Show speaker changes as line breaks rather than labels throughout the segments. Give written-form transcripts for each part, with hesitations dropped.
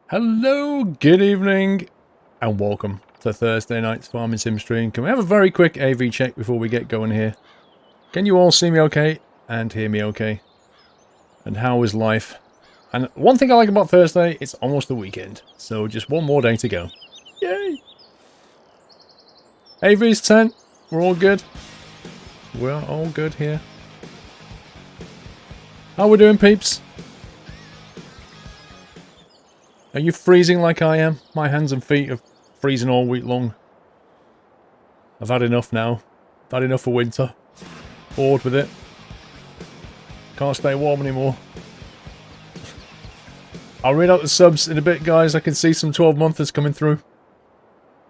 Hello, good evening, and welcome to Thursday night's Farming Sim stream. Can we have a very quick AV check before we get going here? Can you all see me okay and hear me okay? And how is life? And one thing I like about Thursday, it's almost the weekend, so just one more day to go. Yay! AV's 10, we're all good. We're all good here. How we doing, peeps? Are you freezing like I am? My hands and feet are freezing all week long. I've had enough now. I've had enough for winter. Bored with it. Can't stay warm anymore. I'll read out the subs in a bit, guys. I can see some 12-monthers coming through.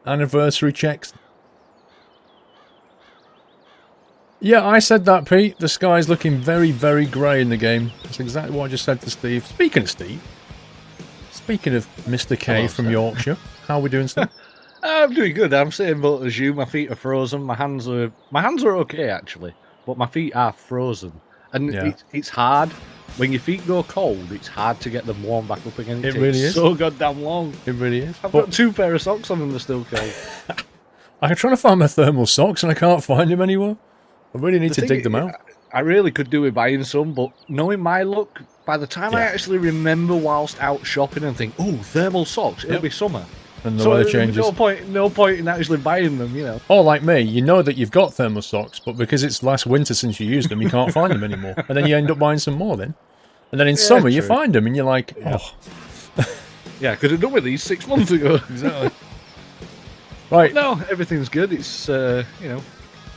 Anniversary checks. Yeah, I said that, Pete. The sky's looking very, very grey in the game. That's exactly what I just said to Steve. Speaking of Steve. Speaking of Mr. K
Hello,
from
sir.
Yorkshire, how are we doing, Steve?
I'm doing good. I'm same boat as you. My feet are frozen. My hands are okay actually, but my feet are frozen, and
Yeah.
it's hard when your feet go cold. It's hard to get them warm back up again.
It
takes
really is.
so goddamn long.
It really is.
I've
But
got 2 pair of socks on and they're still cold.
I'm trying to find my thermal socks and I can't find them anywhere. I really need to dig them out.
I really could do with buying some, but knowing my luck, by the time I
Yeah.
actually remember whilst out shopping and think, oh, thermal socks, it'll
Yep.
be summer.
And the
So
weather
there's
changes.
no point in actually buying them, you know.
Or like me, you know that you've got thermal socks, but because it's last winter since you used them, you can't find them anymore. And then you end up buying some more then. And then in summer you
true.
find them and you're like, oh,
Yeah, could have done with these 6 months ago.
exactly. Right.
No, everything's good. It's a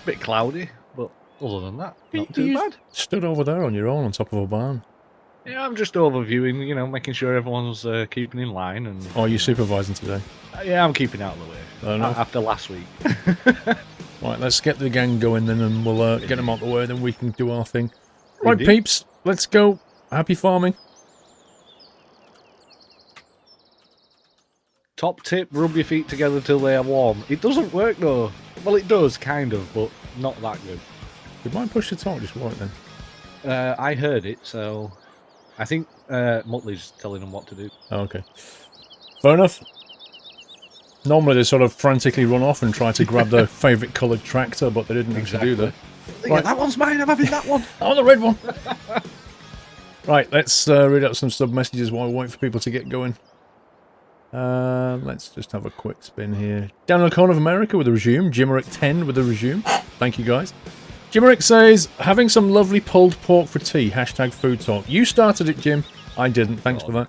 bit cloudy, but other than that, not too
You
bad.
stood over there on your own on top of a barn.
Yeah, I'm just overviewing, making sure everyone's keeping in line, and
Or are you supervising today?
yeah, I'm keeping out of the way.
Fair enough.
After last week.
Right, let's get the gang going then and we'll get them out the way, then we can do our thing. Right,
Indeed.
peeps, let's go. Happy farming.
Top tip: rub your feet together till they are warm. It doesn't work though. Well, it does kind of, but not that good.
Did mine push the talk just right then?
I heard it, so I think Muttley's telling them what to do.
Oh, okay. Fair enough. Normally they sort of frantically run off and try to grab their favourite coloured tractor, but they didn't actually do that.
Yeah,
Right.
that one's mine. I'm having that one.
I want the red one! Right, let's read out some sub messages while we wait for people to get going. Let's just have a quick spin here. Down in the corner of America with a resume. Jimmerick10 with a resume. Thank you, guys. Jimmerick says, having some lovely pulled pork for tea. Hashtag food talk. You started it, Jim. I didn't. Thanks for that.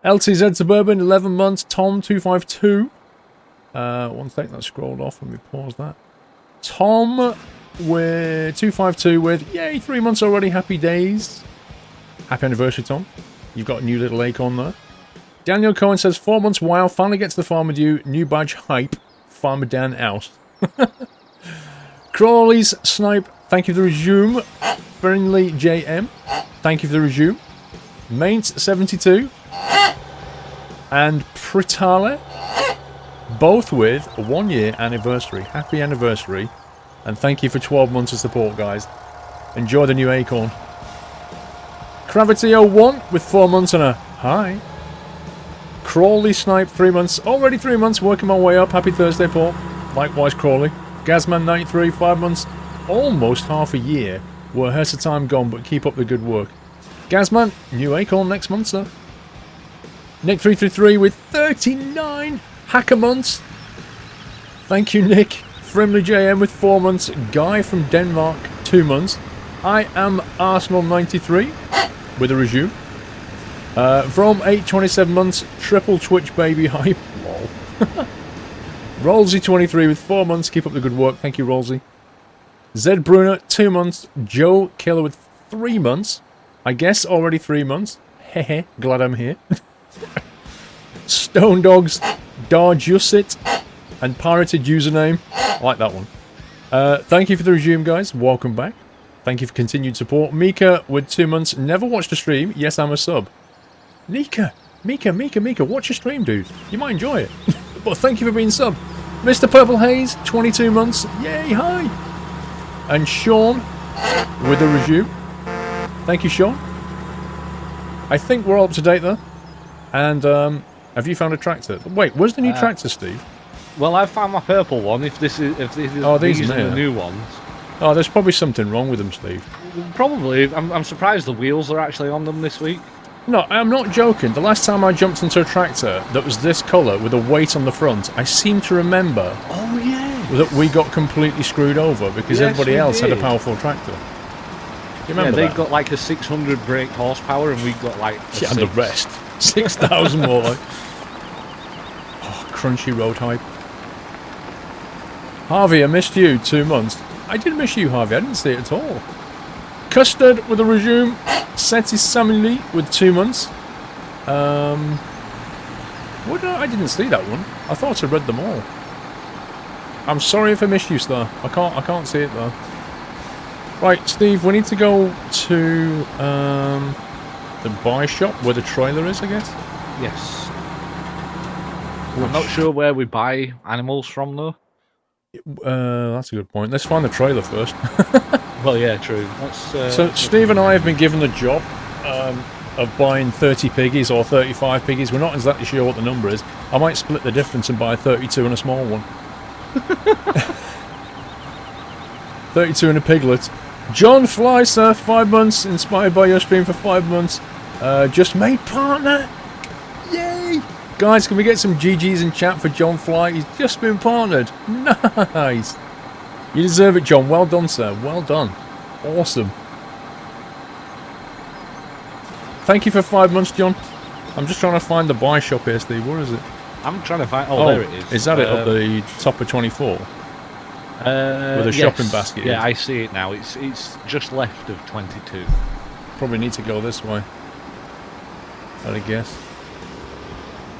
LTZ Suburban, 11 months. Tom252. One sec, that scrolled off. Let me pause that. Tom with 252 with, yay, 3 months already. Happy days. Happy anniversary, Tom. You've got a new little acorn there. Daniel Cohen says, 4 months, wow, finally gets the farmer due. New badge hype. Farmer Dan out. Crawley's Snipe, thank you for the resume. Friendly JM, thank you for the resume. Maint72 and Pritale, both with a 1 year anniversary. Happy anniversary. And thank you for 12 months of support, guys. Enjoy the new acorn. Gravity01 with 4 months and a hi. Crawley Snipe, 3 months. Already 3 months, working my way up. Happy Thursday, Paul. Likewise, Crawley. Gazman93, 5 months. Almost half a year. Well, here's the time gone, but keep up the good work. Gazman, new acorn next month, sir. Nick333 with 39 hacker months. Thank you, Nick. Frimley JM with 4 months. Guy from Denmark, 2 months. I am Arsenal93 with a resume. From 8, 27 months. Triple Twitch baby hype. Lol. Rolsey23 with 4 months. Keep up the good work. Thank you, Rolsey. Zed Bruner, 2 months. Joe Killer with 3 months. I guess already 3 months. Hehe, glad I'm here. Stone Dogs, Darjusit, and pirated username. I like that one. Thank you for the resume, guys. Welcome back. Thank you for continued support. Mika with 2 months. Never watched a stream. Yes, I'm a sub. Mika, watch a stream, dude. You might enjoy it. But thank you for being sub. Mr. Purple Haze, 22 months. Yay, hi. And Sean with a resume. Thank you, Sean. I think we're all up to date there. And Have you found a tractor? Wait, where's the new tractor, Steve?
Well, I found my purple one. If these are the new ones.
Oh, there's probably something wrong with them, Steve.
Probably. I'm surprised the wheels are actually on them this week.
No, I'm not joking. The last time I jumped into a tractor that was this colour with a weight on the front, I seem to remember that we got completely screwed over because everybody else had a powerful tractor. You remember
they
that?
got like a 600 brake horsepower and we got like a
and the rest. 6,000 more like. Oh, crunchy road hype. Harvey, I missed you 2 months. I did miss you, Harvey. I didn't see it at all. Custard with a resume. Seti Samili with 2 months. I didn't see that one. I thought I read them all. I'm sorry if I missed you, Star. I can't see it though. Right, Steve, we need to go to the buy shop where the trailer is, I guess.
Yes. I'm not sure where we buy animals from though.
That's a good point. Let's find the trailer first.
Well, yeah, true.
So Steve and I have been given the job of buying 30 piggies or 35 piggies. We're not exactly sure what the number is. I might split the difference and buy 32 and a small one. 32 and a piglet. John Fly, sir, 5 months. Inspired by your stream for 5 months. Just made partner. Yay! Guys, can we get some GGs in chat for John Fly? He's just been partnered. Nice. You deserve it, John. Well done, sir. Well done. Awesome. Thank you for 5 months, John. I'm just trying to find the buy shop here, Steve. Where is it?
I'm trying to find... Oh, there it is.
Is that it up the top of 24? With a shopping basket.
Yeah, I see it now. It's just left of 22.
Probably need to go this way. I'd guess.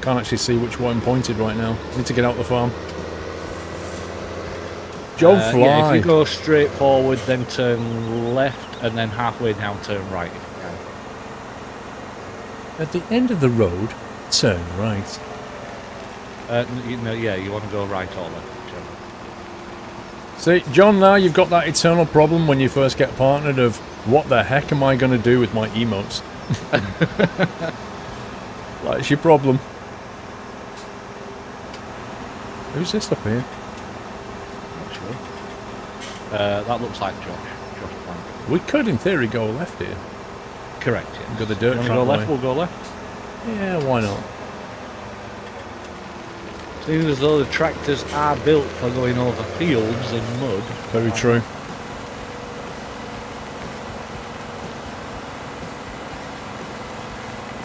Can't actually see which one pointed right now. Need to get out the farm. John Fly.
Yeah, if you go straight forward, then turn left, and then halfway down turn right if you can.
At the end of the road, turn right.
You want to go right or left.
See, John, now you've got that eternal problem when you first get partnered of what the heck am I going to do with my emotes? That's your problem. Who's this up here?
Actually, that looks like Josh. Josh Plank.
We could, in theory, go left here.
Correct, yeah.
Go the dirt track
go left,
way.
we'll go left.
Yeah, why not?
Seems as though the tractors are built for going over fields and mud.
Very true.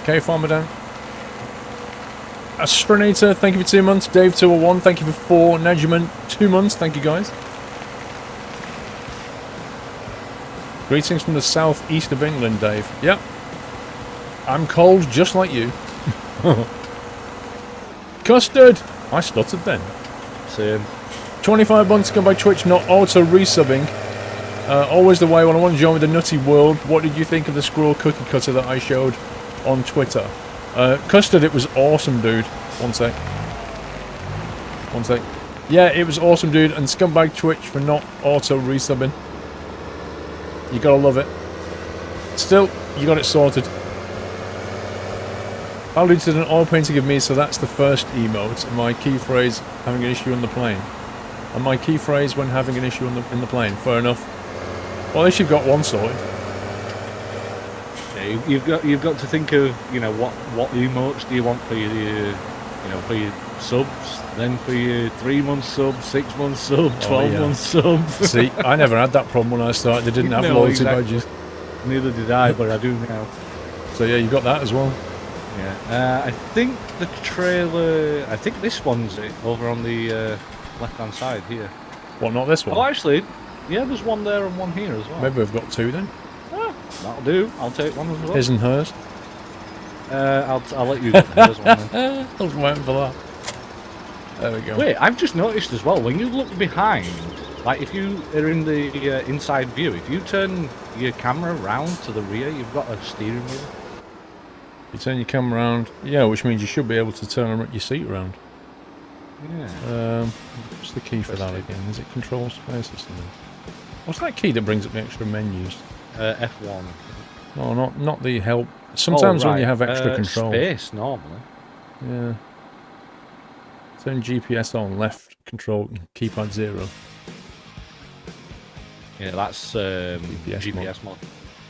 Okay, Farmer down. Astronator, thank you for 2 months. Dave 201, thank you for 4. Najman, 2 months. Thank you, guys. Greetings from the southeast of England, Dave. Yep. I'm cold just like you. Custard! I stuttered then.
Same.
25 months gone by Twitch, not auto resubbing. Always the way when I want to join with the nutty world. What did you think of the squirrel cookie cutter that I showed on Twitter? Custard, it was awesome, dude. One sec. Yeah, it was awesome, dude. And scumbag Twitch for not auto resubbing. You gotta love it. Still, you got it sorted. Aldi did an oil painting of me, so that's the first emote. And my key phrase, having an issue on the plane. And my key phrase when having an issue in the plane. Fair enough. Well, at least you've got one sorted.
Yeah, you've got to think of what emotes do you want for your for your subs, then for your 3 month sub, 6 month sub, 12 month sub. See,
I never had that problem when I started. They didn't have loyalty badges.
Neither did I, but I do now.
So yeah, you got that as well.
Yeah, I think the trailer. I think this one's it over on the left-hand side here.
What? Not this one?
Oh, actually, yeah, there's one there and one here as well.
Maybe we've got two then.
Ah, that'll do. I'll take one as well.
His and hers.
I'll let you get hers one then.
I was waiting for that. There we go.
Wait, I've just noticed as well, when you look behind, like if you are in the inside view, if you turn your camera round to the rear, you've got a steering wheel.
You turn your camera around, yeah, which means you should be able to turn your seat around.
Yeah.
What's the key for that again? Is it control space or something? What's that key that brings up the extra menus?
F1.
No, not the help. Sometimes when you have extra control.
Space normally.
Yeah. Turn GPS on, left control, keypad 0.
Yeah, that's GPS mod.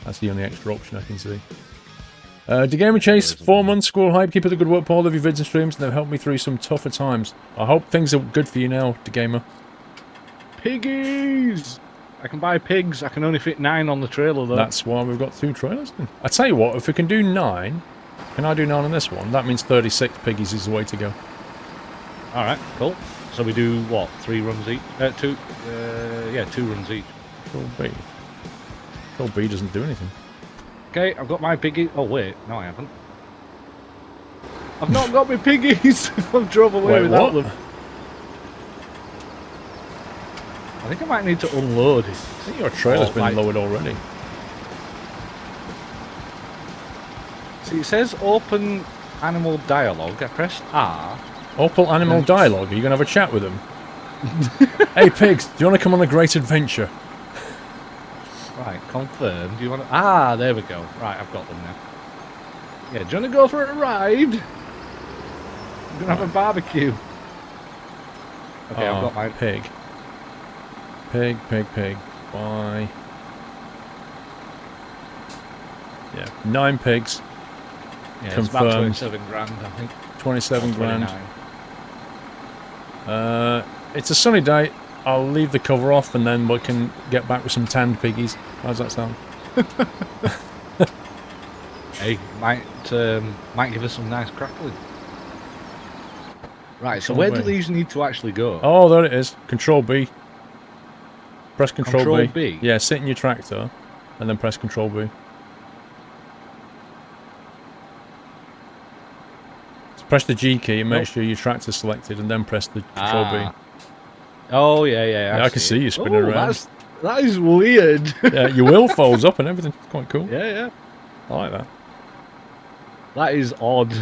That's the only extra option I can see. DeGamer Chase, 4 months, Squirrel Hype. Keep up the good work, Paul. Love your vids and streams, and they've helped me through some tougher times. I hope things are good for you now, DeGamer.
Piggies! I can buy pigs. I can only fit 9 on the trailer, though.
That's why we've got 2 trailers then. I tell you what, if we can do 9, can I do 9 on this one? That means 36 piggies is the way to go.
Alright, cool. So we do, what, 3 runs each? 2 runs each.
Control B. Control B doesn't do anything.
Okay, I've got my piggies. Oh, wait. No, I haven't. I've not got my piggies. I've drove away without them. I think I might need to unload it.
I think your trailer's been lowered already.
See, it says open animal dialogue. I pressed R.
Opal Animal Dialogue? Are you going to have a chat with them? Hey pigs, do you want to come on a great adventure?
Right, confirm. Do you want to... Ah, there we go. Right, I've got them now. Yeah, do you want to go for a ride? We're going to have a barbecue. Okay, I've got my...
Pig. Pig, pig, pig. Why? Yeah, 9 pigs.
Yeah,
confirmed.
It's about 27 grand, I think.
27 grand. It's a sunny day. I'll leave the cover off and then we can get back with some tanned piggies. How's that sound?
Hey, might give us some nice crackling. Right, so where do these need to actually go?
Oh, there it is. Control B. Press Control B.
B?
Yeah, sit in your tractor and then press Control B. So press the G key and make sure your tractor's selected and then press the Control B.
Oh, yeah.
I can see you spinning around.
That is weird.
Yeah, your wheel folds up and everything. It's quite cool.
Yeah.
I like that.
That is odd.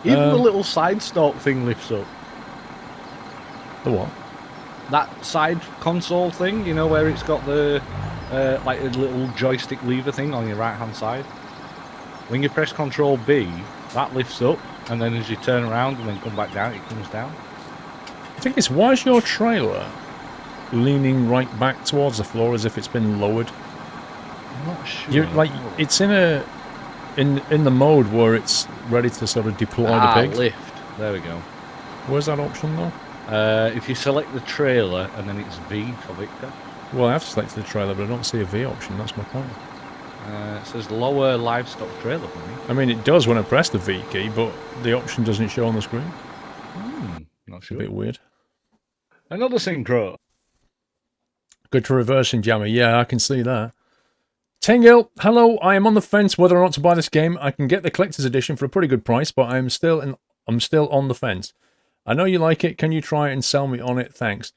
Even the little side stalk thing lifts up.
The what?
That side console thing, you know, where it's got the like a little joystick lever thing on your right hand side. When you press Control B, that lifts up, and then as you turn around and then come back down, it comes down.
I think it's, why is your trailer leaning right back towards the floor as if it's been lowered?
I'm not sure.
You're, like, it's in the mode where it's ready to sort of deploy the pig.
Lift. There we go.
Where's that option though?
If you select the trailer and then it's V for Victor.
Well, I have selected the trailer, but I don't see a V option. That's my point.
It says lower livestock trailer for me.
I mean, it does when I press the V key, but the option doesn't show on the screen.
Not sure.
A bit weird.
Another synchro.
Good to reversing jammer. Yeah, I can see that. Tengil, hello. I am on the fence whether or not to buy this game. I can get the collector's edition for a pretty good price, but I'm still on the fence. I know you like it. Can you try it and sell me on it? Thanks.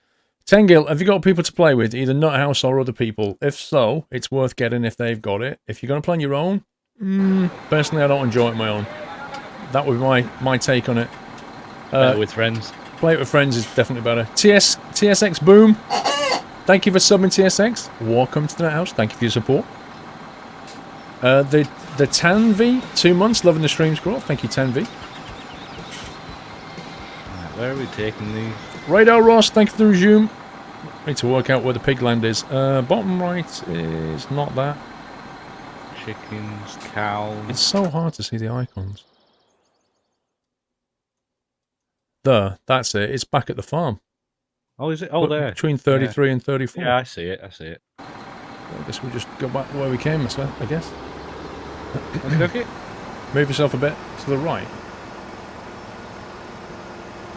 Tengil, have you got people to play with, either Nuthouse or other people? If so, it's worth getting if they've got it. If you're going to play on your own, personally, I don't enjoy it on my own. That would be my take on it.
With friends.
Play it with friends is definitely better. TSX Boom, thank you for subbing TSX. Welcome to the Nuthouse. Thank you for your support. The Tan V, 2 months, loving the stream scroll. Thank you, Tan V.
Where are we taking these?
Radar Ross, thank you for the resume. Need to work out where the pig land is. Bottom right is not that.
Chickens, cows.
It's so hard to see the icons. There, that's it. It's back at the farm.
Oh, is it? Oh, there.
Between 33 and 34.
Yeah, I see it.
I guess we'll just go back the way we came, I guess.
Okay.
Move yourself a bit to the right.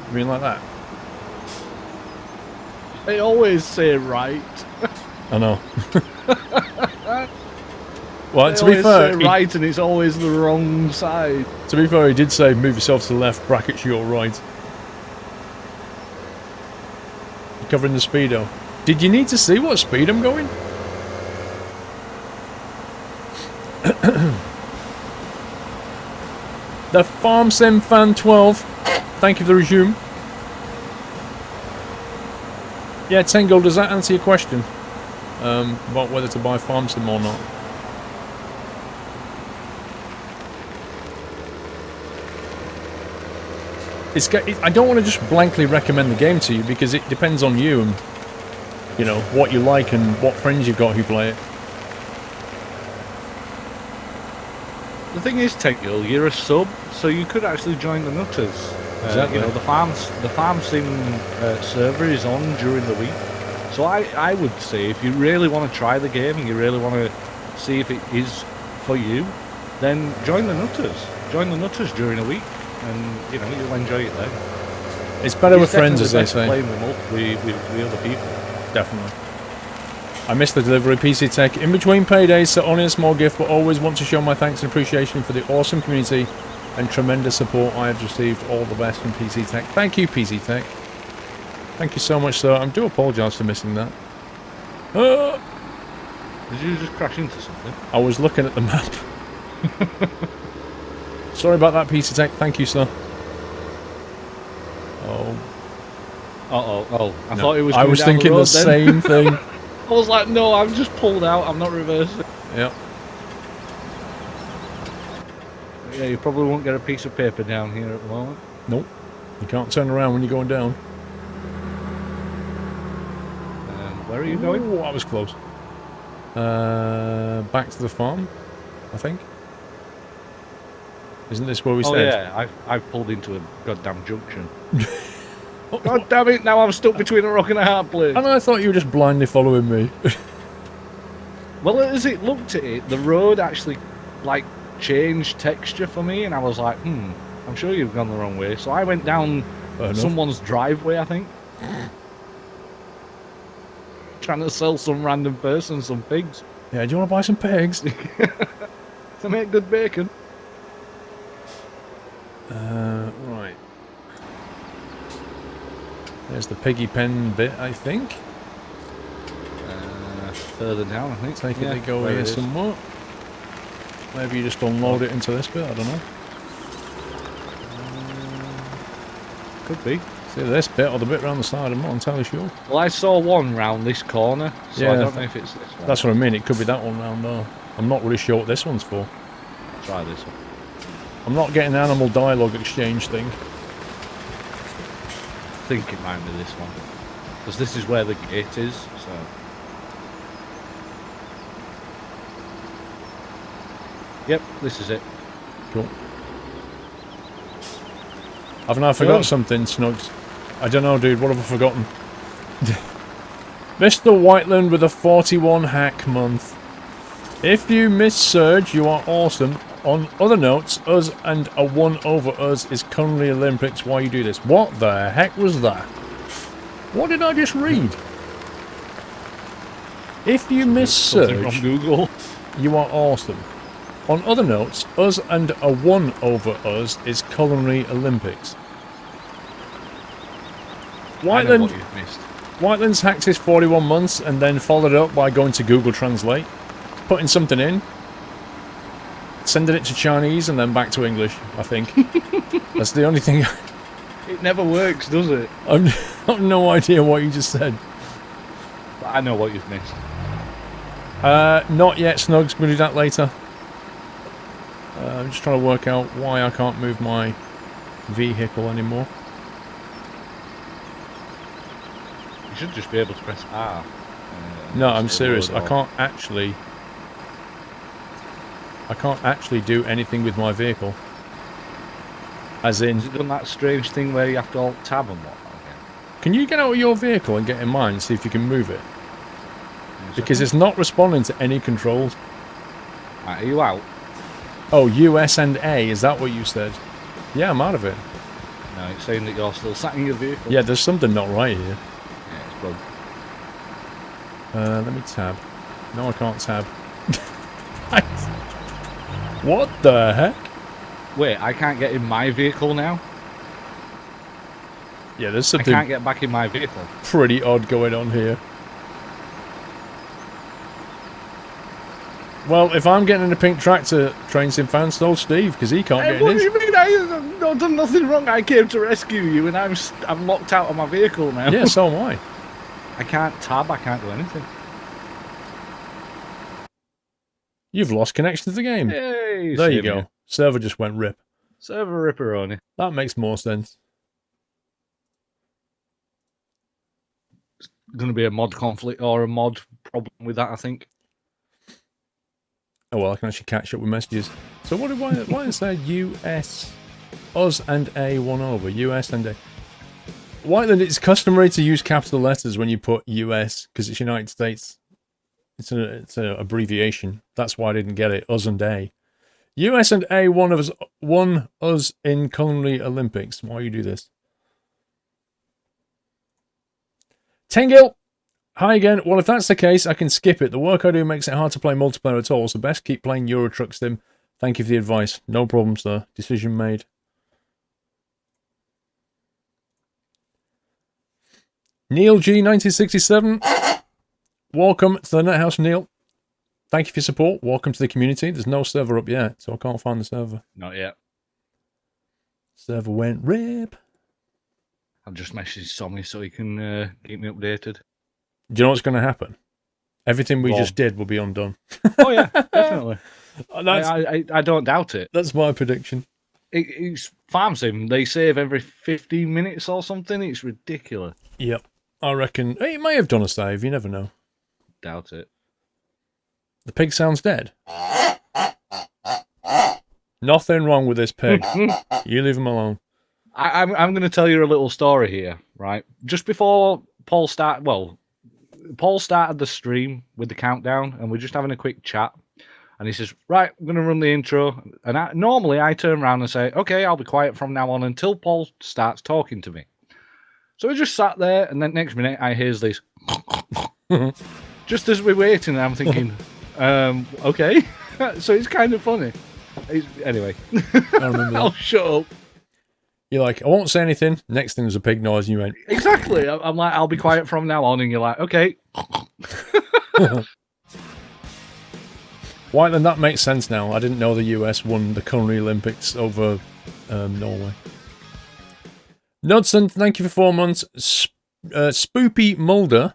You mean like that?
They always say right.
I know. Well, to be fair,
right, and it's always the wrong side.
To be fair, he did say move yourself to the left, brackets your right. You're covering the speedo. Did you need to see what speed I'm going? The Farm Sim Fan 12. Thank you for the resume. Yeah, Tengo, does that answer your question? About whether to buy Farm Sim or not? I don't want to just blankly recommend the game to you because it depends on you and, you know, what you like and what friends you've got who play it.
The thing is, Technical, you're a sub, so you could actually join the Nutters.
Exactly.
You know, the farm sim server is on during the week. So I would say if you really want to try the game and you really want to see if it is for you, then join the Nutters. Join the Nutters during a week, and you know you'll enjoy it there.
It's better with friends, as they say.
Playing with other people.
Definitely. I missed the delivery, PC Tech. In between paydays, so only a small gift, but always want to show my thanks and appreciation for the awesome community and tremendous support I have received. All the best from PC Tech. Thank you, PC Tech. Thank you so much, sir. I do apologise for missing that.
Did you just crash into something?
I was looking at the map. Sorry about that, PC Tech. Thank you, sir. Oh.
Oh. I thought it was.
I was thinking the same thing.
I was like, no, I'm just pulled out. I'm not reversing.
Yep.
Yeah, you probably won't get a piece of paper down here at the moment.
Nope. You can't turn around when you're going down.
Where are you going?
Oh, that was close. Back to the farm, I think. Isn't this where we said?
Oh yeah, I've pulled into a goddamn junction. God damn it! Now I'm stuck between a rock and a hard place.
And I thought you were just blindly following me.
Well, as it looked at it, the road actually, like, changed texture for me, and I was like, I'm sure you've gone the wrong way. So I went down someone's driveway, I think. Trying to sell some random person some pigs.
Yeah, do you want to buy some pigs?
To make good bacon.
Right. There's the piggy pen bit, I think.
Further down, I think.
Take it to go here somewhat. Maybe you just unload it into this bit, I don't know.
Could be.
See this bit or the bit around the side, I'm not entirely sure.
Well, I saw one round this corner, so
yeah,
I don't know if it's this one.
That's what I mean, it could be that one round there. I'm not really sure what this one's for.
Try this one.
I'm not getting the animal dialogue exchange thing.
I think it might be this one. Because this is where the gate is, so... Yep, this is it.
Cool. I've now forgot something, Snugs. I don't know, dude. What have I forgotten? Mr. Whiteland with a 41 hack month. If you miss Surge, you are awesome. On other notes, us and a 1 over us is currently Olympics. Why you do this? What the heck was that? What did I just read? If you miss Surge,
from Google,
you are awesome. On other notes, us and a 1 over us is culinary Olympics. Whiteland, Whiteland's hacked his 41 months and then followed up by going to Google Translate, putting something in, sending it to Chinese and then back to English, I think. That's the only thing.
It never works, does it?
I've no idea what you just said.
But I know what you've missed.
Not yet, Snugs. We'll do that later. I'm just trying to work out why I can't move my vehicle anymore.
You should just be able to press R.
No, I'm serious. I can't actually do anything with my vehicle. As in...
Has it done that strange thing where you have to alt tab and whatnot again?
Can you get out of your vehicle and get in mine and see if you can move it? Because it's not responding to any controls.
Right, are you out?
Oh, US and A, is that what you said? Yeah, I'm out of it.
No, it's saying that you're still sat in your vehicle.
Yeah, there's something not right here.
Yeah, it's broke.
Let me tab. No, I can't tab. What the heck?
Wait, I can't get in my vehicle now?
Yeah, there's something
I can't get back in my vehicle.
pretty odd going on here. Well, if I'm getting in a pink tractor, train sim fan, so Steve, because he can't get in
What
his.
do you mean? I've done nothing wrong. I came to rescue you, and I'm locked out of my vehicle now.
Yeah, so am I.
I can't tab. I can't do anything.
You've lost connection to the game.
Hey,
there you go. Server just went rip.
Server ripperoni.
That makes more sense.
going to be a mod conflict or a mod problem with that, I think.
Oh, well, I can actually catch up with messages. So why did it say US, us and A 1 over? US and A. Why then it's customary to use capital letters when you put US, because it's United States. It's an abbreviation. That's why I didn't get it. Us and A. US and A won us in Culinary Olympics. Why you do this? Tengil! Hi again. Well, if that's the case, I can skip it. The work I do makes it hard to play multiplayer at all, so best keep playing Euro Truck Sim. Thank you for the advice. No problem, sir. Decision made. Neil G, 1967. Welcome to the NetHouse, Neil. Thank you for your support. Welcome to the community. There's no server up yet, so I can't find the server.
Not yet.
Server went rip.
I've just messaged Tommy so he can keep me updated.
Do you know what's going to happen? Everything we just did will be undone.
Oh, yeah, definitely. I don't doubt it.
That's my prediction.
It's Farm Sim. They save every 15 minutes or something. It's ridiculous.
Yep. I reckon it may have done a save. You never know.
Doubt it.
The pig sounds dead. Nothing wrong with this pig. You leave him alone.
I'm going to tell you a little story here, right? Just before Paul started the stream with the countdown, and we're just having a quick chat. And he says, right, I'm going to run the intro. And normally I turn around and say, okay, I'll be quiet from now on until Paul starts talking to me. So we just sat there, and then next minute I hears this. Just as we're waiting, I'm thinking, okay. So it's kind of funny. Anyway, I'll shut up.
You're like, I won't say anything. Next thing is a pig noise, and you went.
Exactly. I'm like, I'll be quiet from now on, and you're like, okay.
Why then? That makes sense now. I didn't know the US won the Culinary Olympics over Norway. Nodson, thank you for 4 months. Spoopy Mulder.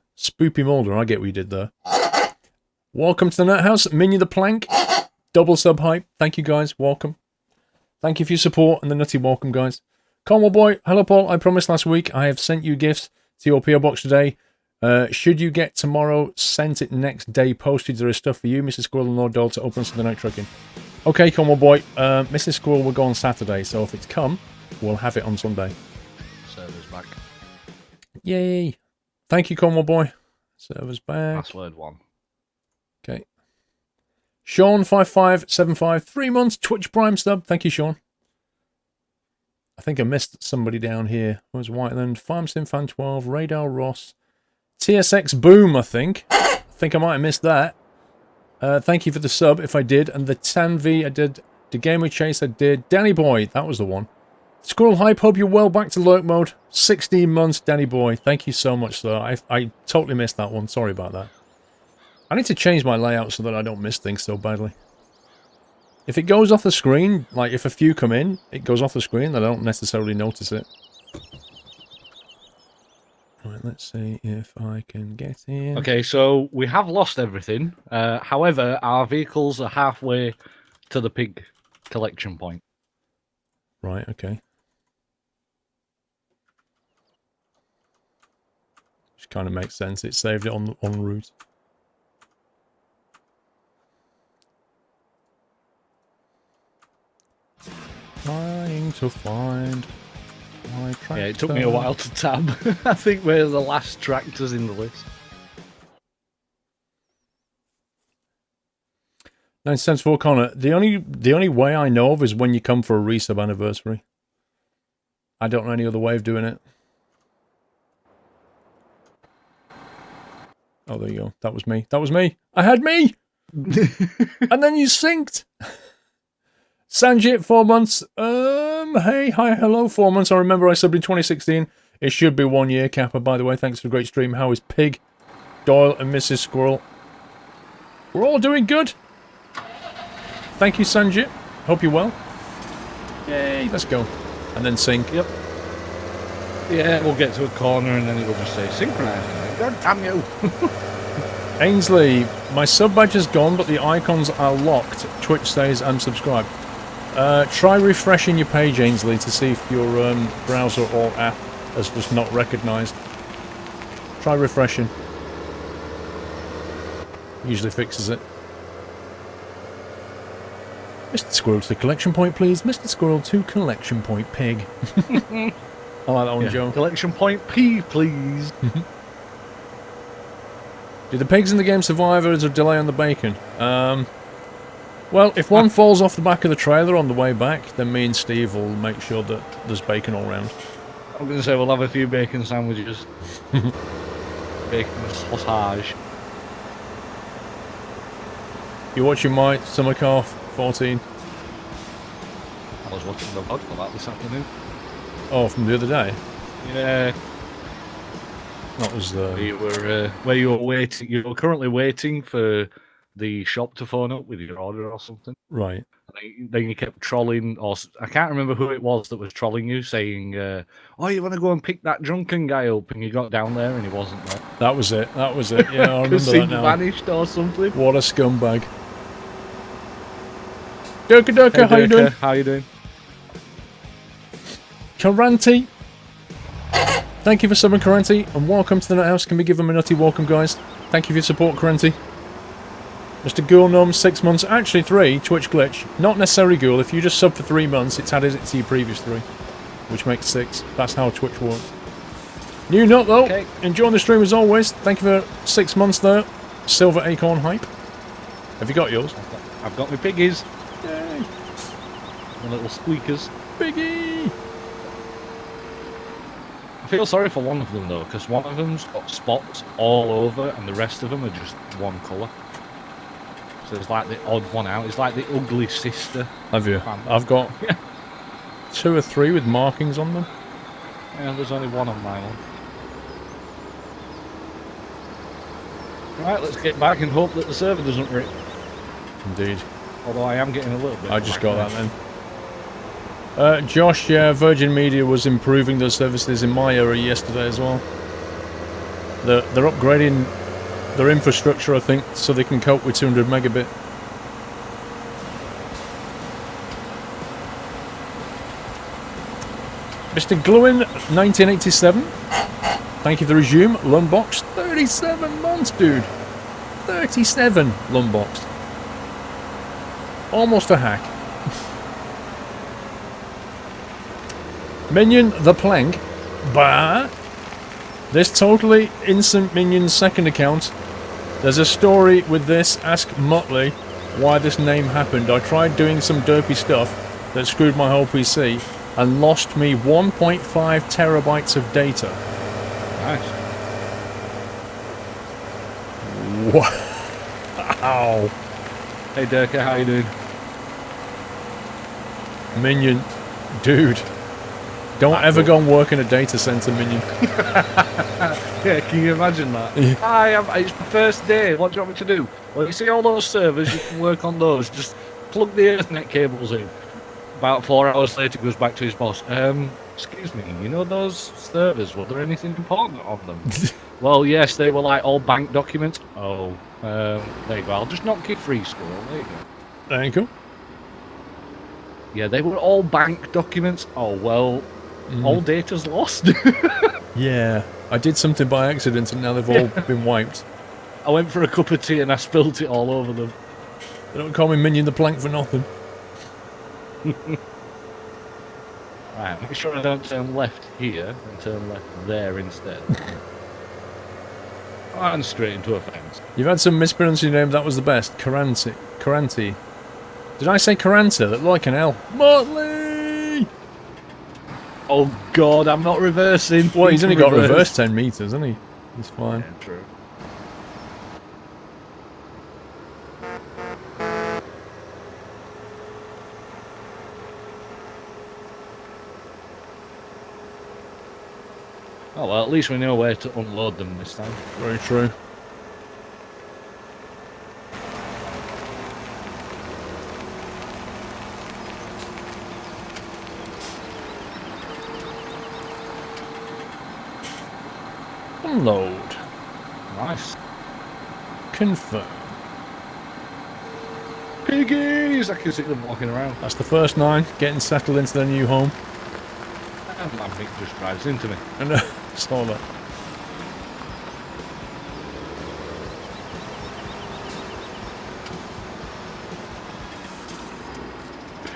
I get what you did there. Welcome to the NetHouse. Minion the Plank. Double sub hype. Thank you guys. Welcome. Thank you for your support and the nutty welcome, guys. Cornwall Boy. Hello, Paul. I promised last week I have sent you gifts to your PO box today. Should you get tomorrow, sent it next day postage. There is stuff for you, Mrs. Squirrel and Lord Dole, to open Sunday night trucking. Okay, Cornwall Boy. Mrs. Squirrel will go on Saturday, so if it's come, we'll have it on Sunday.
Server's back.
Yay. Thank you, Cornwall Boy. Server's back.
Password 1.
Okay. Sean5575, 3 months, Twitch Prime sub. Thank you, Sean. I think I missed somebody down here. Where's Whiteland? Farm Sim Fan 12, Radar Ross. TSX Boom, I think. I think I might have missed that. Thank you for the sub, if I did. And the Tanvi, I did. The Gamer Chase, I did. Danny Boy, that was the one. Squirrel Hype, hope you're well back to lurk mode. 16 months, Danny Boy. Thank you so much, sir. I totally missed that one. Sorry about that. I need to change my layout so that I don't miss things so badly. If it goes off the screen, like if a few come in, it goes off the screen, I don't necessarily notice it. Right, let's see if I can get in.
Okay, so we have lost everything. However, our vehicles are halfway to the pig collection point.
Right, okay. Which kind of makes sense. It saved it on route. Trying to find my tractor.
Yeah, it took me a while to tab. I think we're the last tractors in the list.
9 cents for Connor. The only way I know of is when you come for a resub anniversary. I don't know any other way of doing it. Oh, there you go. That was me. That was me. I had me! And then you synced! Sanjit, 4 months. Hey, hi, hello, 4 months. I remember I subbed in 2016. It should be 1 year, Kappa, by the way. Thanks for a great stream. How is Pig, Doyle, and Mrs. Squirrel? We're all doing good. Thank you, Sanjit. Hope you're well. Yay, let's go. And then sync.
Yep. Yeah, we'll get to a corner and then it'll just say synchronise. God damn you.
Ainsley, my sub badge is gone, but the icons are locked. Twitch says I'm subscribed. Try refreshing your page, Ainsley, to see if your browser or app has just not recognised. Try refreshing. Usually fixes it. Mr. Squirrel to collection point, please. Mr. Squirrel to collection point, pig. I like that one, Joe.
Collection point P, please.
Do the pigs in the game survive, or is there a delay on the bacon? Well, if one falls off the back of the trailer on the way back, then me and Steve will make sure that there's bacon all round.
I'm going to say we'll have a few bacon sandwiches. Bacon sausage.
You watching my Summer Car 14?
I was watching the vlog for that this afternoon.
Oh, from the other day?
Yeah.
That was
Where you were waiting. You were currently waiting for the shop to phone up with your order or something.
Right.
Then you kept trolling, or I can't remember who it was that was trolling you, saying, "Oh, you want to go and pick that drunken guy up?" And you got down there and he wasn't there.
That was it. That was it. Yeah, I remember that now.
Vanished or something.
What a scumbag. Durka Durka,
Hey,
how you doing?
How you doing?
Karanti. Thank you for subbing, Karanti, and welcome to the Nut House. Can we give him a nutty welcome, guys? Thank you for your support, Karanti. Mr. Ghoulnum, 6 months, actually 3, Twitch glitch. Not necessarily Ghoul, if you just sub for 3 months, it's added it to your previous 3, which makes 6. That's how Twitch works. New nut though,
okay.
Enjoying the stream as always. Thank you for 6 months there. Silver Acorn Hype. Have you got yours?
I've got my piggies.
Yay!
My little squeakers.
Piggy!
I feel sorry for one of them though, because one of them's got spots all over and the rest of them are just one colour. So it's like the odd one out. It's like the ugly sister.
Have you?
Family.
I've got 2 or 3 with markings on them.
Yeah, there's only one on my one. Right, let's get back and hope that the server doesn't rip.
Indeed.
Although I am getting a little bit.
I just got that then. Josh, yeah, Virgin Media was improving their services in my area yesterday as well. They're upgrading their infrastructure, I think, so they can cope with 200 megabit. Mr. Gluin, 1987. Thank you for the resume. Lumbox, 37 months, dude. 37 Lumbox. Almost a hack. Minion the Plank. Bah. This totally innocent Minion's second account. There's a story with this. Ask Motley why this name happened. I tried doing some derpy stuff that screwed my whole PC and lost me 1.5 terabytes of data.
Nice.
Wow.
Hey Durka, how you doing?
Minion, dude. Don't ever go and work in a data center, Minion.
Yeah, can you imagine that?
Yeah.
Hi, it's the first day. What do you want me to do? Well, you see all those servers, you can work on those. Just plug the Ethernet cables in. About 4 hours later, goes back to his boss. Excuse me, you know those servers, were there anything important on them? Well, yes, they were like all bank documents. Oh, there you go. I'll just knock you free, Squirrel. There you go.
There you go.
Yeah, they were all bank documents. Oh, well, all data's lost.
Yeah, I did something by accident and now they've all been wiped.
I went for a cup of tea and I spilt it all over them.
They don't call me Minion the Plank for nothing.
Right, make sure I don't turn left here and turn left there instead. And straight into a fence.
You've had some mispronouncing your name, that was the best. Karanti. Did I say Karanta? That looked like an L. Motley!
Oh god, I'm not reversing.
Well, he's only got reverse 10 meters, hasn't he? He's fine.
Yeah, true. Oh well, at least we know where to unload them this time.
Very true. Unload.
Nice.
Confirm.
Piggies! I can see them walking around.
That's the first 9, getting settled into their new home.
And Lampic just drives into me.
And saw that.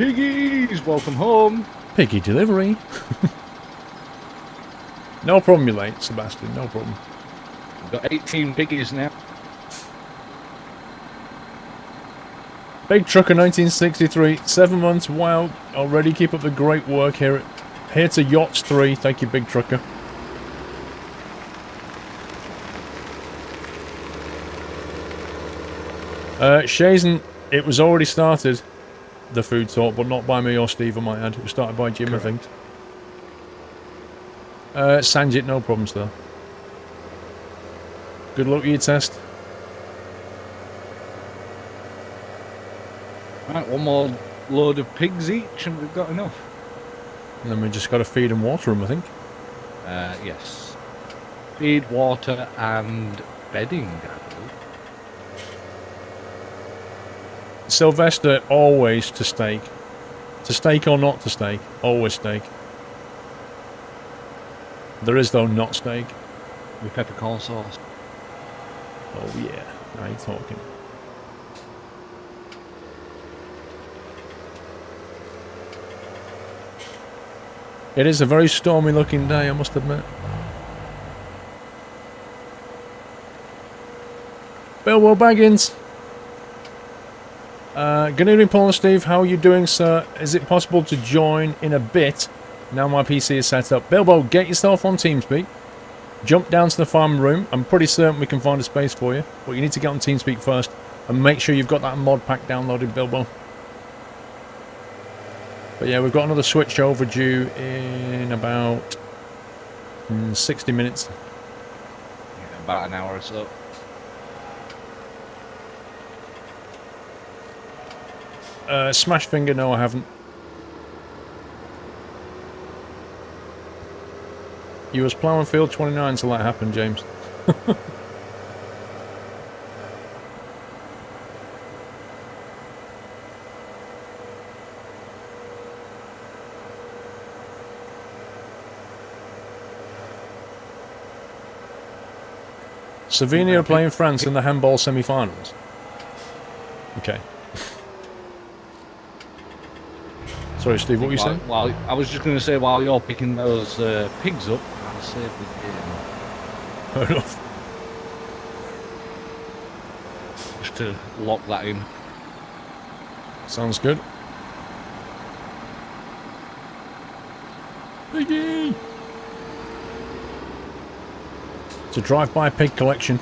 Piggies, welcome home.
Piggy delivery. No problem, you're late, Sebastian. No problem.
We've got 18 piggies now.
Big Trucker 1963, 7 months. Wow, already keep up the great work here. Here to Yachts 3. Thank you, Big Trucker. Shazen, it was already started, the food talk, but not by me or Steve, I might add. It was started by Jim, correct. I think. Sanjit, no problem, sir. Good luck with your test.
Right, one more load of pigs each, and we've got enough.
And then we just got to feed and water them, I think.
Yes. Feed, water, and bedding, I believe.
Sylvester, always to steak. To steak or not to steak, always steak. There is, though, not steak.
With peppercorn sauce.
Oh, yeah. Now you're talking. It is a very stormy looking day, I must admit. Bilbo Baggins. Good evening, Paul and Steve. How are you doing, sir? Is it possible to join in a bit? Now my PC is set up. Bilbo, get yourself on TeamSpeak. Jump down to the farm room. I'm pretty certain we can find a space for you. But you need to get on TeamSpeak first. And make sure you've got that mod pack downloaded, Bilbo. But yeah, we've got another switch overdue in about 60 minutes.
Yeah, about an hour or so.
Smash finger, no I haven't. You was ploughing field 29 till that happened, James. Slovenia are playing France in the handball semi-finals. Okay. Sorry, Steve, what were you saying?
Well, I was just going to say, while you're picking those pigs up, I'll save the game.
Fair enough.
Just to lock that in.
Sounds good. Piggy! It's a drive-by pig collection.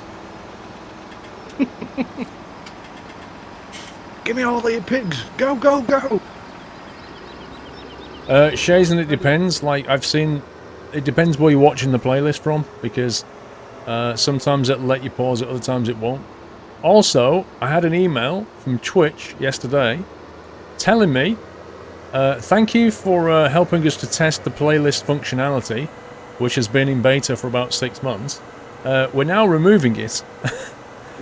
Give me all the pigs! Go, go, go!
Shays, and it depends. Like, I've seen... It depends where you're watching the playlist from, because sometimes it'll let you pause it, other times it won't. Also, I had an email from Twitch yesterday telling me, thank you for helping us to test the playlist functionality, which has been in beta for about 6 months. We're now removing it.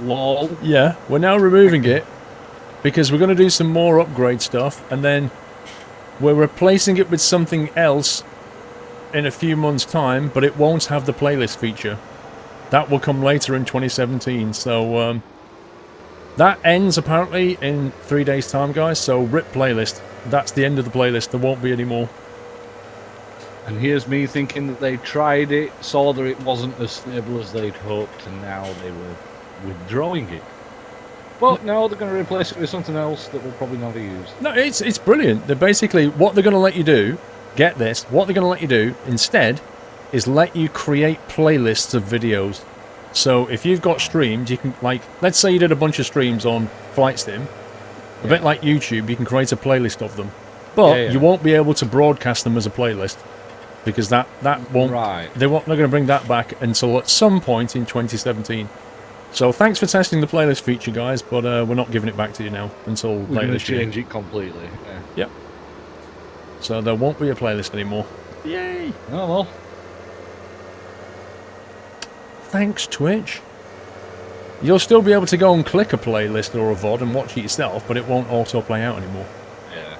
Lol.
Yeah, we're now removing it because we're going to do some more upgrade stuff, and then we're replacing it with something else in a few months' time, but it won't have the playlist feature. That will come later in 2017, so that ends apparently in 3 days' time, guys, so rip playlist. That's the end of the playlist, there won't be any more.
And here's me thinking that they tried it, saw that it wasn't as stable as they'd hoped, and now they were withdrawing it. But no, they're going to replace it with something else that we'll probably never use.
No, it's brilliant. They're basically, what they're going to let you do, get this, what they're going to let you do instead is let you create playlists of videos. So if you've got streams, you can, like, let's say you did a bunch of streams on Flight Sim, a bit like YouTube, you can create a playlist of them. But you won't be able to broadcast them as a playlist, because that won't, they're not going to bring that back until at some point in 2017. So thanks for testing the playlist feature, guys, but we're not giving it back to you now until
we're
later
going to change it completely. Yeah.
Yep. So there won't be a playlist anymore. Yay!
Oh well.
Thanks, Twitch. You'll still be able to go and click a playlist or a VOD and watch it yourself, but it won't auto-play out anymore.
Yeah.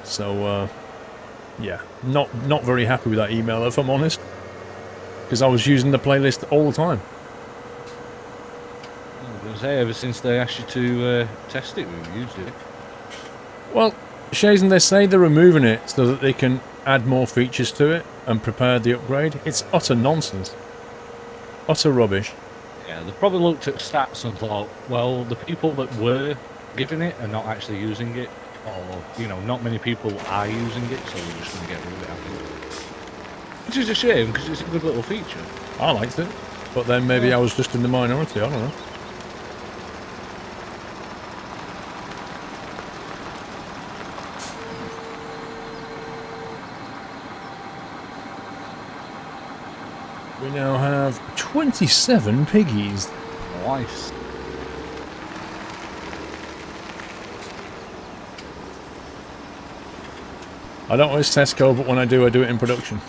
So, yeah, not very happy with that email, if I'm honest. Because I was using the playlist all the time.
I was going to say, ever since they asked you to test it, we've used it.
Well, Shazen, they say they're removing it so that they can add more features to it and prepare the upgrade. It's utter nonsense. Utter rubbish.
Yeah, they've probably looked at stats and thought, well, the people that were giving it are not actually using it, or, you know, not many people are using it, so we're just going to get rid of it after. Which is a shame, because it's a good little feature.
I liked it, but then maybe I was just in the minority, I don't know. We now have 27 piggies.
Nice.
I don't always test code, but when I do it in production.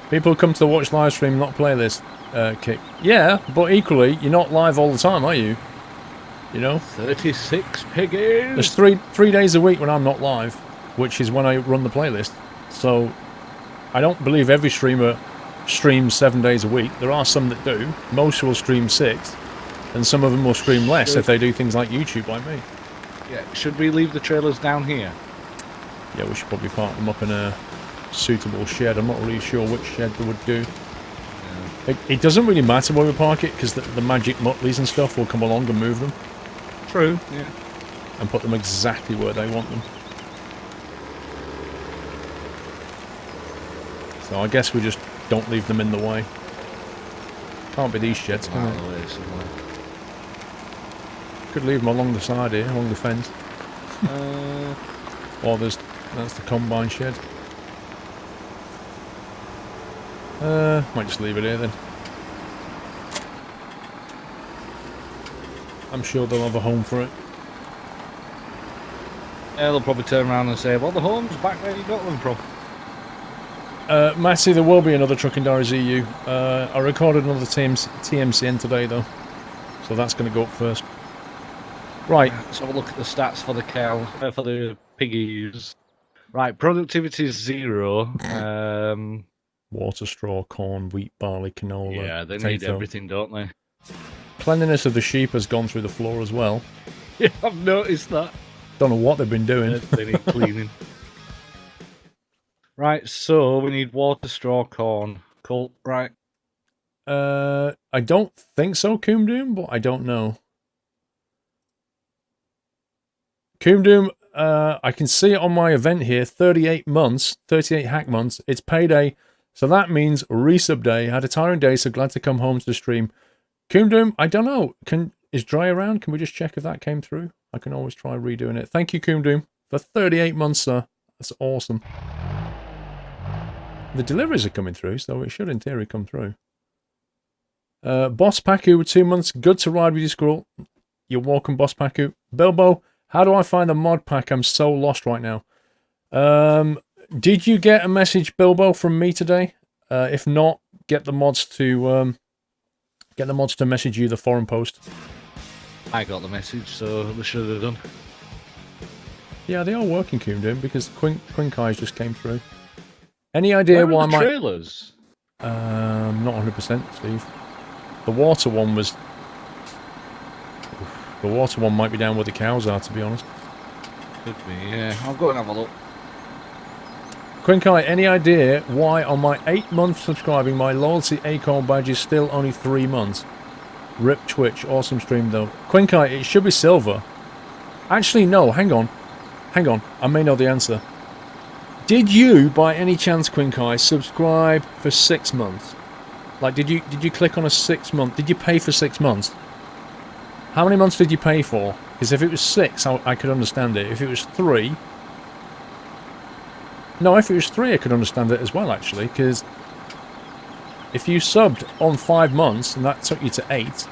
People come to watch live stream, not playlist, Kick. Yeah, but equally, you're not live all the time, are you? You know?
36 piggies!
There's three days a week when I'm not live, which is when I run the playlist. So, I don't believe every streamer streams 7 days a week. There are some that do. Most will stream 6. And some of them will stream less if they do things like YouTube like me.
Yeah, should we leave the trailers down here?
Yeah, we should probably park them up in a suitable shed. I'm not really sure which shed they would do. Yeah. It doesn't really matter where we park it, because the magic Mutleys and stuff will come along and move them.
True, yeah.
And put them exactly where they want them. So I guess we just don't leave them in the way. Can't be these sheds, can it? Could leave them along the side here, along the fence. Or that's the combine shed. Might just leave it here then. I'm sure they'll have a home for it.
Yeah, they'll probably turn around and say, well, the home's back where you got them from.
Matty, there will be another Trucking Diaries EU. I recorded another TMCN today, though. So that's going to go up first. Right.
Let's have a look at the stats for the cow, for the piggies. Right, productivity is 0.
Water, straw, corn, wheat, barley, canola.
Yeah, they
potato.
need everything, don't they?
Cleanliness of the sheep has gone through the floor as well.
Yeah, I've noticed that.
Don't know what they've been doing.
They need cleaning. Right, so we need water, straw, corn. Cool, right.
I don't think so, Coomdoom, but I don't know. Coomdoom, I can see it on my event here, 38 months, 38 hack months. It's payday, so that means resub day. Had a tiring day, so glad to come home to the stream. Coomdoom, I don't know. Is Dry around? Can we just check if that came through? I can always try redoing it. Thank you, Coomdoom, for 38 months, sir. That's awesome. The deliveries are coming through, so it should, in theory, come through. Boss Paku with 2 months. Good to ride with you, Squirrel. You're welcome, Boss Paku. Bilbo, how do I find the mod pack? I'm so lost right now. Did you get a message, Bilbo, from me today? If not, get the mods to message you the forum post.
I got the message, so they should have done.
Yeah, they are working, Coomdoom, because Quinkeyes just came through. Any idea why my
trailers?
Not 100%, Steve. The water one was. The water one might be down where the cows are, to be honest.
Could be, yeah. I'll go and have a look.
Quinkeye, any idea why on my 8-month subscribing my loyalty Acorn badge is still only 3 months? Rip Twitch, awesome stream though. Quinkeye, it should be silver. Actually, no, hang on. Hang on, I may know the answer. Did you, by any chance, Quinkeye, subscribe for 6 months? Like, did you click on a 6 month? Did you pay for 6 months? How many months did you pay for? Because if it was 6, I could understand it. If it was 3... No, if it was 3, I could understand it as well, actually, because if you subbed on 5 months, and that took you to 8...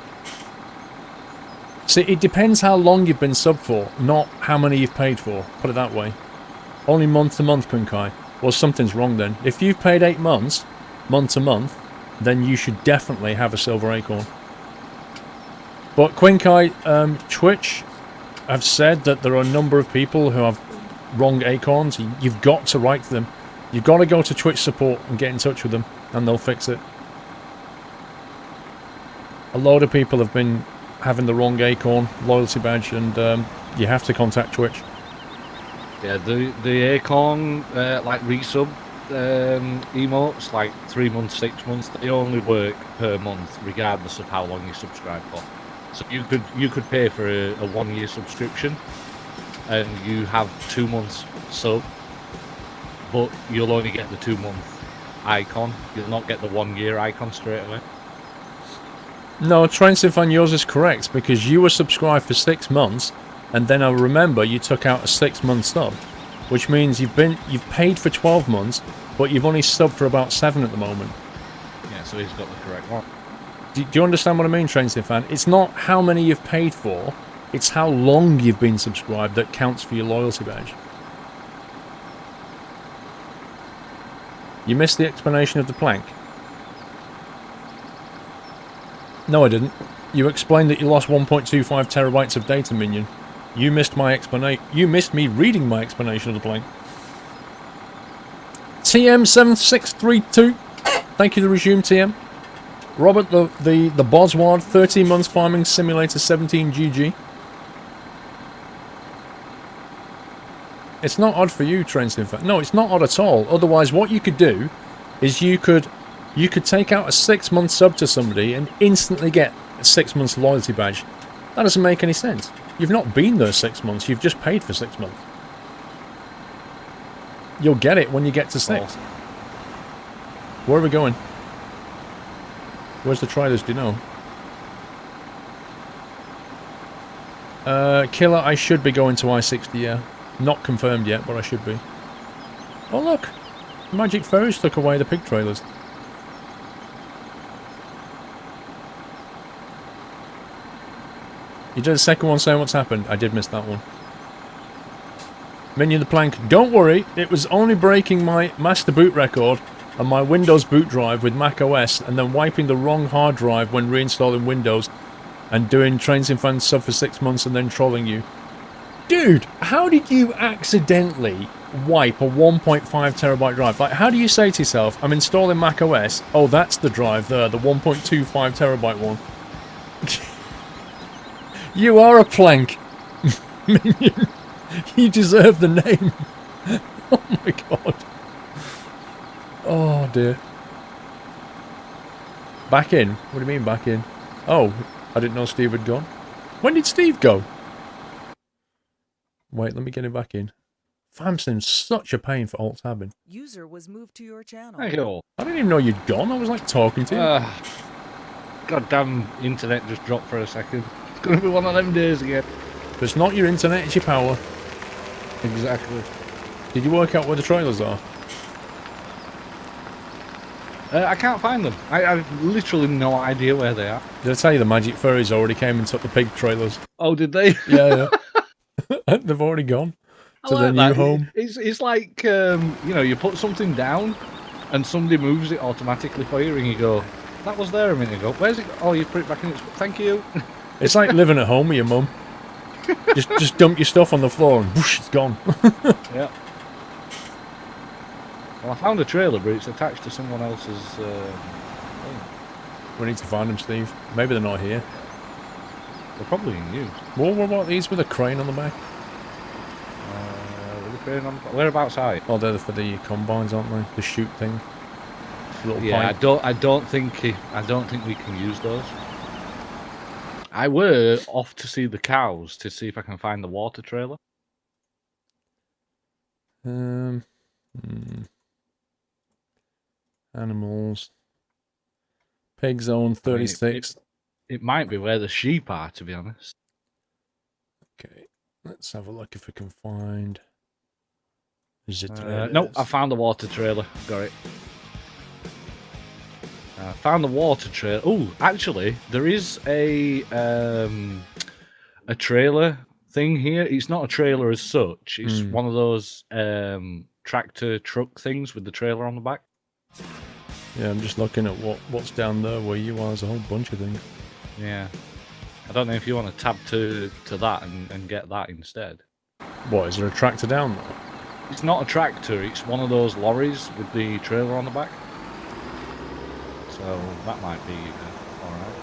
See, it depends how long you've been subbed for, not how many you've paid for. Put it that way. Only month to month, Quinkeye. Well, something's wrong then. If you've paid 8 months, month to month, then you should definitely have a silver acorn. But Quinkeye, Twitch have said that there are a number of people who have wrong acorns. You've got to write to them. You've got to go to Twitch support and get in touch with them, and they'll fix it. A load of people have been having the wrong Acorn loyalty badge, and you have to contact Twitch.
Yeah, the Acorn like resub emotes, like 3 months, 6 months, they only work per month, regardless of how long you subscribe for. So you could pay for a 1 year subscription, and you have 2 months sub, but you'll only get the 2 month icon. You'll not get the 1 year icon straight away.
No, Trainsinfan, yours is correct, because you were subscribed for 6 months, and then I remember you took out a 6-month sub, which means you've paid for 12 months, but you've only subbed for about 7 at the moment.
Yeah, so he's got the correct one.
Do you understand what I mean, Trainsinfan? It's not how many you've paid for, it's how long you've been subscribed that counts for your loyalty badge. You missed the explanation of the plank. No, I didn't. You explained that you lost 1.25 terabytes of data, minion. You missed my explanation. You missed me reading my explanation of the plank. TM7632. Thank you to resume, TM. Robert the Bosward, 13 months farming simulator 17 GG. It's not odd for you, Trainsinfan. No, it's not odd at all. Otherwise, what you could do is you could take out a 6-month sub to somebody and instantly get a 6 months loyalty badge. That doesn't make any sense. You've not been there 6 months, you've just paid for 6 months. You'll get it when you get to 6. Where are we going? Where's the traders, do you know? Killer, I should be going to I-60, yeah. Not confirmed yet, but I should be. Oh look! Magic Ferries took away the pig trailers. You did the second one saying what's happened. I did miss that one. Minion the plank. Don't worry, it was only breaking my master boot record on my Windows boot drive with Mac OS and then wiping the wrong hard drive when reinstalling Windows and doing Trainsinfan sub for 6 months and then trolling you. Dude, how did you accidentally wipe a 1.5 terabyte drive? Like, how do you say to yourself, I'm installing Mac OS, oh, that's the drive there, the 1.25 terabyte one. You are a plank, minion. You deserve the name. Oh my god. Oh dear. Back in? What do you mean back in? Oh, I didn't know Steve had gone. When did Steve go? Wait, let me get him back in. Famson's such a pain for alt-tabbing.
User was moved to your channel.
Thank you all.
I didn't even know you'd gone. I was like talking to you.
Goddamn internet just dropped for a second. It's gonna be one of them days again.
But it's not your internet, it's your power.
Exactly.
Did you work out where the trailers are?
I can't find them. I've literally no idea where they are.
Did I tell you the Magic Furries already came and took the pig trailers?
Oh, did they?
Yeah, yeah. They've already gone to
like
their new home.
It's like, you know, you put something down and somebody moves it automatically for you and you go, that was there a minute ago. Where's it? Oh, you put it back in its... Thank you.
It's like living at home with your mum. Just dump your stuff on the floor and whoosh, it's gone.
Yeah. Well, I found a trailer, but it's attached to someone else's thing.
We need to find them, Steve. Maybe they're not here.
They're probably in use.
What about these with a crane on the back?
With a crane on... Whereabouts are you?
Oh, they're for the combines, aren't they? The shoot thing. Little
Yeah,
pipe.
I don't think we can use those. I were off to see the cows to see if I can find the water trailer.
Animals. Pig zone 36.
It might be where the sheep are, to be honest.
Okay, let's have a look if we can find.
Nope, I found the water trailer. Got it. I found the water trailer. Oh, actually, there is a trailer thing here. It's not a trailer as such. It's one of those tractor truck things with the trailer on the back.
Yeah, I'm just looking at what's down there where you are. There's a whole bunch of things.
Yeah. I don't know if you want to tab to that and get that instead.
What, is there a tractor down there?
It's not a tractor. It's one of those lorries with the trailer on the back. So that might be alright.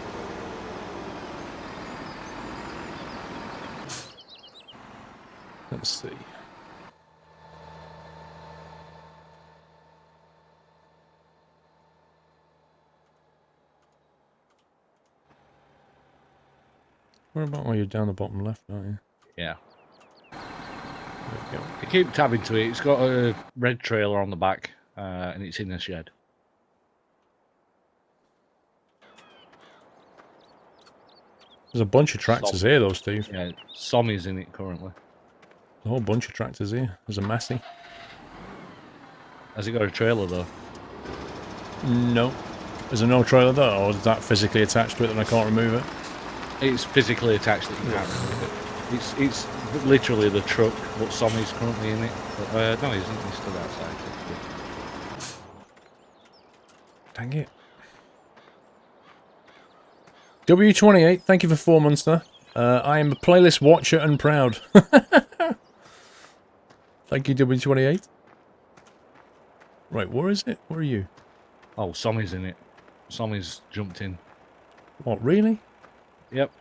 Let's see. Where about? Oh, you're down the bottom left, aren't you?
Yeah.
There we go.
I keep tabbing to it. It's got a red trailer on the back, and it's in the shed.
There's a bunch of tractors here, though, Steve.
Yeah, Sommy's in it currently.
A whole bunch of tractors here. There's a Massey.
Has it got a trailer though?
No. Is there no trailer there, or is that physically attached to it and I can't remove it?
It's physically attached that you can't remove it. It's literally the truck, but Sommy's currently in it. But, no, he isn't. He's still outside.
Dang it. W28, thank you for 4 months there. I am a playlist watcher and proud. Thank you, W28. Right, where is it? Where are you?
Oh, Sommy's in it. Sommy's jumped in.
What, really?
Yep.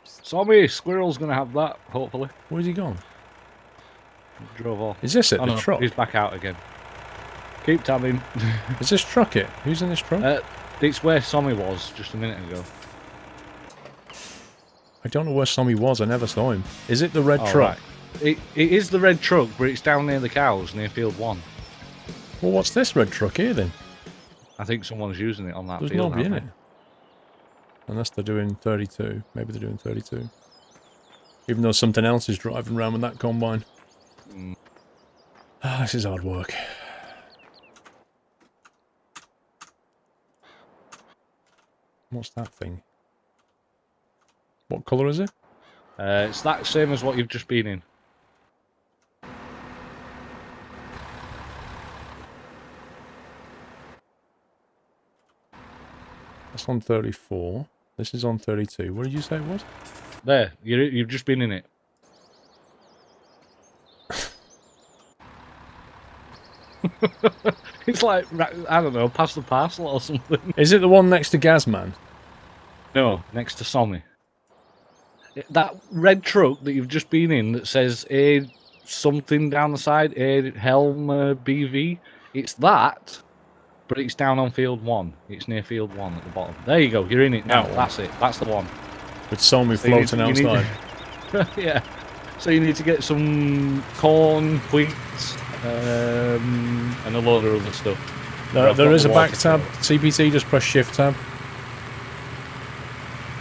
Sommy, Squirrel's going to have that, hopefully.
Where's he gone?
He drove off.
Is this it,
Oh,
the
no,
truck?
he's back out again. Keep tabbing.
Is this truck it? Who's in this truck?
It's where Sommy was just a minute ago.
I don't know where Sammy was, I never saw him. Is it the red truck?
Right. It is the red truck, but it's down near the cows, near field 1.
Well, what's this red truck here then?
I think someone's using it on that
There's
field.
nobody in it.
They?
Unless they're doing 32. Maybe they're doing 32. Even though something else is driving around with that combine. Ah, this is hard work. What's that thing? What colour is it?
It's that same as what you've just been in.
That's on 34. This is on 32. What did you say it was?
There, you've just been in it. It's like, I don't know, pass the parcel or something.
Is it the one next to Gazman?
No, next to Sommy. That red truck that you've just been in that says A something down the side, A Helm BV, it's that, but it's down on field 1. It's near field 1 at the bottom. There you go, you're in it now. That's it, that's the one.
With Sammy floating outside.
Yeah. So you need to get some corn, wheat, and a load of other stuff.
There is a back tab. CPT, just press shift tab.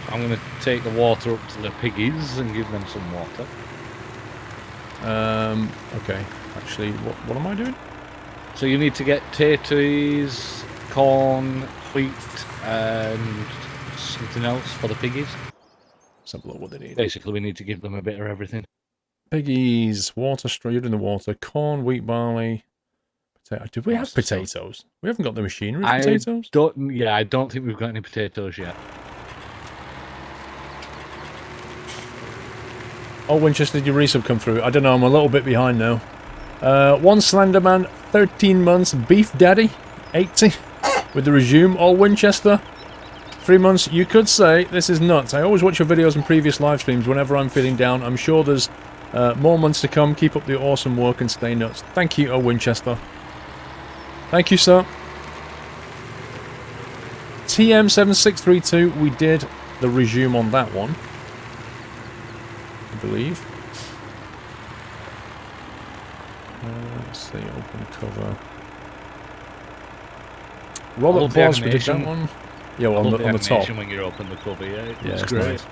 I'm going to take the water up to the piggies and give them some water.
Okay. Actually, what am I doing?
So you need to get taters, corn, wheat, and something else for the piggies.
Let's have a look what they need.
Basically, we need to give them a bit of everything.
Piggies, water, you're doing the water, corn, wheat, barley, potato. Did we have potatoes? We haven't got the machinery for potatoes?
I don't think we've got any potatoes yet.
Oh, Winchester, did your resub come through? I don't know, I'm a little bit behind now. One Slenderman, 13 months, Beef Daddy, 80, with the resume. All Winchester, 3 months. You could say, this is nuts. I always watch your videos and previous live streams whenever I'm feeling down. I'm sure there's more months to come. Keep up the awesome work and stay nuts. Thank you, O Winchester. Thank you, sir. TM7632, we did the resume on that one, I believe. Let's see, open cover. Robert Boss, we did that one. Yeah, well, on the top.
When you open the cover, yeah,
it's
great.
Nice.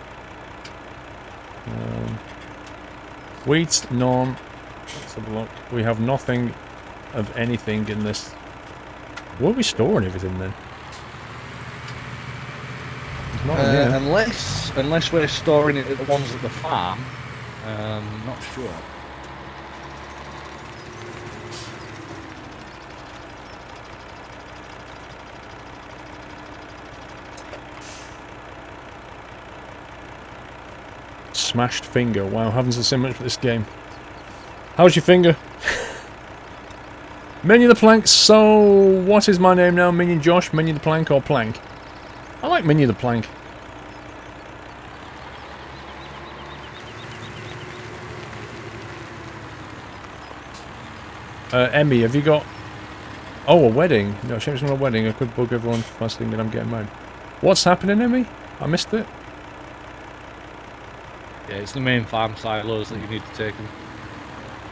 Wheat, none. Let's have a look. We have nothing of anything in this. Where are we storing everything then?
Unless we're storing it at the ones at the farm, not sure.
Smashed finger. Wow, haven't seen much for this game. How's your finger? Minion the Plank. So, what is my name now? Minion Josh, Minion the Plank, or Plank? I like Minion the Plank. Emmy, have you got... Oh, a wedding. No, shame it's not a wedding. I could bug everyone by saying that I'm getting married. What's happening, Emmy? I missed it.
Yeah, it's the main farm silos that you need to take them.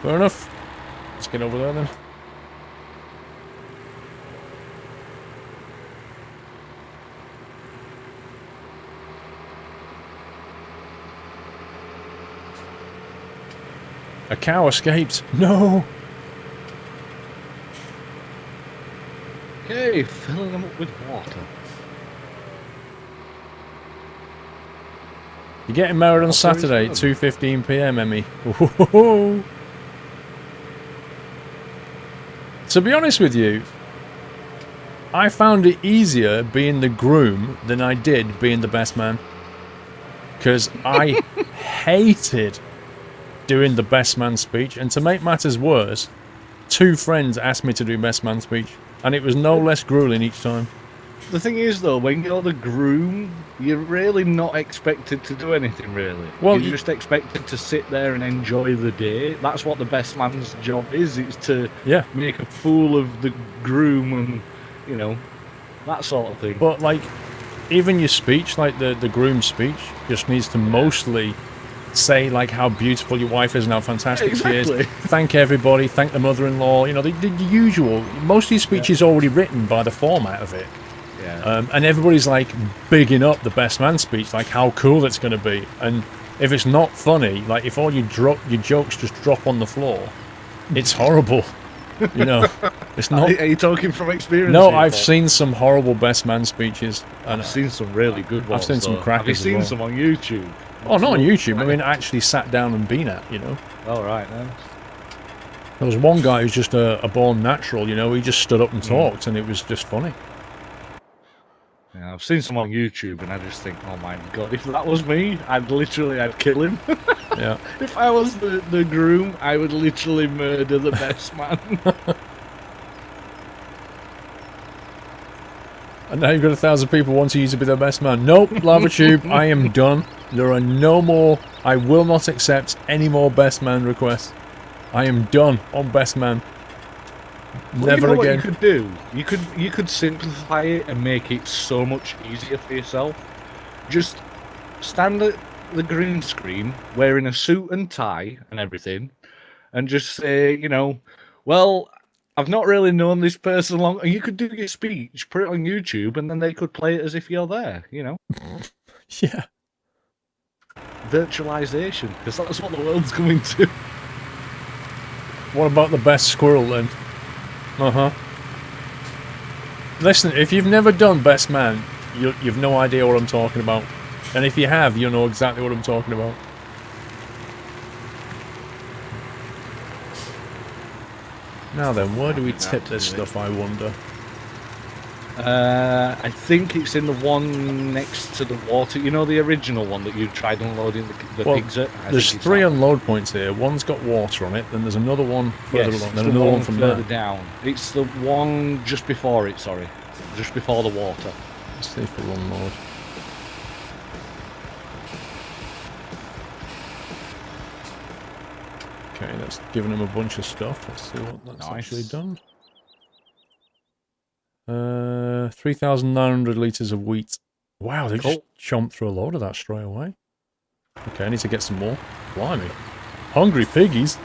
Fair enough. Let's get over there then. A cow escaped. No!
Okay, filling them up with water.
You're getting married on Saturday, 2:15 PM, Emmy. Ooh. To be honest with you, I found it easier being the groom than I did being the best man. Because I hated doing the best man speech, and to make matters worse, 2 friends asked me to do best man speech, and it was no less grueling each time.
The thing is, though, when you're the groom, you're really not expected to do anything, really.
Well,
you're just expected to sit there and enjoy the day. That's what the best man's job is. It's to make a fool of the groom and, you know, that sort of thing.
But, like, even your speech, like the groom's speech, just needs to mostly say, like, how beautiful your wife is and how fantastic she is. Thank everybody, thank the mother-in-law, you know, the usual. Most of your speech is already written by the format of it.
Yeah.
And everybody's, like, bigging up the best man speech, like, how cool it's going to be. And if it's not funny, like, if all your jokes just drop on the floor, it's horrible. You know, it's not...
Are you talking from experience?
No, I've seen some horrible best man speeches. And
I've seen some really good ones.
I've seen some crackers.
Have you seen some on YouTube?
Oh, not on YouTube. I mean, actually sat down and been at, you know.
Oh, right. Nice.
There was one guy who's just a born natural, you know. He just stood up and talked, and it was just funny.
Yeah, I've seen some on YouTube, and I just think, oh my god, if that was me, I'd kill him.
Yeah.
If I was the groom, I would literally murder the best man.
And now you've got 1,000 people wanting you to be their best man. Nope, Lava Tube, I am done. There are no more. I will not accept any more best man requests. I am done on best man.
Well,
Never
you know
again.
What you could do? You could simplify it and make it so much easier for yourself. Just stand at the green screen wearing a suit and tie and everything, and just say, you know, well, I've not really known this person long. You could do your speech, put it on YouTube, and then they could play it as if you're there, you know?
Yeah.
Virtualization, because that's what the world's coming to.
What about the best squirrel then? Uh-huh. Listen, if you've never done best man, you've no idea what I'm talking about. And if you have, you'll know exactly what I'm talking about. Now then, where do we tip this stuff, I wonder?
I think it's in the one next to the water. You know, the original one that you tried unloading the pigs at?
There's 3 unload points here. One's got water on it, then there's another one further along, then another one from
further
there.
down. It's the one just before it, sorry. Just before the water.
Let's see if we'll unload. Okay, that's giving him a bunch of stuff. Let's see what that's actually done. 3,900 litres of wheat. Wow, they just chomped through a load of that straight away. Okay, I need to get some more. Blimey. Hungry piggies.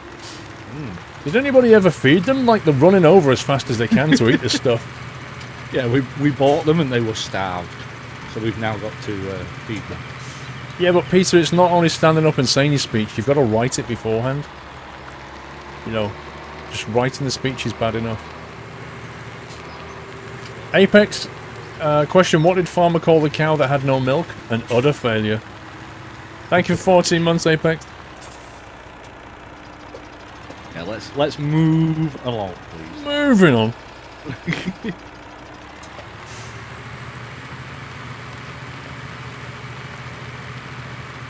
Did anybody ever feed them? Like, they're running over as fast as they can to eat this stuff.
Yeah, we bought them and they were starved. So we've now got to feed them.
Yeah, but Peter, it's not only standing up and saying your speech. You've got to write it beforehand. You know, just writing the speech is bad enough. Apex, question, what did Farmer call the cow that had no milk? An udder failure. Thank you for 14 months, Apex.
Yeah, let's move along, please.
Moving on.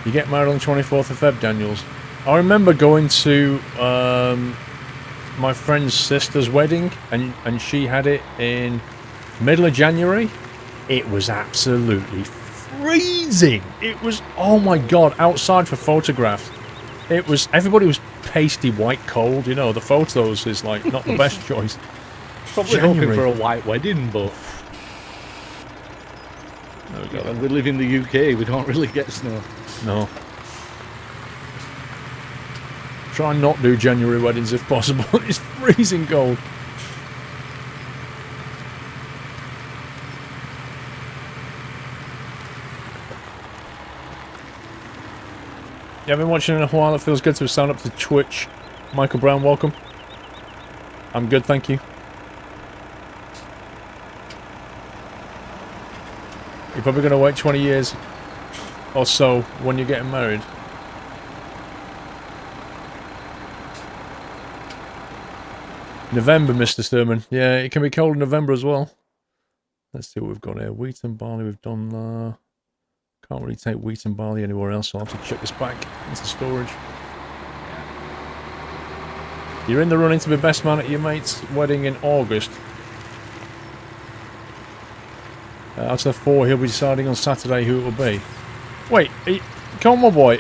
You get married on the 24th of Feb, Daniels. I remember going to my friend's sister's wedding, and she had it in middle of January. It was absolutely freezing. It was, oh my god, outside for photographs. everybody was pasty white cold, you know. The photos is like not the best choice.
Probably hoping for a white wedding, but we live in the UK. We don't really get snow.
No. Try and not do January weddings if possible. It's freezing cold. Yeah, I've been watching in a while. It feels good to sign up to Twitch. Michael Brown, welcome. I'm good, thank you. You're probably going to wait 20 years or so when you're getting married. November, Mr. Sturman. Yeah, it can be cold in November as well. Let's see what we've got here. Wheat and barley, we've done... Can't really take wheat and barley anywhere else, so I'll have to chuck this back into storage. You're in the running to be best man at your mate's wedding in August. Out of the 4, he'll be deciding on Saturday who it will be. Wait, come on, boy.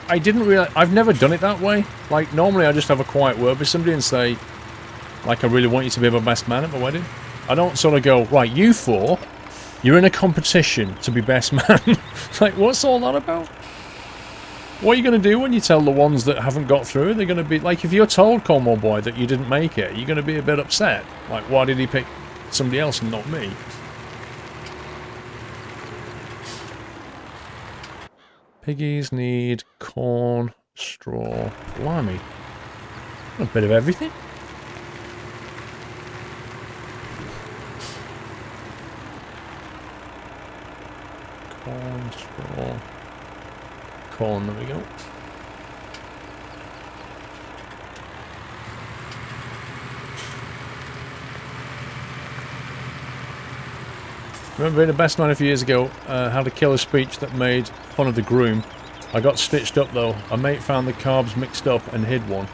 I didn't realize... I've never done it that way. Like, normally I just have a quiet word with somebody and say, like, I really want you to be my best man at my wedding. I don't sort of go, right, you 4... You're in a competition to be best man. Like, what's all that about? What are you going to do when you tell the ones that haven't got through? They're going to be... Like, if you're told, Cornwall boy, that you didn't make it, you're going to be a bit upset. Like, why did he pick somebody else and not me? Piggies need corn, straw, blimey. A bit of everything. Corn, straw, corn, there we go. Remember being the best man a few years ago, had a killer speech that made fun of the groom. I got stitched up though. A mate found the carbs mixed up and hid one.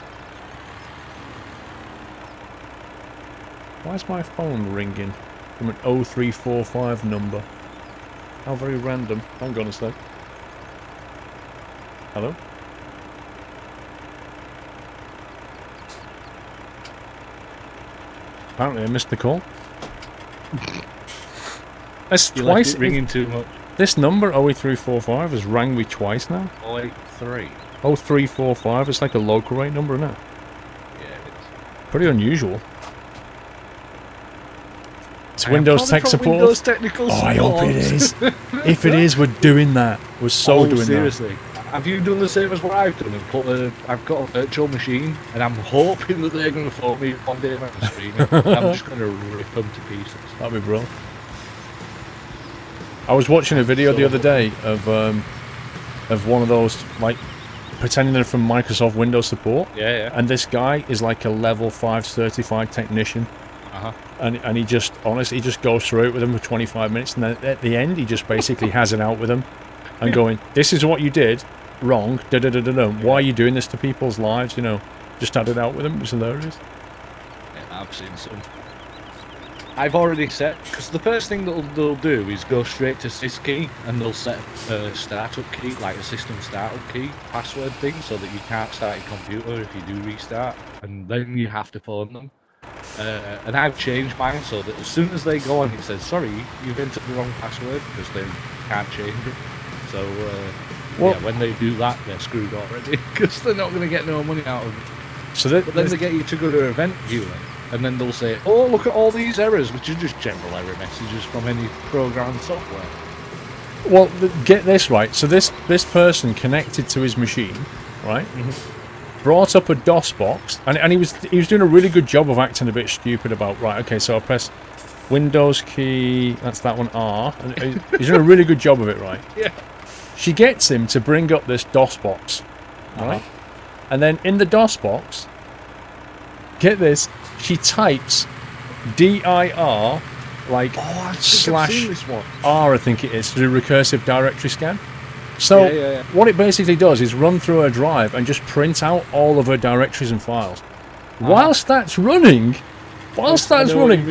Why is my phone ringing from an 0345 number? How very random. Hang on a sec. Hello? Apparently I missed the call. That's twice.
Ringing too much.
This number, 08345, has rang me twice now.
083.
0345, it's like a local rate number, isn't it?
Yeah, it is.
Pretty unusual. It's Windows Tech Support.
Windows Technical Support.
I hope it is. If it is, we're doing that. We're doing
seriously.
that.
Have you done the same as what I've done? And I've got a virtual machine, and I'm hoping that they're going to phone me one day when I'm streaming. I'm just going to rip them to pieces.
That'd be brilliant. I was watching a video the other day of one of those, like, pretending they're from Microsoft Windows Support.
Yeah.
And this guy is like a level 5 certified technician. And he just, honestly, he just goes through it with them for 25 minutes, and then at the end, he just basically has it out with them, and going, this is what you did wrong, da-da-da-da-da. Why are you doing this to people's lives, you know? Just had it out with them. It was hilarious.
Yeah, I've seen some. I've already set, because the first thing that they'll do is go straight to syskey, and they'll set a startup key, like a system startup key, password thing, so that you can't start your computer if you do restart, and then you have to phone them. And I've changed mine so that as soon as they go on, it says, sorry, you've entered the wrong password, because they can't change it. So, yeah, when they do that, they're screwed already, because they're not going to get no money out of it. So but then they get you to go to Event Viewer, and then they'll say, oh, look at all these errors, which are just general error messages from any programmed software.
Well, get this right. So this person connected to his machine, right? Brought up a DOS box, and he was doing a really good job of acting a bit stupid about, right, okay, so I press Windows key, that's that one, R, and he's doing a really good job of it, right?
Yeah.
She gets him to bring up this DOS box, right? And then in the DOS box, get this, she types dir, like, /R, I think it is, to do recursive directory scan. So, what it basically does is run through her drive and just print out all of her directories and files. Whilst that's running,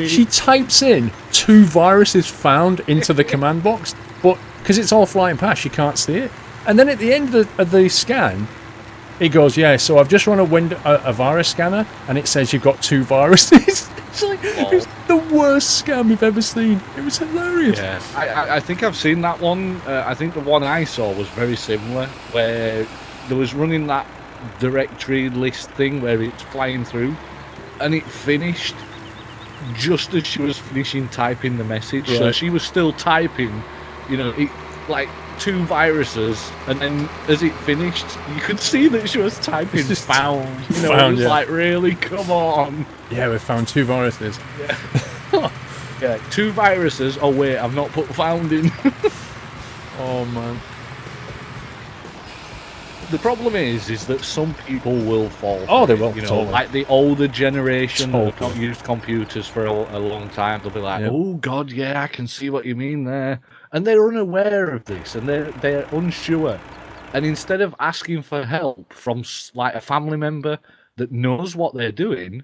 she types in 2 viruses found into the command box, but because it's all flying past, you can't see it. And then at the end of the scan, it goes, yeah, so I've just run a virus scanner, and it says you've got 2 viruses. It's like, it's the worst scam you've ever seen. It was hilarious.
Yeah, I think I've seen that one. I think the one I saw was very similar, where there was running that directory list thing where it's flying through, and it finished just as she was finishing typing the message.
Right.
So she was still typing, you know, like 2 viruses, and then as it finished, you could see that she was typing found. You know,
Found,
it was
yeah.
like, really, come on.
Yeah, we found 2 viruses.
Yeah. Yeah, 2 viruses. Oh wait, I've not put found in.
Oh, man.
The problem is that some people will fall.
Oh,
for
they
it,
will,
You know,
totally.
like the older generation that have
Totally.
not used computers for a long time. They'll be like,
Yep.
"Oh God, yeah, I can see what you mean there," and they're unaware of this, and they're unsure. And instead of asking for help from like a family member that knows what they're doing,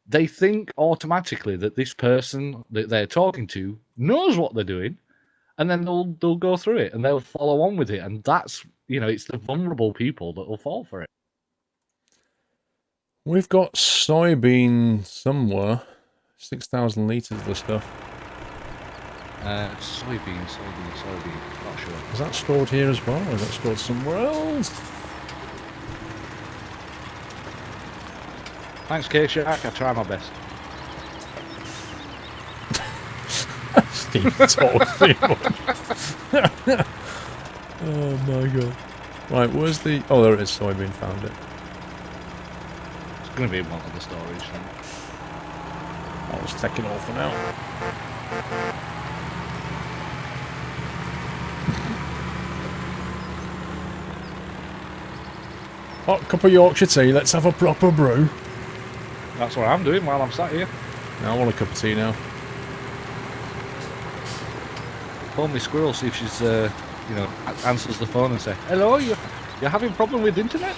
they think automatically that this person that they're talking to knows what they're doing, and then they'll go through it and they'll follow on with it, and that's, you know, it's the vulnerable people that will fall for it.
We've got soybean somewhere. 6,000 litres of the stuff.
Soybean. Not sure.
Is that stored here as well, or is that stored somewhere else?
Thanks, K-Shark. I try my best.
Steve talks too much. Oh my god. Right, where's the... Oh, there it is. Soybean, found it.
It's going to be in one of the storage then.
I'll just take it all for now. Hot cup of Yorkshire tea, let's have a proper brew.
That's what I'm doing while I'm sat here.
Now I want a cup of tea now.
Phone me Squirrel, see if she's, you know, answers the phone and say, "Hello, you're having a problem with internet?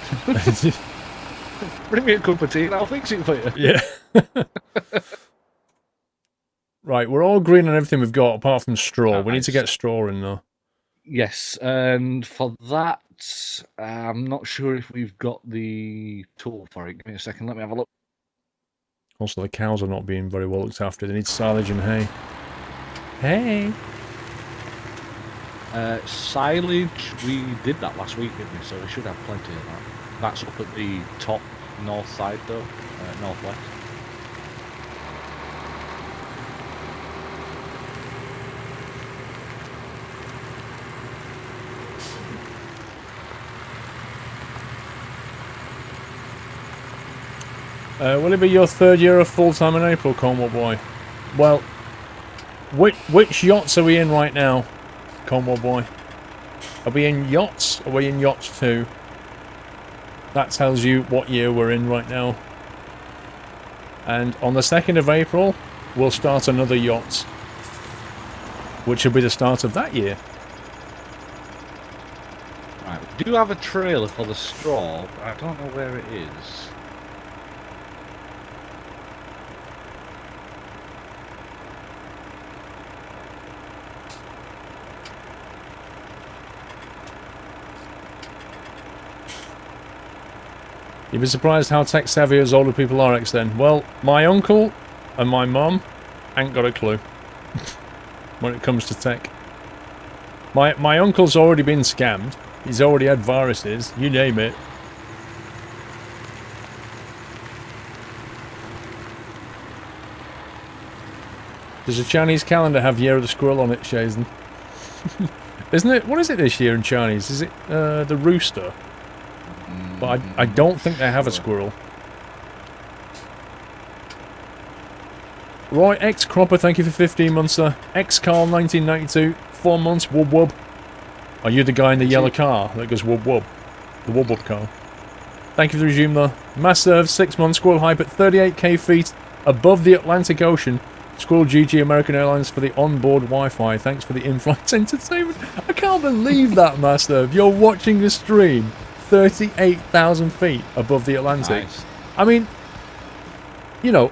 Bring me a cup of tea and I'll fix it for you."
Yeah. Right, we're all green on everything we've got apart from straw. We need to
Nice.
get straw in though.
Yes, and for that, I'm not sure if we've got the tool for it. Give me a second, let me have a look.
Also, the cows are not being very well looked after. They need silage and hay. Hay!
Silage, we did that last week, didn't we? So we should have plenty of that. That's up at the top north side, though, northwest.
Will it be your 3rd year of full-time in April, Cornwall boy? Well, which yachts are we in right now, Cornwall boy? Are we in yachts? Or are we in yachts 2? That tells you what year we're in right now. And on the 2nd of April, we'll start another yacht, which will be the start of that year.
Right, we do have a trailer for the straw, but I don't know where it is.
You'd be surprised how tech-savvy as older people are, Extend. Well, my uncle and my mum ain't got a clue when it comes to tech. My uncle's already been scammed. He's already had viruses. You name it. Does the Chinese calendar have Year of the Squirrel on it, Shazen? Isn't it? What is it this year in Chinese? Is it the rooster? But I don't think they have a squirrel. Roy X Cropper, thank you for 15 months, sir. X Carl 1992, 4 months, wub wub. Are you the guy in the yellow car that goes wub wub? The wub wub car. Thank you for the resume, though. Mass serve, 6 months, Squirrel Hype at 38k feet above the Atlantic Ocean. Squirrel GG American Airlines for the onboard Wi-Fi. Thanks for the in-flight entertainment. I can't believe that, Master. You're watching the stream 38,000 feet above the Atlantic.
Nice.
I mean, you know,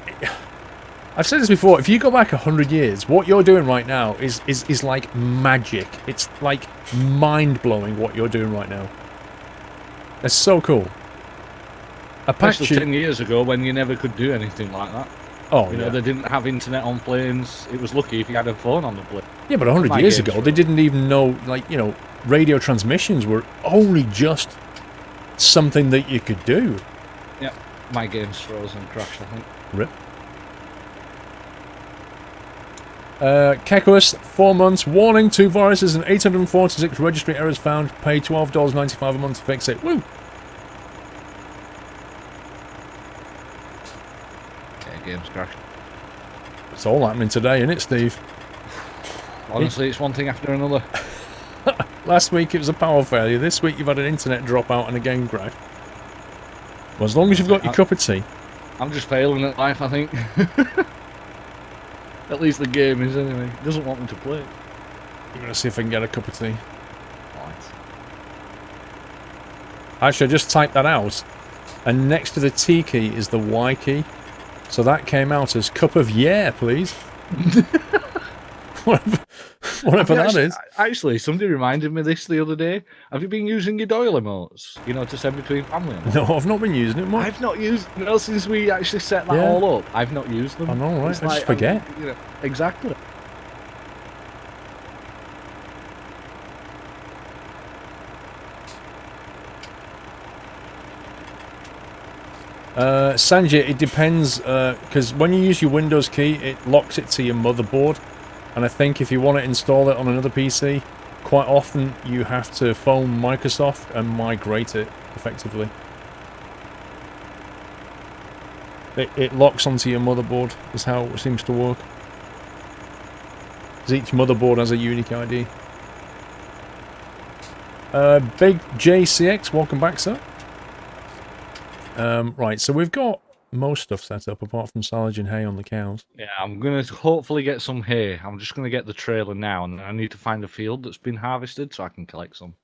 I've said this before. If you go back 100 years, what you're doing right now is like magic. It's like mind-blowing what you're doing right now. It's so cool.
Especially
Apache...
10 years ago when you never could do anything like that.
Oh,
You know, they didn't have internet on planes. It was lucky if you had a phone on the plane.
Yeah, but 100 years ago, they didn't even know, like, you know, radio transmissions were only just something that you could do.
Yeah, my game's frozen and crashed, I think.
Rip. Kekuus, 4 months. Warning, 2 viruses and 846 registry errors found. Pay $12.95 a month to fix it. Woo!
Yeah, game's crashed.
It's all happening today, isn't it, Steve?
Honestly, it's one thing after another.
Last week it was a power failure. This week you've had an internet dropout and a game crash. Well, as long as you've got your cup of tea.
I'm just failing at life, I think. At least the game is, anyway. It doesn't want me to play.
I'm going to see if I can get a cup of tea.
Right.
Actually, I just typed that out. And next to the T key is the Y key. So that came out as cup of yeah, please. Whatever that is.
Actually, somebody reminded me of this the other day. Have you been using your Doyle emotes? You know, to send between family and
No, I've not been using it much.
I've not used them since we actually set that all up. I've not used them.
I know, right?
It's
I just forget.
You know, exactly.
Sanjay, it depends, because when you use your Windows key, it locks it to your motherboard. And I think if you want to install it on another PC, quite often you have to phone Microsoft and migrate it, effectively. It locks onto your motherboard, is how it seems to work. Because each motherboard has a unique ID. Big JCX, welcome back, sir. Right, so we've got most stuff set up apart from silage and hay on the cows.
Yeah, I'm going to hopefully get some hay. I'm just going to get the trailer now, and I need to find a field that's been harvested so I can collect some.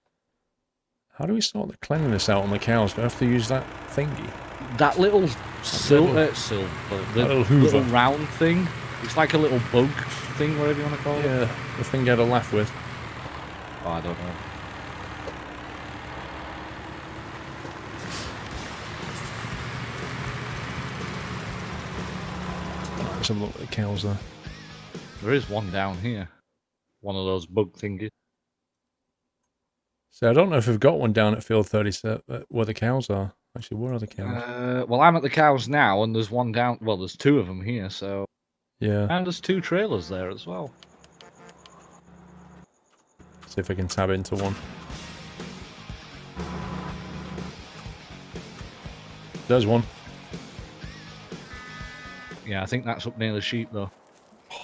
How do we sort the cleanliness out on the cows? Do I have to use that thingy?
That little little round thing. It's like a little bug thing, whatever you want to call it.
Yeah, the thing you had a laugh with.
Oh, I don't know.
Let's have a look at the cows there.
There is one down here. One of those bug thingies.
So I don't know if we've got one down at field 37 where the cows are. Actually, where are the cows?
Well, I'm at the cows now, and there's one down. Well, there's 2 of them here, so.
Yeah.
And there's 2 trailers there as well.
See if I can tab into one. There's one.
Yeah, I think that's up near the sheep, though.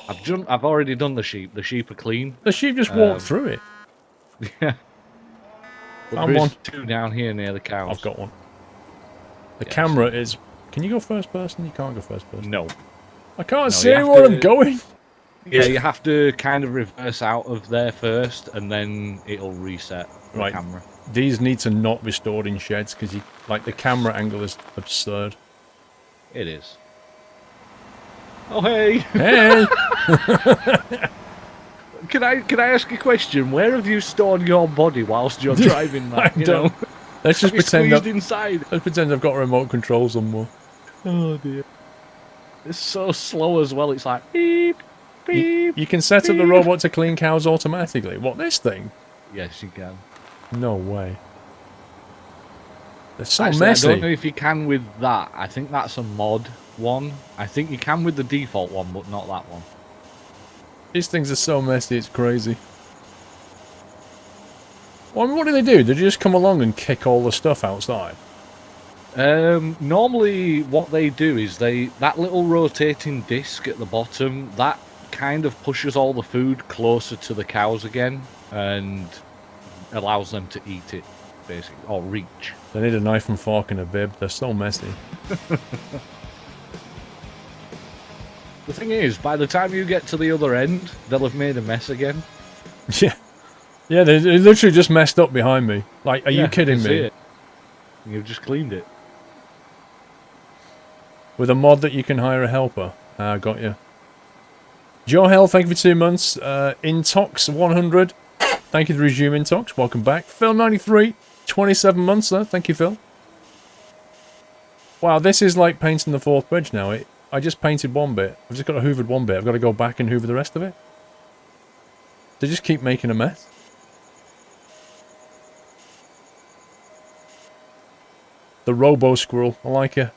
I've already done the sheep. The sheep are clean.
The sheep just walked through it.
Yeah. But
Found one.
2 down here near the cows.
I've got one. The camera is... Can you go first person? You can't go first person.
No.
I can't see where I'm going.
Yeah, you have to kind of reverse out of there first, and then it'll reset the camera.
These need to not be stored in sheds, because the camera angle is absurd.
It is. Oh, hey!
Hey!
Can I ask a question? Where have you stored your body whilst you're driving that? You know?
Let's just pretend
inside.
Let's pretend I've got remote control somewhere.
Oh dear. It's so slow as well. It's like beep, beep.
You can set up the robot to clean cows automatically. What, this thing?
Yes, you can.
No way. They're so
Actually,
messy.
I don't know if you can with that. I think that's a mod one. I think you can with the default one, but not that one.
These things are so messy, it's crazy. Well, I mean, what do? They just come along and kick all the stuff outside?
Normally what they do is that little rotating disc at the bottom, that kind of pushes all the food closer to the cows again and allows them to eat it, basically, or reach.
They need a knife and fork and a bib. They're so messy.
The thing is, by the time you get to the other end, they'll have made a mess again.
Yeah. Yeah, they literally just messed up behind me. Like, are you kidding me?
You've just cleaned it.
With a mod that you can hire a helper. Ah, got you. Joe Hell, thank you for 2 months. Intox 100. Thank you for resuming talks. Welcome back. Phil93, 27 months there. Thank you, Phil. Wow, this is like painting the fourth bridge now. I just painted one bit. I've just got to hoovered one bit. I've got to go back and hoover the rest of it. They just keep making a mess. The Robo Squirrel. I like it.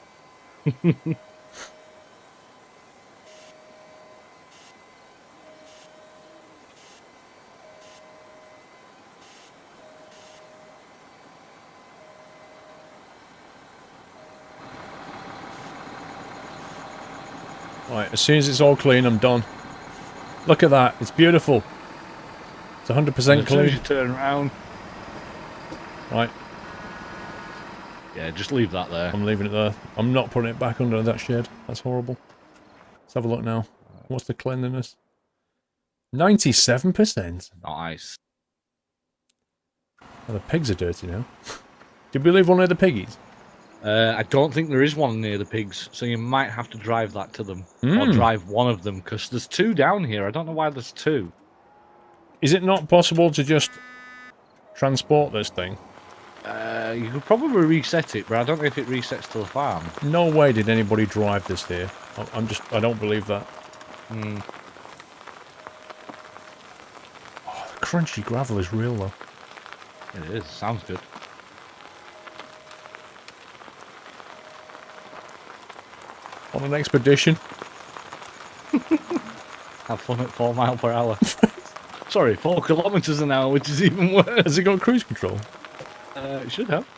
Right, as soon as it's all clean, I'm done. Look at that. It's beautiful. It's 100%
As soon as
clean.
you turn around.
Right.
Yeah, just leave that there.
I'm leaving it there. I'm not putting it back under that shed. That's horrible. Let's have a look now. What's the cleanliness? 97%.
Nice.
Oh, the pigs are dirty now. Did we leave one of the piggies?
I don't think there is one near the pigs, so you might have to drive that to them. Or drive one of them, because there's two down here. I don't know why there's two.
Is it not possible to just transport this thing?
You could probably reset it, but I don't know if it resets to the farm.
No way did anybody drive this here. I don't believe that.
Mm.
Oh, the crunchy gravel is real though.
It is. Sounds good.
On an expedition.
Have fun at 4 miles per hour. Sorry, 4 kilometers an hour, which is even worse.
Has it got cruise control?
It should have.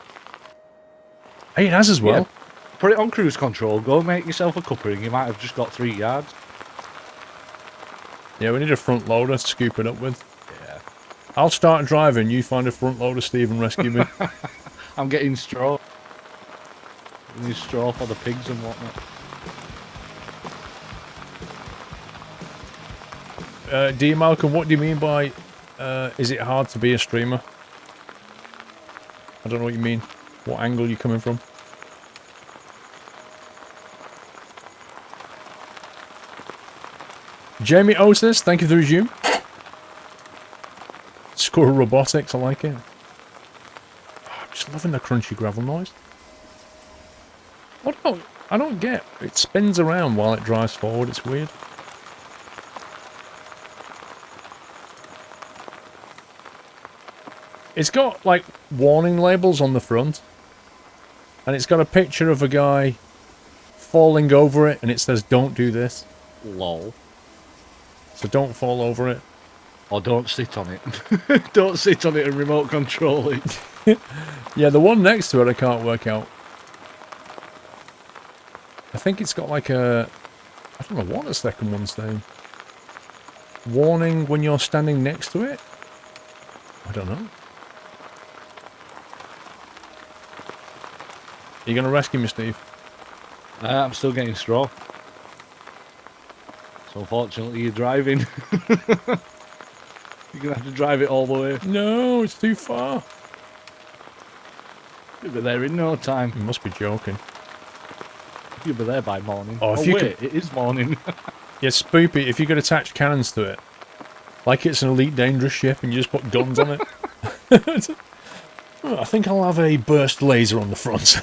Hey, it has as well.
Yeah. Put it on cruise control, go make yourself a cuppa, and you might have just got 3 yards.
Yeah, we need a front loader to scoop it up with.
Yeah.
I'll start driving, you find a front loader, Steve, and rescue me.
I'm getting straw. We need straw for the pigs and whatnot.
D. Malcolm, what do you mean by, is it hard to be a streamer? I don't know what you mean. What angle are you coming from? Jamie Otis, thank you for the resume. Squirrel Robotics, I like it. Oh, I'm just loving the crunchy gravel noise. I don't get. It spins around while it drives forward, it's weird. It's got, like, warning labels on the front. And it's got a picture of a guy falling over it, and it says, don't do this.
Lol.
So don't fall over it.
Or don't sit on it. Don't sit on it and remote control it.
Yeah, the one next to it I can't work out. I think it's got like a... I don't know what the second one's saying. Warning when you're standing next to it? I don't know. Are you going to rescue me, Steve?
I'm still getting straw. So unfortunately you're driving. You're going to have to drive it all the way.
No, it's too far.
You'll be there in no time.
You must be joking.
You'll be there by morning.
Oh, if you
wait, it is morning.
Yeah, Spoopy, if you could attach cannons to it, like it's an Elite Dangerous ship and you just put guns on it. Oh, I think I'll have a burst laser on the front.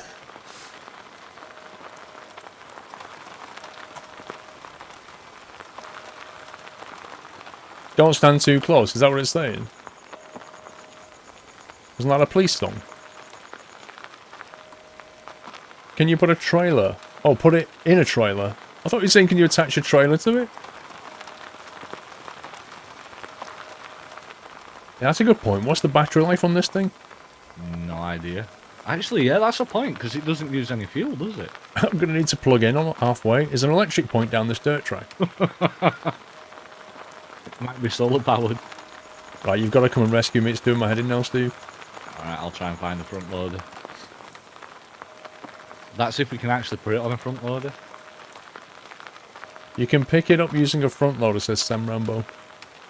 Don't stand too close, is that what it's saying? Wasn't that a police song? Can you put a trailer? Oh, put it in a trailer. I thought you were saying can you attach a trailer to it? Yeah, that's a good point. What's the battery life on this thing?
No idea. Actually, yeah, that's a point, because it doesn't use any fuel, does it?
I'm going to need to plug in on halfway. Is there an electric point down this dirt track?
It might be solar powered.
Right, you've got to come and rescue me. It's doing my head in now, Steve.
Alright, I'll try and find the front loader. That's if we can actually put it on a front loader.
You can pick it up using a front loader, says Sam Rambo.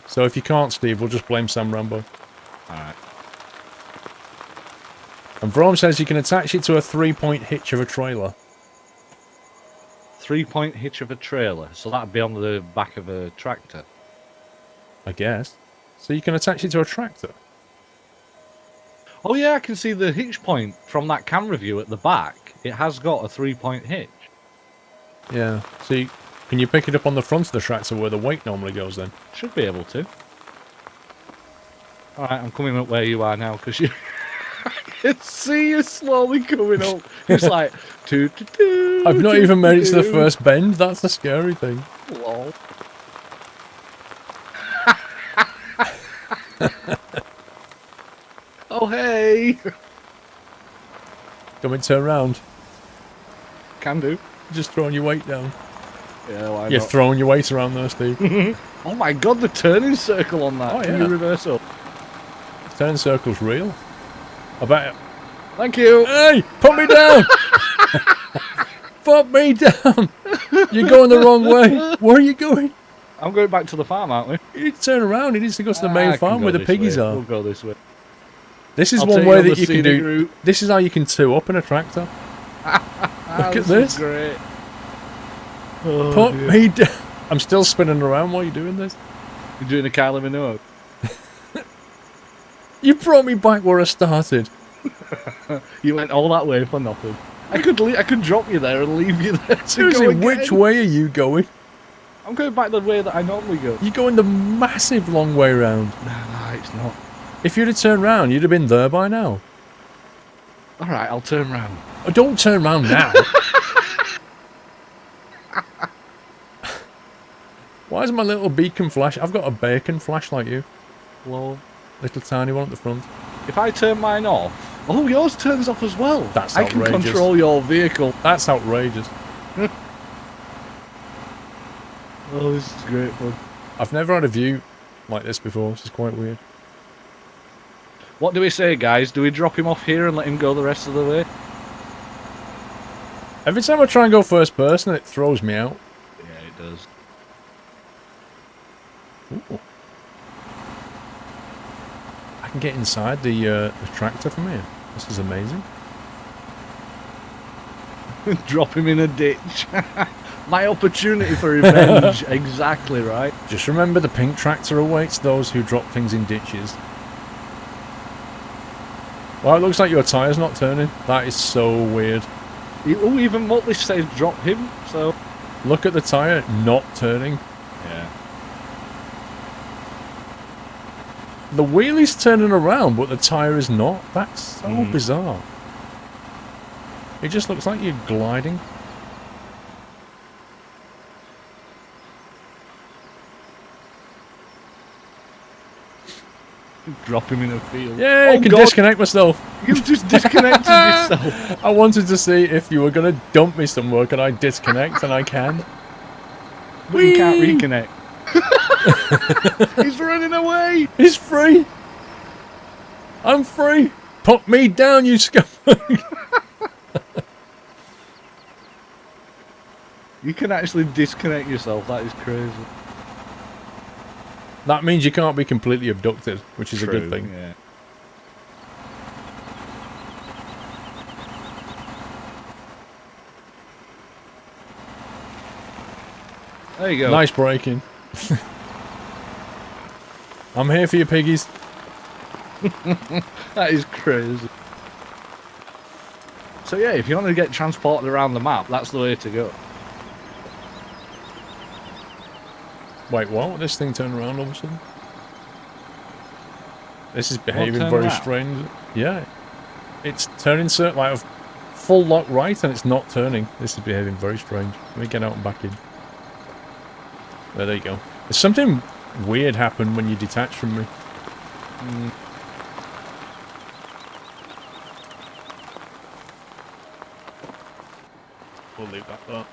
So if you can't, Steve, we'll just blame Sam Rambo.
Alright.
And Vroom says you can attach it to a 3-point hitch of a trailer.
3-point hitch of a trailer, so that'd be on the back of a tractor.
I guess. So you can attach it to a tractor.
Oh yeah, I can see the hitch point from that camera view at the back. It has got a 3-point hitch.
Yeah. So can you pick it up on the front of the tractor where the weight normally goes then?
Should be able to. Alright, I'm coming up where you are now, because you... I can see you slowly coming up. It's like...
I've not even made it to the first bend. That's the scary thing.
Lol. Oh, hey!
Come and turn around.
Can do.
Just throwing your weight down.
Yeah, why
You're
not?
throwing your weight around there, Steve.
Oh my god, the turning circle on that.
Oh,
Can
yeah.
you reverse up?
Turn circle's real. I bet.
Thank you!
Hey! Put me down! Put me down! You're going the wrong way. Where are you going?
I'm going back to the farm, aren't we?
You need to turn around. He needs to go to the main
I can
farm
go
where the
this
piggies
way.
are.
We'll go this way.
This is
I'll
one
take
way
on the
that you can
scenic
do.
route.
This is how you can two up in a tractor. Look at
This
this.
is great. Oh,
Put
dear.
me down. I'm still spinning around while you're doing this.
You're doing a Kylie Minogue.
You brought me back where I started.
You went all that way for nothing. I could drop you there and leave you there to
Seriously,
go again.
which way are you going?
I'm going back the way that I normally go.
You're going the massive long way round.
Nah, it's not.
If you'd have turned round, you'd have been there by now.
Alright, I'll turn round.
Oh, don't turn round now. Why is my little beacon flash? I've got a bacon flash like you.
Well,
Little tiny one at the front.
if I turn mine off... Oh, yours turns off as well.
That's
I can
outrageous.
control your vehicle.
That's outrageous.
Oh, this is great fun.
I've never had a view like this before. This is quite weird.
What do we say, guys? Do we drop him off here and let him go the rest of the way?
Every time I try and go first person, it throws me out.
Yeah, it does.
Ooh. I can get inside the tractor from here. This is amazing.
Drop him in a ditch. My opportunity for revenge. Exactly right.
Just remember the pink tractor awaits those who drop things in ditches. Well, it looks like your tyre's not turning. That is so weird.
Oh, even what this says, drop him. So.
Look at the tyre not turning.
Yeah.
The wheelie's turning around, but the tyre is not. That's so bizarre. It just looks like you're gliding.
Drop him in a field.
Yeah,
oh,
I can
God.
disconnect myself.
You've just disconnected yourself.
I wanted to see if you were going to dump me somewhere. Can I disconnect? And I can.
But you can't reconnect. He's running away.
He's free. I'm free. Put me down, you scumbag.
You can actually disconnect yourself. That is crazy.
That means you can't be completely abducted, which is a good
True,
thing.
Yeah. There you go.
Nice braking. I'm here for you, piggies.
That is crazy. So yeah, if you want to get transported around the map, that's the way to go.
Wait, what? This thing turned around all of a sudden? This is behaving
turned
very
around?
strange. Yeah. It's turning like a full lock right and it's not turning. This is behaving very strange. Let me get out and back in. There you go. There's something weird happened when you detached from me. We'll leave that there.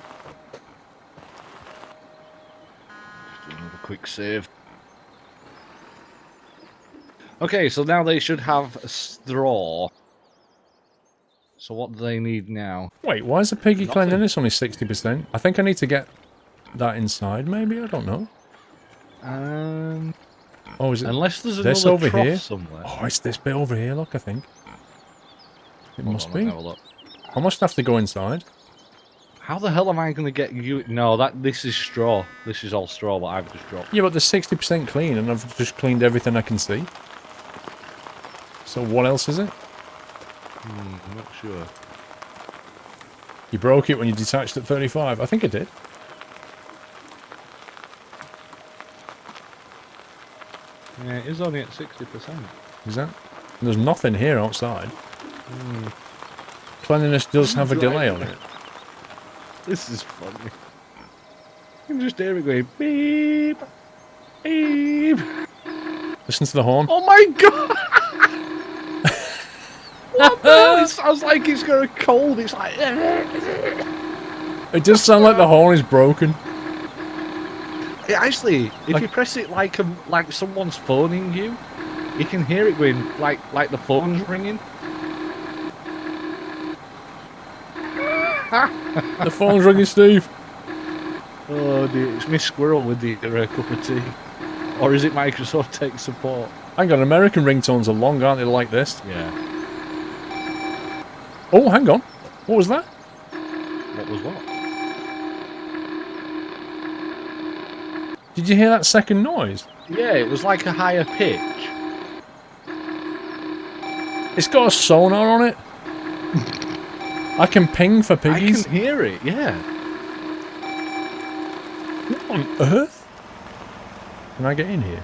Just do another quick save. Okay, so now they should have a straw. So what do they need now?
Wait, why is the piggy
Nothing.
cleanliness only 60%? I think I need to get that inside, maybe? I don't know. Oh, is it
Unless there's
this
another
over
trough
here?
somewhere.
Oh, it's this bit over here, look, I think. It
Hold
must
on,
be.
let me have a look.
I must have to go inside.
How the hell am I going to get you? No, this is straw. This is all straw, what I've just dropped.
Yeah, but they're 60% clean, and I've just cleaned everything I can see. So what else is it?
I'm not sure.
You broke it when you detached at 35. I think I did.
Yeah, it is only at 60%.
Is that? There's nothing here outside. Cleanliness does have a delay on it.
This is funny. You can just hear it going beep, beep.
Listen to the horn.
Oh my god! What the hell? It sounds like it's got a cold. It's like.
It does sound like the horn is broken.
Actually, if you press it like someone's phoning you, you can hear it going like the phone's ringing.
The phone's ringing, Steve.
Oh dear, it's Miss Squirrel with the cup of tea. Or is it Microsoft Tech support?
Hang on, American ringtones are long, aren't they, like this?
Yeah.
Oh, hang on. What was that?
What was what?
Did you hear that second noise?
Yeah, it was like a higher pitch.
It's got a sonar on it. I can ping for piggies.
I can hear it, yeah.
What on earth? Can I get in here?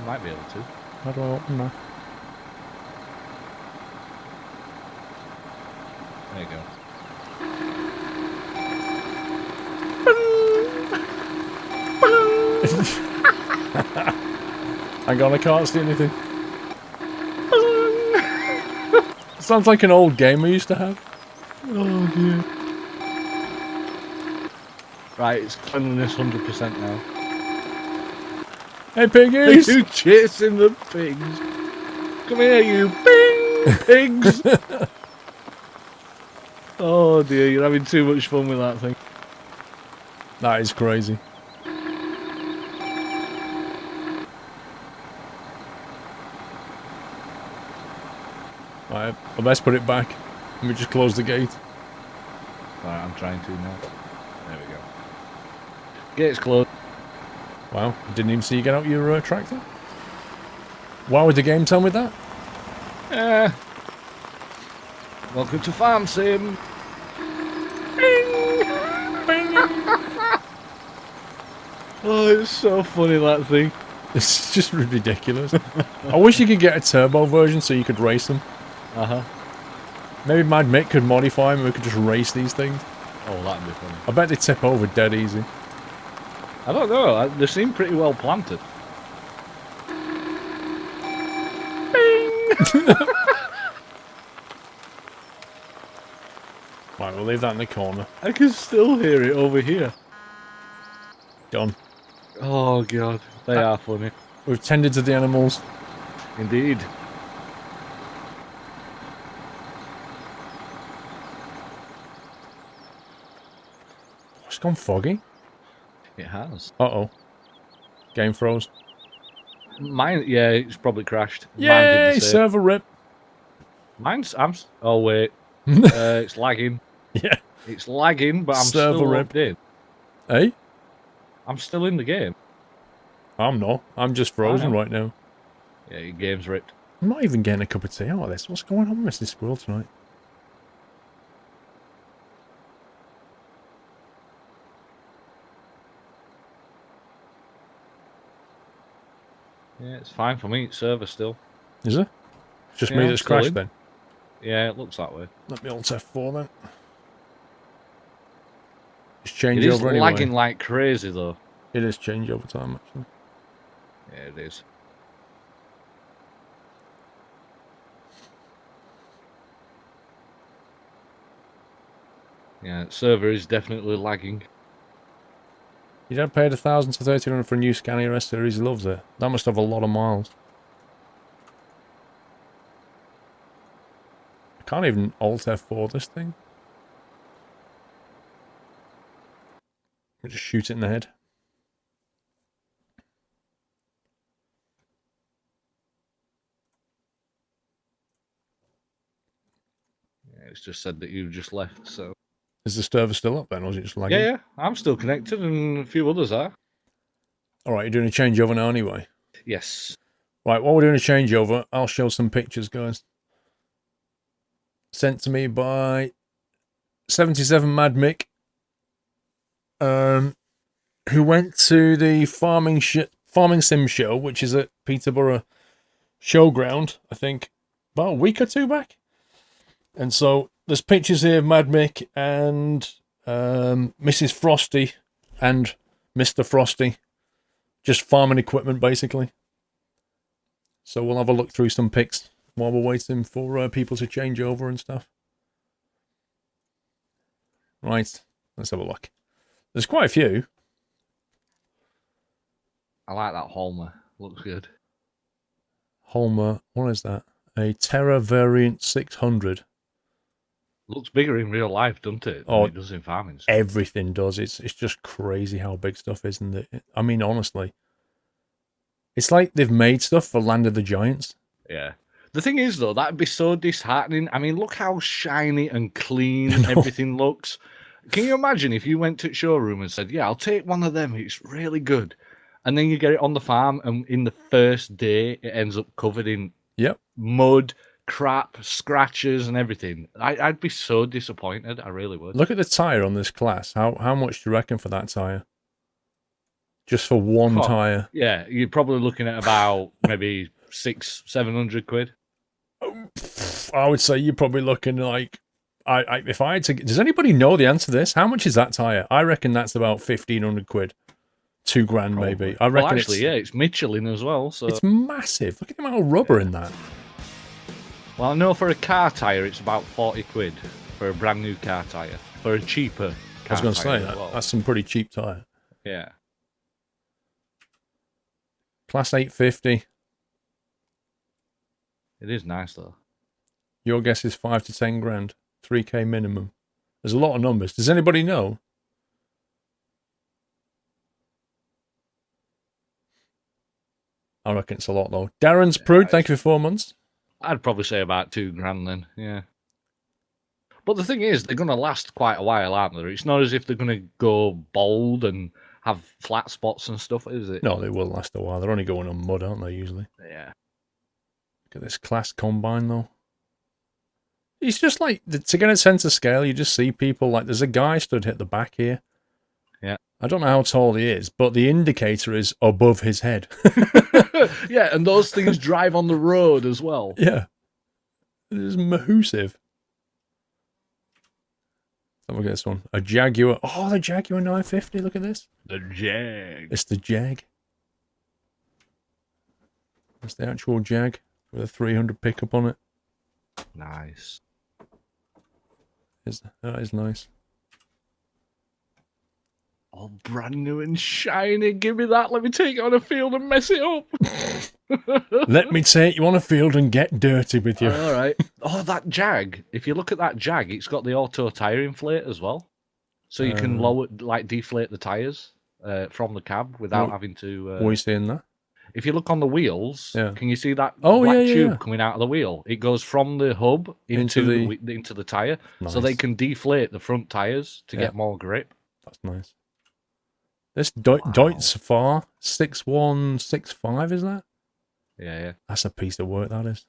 Might be able to.
How do I open that?
There you go.
Hang on, I can't see anything. Sounds like an old game we used to have.
Oh dear. Right, it's cleanliness 100% now.
Hey, piggies!
You chasing the pigs? Come here, you pigs! Oh dear, you're having too much fun with that thing.
That is crazy. Right, I best put it back. Let me just close the gate.
Right, I'm trying to now. There we go. Gate's closed.
Wow, didn't even see you get out your tractor. Why would the game tell me that?
Welcome to Farm Sim. Oh, it's so funny, that thing.
It's just ridiculous. I wish you could get a turbo version so you could race them.
Uh-huh.
Maybe Mad Mick could modify them and we could just race these things.
Oh, that'd be funny.
I bet they tip over dead easy.
I don't know. They seem pretty well planted.
Right, we'll leave that in the corner.
I can still hear it over here.
Done.
Oh, God. They are funny.
We've tended to the animals.
Indeed.
It's gone foggy.
It has.
Uh-oh. Game froze.
Mine, yeah, it's probably crashed. Mine
Yay!
did the same.
Server rip.
Oh, wait. It's lagging.
Yeah.
It's lagging, but I'm
Server
still
rip.
logged in.
Hey?
I'm still in the game.
I'm not. I'm just frozen right now.
Yeah, your game's ripped.
I'm not even getting a cup of tea out of this. What's going on, Mr. Squirrel, tonight?
Yeah, it's fine for me. It's server still.
Is it? It's just
Yeah,
me
I'm
that's
still
crashed
in.
then.
Yeah, it looks that way.
Let me alt F4 then. It's change
It is
over anyway.
lagging like crazy, though.
It is change over time, actually.
Yeah, it is. Yeah, server is definitely lagging.
Your dad paid 1,000 to 1,300 for a new Scania S series. He loves it. That must have a lot of miles. I can't even alt F4 this thing. I'll just shoot it in the head.
Yeah, it's just said that you've just left, so...
Is the server still up then, or is it just lagging?
Yeah, I'm still connected, and a few others are.
All right, you're doing a changeover now anyway.
Yes.
Right, while we're doing a changeover, I'll show some pictures, guys. Sent to me by 77 Mad Mick, who went to the Farming Sim show, which is at Peterborough Showground, I think, about a week or two back. And so there's pictures here of Mad Mick and Mrs. Frosty and Mr. Frosty, just farming equipment, basically. So we'll have a look through some pics while we're waiting for people to change over and stuff. Right, let's have a look. There's quite a few.
I like that Holmer. Looks good.
Holmer, what is that? A Terra Variant 600.
Looks bigger in real life, doesn't it? Than it does in farming.
Everything does. It's just crazy how big stuff is, isn't it? I mean, honestly. It's like they've made stuff for Land of the Giants.
Yeah. The thing is, though, that'd be so disheartening. I mean, look how shiny and clean everything looks. Can you imagine if you went to the showroom and said, yeah, I'll take one of them. It's really good. And then you get it on the farm, and in the first day, it ends up covered in mud, crap, scratches, and everything. I'd be so disappointed. I really would.
Look at the tyre on this class. How much do you reckon for that tyre? Just for one tyre?
Yeah, you're probably looking at about maybe 600-700 quid.
I would say you're probably looking like... if I had to... Does anybody know the answer to this? How much is that tyre? I reckon that's about 1,500 quid. 2 grand,
Probably.
maybe. I reckon
it's Michelin as well. So
it's massive. Look at the amount of rubber in that.
Well, I know for a car tyre, it's about 40 quid for a brand new car tyre. For a cheaper car
I was going to say,
well.
that's some pretty cheap tyre.
Yeah.
Class 850.
It is nice, though.
Your guess is 5 to 10 grand. 3k minimum. There's a lot of numbers. Does anybody know? I reckon it's a lot, though. Darren's Prude, thank you for 4 months.
I'd probably say about 2 grand then, yeah. But the thing is, they're going to last quite a while, aren't they? It's not as if they're going to go bald and have flat spots and stuff, is it?
No, they will last a while. They're only going on mud, aren't they, usually?
Yeah.
Look at this class combine, though. It's just like, to get a sense of scale, you just see people, like, there's a guy stood at the back here.
Yeah.
I don't know how tall he is, but the indicator is above his head.
Yeah, and those things drive on the road as well.
Yeah. It is massive. Look at this one. A Jaguar. Oh, the Jaguar 950. Look at this.
The Jag.
It's the Jag. That's the actual Jag with a 300 pickup on it.
Nice.
That is nice.
All brand new and shiny. Give me that. Let me take it on a field and mess it up.
Let me take you on a field and get dirty with you.
All right. Oh, that Jag. If you look at that Jag, it's got the auto tire inflate as well. So you can deflate the tires from the cab without having to...
What are you saying there?
If you look on the wheels, can you see that
tube
coming out of the wheel? It goes from the hub into the tire.
Nice.
So they can deflate the front tires to get more grip.
That's nice. This Deutz Fahr 6165, is that?
Yeah.
That's a piece of work, that is.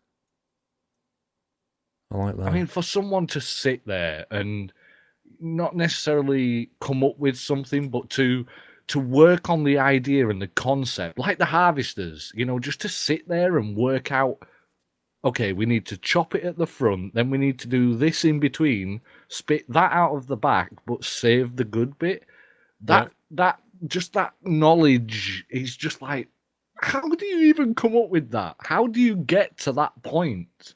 I like that.
I mean, for someone to sit there and not necessarily come up with something, but to work on the idea and the concept, like the harvesters, just to sit there and work out, okay, we need to chop it at the front, then we need to do this in between, spit that out of the back, but save the good bit. That knowledge is just like, how do you even come up with that? How do you get to that point?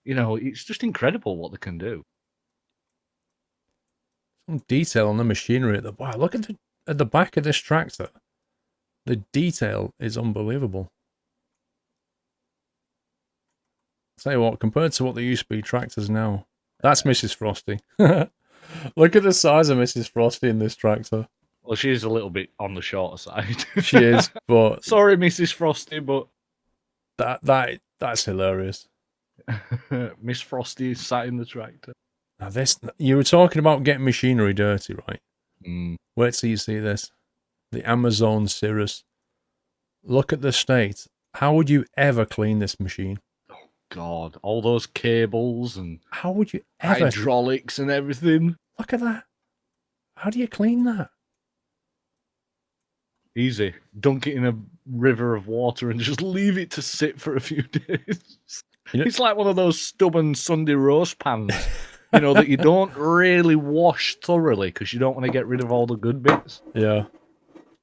It's just incredible what they can do.
Some detail on the machinery wow, look at the back of this tractor. The detail is unbelievable. Tell you what, compared to what they used to be tractors now, that's Mrs. Frosty. Look at the size of Mrs. Frosty in this tractor.
Well, she is a little bit on the shorter side.
She is, but...
Sorry, Mrs. Frosty, but...
That's hilarious.
Miss Frosty is sat in the tractor.
Now this, you were talking about getting machinery dirty, right?
Mm.
Wait till you see this. The Amazon Cirrus. Look at the state. How would you ever clean this machine?
God, all those cables and
How would you ever?
hydraulics and everything.
Look at that. How do you clean that?
Easy. Dunk it in a river of water and just leave it to sit for a few days.
You know-
It's like one of those stubborn Sunday roast pans, that you don't really wash thoroughly because you don't want to get rid of all the good bits.
Yeah.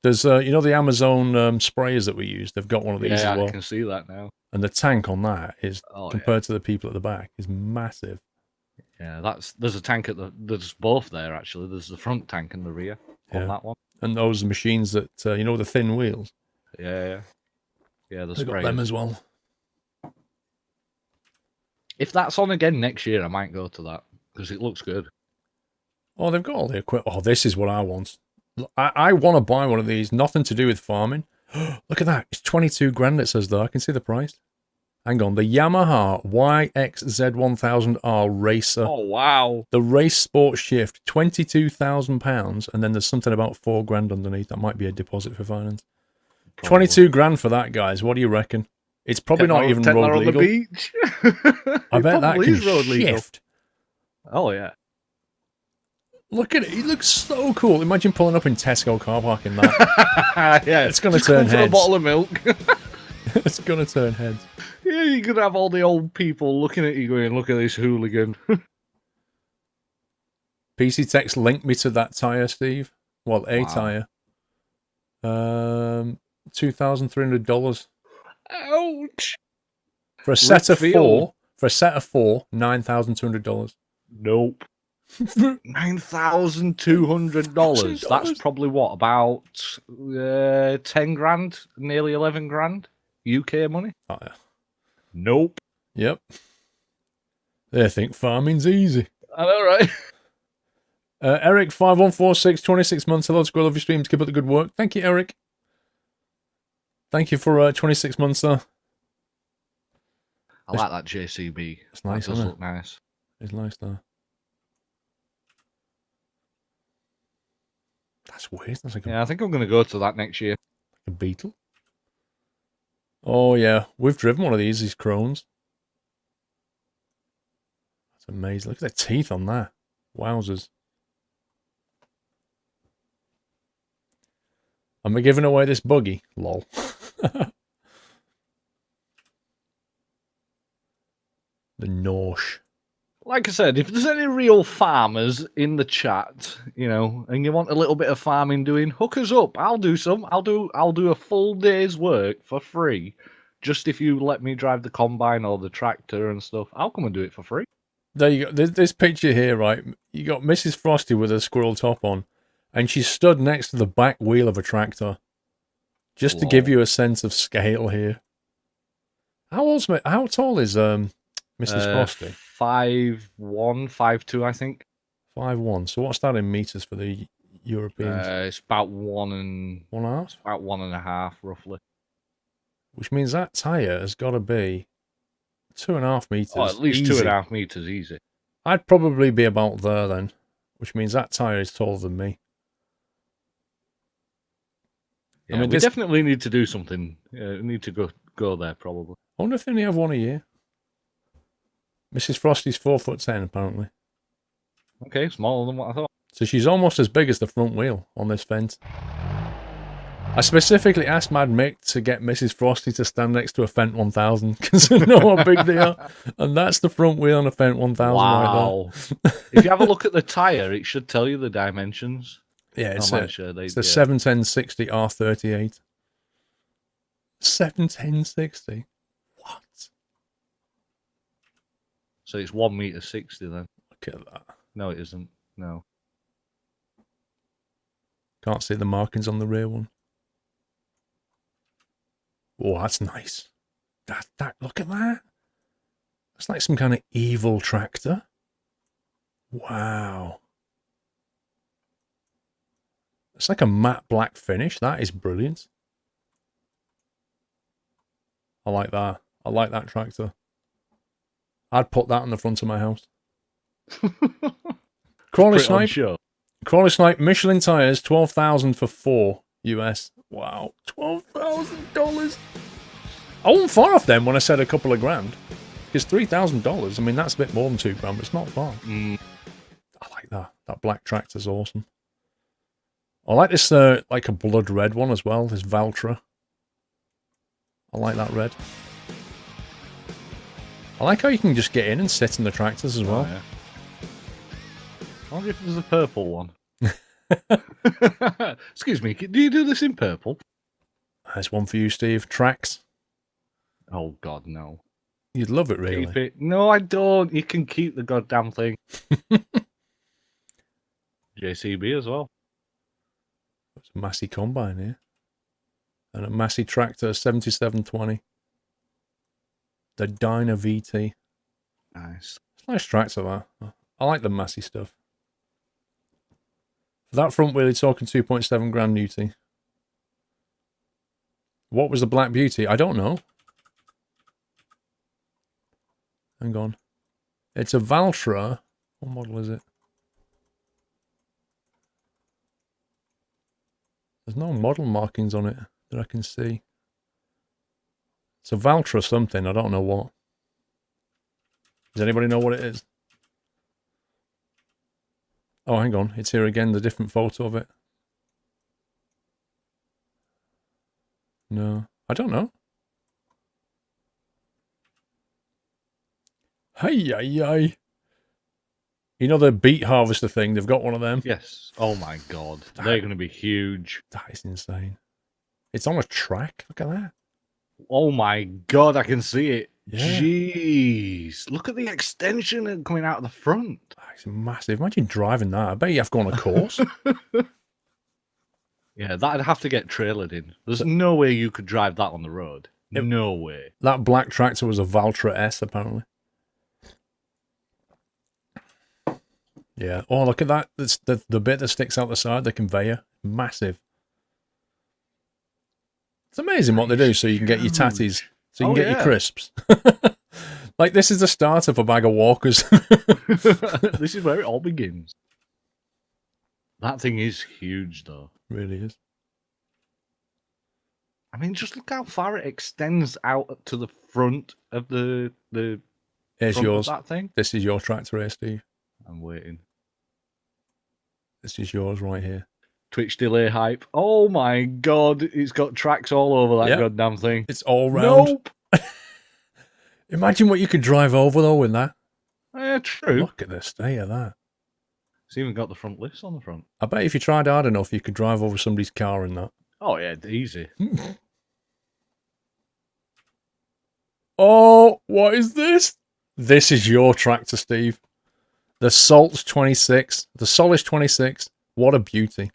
There's, the Amazon sprayers that we use. They've got one of these as well.
I can see that now.
And the tank on that is,
Oh,
compared to the people at the back, is massive.
Yeah, there's a tank there's both there actually. There's the front tank and the rear on that one.
And those machines that, the thin wheels.
Yeah, the
They've got them
sprayers.
as well.
If that's on again next year, I might go to that because it looks good.
Oh, they've got all the equipment. Oh, this is what I want. I want to buy one of these. Nothing to do with farming. Look at that. It's 22 grand, it says, though. I can see the price. Hang on. The Yamaha YXZ1000R Racer.
Oh, wow.
The race sport shift, £22,000. And then there's something about 4 grand underneath. That might be a deposit for finance.
Probably.
22 grand for that, guys. What do you reckon? It's probably not even road
on
legal.
The beach.
I bet that can
road legal.
shift.
Oh, yeah.
Look at it. It looks so cool. Imagine pulling up in Tesco car park in that.
Yeah.
It's going to turn
For a
heads.
bottle of milk.
It's going to turn heads.
Yeah, you could have all the old people looking at you going, look at this hooligan.
PC Tech's linked me to that tyre, Steve. Well, a
Wow.
tyre. $2,300.
Ouch.
For a set of
field.
four. For a set of four, $9,200.
Nope. $9,200. That's probably what, about 10 grand, nearly 11 grand UK money?
Oh, yeah.
Nope.
Yep. They think farming's easy.
I know, right?
Eric5146, 26 months. Hello, Squirrel of your streams. Keep up the good work. Thank you, Eric. Thank you for 26 months, sir.
I like that JCB.
It's nice,
That does
isn't
look nice.
It's nice, though. That's weird. That's like
Yeah, I think I'm going to go to that next year.
a beetle. Oh, yeah. We've driven one of these Crones. That's amazing. Look at the teeth on that. Wowzers. Am I giving away this buggy? Lol. The Norsh.
Like I said, if there's any real farmers in the chat, and you want a little bit of farming doing, hook us up. I'll do some. I'll do a full day's work for free, just if you let me drive the combine or the tractor and stuff. I'll come and do it for free.
There you go. This picture here, right? You got Mrs. Frosty with a squirrel top on, and she's stood next to the back wheel of a tractor, just to give you a sense of scale here. How tall is Mrs. Frosty?
5'1", 5'2", I think.
5'1". So what's that in meters for the Europeans?
It's about 1.5, about 1.5 roughly.
Which means that tyre has got to be 2.5 meters.
Oh, at least
easy.
2.5 meters easy.
I'd probably be about there then, which means that tyre is taller than me.
Yeah, we definitely need to do something. We need to go there probably.
I wonder if they only have one a year. Mrs. Frosty's 4'10", apparently.
Okay, smaller than what I thought.
So she's almost as big as the front wheel on this fence. I specifically asked Mad Mick to get Mrs. Frosty to stand next to a Fendt 1000 because I know how big they are. And that's the front wheel on a Fendt 1000
wow.
right there.
If you have a look at the tyre, it should tell you the dimensions.
Yeah, it's
I'm
a,
not sure
it's a 71060 R38. 71060? What?
So it's 1.60 meters then.
Look at that.
No, it isn't. No.
Can't see the markings on the rear one. Oh, that's nice. That look at that. That's like some kind of evil tractor. Wow. It's like a matte black finish. That is brilliant. I like that. I like that tractor. I'd put that on the front of my house. Crawley
Put it on
Snipe.
show.
Crawley Snipe Michelin tires, 12,000 for 4 US. Wow, $12,000. I wasn't far off them when I said a couple of grand. Because $3,000, I mean, that's a bit more than 2 grand, but it's not far.
Mm.
I like that. That black tractor's awesome. I like this, like a blood red one as well, this Valtra. I like that red. I like how you can just get in and sit in the tractors as well.
Oh, yeah. I wonder if there's a purple one. Excuse me, do you do this in purple?
There's one for you, Steve. Tracks.
Oh, God, no.
You'd love it, really.
Keep it. No, I don't. You can keep the goddamn thing. JCB as well.
There's a Massey combine here. And a Massey tractor, 7720. The Dyna VT.
Nice.
It's a nice tractor, that. I like the Massey stuff. For that front wheel, you're talking 2.7 grand newty. What was the Black Beauty? I don't know. Hang on. It's a Valtra. What model is it? There's no model markings on it that I can see. It's a Valtra something. I don't know what. Does anybody know what it is? Oh, hang on. It's here again, the different photo of it. No, I don't know. Hey, hey. You know the beet harvester thing? They've got one of them.
Yes. Oh, my God. They're going to be huge.
That is insane. It's on a track. Look at that.
Oh, my God. I can see it.
Yeah.
Jeez. Look at the extension coming out of the front.
It's massive. Imagine driving that. I bet you have to go on a course.
Yeah, that'd have to get trailered in. There's no way you could drive that on the road. No way.
That black tractor was a Valtra S, apparently. Yeah. Oh, look at that. It's the bit that sticks out the side, the conveyor. Massive. It's amazing what they do so you can get your tatties. So you can get your crisps. Like, this is the start of a bag of Walkers.
This is where it all begins. That thing is huge, though.
Really is.
I mean, just look how far it extends out to the front of the
Here's
front
yours.
Of that thing.
This is your tractor here, Steve.
I'm waiting.
This is yours right here.
Twitch delay hype. Oh my God, it's got tracks all over that goddamn thing.
It's all round.
Nope.
Imagine what you could drive over, though, in that.
Yeah, true.
Look at the state of that.
It's even got the front lifts on the front.
I bet if you tried hard enough, you could drive over somebody's car in that.
Oh, yeah, easy.
Oh, what is this? This is your tractor, Steve. The Salt's 26. The Solish 26. What a beauty.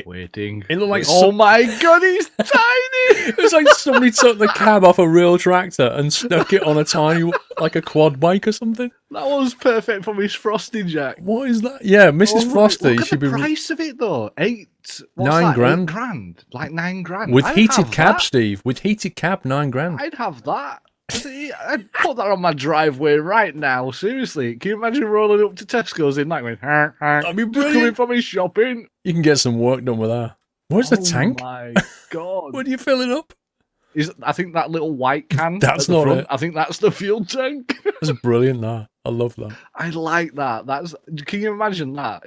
Waiting.
It looked like
oh my God, he's tiny!
It's like somebody took the cab off a real tractor and stuck it on a tiny, like a quad bike or something.
That was perfect for Miss Frosty, Jack.
What is that? Yeah, Mrs. Frosty.
Look at the price of it, though. What's
9
that?
grand.
8 grand. Like 9 grand.
With
I'd
heated
have
cab,
that.
Steve. With heated cab, 9 grand.
I'd have that. I'd put that on my driveway right now. Seriously, can you imagine rolling up to Tesco's in that going,
That'd be
just
brilliant.
coming for me shopping?
You can get some work done with that. Where's the tank?
Oh my God.
Where do you fill it up?
I think that little white can.
That's
at the
not
front,
it.
I think that's the fuel tank.
That's brilliant, that. I love that.
I like that. Can you imagine that?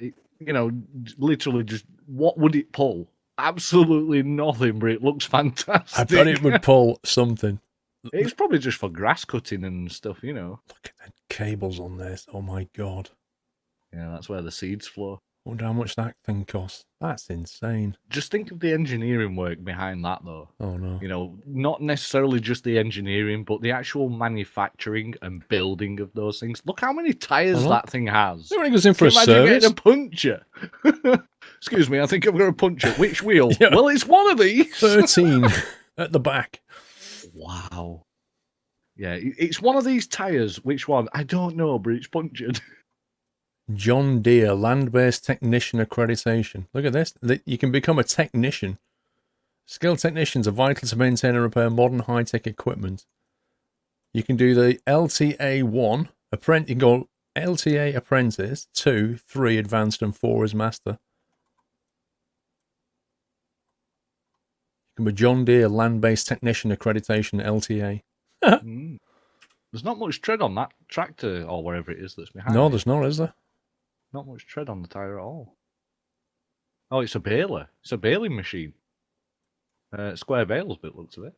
Literally just, what would it pull? Absolutely nothing, but it looks fantastic.
I bet it would pull something.
It's probably just for grass cutting and stuff, you know.
Look at the cables on this. Oh my God.
Yeah, that's where the seeds flow.
I wonder how much that thing costs. That's insane.
Just think of the engineering work behind that, though.
Oh no.
You know, not necessarily just the engineering, but the actual manufacturing and building of those things. Look how many tires that thing has.
Everybody goes in for a
Imagine
service.
getting a puncture. Excuse me, I think I've got a puncture. Which wheel?
Yeah.
Well, it's one of these.
13 at the back.
Wow. Yeah, it's one of these tires. Which one? I don't know, but it's punctured.
John Deere Land-Based Technician Accreditation. Look at this. You can become a technician. Skilled technicians are vital to maintain and repair modern high-tech equipment. You can do the LTA1. You can go LTA Apprentice, 2, 3 Advanced, and 4 is Master. You can be John Deere Land-Based Technician Accreditation, LTA.
There's not much tread on that tractor or wherever it is that's behind
No,
me.
there's not, is there?
Not much tread on the tyre at all. Oh, it's a baler. It's a baling machine. Square bales, bit looks of it.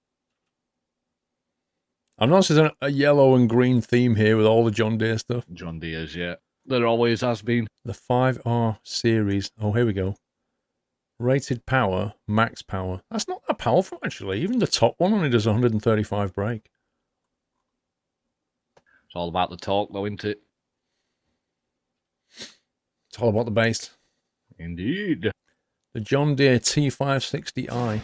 I'm noticing a yellow and green theme here with all the John Deere stuff.
John Deere's, yeah. There always has been.
The 5R series. Oh, here we go. Rated power, max power. That's not that powerful, actually. Even the top one only does 135 brake.
It's all about the torque, though, isn't it?
It's all about the base.
Indeed.
The John Deere T560i.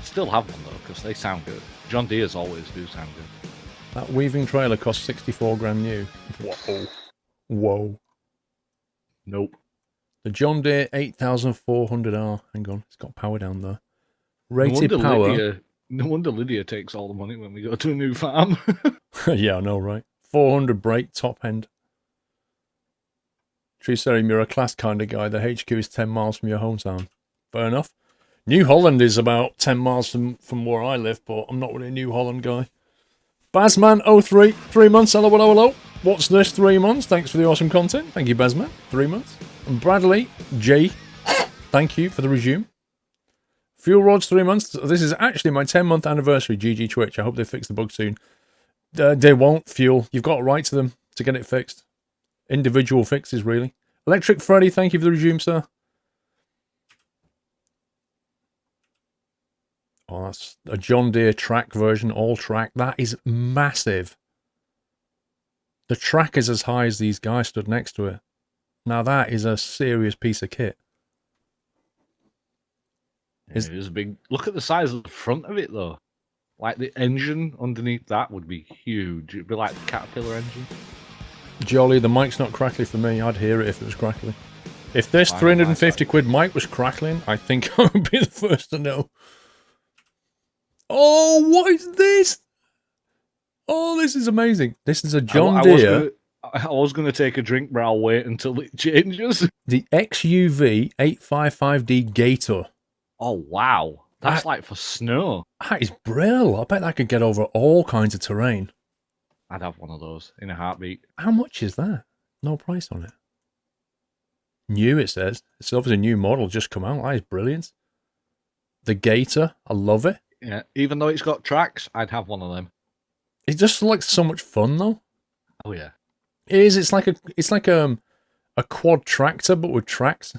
Still have one, though, because they sound good. John Deere's always do sound good.
That weaving trailer costs 64 grand new. Whoa. Whoa.
Nope.
The John Deere 8400R. Hang on, it's got power down there. Rated power.
No wonder Lydia takes all the money when we go to a new farm.
Yeah, I know, right? 400 brake, top end. True Serum, you're a class kind of guy. The HQ is 10 miles from your hometown. Fair enough. New Holland is about 10 miles from where I live, but I'm not really a New Holland guy. Bazman03, 3 months. Hello, hello, hello. What's this? 3 months. Thanks for the awesome content. Thank you, Bazman. 3 months. And Bradley J, thank you for the resume. Fuel rods, 3 months. This is actually my 10-month anniversary. GG Twitch. I hope they fix the bug soon. They won't, Fuel. You've got to write to them to get it fixed. Individual fixes, really. Electric Freddy, thank you for the resume, sir. Oh, that's a John Deere track version, all track. That is massive. The track is as high as these guys stood next to it. Now that is a serious piece of kit.
It is big. Look at the size of the front of it, though. Like the engine underneath that would be huge. It'd be like the Caterpillar engine.
Jolly, the mic's not crackly for me. I'd hear it if it was crackly. If this 350 quid mic was crackling, I think I would be the first to know. Oh, what is this? Oh, this is amazing. This is a John Deere.
I was going to take a drink, but I'll wait until it changes.
The XUV 855D Gator.
Oh, wow. That's like for snow.
That is brilliant. I bet that could get over all kinds of terrain.
I'd have one of those in a heartbeat.
How much is that? No price on it. New, it says. It's obviously a new model just come out. That is brilliant. The Gator. I love it.
Yeah, even though it's got tracks, I'd have one of them.
It just looks so much fun, though.
Oh yeah,
it is. It's like a quad tractor, but with tracks.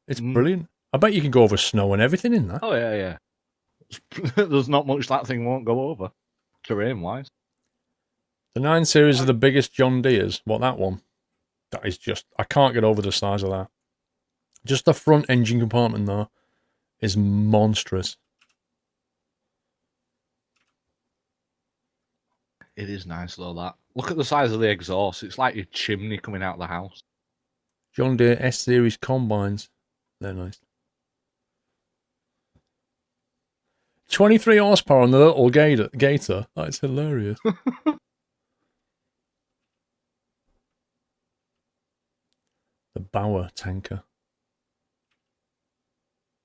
It's brilliant. I bet you can go over snow and everything in that.
Oh yeah. There's not much that thing won't go over, terrain wise.
The 9 Series are the biggest John Deere's. What, that one? That is just. I can't get over the size of that. Just the front engine compartment though is monstrous.
It is nice though, that. Look at the size of the exhaust. It's like your chimney coming out of the house.
John Deere S-Series combines. They're nice. 23 horsepower on the little Gator. That's hilarious. The Bauer tanker.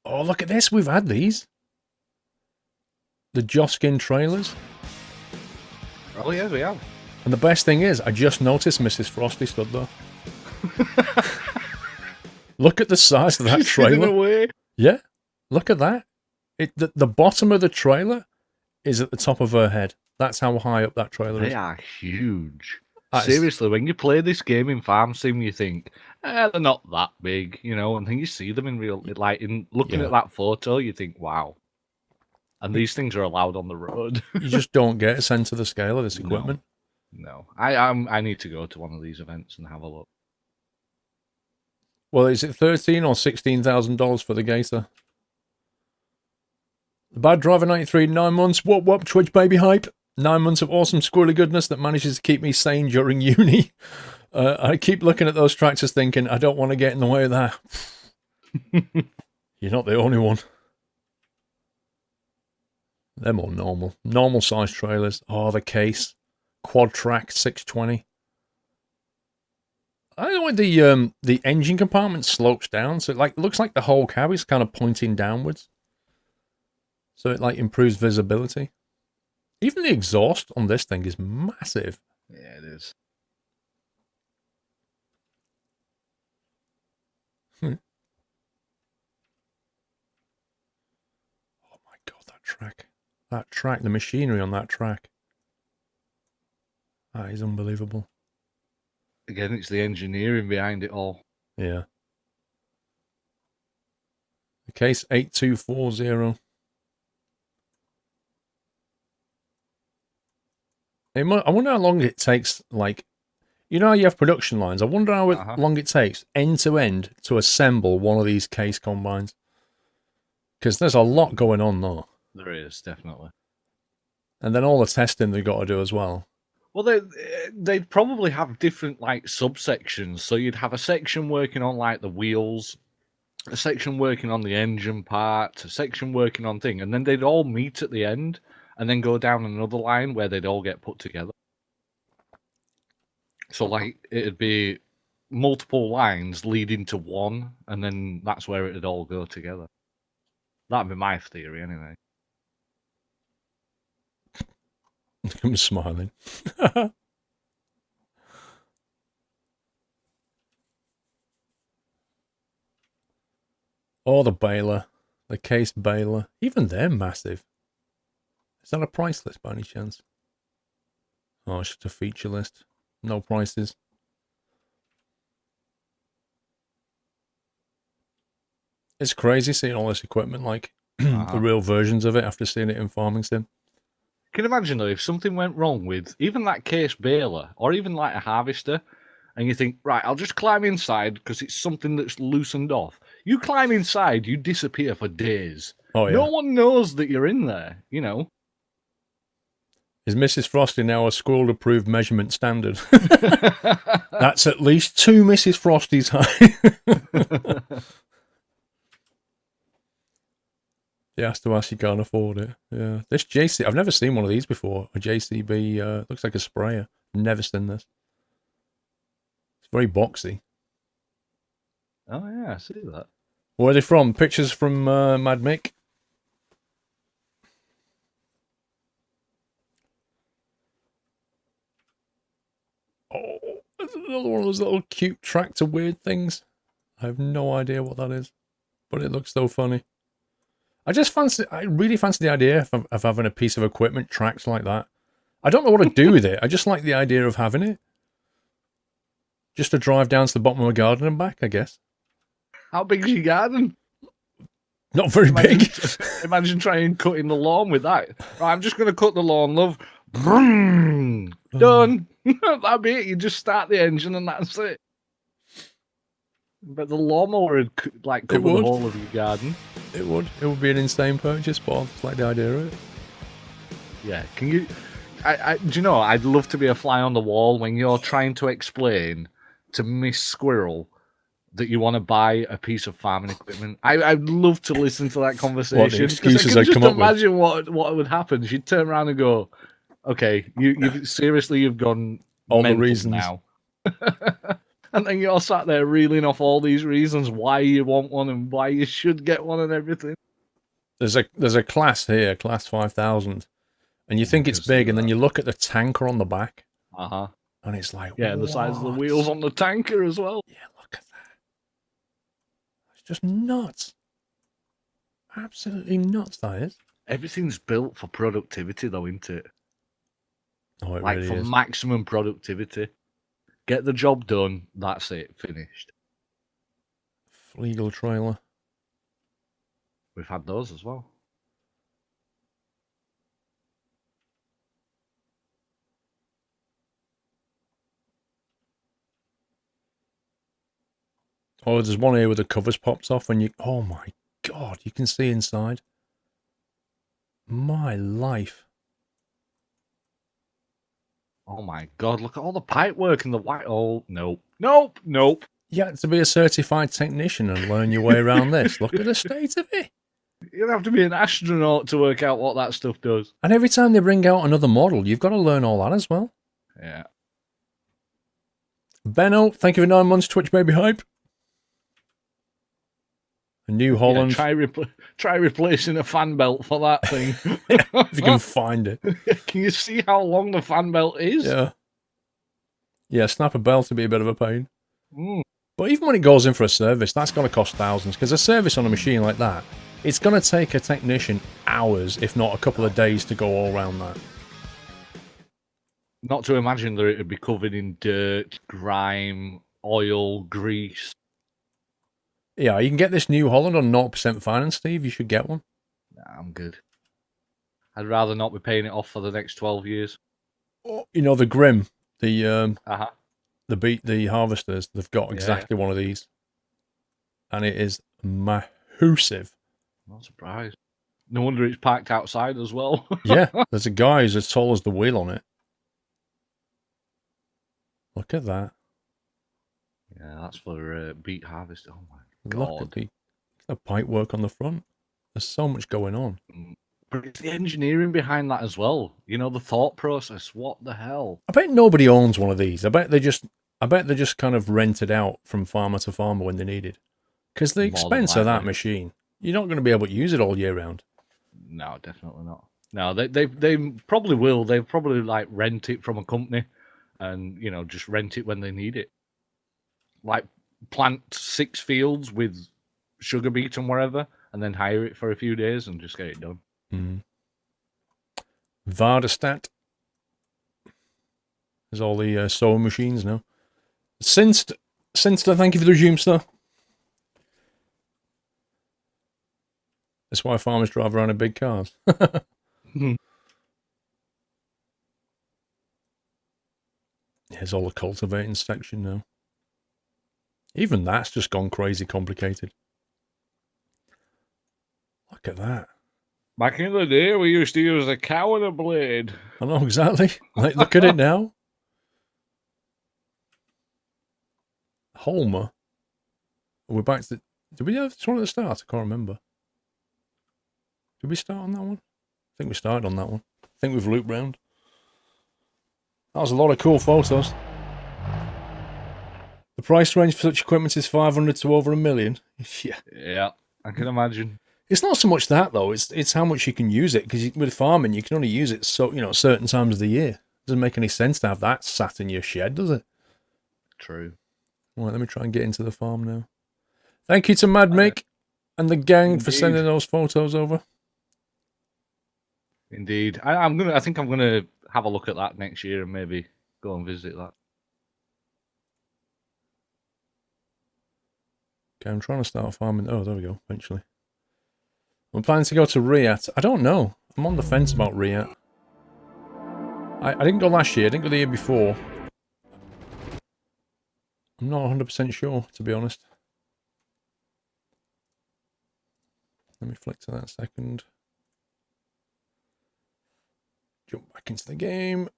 Oh, look at this. We've had these. The Joskin trailers.
Oh yeah, we have.
And the best thing is, I just noticed Mrs. Frosty stood there. Look at the size of that trailer.
Away.
Yeah, look at that. The bottom of the trailer is at the top of her head. That's how high up that trailer is.
They are huge. Seriously, when you play this game in Farm Sim, you think, they're not that big, you know, and then you see them in real, like, in looking at that photo, you think, wow. And these things are allowed on the road.
You just don't get a sense of the scale of this equipment.
No. I need to go to one of these events and have a look.
Well, is it $13,000 or $16,000 for the Gator? The Bad Driver 93, 9 months. Whoop, Twitch baby hype. 9 months of awesome squirrely goodness that manages to keep me sane during uni. I keep looking at those tractors thinking, I don't want to get in the way of that. You're not the only one. They're more normal. Normal size trailers. Oh, the case. Quad track 620. I don't know why the engine compartment slopes down, so it looks like the whole cab is kind of pointing downwards. So it like improves visibility. Even the exhaust on this thing is massive.
Yeah, it is.
Oh my god, that track. That track, the machinery on that track. That is unbelievable.
Again, it's the engineering behind it all.
Yeah. The case 8240. I wonder how long it takes, like, you know how you have production lines? I wonder how long it takes end to end to assemble one of these case combines. Because there's a lot going on there.
There is, definitely.
And then all the testing they've got to do as well.
Well, they'd probably have different, like, subsections. So you'd have a section working on, like, the wheels, a section working on the engine part, a section working on thing, and then they'd all meet at the end and then go down another line where they'd all get put together. So, like, it'd be multiple lines leading to one, and then that's where it'd all go together. That'd be my theory, anyway.
I'm smiling. Oh, the baler. The case baler. Even they're massive. Is that a price list by any chance? Oh, it's just a feature list. No prices. It's crazy seeing all this equipment, like the real versions of it after seeing it in Farming Sim.
Can you imagine, though, if something went wrong with even that case baler or even like a harvester, and you think, right, I'll just climb inside because it's something that's loosened off. You climb inside, you disappear for days.
Oh, yeah.
No one knows that you're in there, you know.
Is Mrs. Frosty now a squirrel-approved measurement standard? That's at least 2 Mrs. Frosties high. You has to ask, you can't afford it. Yeah. This JC, I've never seen one of these before. A JCB, looks like a sprayer. Never seen this. It's very boxy.
Oh, yeah, I see that.
Where are they from? Pictures from Mad Mick. Oh, there's another one of those little cute tractor weird things. I have no idea what that is, but it looks so funny. I really fancy the idea of having a piece of equipment tracked like that. I don't know what to do with it. I just like the idea of having it. Just to drive down to the bottom of my garden and back, I guess.
How big is your garden?
Not very big.
Imagine trying cutting the lawn with that. Right, I'm just going to cut the lawn, love. Done. That'd be it. You just start the engine and that's it. But the lawnmower would like cover the whole of your garden.
It would. It would be an insane purchase, but I just like the idea of it.
Yeah. Can you? Do you know? I'd love to be a fly on the wall when you're trying to explain to Miss Squirrel that you want to buy a piece of farming equipment. I'd love to listen to that conversation.
What the excuses I
just
come up with?
imagine what would happen. She'd turn around and go, "Okay, you've seriously, you've gone
all the reasons
now." And then you're sat there reeling off all these reasons why you want one and why you should get one and everything.
There's a class here, class 5000, and you think it's big, and then you look at the tanker on the back, and it's like,
yeah, the size of the wheels on the tanker as well.
Yeah, look at that. It's just nuts. Absolutely nuts, that is.
Everything's built for productivity, though, isn't it?
Oh, it
like
really
for
is.
maximum productivity. Get the job done. That's it. Finished.
Legal trailer.
We've had those as well.
Oh, there's one here where the covers pops off and you... Oh my god, you can see inside. My life.
Oh my god, look at all the pipe work and the white... Oh, nope.
You have to be a certified technician and learn your way around this. Look at the state of it.
You'd have to be an astronaut to work out what that stuff does.
And every time they bring out another model, you've got to learn all that as well.
Yeah.
Benno, thank you for 9 months, Twitch Baby Hype. A New Holland.
Yeah, try replacing a fan belt for that thing.
If you can find it.
Can you see how long the fan belt is?
Yeah. Yeah, snap a belt would be a bit of a pain.
Mm.
But even when it goes in for a service, that's going to cost thousands. Because a service on a machine like that, it's going to take a technician hours, if not a couple of days, to go all around that.
Not to imagine that it would be covered in dirt, grime, oil, grease.
Yeah, you can get this New Holland on 0% finance, Steve. You should get one.
Nah, I'm good. I'd rather not be paying it off for the next 12 years.
You know, the Grim, the harvesters, they've got exactly one of these. And it is massive.
Not surprised. No wonder it's parked outside as well.
Yeah, there's a guy who's as tall as the wheel on it. Look at that.
Yeah, that's for beet harvest. Oh my god.
Look at the pipe work on the front. There's so much going on.
But it's the engineering behind that as well. You know, the thought process. What the hell?
I bet nobody owns one of these. I bet they're just kind of rented out from farmer to farmer when they need it. Because the expense of that machine, you're not going to be able to use it all year round.
No, definitely not. No, they probably will. They'll probably like rent it from a company and, you know, just rent it when they need it. Like plant 6 fields with sugar beet and wherever, and then hire it for a few days and just get it done.
Vardestat. There's all the sewing machines now. Sinster, thank you for the resume, sir. That's why farmers drive around in big cars. Here's all the cultivating section now. Even that's just gone crazy complicated. Look at that.
Back in the day, we used to use a cow and a blade.
I know exactly. Like, look at it now. Homer. We're back to... Did we have this one at the start? I can't remember. Did we start on that one? I think we started on that one. I think we've looped round. That was a lot of cool photos. The price range for such equipment is 500 to over $1 million. Yeah.
Yeah, I can imagine.
It's not so much that though. It's how much you can use it, because with farming you can only use it certain times of the year. It doesn't make any sense to have that sat in your shed, does it?
True.
Right, let me try and get into the farm now. Thank you to Mad Mick and the gang for sending those photos over.
Indeed. I think I'm gonna have a look at that next year and maybe go and visit that.
Okay, I'm trying to start farming. Oh, there we go, eventually. I'm planning to go to Riyadh. I don't know. I'm on the fence about Riyadh. I didn't go last year. I didn't go the year before. I'm not 100% sure, to be honest. Let me flick to that second. Jump back into the game.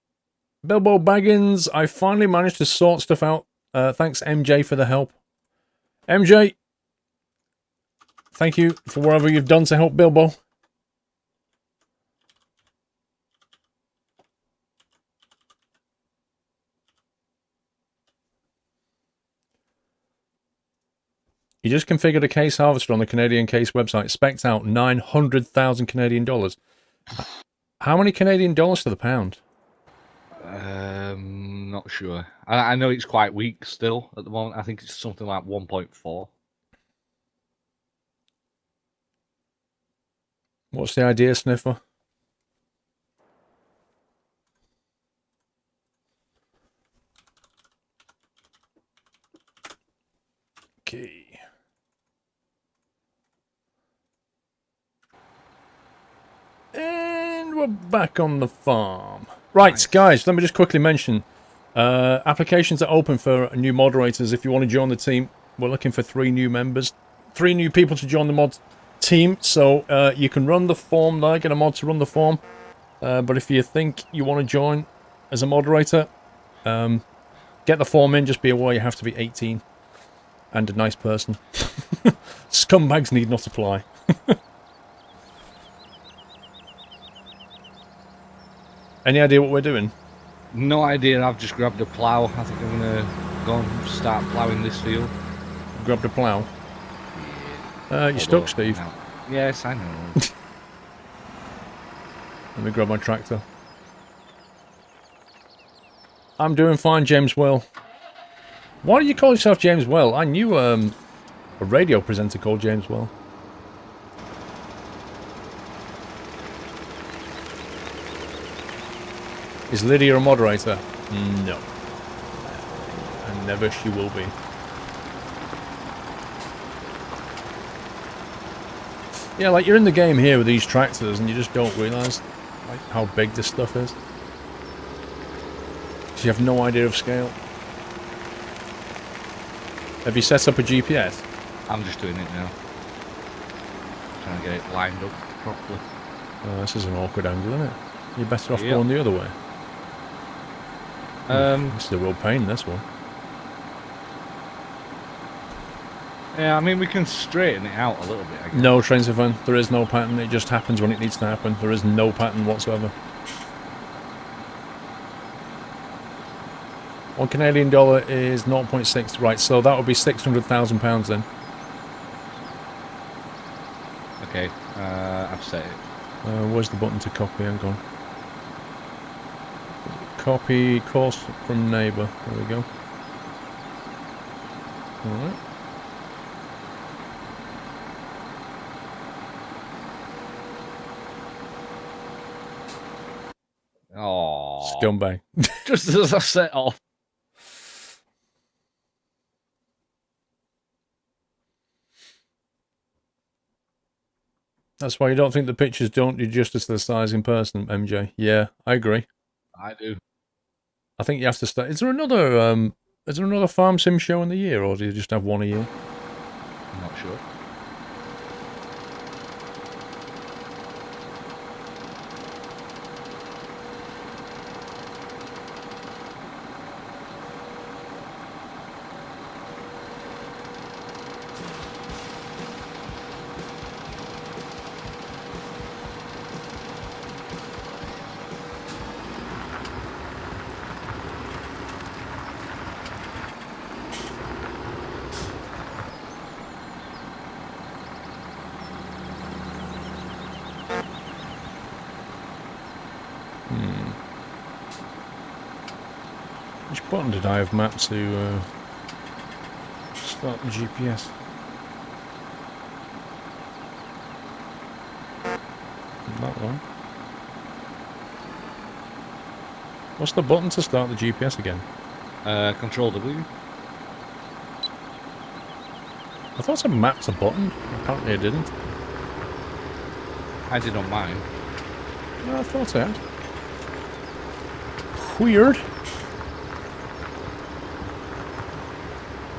Bilbo Baggins, I finally managed to sort stuff out. Thanks, MJ, for the help. MJ, thank you for whatever you've done to help Bilbo. You just configured a case harvester on the Canadian Case website. Specced out 900,000 Canadian dollars. How many Canadian dollars to the pound?
Not sure. I know it's quite weak still at the moment. I think it's something like 1.4.
What's the idea, Sniffer? Okay. And we're back on the farm. Right, nice. Guys, let me just quickly mention. Applications are open for new moderators. If you want to join the team, we're looking for 3 new members. 3 new people to join the mod team. So you can run the form there, get a mod to run the form. But if you think you want to join as a moderator, get the form in. Just be aware you have to be 18 and a nice person. Scumbags need not apply. Any idea what we're doing?
No idea. I've just grabbed a plough. I think I'm going to go and start ploughing this field.
Grab the plough.
Yeah.
You're stuck, Steve.
No. Yes, I know.
Let me grab my tractor. I'm doing fine, James Well. Why do you call yourself James Well? I knew a radio presenter called James Well. Is Lydia a moderator? No. And never she will be. Yeah, like you're in the game here with these tractors and you just don't realise like how big this stuff is. You have no idea of scale. Have you set up a GPS?
I'm just doing it now. Trying to get it lined up properly.
Oh, this is an awkward angle, isn't it? You're better off going the other way. This is a real pain, this one.
Yeah, I mean, we can straighten it out a little bit, I guess.
No, Trainservan, there is no pattern. It just happens when it needs to happen. There is no pattern whatsoever. $1 Canadian is 0.6, right, so that would be £600,000 then.
Okay, I've set it.
Where's the button to copy? Hang on. Copy course from neighbour. There we go. Alright.
Oh,
Scumbag.
just as I set off.
That's why you don't think the pictures don't do justice to the size in person, MJ. Yeah, I agree.
I do.
I think you have to start. Is there another farm sim show in the year, or do you just have one a year?
I'm not sure.
Which button did I have mapped to start the GPS? That one. What's the button to start the GPS again?
Control W.
I thought I mapped a button. Apparently I didn't.
I did on mine.
No, I thought I had. Weird.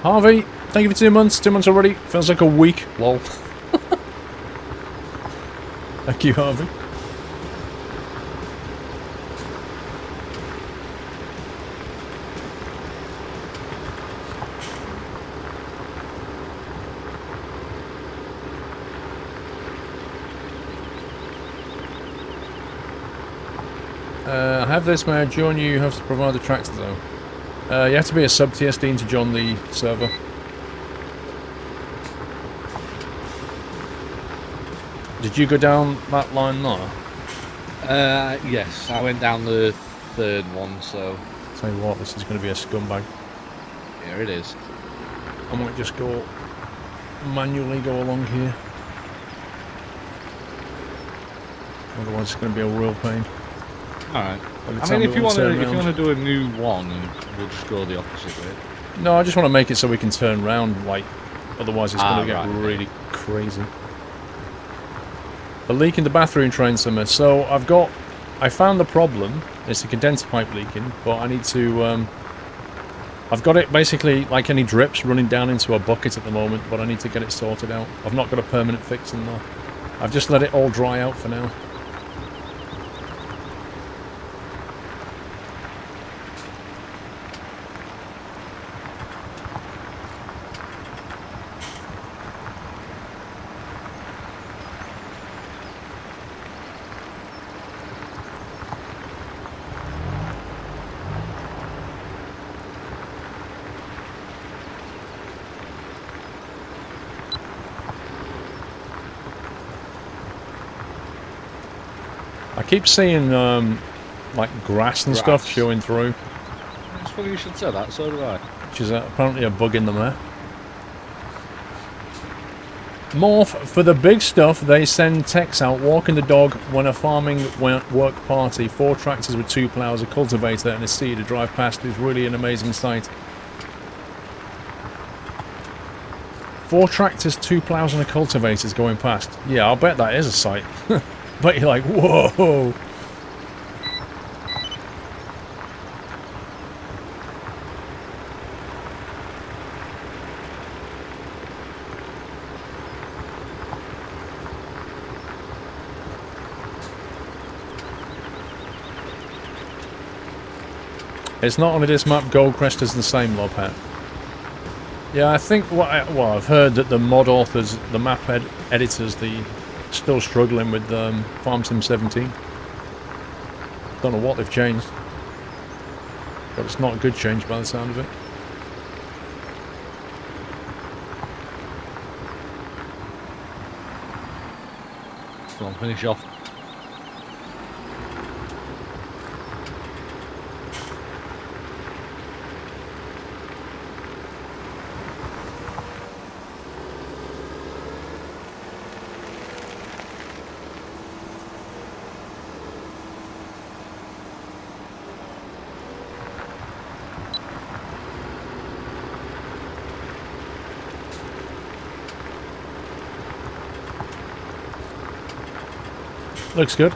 Harvey, thank you for 2 months. 2 months already. Feels like a week. Lol. Thank you, Harvey. I have this, may I join you? You have to provide the tractor though. You have to be a sub TSD to join the server. Did you go down that line there?
Yes, I went down the third one, so...
Tell you what, this is going to be a scumbag.
Here it is.
I might just go manually go along here. Otherwise it's going to be a real pain.
Alright. I mean, if you want to do a new one, and we'll just go the opposite way.
No, I just want to make it so we can turn round, like, otherwise it's going to get really crazy. A leak in the bathroom, Train Summer. So I found the problem. It's a condenser pipe leaking, but I need to, I've got it basically like any drips running down into a bucket at the moment, but I need to get it sorted out. I've not got a permanent fix in there. I've just let it all dry out for now. I keep seeing like grass and stuff
Grass.
showing through,
It's funny you should say that, so do I.
which is apparently a bug in the map. Morph, for the big stuff, they send techs out walking the dog when a farming work party, 4 tractors with 2 plows, a cultivator and a seeder drive past is really an amazing sight. 4 tractors, 2 plows and a cultivator's going past. Yeah, I'll bet that is a sight. But you're like, whoa! It's not on this map. Goldcrest is the same, Lobhat. Yeah, I think well, I've heard that the mod authors, the map editors, still struggling with Farm Sim 17. Don't know what they've changed, but it's not a good change by the sound of it.
Come on, finish off.
Looks good.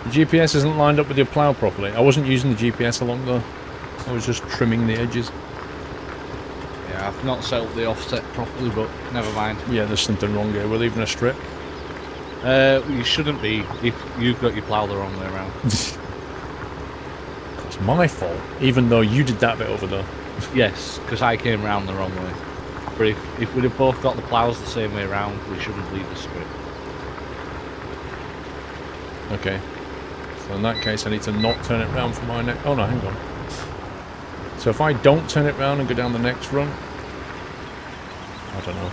The GPS isn't lined up with your plough properly. I wasn't using the GPS along there. I was just trimming the edges.
Yeah, I've not set up the offset properly, but never mind.
Yeah, there's something wrong here. We're leaving a strip.
You shouldn't be if you've got your plough the wrong way around.
It's my fault, even though you did that bit over there.
Yes, because I came round the wrong way. But if we'd have both got the ploughs the same way around, we shouldn't leave the strip.
Okay. So in that case, I need to not turn it round for my next... Oh no, hang on. So if I don't turn it round and go down the next run... I don't know.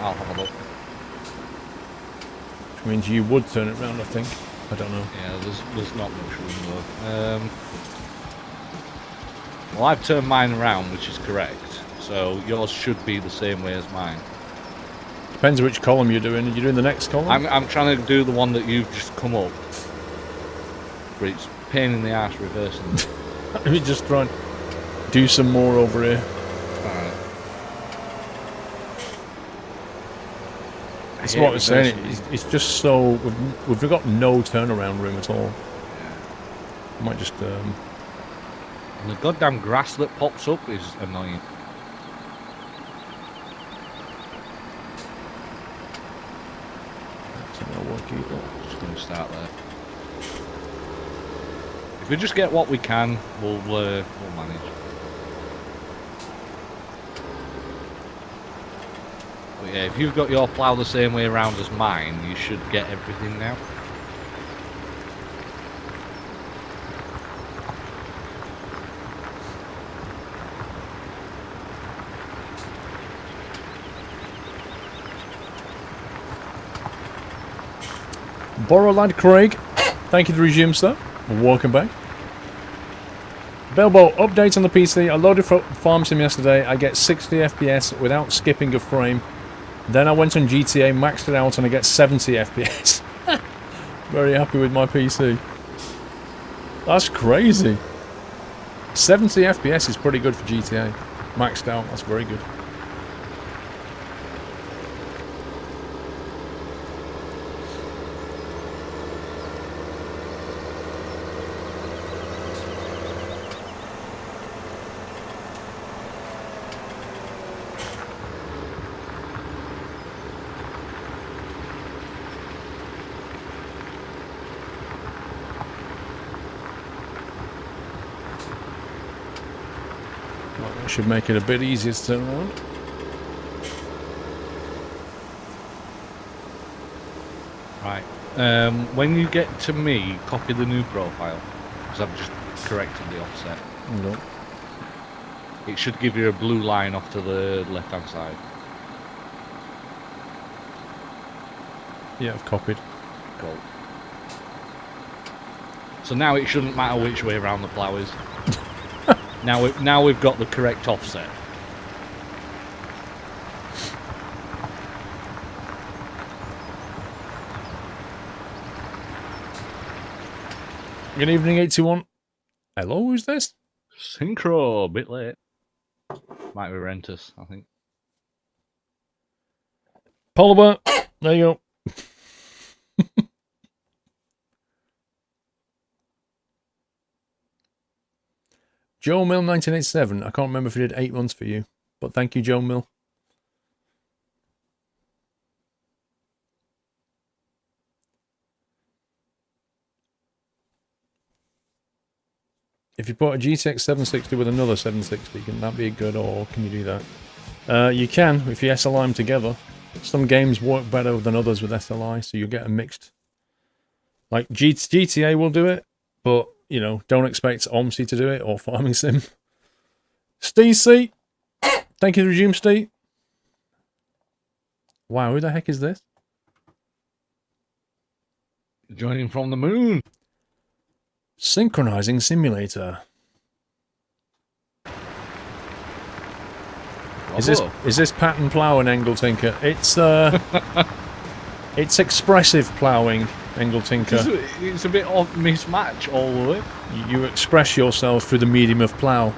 I'll have a look.
Which means you would turn it round, I think. I don't know.
Yeah, there's not much room though. Well, I've turned mine around, which is correct. So yours should be the same way as mine.
Depends which column you're doing. Are you doing the next column?
I'm trying to do the one that you've just come up. But it's a pain in the arse reversing.
Let me just try and do some more over here.
Alright.
That's what I was saying. It's just so... We've got no turnaround room at all.
Yeah.
I might just...
And the goddamn grass that pops up is annoying. Just going to start there. If we just get what we can, we'll manage. But yeah, if you've got your plough the same way around as mine, you should get everything now.
Borrowlad Craig, thank you for the resume, sir. Welcome back. Belbo, update on the PC. I loaded Farm Sim yesterday. I get 60 FPS without skipping a frame. Then I went on GTA, maxed it out, and I get 70 FPS. Very happy with my PC. That's crazy. 70 FPS is pretty good for GTA. Maxed out, that's very good. Should make it a bit easier to turn around.
Right. When you get to me, copy the new profile, because I've just corrected the offset.
No.
It should give you a blue line off to the left-hand side.
Yeah, I've copied.
difficult. So now it shouldn't matter which way around the plough is. now we've got the correct offset.
Good evening, 81. Hello, who's this?
Synchro, a bit late. Might be Rentus, I think.
Polar bear. There you go. Joe Mill 1987. I can't remember if he did 8 months for you, but thank you, Joe Mill. If you put a GTX 760 with another 760, can that be good, or can you do that? You can, if you SLI them together. Some games work better than others with SLI, so you'll get a mixed... Like, GTA will do it, but, you know, don't expect OMSI to do it, or Farming Sim. Steve C. Thank you to Resume Steve. Wow, who the heck is this?
Joining from the moon.
Synchronizing Simulator. Is this pattern plough and angle tinker? It's it's expressive ploughing, angle tinker.
It's a bit of mismatch all the way.
You express yourself through the medium of plough.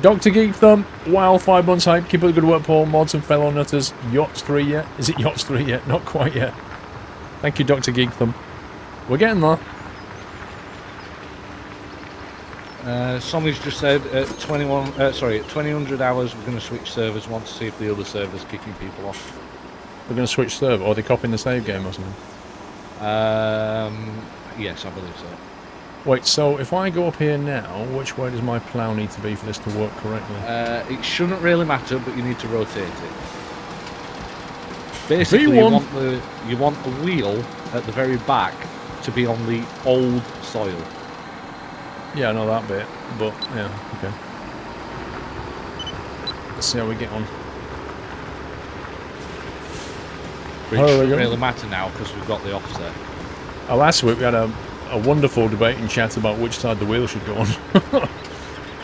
Dr. Geek Thumb, wow, 5 months hype. Keep up the good work, Paul. Mods and fellow nutters. Yachts 3 yet? Is it Yachts 3 yet? Not quite yet. Thank you, Dr. Geek Thumb. We're getting there.
Somebody's just said at 2000 hours we're going to switch servers. Want to see if the other server's kicking people off.
We're going to switch server, or are they copying the save game or something?
Yes, I believe so.
Wait, so if I go up here now, which way does my plough need to be for this to work correctly?
It shouldn't really matter, but you need to rotate it. Basically, you want the wheel at the very back to be on the old soil.
Yeah, I know that bit, but yeah, okay. Let's see how we get on.
Which doesn't really matter now because we've got the offset.
Oh, last week we had a wonderful debate in chat about which side the wheel should go on.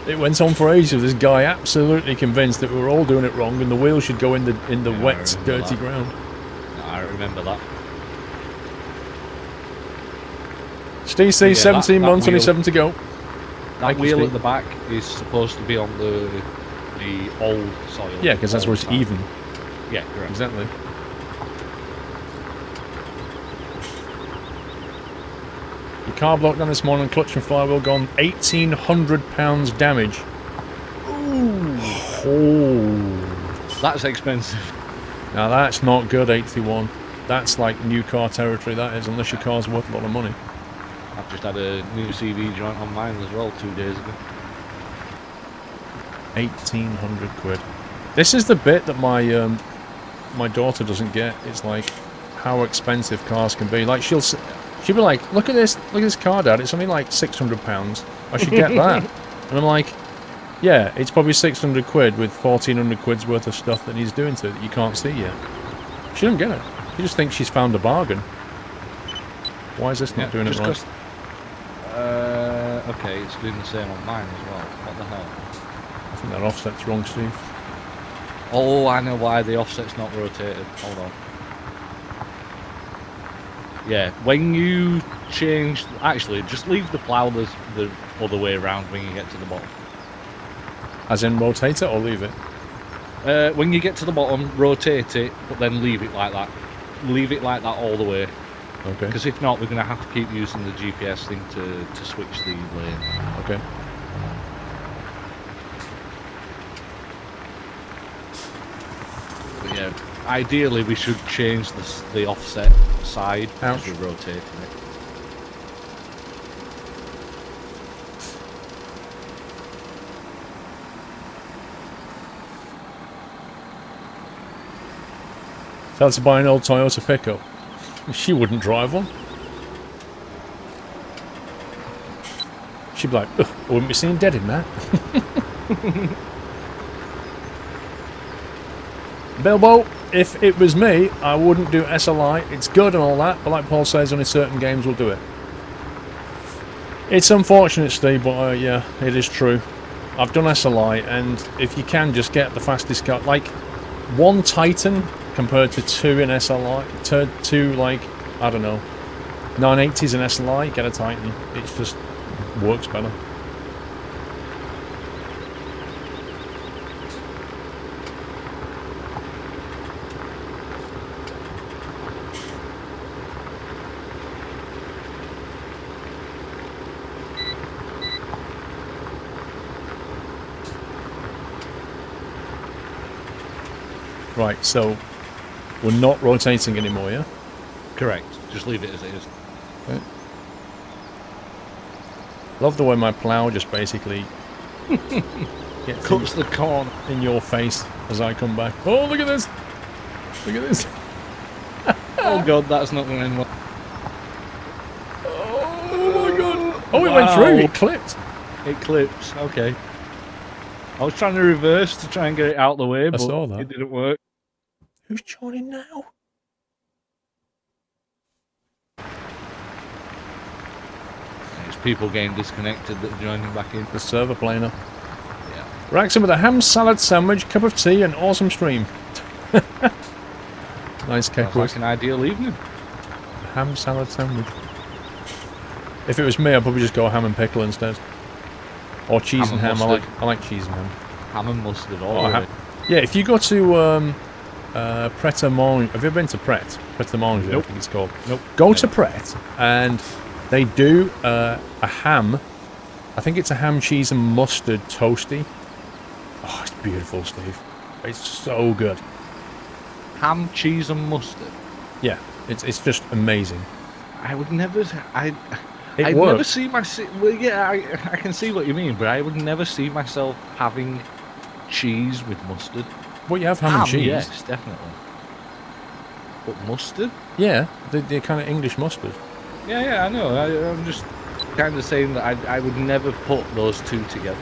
It went on for ages with this guy absolutely convinced that we were all doing it wrong and the wheel should go in the wet, dirty ground.
I remember that.
Steve C, 17 months, only 7 to go.
That wheel at the back is supposed to be on the old soil.
Yeah, because that's where it's even.
Yeah, correct.
Exactly. Your car blocked down this morning, clutch and flywheel gone. 1,800 pounds damage. Ooh. Oh.
That's expensive.
Now that's not good, 81. That's like new car territory, that is, unless your car's worth a lot of money.
I've just had a new CV joint on mine as well 2 days ago.
1,800 quid. This is the bit that my daughter doesn't get. It's like how expensive cars can be. Like she'll be like, look at this car, Dad. It's only like £600. I should get that. And I'm like, yeah, it's probably 600 quid with 1,400 quid's worth of stuff that needs doing to it that you can't see yet. She doesn't get it. She just thinks she's found a bargain. Why is this not doing it right?
Okay, it's doing the same on mine as well. What the hell?
I think that offset's wrong, Steve.
Oh, I know why the offset's not rotated. Hold on. Yeah, when you change... Actually, just leave the plough the other way around when you get to the bottom.
As in rotate it or leave it?
When you get to the bottom, rotate it, but then leave it like that. Leave it like that all the way.
Okay.
Because if not, we're going to have to keep using the GPS thing to switch the lane.
Okay.
But yeah, ideally we should change the offset side as we're rotating it.
Tell her to buy an old Toyota pickup. She wouldn't drive one. She'd be like, ugh, I wouldn't be seen dead in that. Bilbo, if it was me, I wouldn't do SLI. It's good and all that, but like Paul says, only certain games will do it. It's unfortunate, Steve, but yeah, it is true. I've done SLI, and if you can, just get the fastest car. Like, 1 Titan compared to 2 in SLI, to 2, like, I don't know, 980s in SLI, get a Titan. It just works better. Right, so we're not rotating anymore, yeah?
Correct. Just leave it as it is.
Okay. Love the way my plough just basically gets
Cuts the corner
in your face as I come back. Oh, look at this! Look at this!
Oh god, that's not going to end well.
Oh my god! Oh, it went through! It clipped!
It clips, okay. I was trying to reverse to try and get it out of the way, but
saw that.
it didn't work.
Who's joining now?
It's people getting disconnected that are joining back in.
The server playing up.
Yeah.
Wraxon with a ham salad sandwich, cup of tea, and awesome stream. Nice cake.
Sounds like an ideal evening.
Ham salad sandwich. If it was me, I'd probably just go ham and pickle instead. Or cheese and ham. I like cheese and ham.
Ham and mustard, all of it.
Yeah, if you go to Pret a Manger, have you ever been to Pret? Pret a Manger,
Nope.
I think it's called.
Nope.
Go to Pret, and they do a ham. I think it's a ham, cheese, and mustard toasty. Oh, it's beautiful, Steve. It's so good.
Ham, cheese, and mustard.
Yeah, it's just amazing.
I would never. I'd
It
never
works.
see myself. Well, yeah, I can see what you mean, but I would never see myself having cheese with mustard.
Well, you have ham and cheese.
Yes, definitely. But mustard?
Yeah, the kind of English mustard.
Yeah, I know. I'm just kind of saying that I would never put those two together.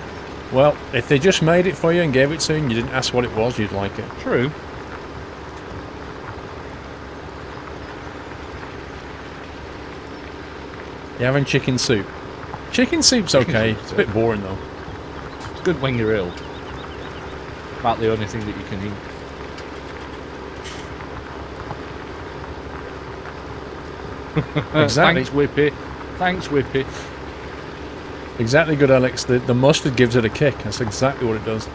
Well, if they just made it for you and gave it to you and you didn't ask what it was, you'd like it.
True.
You're having chicken soup. Chicken soup's okay.
soup's
It's a bit boring though.
It's good when you're ill. About the only thing that you can eat.
Exactly.
Thanks, Whippy. Thanks, Whippy.
Exactly good, Alex. The mustard gives it a kick. That's exactly what it does.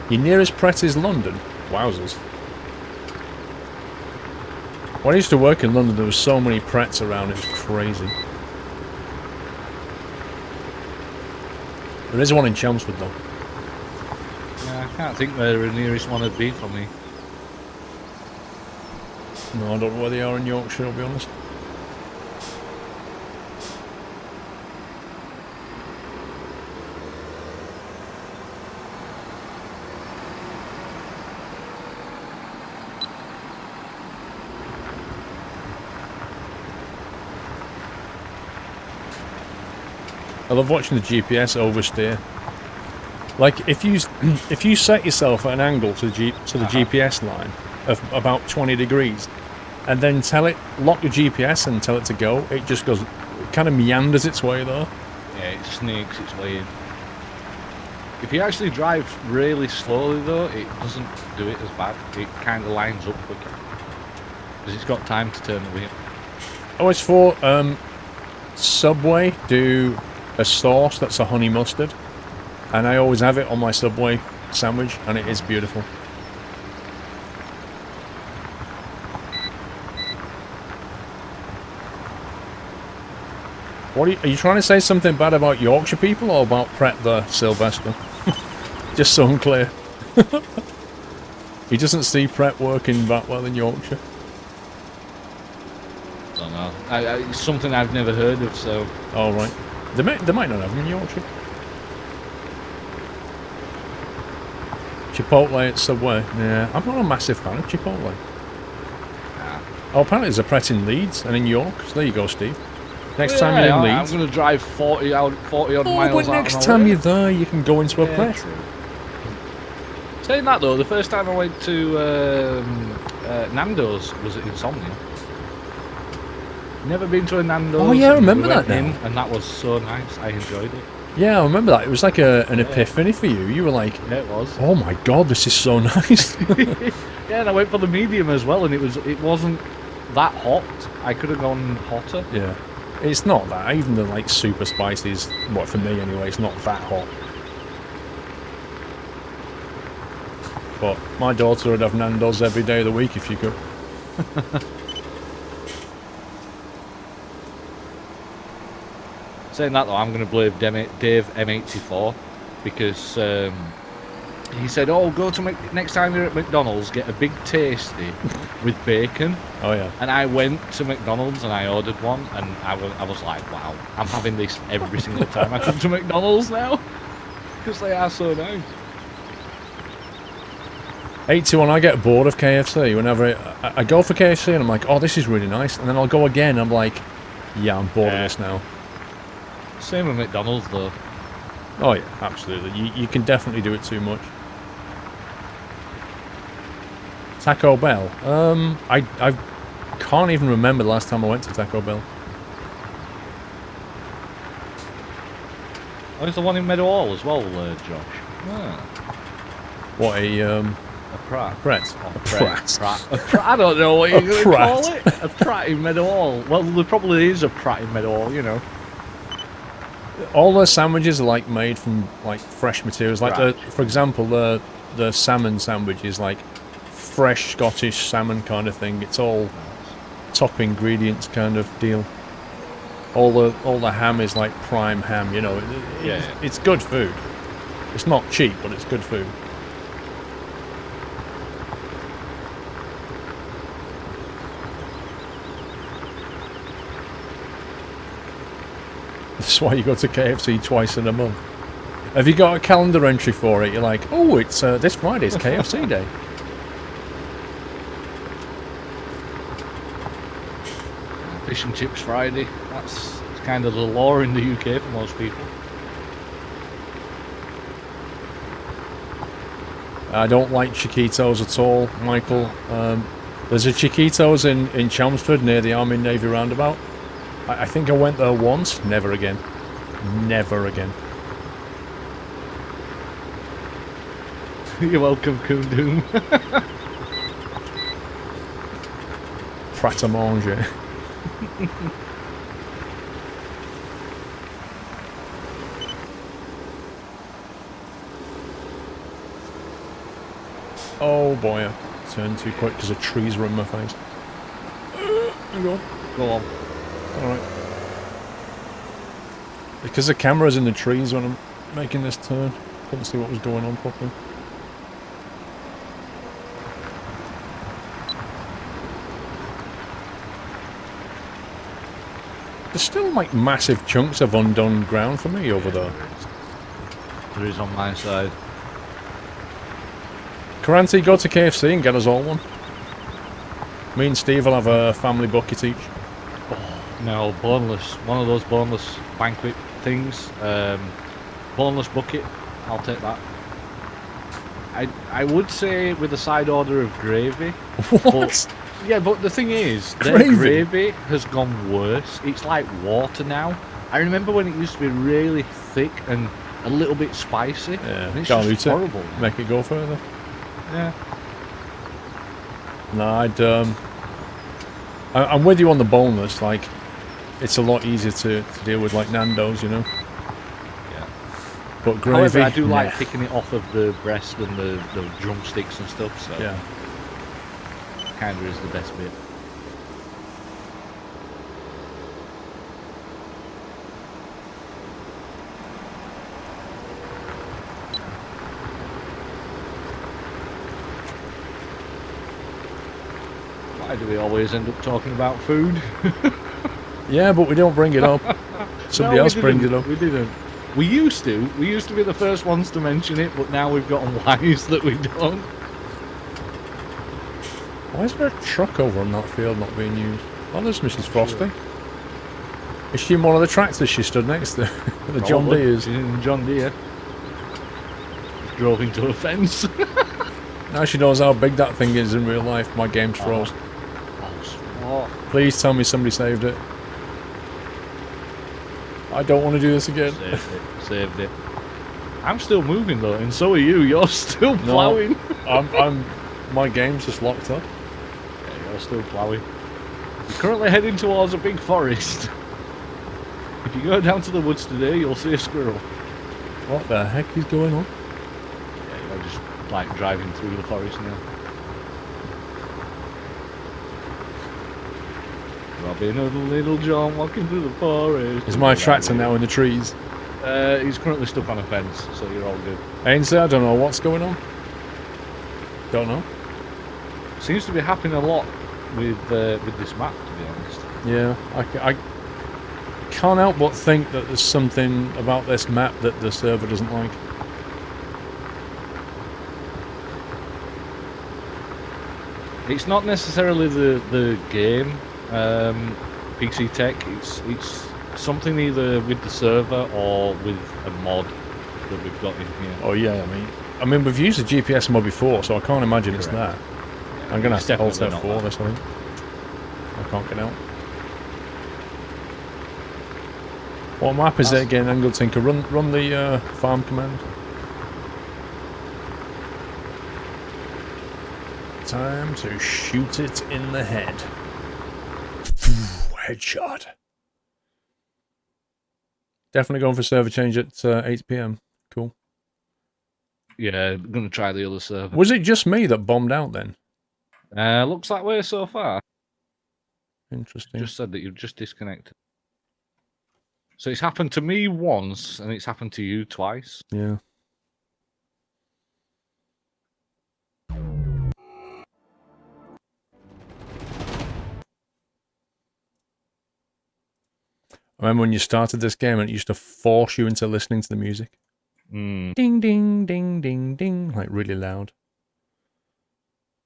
Your nearest Pret is London. Wowzers. When I used to work in London, there was so many Prets around. It was crazy. There is one in Chelmsford though.
Yeah, I can't think where the nearest one would be for me.
No, I don't know where they are in Yorkshire, I'll be honest. I love watching the GPS oversteer. Like if you set yourself at an angle to the GPS line of about 20 degrees, and then lock your GPS and tell it to go, it just goes, it kind of meanders its way though.
Yeah, it snakes its way in. If you actually drive really slowly though, it doesn't do it as bad. It kind of lines up quicker. Because it's got time to turn the wheel.
I always thought Subway do a sauce that's a honey mustard, and I always have it on my Subway sandwich, and it is beautiful. What are you trying to say something bad about Yorkshire people or about Pret the Sylvester? Just so I'm clear. He doesn't see Pret working that well in Yorkshire.
Don't know. It's something I've never heard of, so...
Oh, right. They might not have them in Yorkshire. Chipotle at Subway. Yeah, I'm not a massive fan of Chipotle.
Nah.
Oh, apparently there's a Pret in Leeds and in York. So there you go, Steve. Next time you're in Leeds.
I'm going to drive 40 odd miles
but
out
next
of my
time
way.
you're there, you can go into a Pret.
True. Saying that though, the first time I went to Nando's was at Insomnia. Never been to a Nando's.
Oh yeah, I remember
we
that
went
now.
in, and that was so nice. I enjoyed it.
Yeah, I remember that. It was like an epiphany for you. You were like,
Yeah, it was.
oh my god, this is so nice.
Yeah, and I went for the medium as well, and it wasn't that hot. I could have gone hotter.
Yeah. It's not that. Even the like super spicy is, well, for me anyway, it's not that hot. But my daughter would have Nando's every day of the week if she could.
Saying that though, I'm going to blame Dave M84 because he said, "Oh, go to next time you're at McDonald's, get a big tasty with bacon."
Oh yeah.
And I went to McDonald's and I ordered one, and I was like, "Wow, I'm having this every single time I come to McDonald's now because they are so nice."
81, I get bored of KFC whenever I go for KFC and I'm like, oh, this is really nice, and then I'll go again and I'm like, yeah, I'm bored of this now.
Same with McDonald's though.
Oh yeah, absolutely. You can definitely do it too much. Taco Bell. I can't even remember the last time I went to Taco Bell.
Oh, there's the one in Meadow Hall as well, Josh. Ah.
What a
Prat.
Pret.
A Prat. I don't know what you're going to call it. A Prat in Meadow Hall. Well, there probably is a Prat in Meadow Hall, you know.
All their sandwiches are like made from like fresh materials. Like for example, the salmon sandwich is like fresh Scottish salmon kind of thing. It's all top ingredients kind of deal. All the ham is like prime ham. You know, it's good food. It's not cheap, but it's good food. That's why you go to KFC twice in a month. Have you got a calendar entry for it? You're like, oh, it's this Friday's KFC day.
Fish and chips Friday. That's kind of the law in the UK for most people.
I don't like Chiquitos at all, Michael. There's a Chiquitos in Chelmsford near the Army Navy roundabout. I think I went there once. Never again. Never again.
You're welcome, Koondoom.
Pret a manger. Oh boy, I turned too quick because the trees were in my face. Go on. Alright. Because the camera's in the trees when I'm making this turn. Couldn't see what was going on properly. There's still like massive chunks of undone ground for me over there.
There is on my side.
Caranti, go to KFC and get us all one. Me and Steve will have a family bucket each.
No, boneless. One of those boneless banquet things. Boneless bucket. I'll take that. I would say with a side order of gravy.
What?
But the thing is,
Gravy?
their gravy has gone worse. It's like water now. I remember when it used to be really thick and a little bit spicy.
Yeah,
and it's
dilute
just
it.
horrible.
Make it go further.
Yeah.
No, I'm with you on the boneless. Like, it's a lot easier to deal with, like Nando's, you know.
Yeah.
But gravy.
However, I do like picking it off of the breast and the drumsticks and stuff. So
Yeah.
kind of is the best bit. Why do we always end up talking about food?
Yeah, but we don't bring it up. Somebody else brings it up.
We didn't. We used to. We used to be the first ones to mention it, but now we've gotten wise that we don't.
Why is there a truck over on that field not being used? Oh, there's Mrs. Frosty. Is she in one of the tractors she stood next to? The John
Probably.
Deere's.
She's in John Deere. drove into a fence.
Now she knows how big that thing is in real life. My game's froze.
What?
Please tell me somebody saved it. I don't want to do this again.
Saved it. I'm still moving though, and so are you. You're still ploughing.
My game's just locked up.
Yeah, you're still ploughing. You're currently heading towards a big forest. If you go down to the woods today, you'll see a squirrel.
What the heck is going on?
Yeah, you're just like driving through the forest now. Robin Hood and Little John walking through the forest.
Is my tractor now in the trees?
He's currently stuck on a fence, so you're all good.
Ainsley, I don't know what's going on. Don't know.
Seems to be happening a lot with this map, to be honest.
Yeah, I can't help but think that there's something about this map that the server doesn't like.
It's not necessarily the game, PC tech. It's something either with the server or with a mod that we've got in here.
Oh yeah, I mean we've used the GPS mod before, so I can't imagine it's that.
Yeah,
I'm gonna have to alt
definitely
F4 this, I think. I can't get out. What map is it again, Angle Tinker? Run the farm command. Time to shoot it in the head. Headshot. Definitely going for server change at 8 PM. Cool.
Yeah, I'm gonna try the other server.
Was it just me that bombed out then?
Looks that way so far.
Interesting.
Just said that you've just disconnected. So it's happened to me once, and it's happened to you twice.
Yeah. I remember when you started this game and it used to force you into listening to the music.
Mm.
Ding, ding, ding, ding, ding. Like really loud.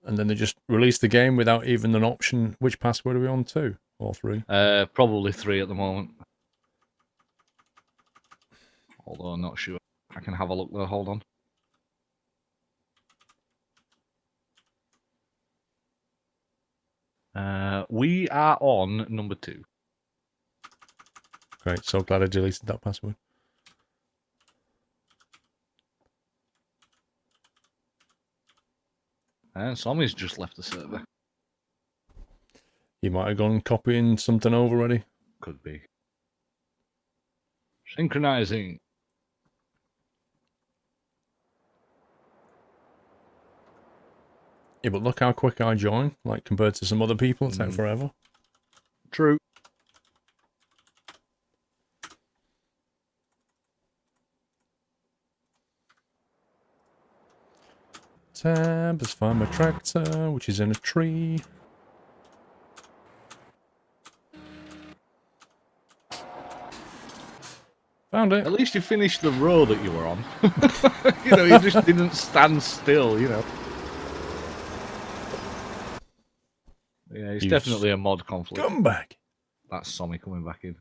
And then they just released the game without even an option. Which password are we on? 2 or 3?
Probably 3 at the moment. Although I'm not sure. I can have a look there, hold on. We are on number 2.
Great, so glad I deleted that password.
And Sommy's just left the server.
You might have gone copying something over already.
Could be. Synchronizing.
Yeah, but look how quick I join. Like, compared to some other people, it takes forever.
True.
Tab, let's find my tractor, which is in a tree. Found it.
At least you finished the row that you were on. You know, you just didn't stand still, you know. Yeah, it's definitely a mod conflict.
Come back.
That's Sommy coming back in.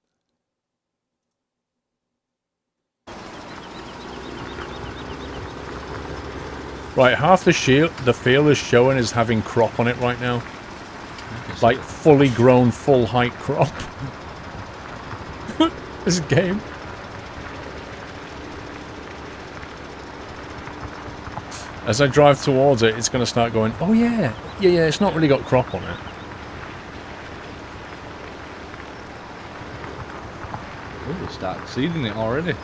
Right, half the field is showing is having crop on it right now. Like fully grown, full height crop. This game. As I drive towards it, it's going to start going, oh yeah, yeah, it's not really got crop on it.
Oh, they started seeding it already.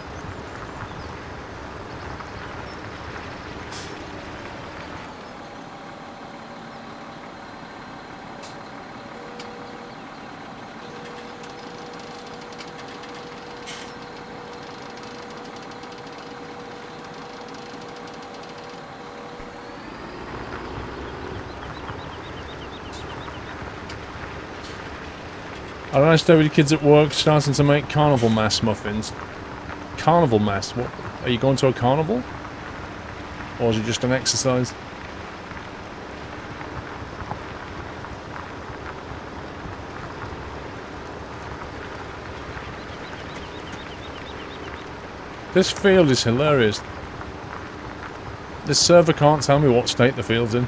I don't know, stay with your kids at work, starting to make carnival mass muffins. Carnival mass? What? Are you going to a carnival? Or is it just an exercise? This field is hilarious. This server can't tell me what state the field's in.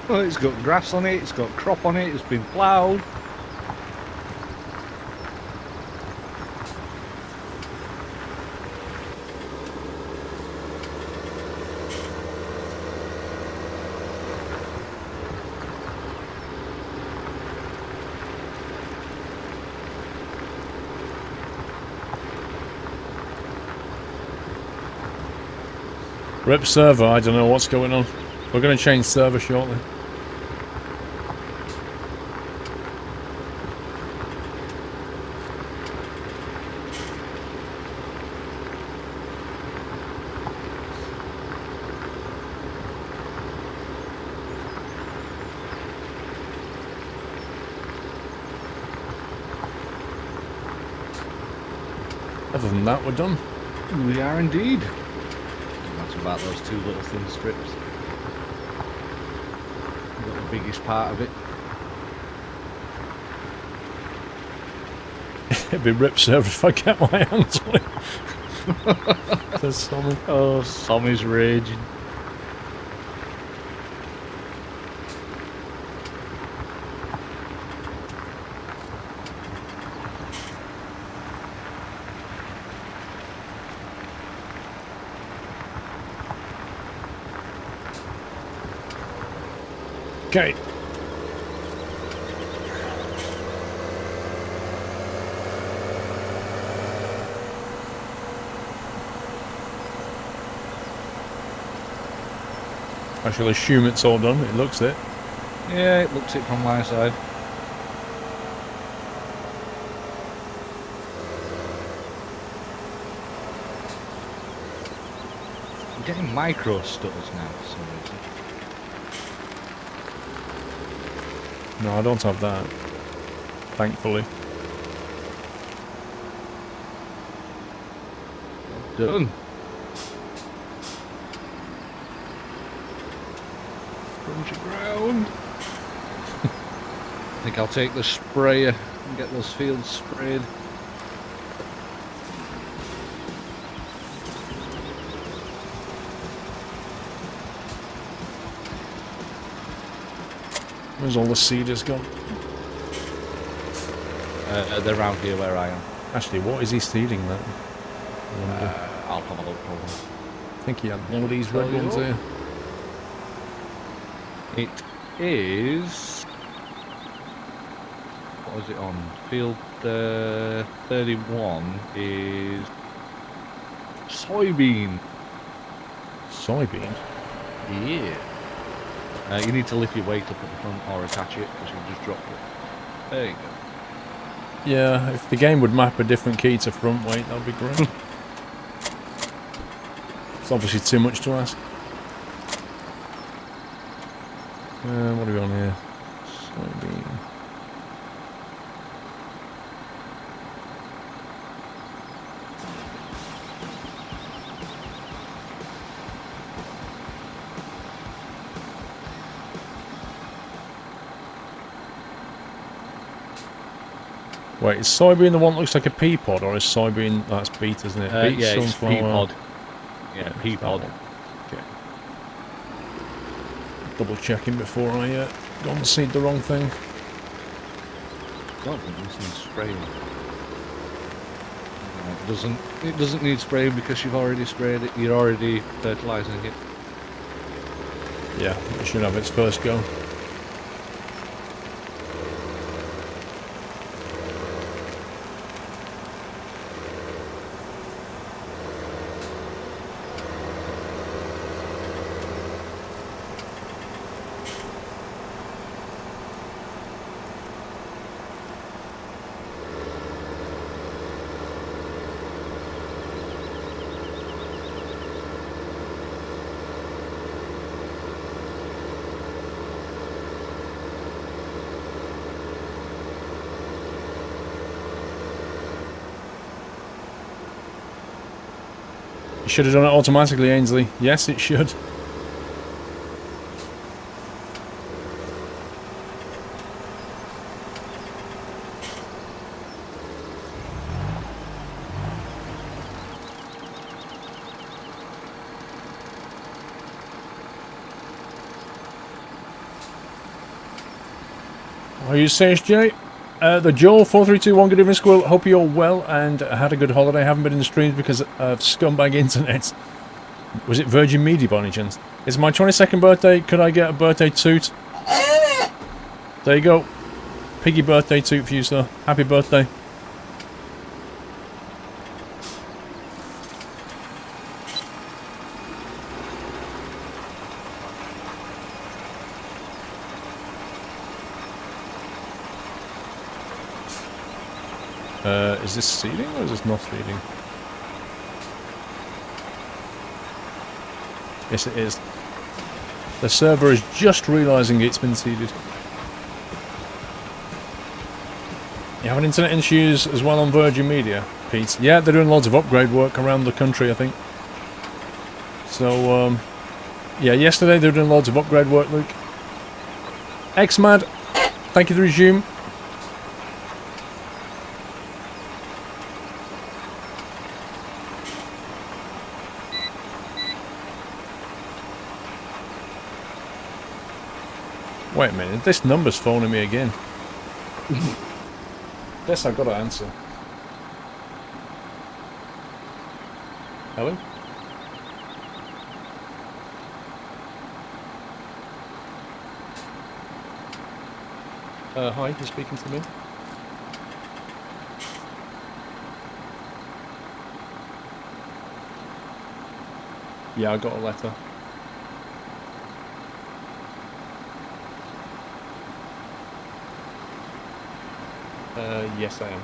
It's got grass on it, it's got crop on it, it's been ploughed.
Rip server, I don't know what's going on. We're going to change server shortly. Other than that, we're done.
We are indeed. That's about those 2 little thin strips. Got the biggest part of it.
It'd be rip server if I get my hands on it. There's something.
Oh, Sommy's raging.
Okay. I shall assume it's all done. It looks it.
Yeah, it looks it from my side. I'm getting micro stutters now for some reason.
No, I don't have that. Thankfully.
Done. Bunch of ground. I think I'll take the sprayer and get those fields sprayed.
Where's all the seeders gone?
They're around here where I am.
Actually, what is he seeding then?
I'll have a look for them.
I think he had one of these red ones here.
It is... What was it on? Field 31 is... Soybean.
Soybean?
Yeah. You need to lift your weight up at the front or attach it because you've just dropped it. There you go.
Yeah, if the game would map a different key to front weight, that'd be great. It's obviously too much to ask. What are we on here? Soybean. Wait, is soybean the one that looks like a pea pod, or is soybean... That's beet, isn't it? Beet,
yeah, it's
sunflower.
pea pod. Yeah, pea pod.
Okay. Double checking before I go and seed the wrong thing.
God, it needs spraying. No, it doesn't need spraying because you've already sprayed it. You're already fertilising it.
Yeah, it should have its first go. You should have done it automatically, Ainsley. Yes, it should. Are you CSJ? The Joel 4321. Good evening, Squirrel. Hope you're well and had a good holiday. Haven't been in the streams because of scumbag internet. Was it Virgin Media by any chance? It's my 22nd birthday. Could I get a birthday toot? There you go. Piggy birthday toot for you, sir. Happy birthday. Is this seeding or is this not seeding? Yes, it is. The server is just realising it's been seeded. You have an internet issues as well on Virgin Media, Pete? Yeah, they're doing loads of upgrade work around the country, I think. So, yeah, yesterday they were doing loads of upgrade work, Luke. Xmad, thank you for the resume. Wait a minute, this number's phoning me again. Guess I've got to answer. Hello? Hi, you're speaking to me? Yeah, I got a letter. Yes, I am.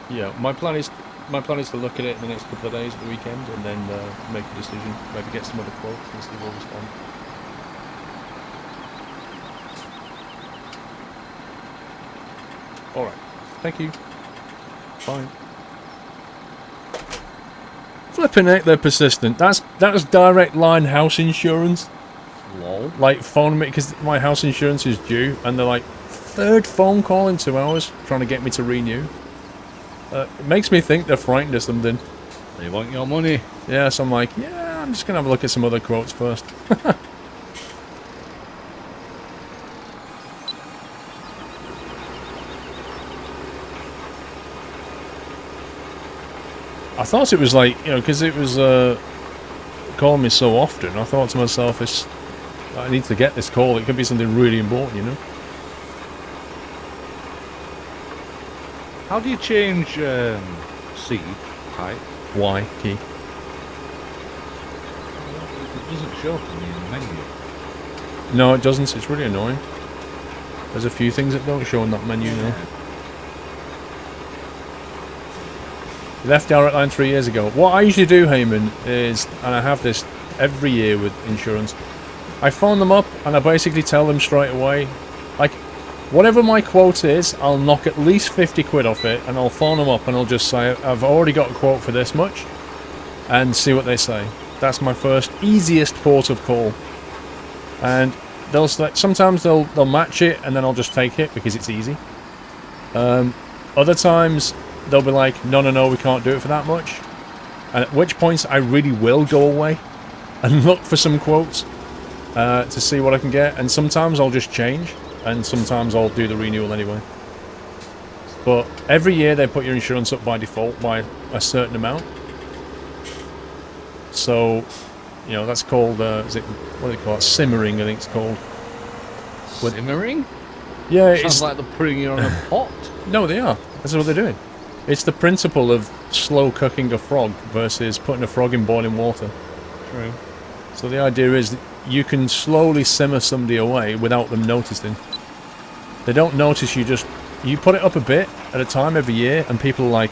Yeah, my plan is to look at it in the next couple of days, the weekend, and then make a decision. Maybe get some other quotes and see where we stand. All right. Thank you. Bye. Flipping it, they're persistent. That was direct line house insurance.
Lol.
Like, phone me because my house insurance is due, and they're like, third phone call in 2 hours trying to get me to renew. It makes me think they're frightened of something.
They want your money.
Yeah, so I'm like, yeah, I'm just gonna have a look at some other quotes first. I thought it was like, you know, because it was calling me so often, I thought to myself, I need to get this call. It could be something really important, you know?
How do you change seed type?
Y key.
It doesn't show up in the menu.
No, it doesn't. It's really annoying. There's a few things that don't show in that menu now. Left direct line 3 years ago. What I usually do, Heyman, is, and I have this every year with insurance, I phone them up and I basically tell them straight away, like, whatever my quote is, I'll knock at least 50 quid off it, and I'll phone them up and I'll just say, I've already got a quote for this much, and see what they say. That's my first, easiest port of call. And they'll sometimes they'll match it, and then I'll just take it because it's easy. Other times they'll be like, no, we can't do it for that much. And at which points I really will go away and look for some quotes to see what I can get. And sometimes I'll just change, and sometimes I'll do the renewal anyway. But every year they put your insurance up by default by a certain amount. So, you know, that's called, what do they call it? Simmering, I think it's called.
Simmering?
Yeah,
Sounds
it's
like they're putting you on a pot.
No, they are. That's what they're doing. It's the principle of slow cooking a frog versus putting a frog in boiling water.
True.
So the idea is that you can slowly simmer somebody away without them noticing. They don't notice you put it up a bit at a time every year, and people are like,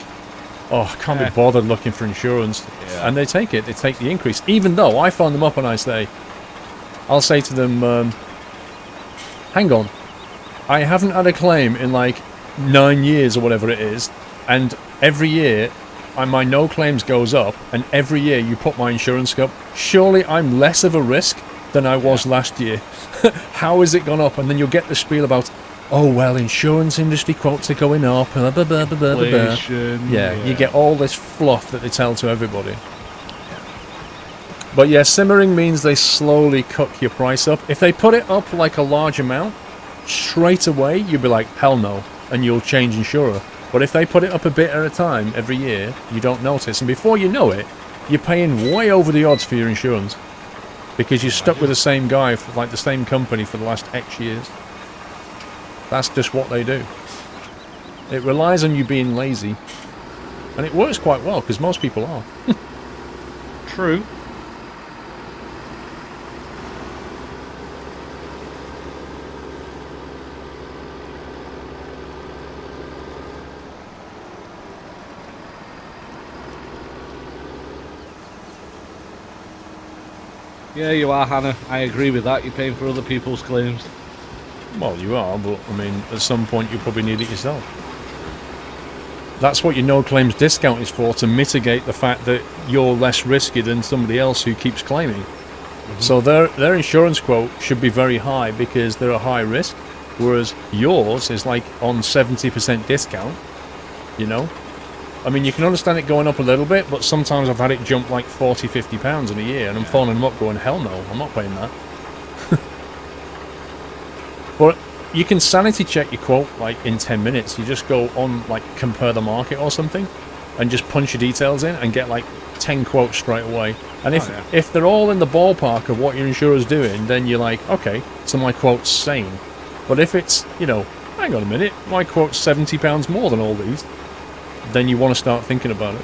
oh, I can't be bothered looking for insurance.
Yeah.
And they take it. They take the increase. Even though I phone them up and I'll say to them, hang on, I haven't had a claim in like 9 years or whatever it is, and every year my no claims goes up, and every year you put my insurance up. Surely I'm less of a risk than I was last year. How has it gone up? And then you'll get the spiel about, oh well, insurance industry quotes are going up, blah, blah, blah, blah, blah, blah. Yeah, you get all this fluff that they tell to everybody. But yeah, simmering means they slowly cook your price up. If they put it up like a large amount, straight away you'll be like, hell no, and you'll change insurer. But if they put it up a bit at a time every year, you don't notice. And before you know it, you're paying way over the odds for your insurance. Because you're stuck with the same guy, for like the same company for the last X years. That's just what they do. It relies on you being lazy. And it works quite well, because most people are.
True. Yeah, you are, Hannah. I agree with that. You're paying for other people's claims.
Well, you are, but, I mean, at some point you probably need it yourself. That's what your no-claims discount is for, to mitigate the fact that you're less risky than somebody else who keeps claiming. So their insurance quote should be very high because they're a high risk, whereas yours is like on 70% discount, you know? I mean, you can understand it going up a little bit, but sometimes I've had it jump like 40, 50 pounds in a year, and I'm phoning them up going, hell no, I'm not paying that. But you can sanity check your quote like in 10 minutes. You just go on like compare the market or something and just punch your details in and get like 10 quotes straight away. And if they're all in the ballpark of what your insurer's doing, then you're like, okay, so my quote's sane. But if it's, you know, hang on a minute, my quote's £70 more than all these, then you want to start thinking about it.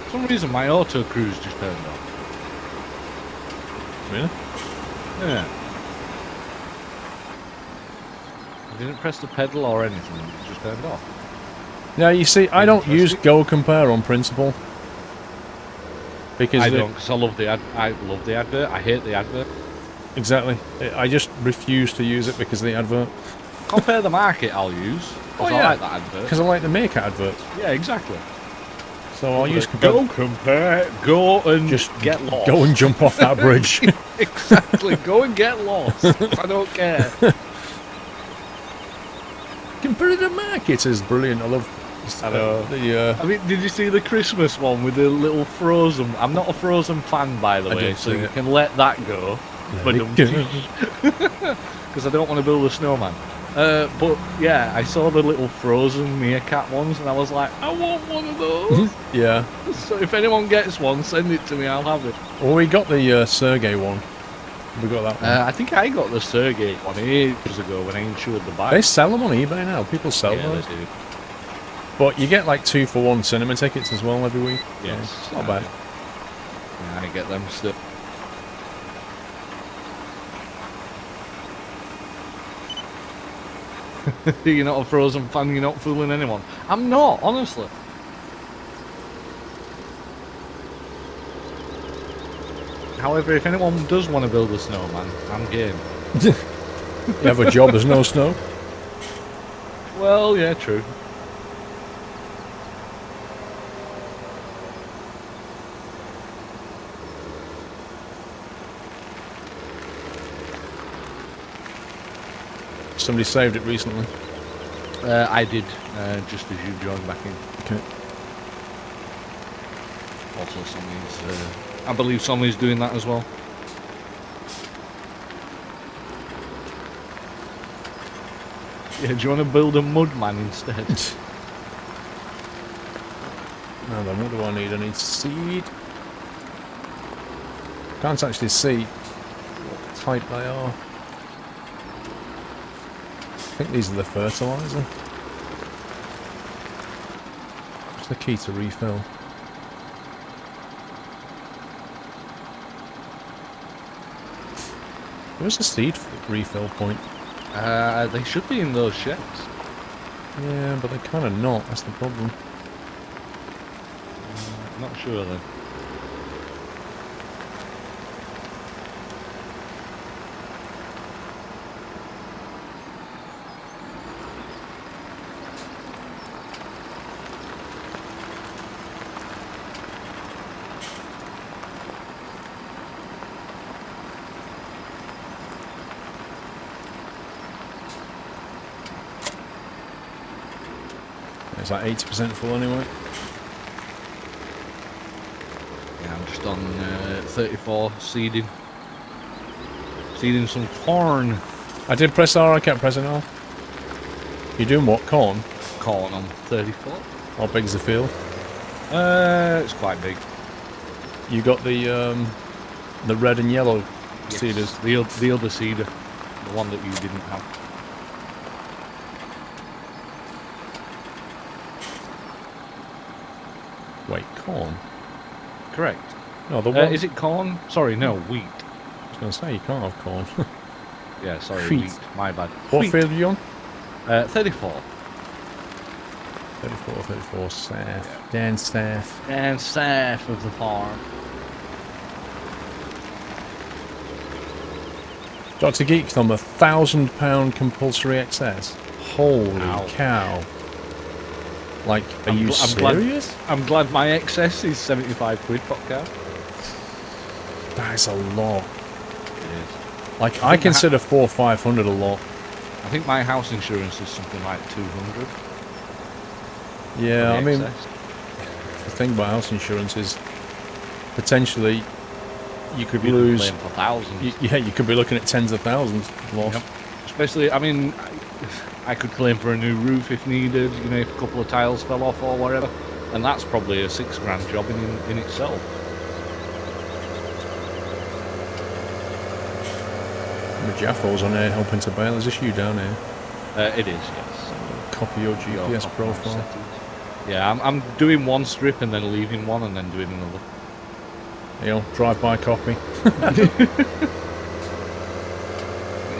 For some reason, my auto cruise just turned off.
Really?
Yeah. I didn't press the pedal or anything, it just turned off.
Now, you see, I don't use Go Compare on principle. Because
I don't, because I love the advert. I hate the advert.
Exactly. I just refuse to use it because of the advert.
Compare the market I'll use.
Oh,
yeah. I like that advert.
Because I like the make adverts.
Yeah, exactly.
So I'll use
Go Compare. Go and
just
get lost.
Go and jump off that bridge.
Exactly. Go and get lost. I don't care.
Comparative markets is brilliant. I love.
I know.
I
mean, did you see the Christmas one with the little Frozen? I'm not a Frozen fan, by the way, so you can let that go. Because I don't want to build a snowman. But yeah, I saw the little Frozen meerkat ones, and I was like, I want one of those.
Yeah.
So if anyone gets one, send it to me. I'll have it.
Well, we got the Sergey one. We got that one.
I think I got the Sergey one ages ago when I insured the bike.
They sell them on eBay now. People sell those.
They do.
But you get like 2-for-1 cinema tickets as well every week.
Yes.
So not bad.
Yeah, I get them still. You're not a Frozen fan, you're not fooling anyone. I'm not, honestly. However, if anyone does want to build a snowman, I'm game.
You have a job, there's no snow.
Well, yeah, true.
Somebody saved it recently.
I did, just as you joined back in.
Okay.
Also, somebody's, I believe somebody's doing that as well. Yeah, do you want to build a mudman instead?
Now then, what do I need? I need seed. Can't actually see what type they are. I think these are the fertilizer. What's the key to refill? Where's the seed refill point?
They should be in those sheds.
Yeah, but they're kind of not. That's the problem.
Not sure then.
Is that 80% full anyway?
Yeah, I'm just on 34 seeding. Seeding some corn.
I did press R, I kept pressing R. You doing what? Corn?
Corn on 34.
How big's the field?
It's quite big.
You got the red and yellow seeders.
The other seeder. The one that you didn't have.
Wait, corn?
Correct.
No, the one...
Is it corn? Sorry, no, wheat.
I was going to say, you can't have corn.
Yeah, sorry,
Wheat.
wheat. My bad.
What
Wheat.
field are you on?
34.
34, South. Down south.
And south of the farm.
Dr. Geekdom, £1,000 compulsory excess. Holy
Ow.
cow. Like, are
I'm
you
gl- I'm
serious?
I'm glad my excess is 75 quid, fuck cow.
That is a lot.
It is.
Like,
I
I
think
consider 400 or 500 a lot.
I think my house insurance is something like 200.
Yeah, I
for the
mean,
excess.
the thing about house insurance is potentially you could
You can
lose.
claim for thousands.
Yeah, you could be looking at tens of thousands lost.
Yep. Especially, I mean, I could claim for a new roof if needed, you know, if a couple of tiles fell off or whatever. And that's probably a £6,000 job in itself.
Jaffo's on here helping to bail. Is this you down here?
It is, yes.
Copy your GPS
Your
profile.
settings. Yeah, I'm doing one strip and then leaving one and then doing another.
You know, drive-by copy.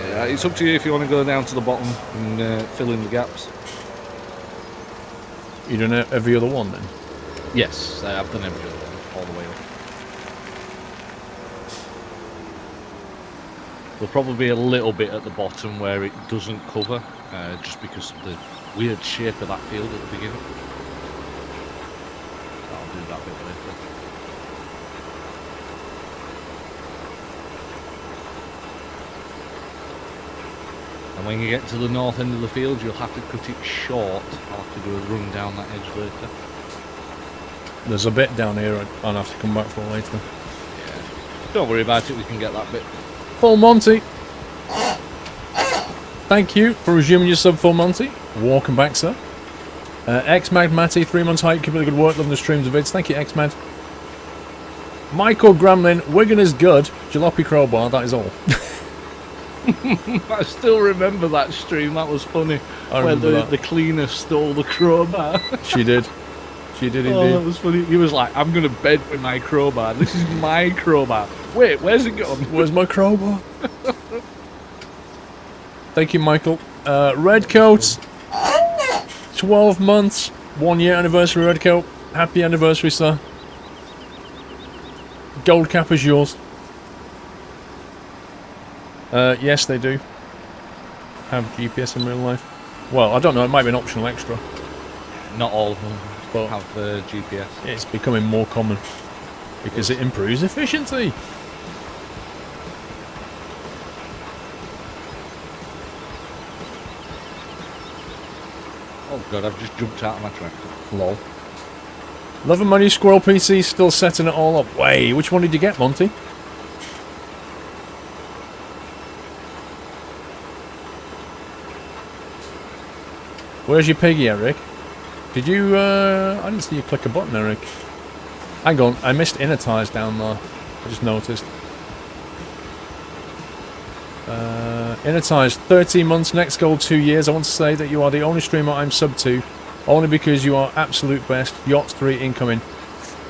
Yeah, it's up to you if you want to go down to the bottom and fill in the gaps.
You doing every other one then?
Yes, I've done every other one, all the way up. There'll probably be a little bit at the bottom where it doesn't cover, just because of the weird shape of that field at the beginning. I'll do that bit later. And when you get to the north end of the field, you'll have to cut it short. I'll have to do a run down that edge later.
There's a bit down here I'll have to come back for later.
Yeah. Don't worry about it, we can get that bit.
Full Monty! Thank you for resuming your sub, Full Monty. Welcome back, sir. Xmad Matty, 3 months hype, keep up the good work, loving the streams of vids. Thank you, Xmad. Michael Gramlin, Wigan is good. Jalopy Crowbar, that is all.
I still remember that stream, that was funny.
I
Where
remember that.
the cleaner stole the crowbar.
She did. She did
Oh, that
indeed.
was funny. He was like, I'm going to bed with my crowbar. This is my crowbar. Wait, where's it gone?
Where's my crowbar? Thank you, Michael. Redcoat, 12 months, 1 year anniversary, Redcoat. Happy anniversary, sir. Gold cap is yours. Yes, they do have GPS in real life. Well, I don't know, it might be an optional extra.
Not all of them
But
have GPS.
it's becoming more common because it improves efficiency.
Oh god, I've just jumped out of my tractor.
Lol. Love and money, Squirrel PC, still setting it all up. Wait, which one did you get, Monty? Where's your piggy, Eric? Did you, I didn't see you click a button, Eric. Hang on, I missed inner ties down there. I just noticed. Inner ties, 13 months, next goal 2 years. I want to say that you are the only streamer I'm sub to, only because you are absolute best. Yachts 3 incoming.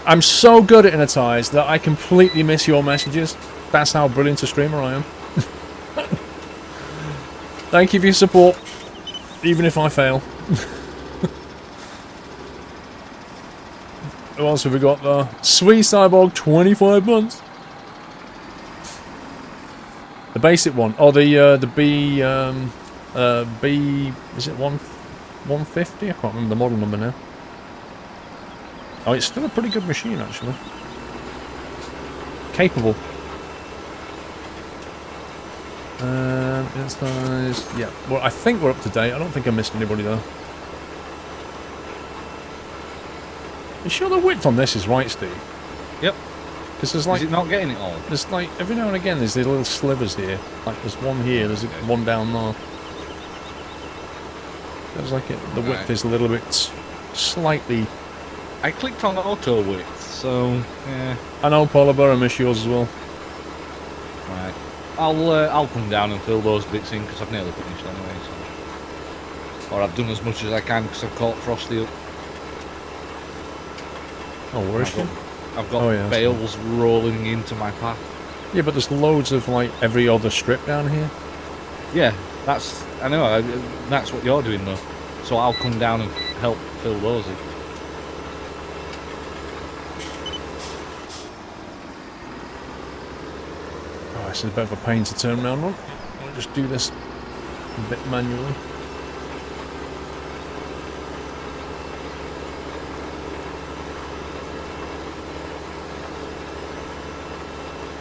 I'm so good at inner ties that I completely miss your messages. That's how brilliant a streamer I am. Thank you for your support, even if I fail. Who else have we got there? Sweet Cyborg, 25 months. The basic one. Oh, the B, B, is it 150? I can't remember the model number now. Oh, it's still a pretty good machine, actually. Capable. Yeah. Well, I think we're up to date. I don't think I missed anybody, though. You sure the width on this is right, Steve?
Yep.
Because there's
Is
like...
it not getting it all?
There's like, every now and again, there's these little slivers here. Like, there's one here, there's one down there. Feels like the width is a little bit slightly...
I clicked on auto width, so, yeah.
I know, Polar Bear, I miss yours as well.
Right. I'll come down and fill those bits in, because I've nearly finished anyway, so. Or I've done as much as I can, because I've caught Frosty up.
Oh, where is she?
I've got bales rolling into my path.
Yeah, but there's loads of, like, every other strip down here.
Yeah, I know, that's what you're doing though. So I'll come down and help fill those in.
Oh, this is a bit of a pain to turn around on. I'll just do this a bit manually.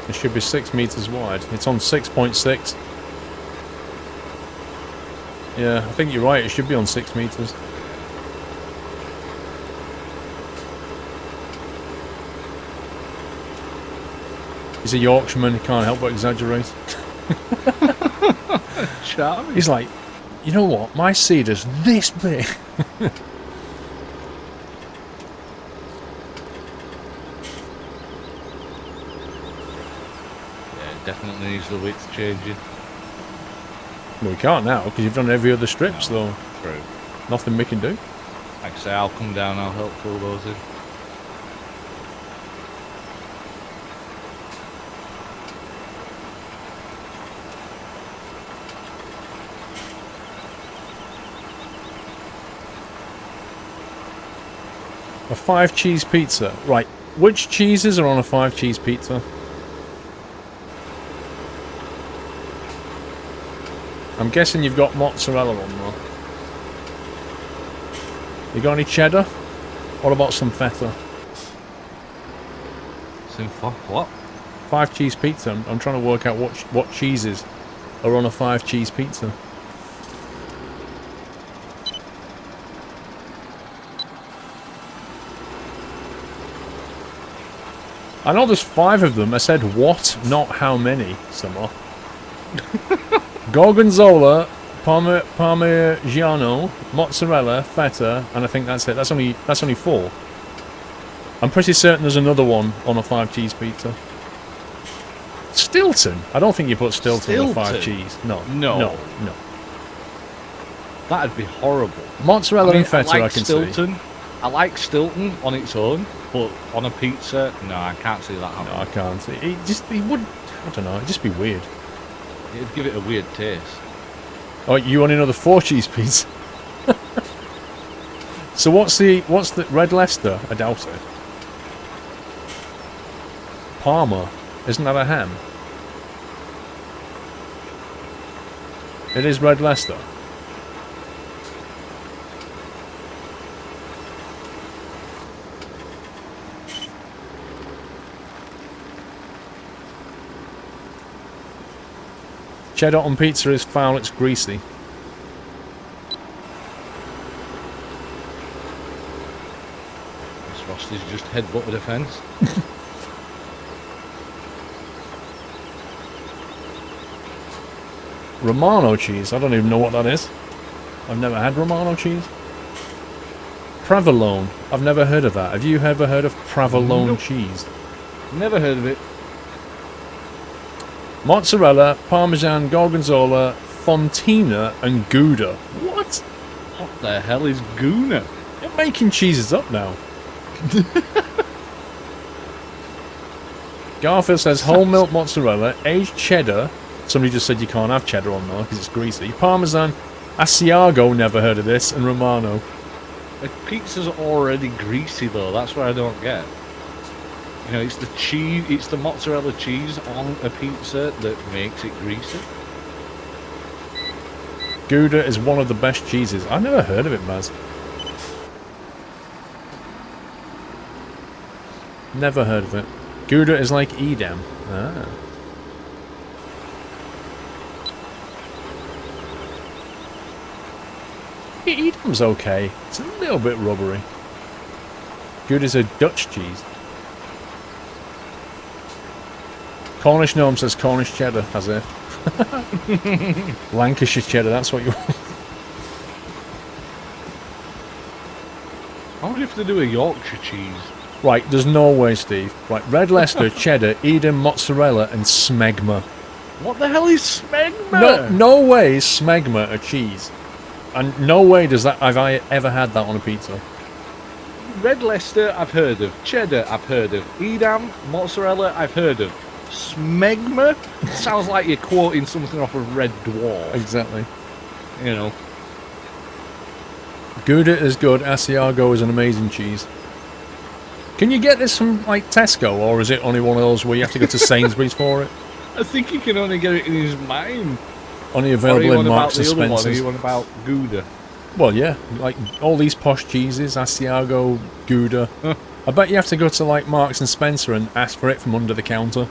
It should be 6 meters wide. It's on 6.6. Yeah, I think you're right. It should be on 6 meters. He's a Yorkshireman. He can't help but exaggerate.
Charming.
He's like, you know what? My cedar's this big.
Definitely needs the width changing.
Well, we can't now because you've done every other strip, so
True.
nothing we can do.
Like I say, I'll come down, I'll help fill those in.
A 5 cheese pizza. Right, which cheeses are on a 5 cheese pizza? I'm guessing you've got mozzarella on there. You got any cheddar? What about some feta?
Some fuck what?
5 cheese pizza. I'm trying to work out what cheeses are on a 5 cheese pizza. I know there's 5 of them. I said what, not how many. Some are. Gorgonzola, Parmigiano, mozzarella, feta, and I think that's it. That's only 4. I'm pretty certain there's another one on a 5 cheese pizza. Stilton? I don't think you put Stilton on a 5 cheese. No.
That'd be horrible.
Mozzarella and feta,
I
I can see.
I like Stilton on its own, but on a pizza, no, I can't see that happening.
No, I can't see. It would. I don't know. It'd just be weird.
It'd give it a weird taste.
Oh, you want another 4 cheese pizza? So what's the Red Leicester? I doubt it. Parma, isn't that a ham? It is Red Leicester. Cheddar on pizza is foul, it's greasy.
This Frosty's just headbutted a fence.
Romano cheese, I don't even know what that is. I've never had Romano cheese. Provolone, I've never heard of that. Have you ever heard of provolone cheese?
Never heard of it.
Mozzarella, Parmesan, Gorgonzola, Fontina, and Gouda. What?
What the hell is Gouda?
You're making cheeses up now. Garfield says whole milk mozzarella, aged cheddar. Somebody just said you can't have cheddar on there because it's greasy. Parmesan, Asiago, never heard of this, and Romano.
The pizza's already greasy though, that's what I don't get. You know, it's the cheese, it's the mozzarella cheese on a pizza that makes it greasy.
Gouda is one of the best cheeses. I've never heard of it, Maz. Never heard of it. Gouda is like Edam. Ah. Edam's okay. It's a little bit rubbery. Gouda's a Dutch cheese. Cornish gnome says Cornish cheddar, as if. Lancashire cheddar, that's what you want.
I wonder if they do a Yorkshire cheese.
Right, there's no way, Steve. Right, Red Leicester, cheddar, Edam, mozzarella, and smegma.
What the hell is smegma?
No way is smegma a cheese. And no way have I ever had that on a pizza.
Red Leicester, I've heard of. Cheddar, I've heard of. Edam, mozzarella, I've heard of. Smegma? Sounds like you're quoting something off of Red Dwarf.
Exactly.
You know.
Gouda is good. Asiago is an amazing cheese. Can you get this from, like, Tesco, or is it only one of those where you have to go to Sainsbury's for it?
I think he can only get it in his mind.
Only available in Marks and
Spencer's. Or
Spencer's.
you want about Gouda?
Well, yeah, like all these posh cheeses, Asiago, Gouda. I bet you have to go to like Marks and Spencer and ask for it from under the counter.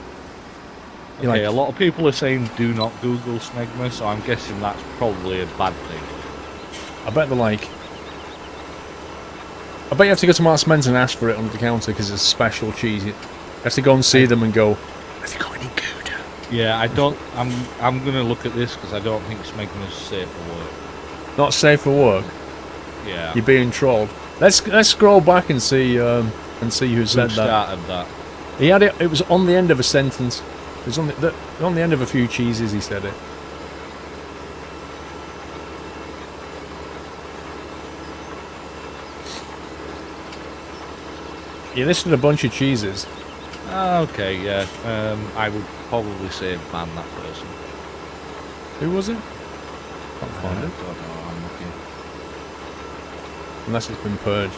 Okay,
like,
a lot of people are saying do not Google smegma, so I'm guessing that's probably a bad thing.
I bet they're like... I bet you have to go to Marks and Spencer and ask for it under the counter because it's a special cheese. You have to go and see them and go, have you got any Gouda?
Yeah, I don't... I'm going to look at this because I don't think smegma's safe for work.
Not safe for work?
Yeah.
You're being trolled. Let's scroll back and see who said that.
Started that?
He had it. It was on the end of a sentence. It was on the end of a few cheeses. He said it. He listed a bunch of cheeses.
Okay, yeah. I would probably say ban that person.
Who was it? Can't find it.
I don't know. I'm looking.
Unless it's been purged.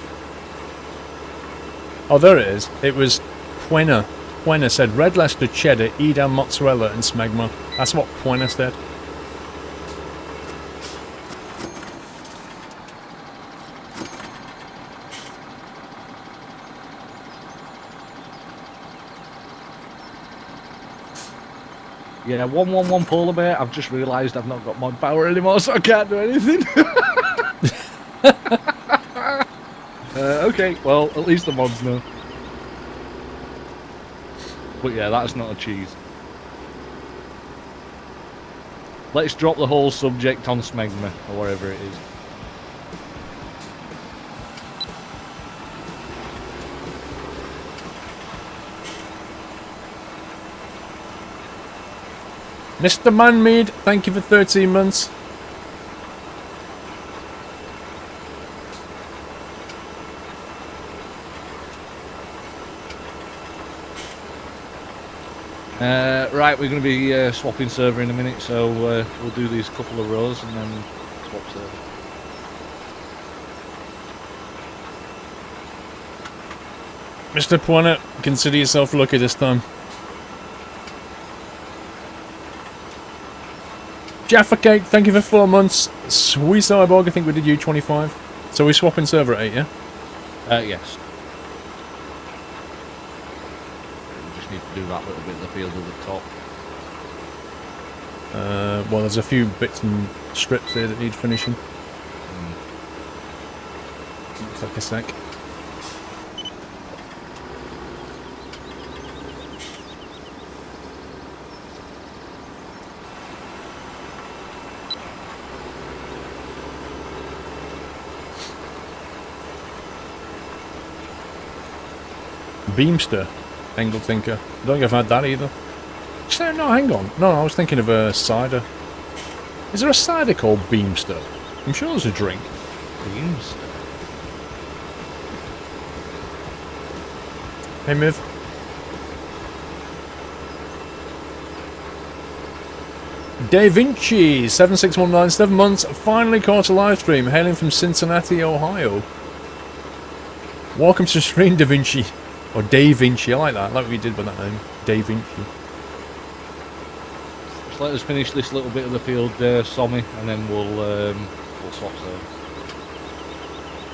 Oh, there it is. It was Puena. Puena said Red Leicester, cheddar, Edam, mozzarella, and smegma. That's what Puena said.
Yeah, 111 polar bear. I've just realised I've not got mod power anymore, so I can't do anything. Okay, well, at least the mods know. But yeah, that's not a cheese. Let's drop the whole subject on smegma, or whatever it is.
Mr. Manmead, thank you for 13 months.
Right, we're going to be swapping server in a minute, so we'll do these couple of rows and then swap server.
Mr. Puena, consider yourself lucky this time. Jaffa Cake, thank you for 4 months. Sweet Cyborg, I think we did you 25. So we're swapping server at 8, yeah?
Yes. We just need to do that little bit of the field at the top.
Well, there's a few bits and strips here that need finishing. Looks like a sec. Beamster, Engel Tinker. I don't think I've had that either. Actually, no, hang on. No, I was thinking of a cider. Is there a cider called Beamster? I'm sure there's a drink.
Beams.
Hey, Miv. Da Vinci, 76197 7 months, finally caught a live stream, hailing from Cincinnati, Ohio. Welcome to stream, Da Vinci. Or Da Vinci, I like that. I like what you did with that name. Da Vinci.
Just let us finish this little bit of the field, Sommy, and then we'll swap server.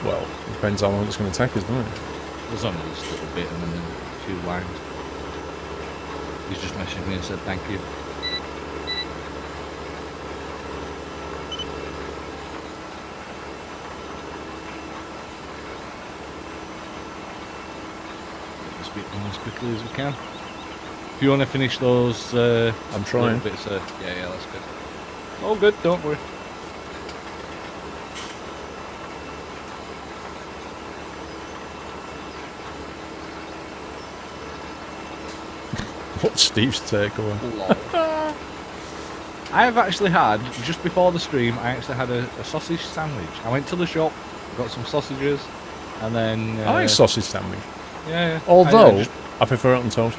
Well, it depends how long it's going to take us, doesn't it?
There's only this little bit and then a few lines. He's just messaged me and said thank you. get done as quickly as we can. If you want to finish those,
I'm trying.
bits, yeah, that's good. Oh, good. Don't worry.
What's Steve's takeaway?
I have actually had, just before the stream, I actually had a sausage sandwich. I went to the shop, got some sausages, and then...
I like sausage sandwich.
Yeah.
Although, I prefer it on toast.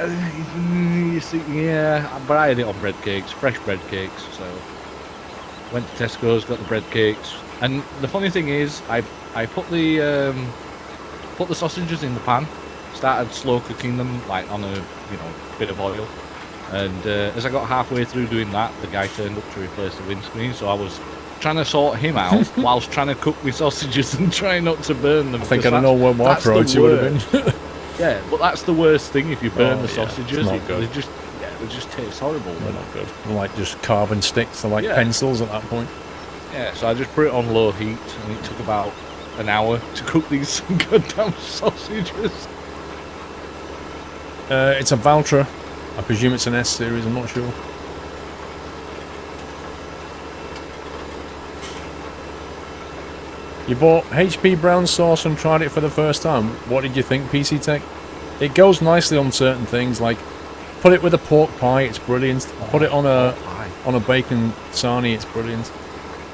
You see, yeah, but I had it on bread cakes, fresh bread cakes, so... Went to Tesco's, got the bread cakes. And the funny thing is, I put the sausages in the pan, started slow cooking them, like on a, bit of oil. And as I got halfway through doing that, the guy turned up to replace the windscreen, so I was trying to sort him out whilst trying to cook my sausages and trying not to burn them.
I think I don't know where my priority would have been.
Yeah, but that's the worst thing if you burn the sausages.
It's not good.
They just taste horrible.
They're not good. They're like just carbon sticks. They're like pencils at that point.
Yeah, so I just put it on low heat, and it took about an hour to cook these goddamn sausages.
It's a Valtra. I presume it's an S series, I'm not sure. You bought HP brown sauce and tried it for the first time. What did you think, PC Tech? It goes nicely on certain things, like put it with a pork pie, it's brilliant. Put it on a bacon sarnie, it's brilliant.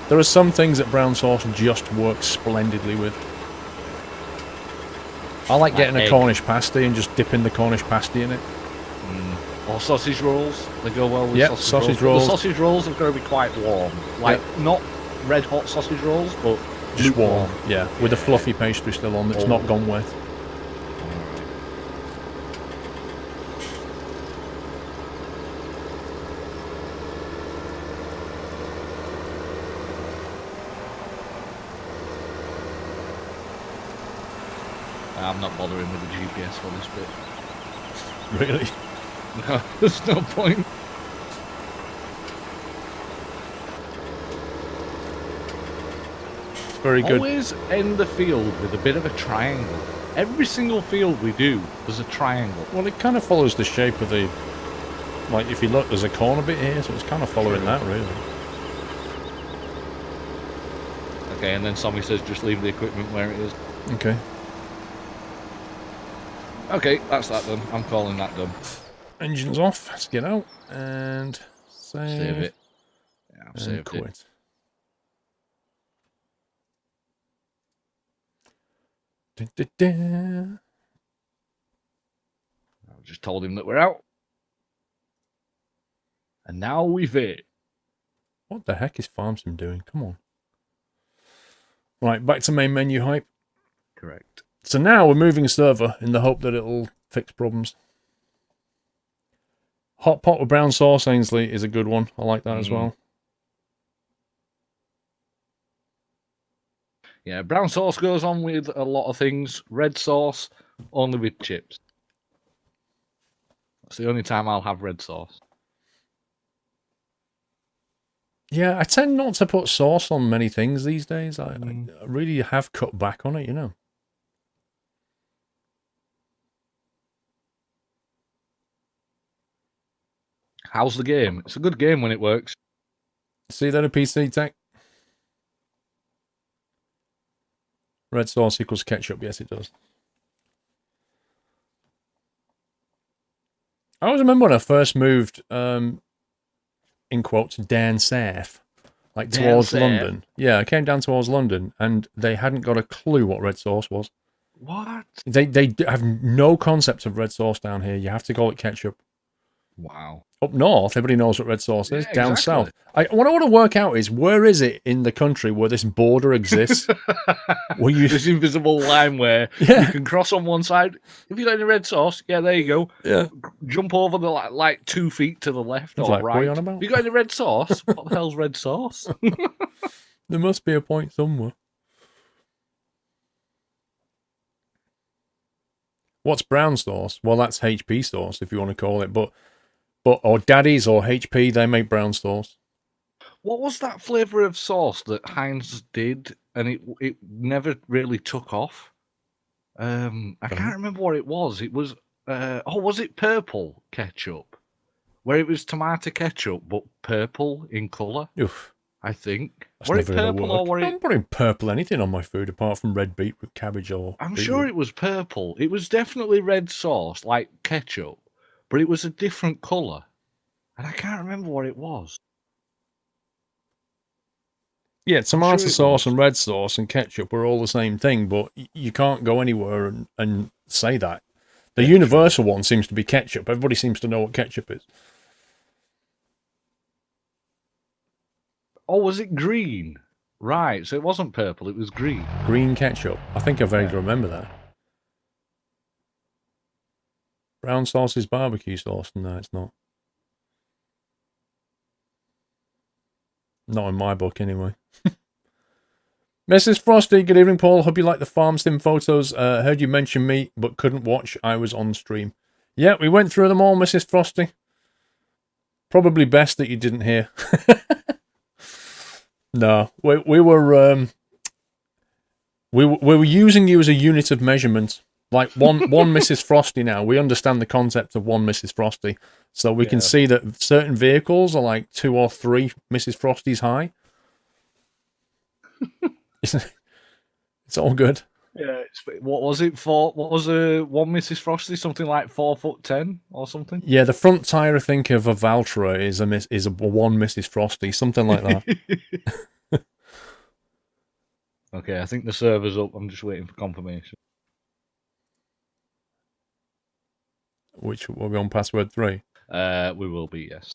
There are some things that brown sauce just works splendidly with. I like getting a Cornish pasty and just dipping the Cornish pasty in it.
Or sausage rolls, they go well with
sausage rolls.
The sausage rolls have got to be quite warm. Like, not red hot sausage rolls, but
just warm. Yeah, with the fluffy pastry still on, that's not gone wet.
I'm not bothering with the GPS for this bit.
Really?
No, there's no point.
It's very good.
Always end the field with a bit of a triangle. Every single field we do, there's a triangle.
Well, it kind of follows the shape of the... Like, if you look, there's a corner bit here, so it's kind of following that, really.
Okay, and then somebody says just leave the equipment where it is.
Okay.
Okay, that's that done. I'm calling that done.
Engine's off. Let's get out and
Save it. Yeah, I've saved
quit.
it.
Da-da-da.
I just told him that we're out. And now we've it.
What the heck is FarmSim doing? Come on. Right, back to main menu hype.
Correct.
So now we're moving a server in the hope that it'll fix problems. Hot pot with brown sauce, Ainsley, is a good one. I like that as well.
Yeah, brown sauce goes on with a lot of things. Red sauce, only with chips. That's the only time I'll have red sauce.
Yeah, I tend not to put sauce on many things these days. I really have cut back on it, you know.
How's the game? It's a good game when it works.
See that a PC Tech? Red sauce equals ketchup. Yes, it does. I always remember when I first moved, in quotes, down south, like towards London. Yeah, I came down towards London, and they hadn't got a clue what red sauce was.
What?
They have no concept of red sauce down here. You have to call it ketchup.
Wow.
Up north, everybody knows what red sauce is.
Yeah,
down
exactly.
south. What I want to work out is, where is it in the country where this border exists? Where you...
This invisible line where you can cross on one side. If you got any red sauce, yeah, there you go.
Yeah.
Jump over the like 2 feet to the left or
like,
right.
what are you on about?
You got any red sauce? What the hell's red sauce?
There must be a point somewhere. What's brown sauce? Well, that's HP sauce, if you want to call it, but or Daddy's or HP, they make brown sauce.
What was that flavour of sauce that Heinz did, and it never really took off? I can't remember what it was. It was, was it purple ketchup? Where it was tomato ketchup, but purple in colour,
Oof.
I think.
That's
Were it
never going to
purple
work.
or were it...
I'm putting purple anything on my food apart from red beetroot cabbage or
I'm
beetroot.
sure it was purple. It was definitely red sauce, like ketchup, but it was a different colour. And I can't remember what it was.
Yeah, tomato
sure it
sauce
was.
and red sauce and ketchup are all the same thing, but you can't go anywhere and say that. The universal one seems to be ketchup. Everybody seems to know what ketchup is.
Oh, was it green? Right, so it wasn't purple, it was green.
Green ketchup. I think I vaguely remember that. Brown sauce is barbecue sauce. No, it's not. Not in my book, anyway. Mrs. Frosty, good evening, Paul. Hope you like the farm sim photos. Heard you mention me, but couldn't watch. I was on stream. Yeah, we went through them all, Mrs. Frosty. Probably best that you didn't hear. No, we were using you as a unit of measurement. Like one Mrs. Frosty now. We understand the concept of one Mrs. Frosty. So we can see that certain vehicles are like 2 or 3 Mrs. Frosties high. It's all good.
Yeah, what was it for? What was one Mrs. Frosty? Something like 4'10" or something?
Yeah, the front tire, I think, of a Valtra is a one Mrs. Frosty, something like that.
Okay, I think the server's up. I'm just waiting for confirmation.
Which will be on password 3.
We will be, yes.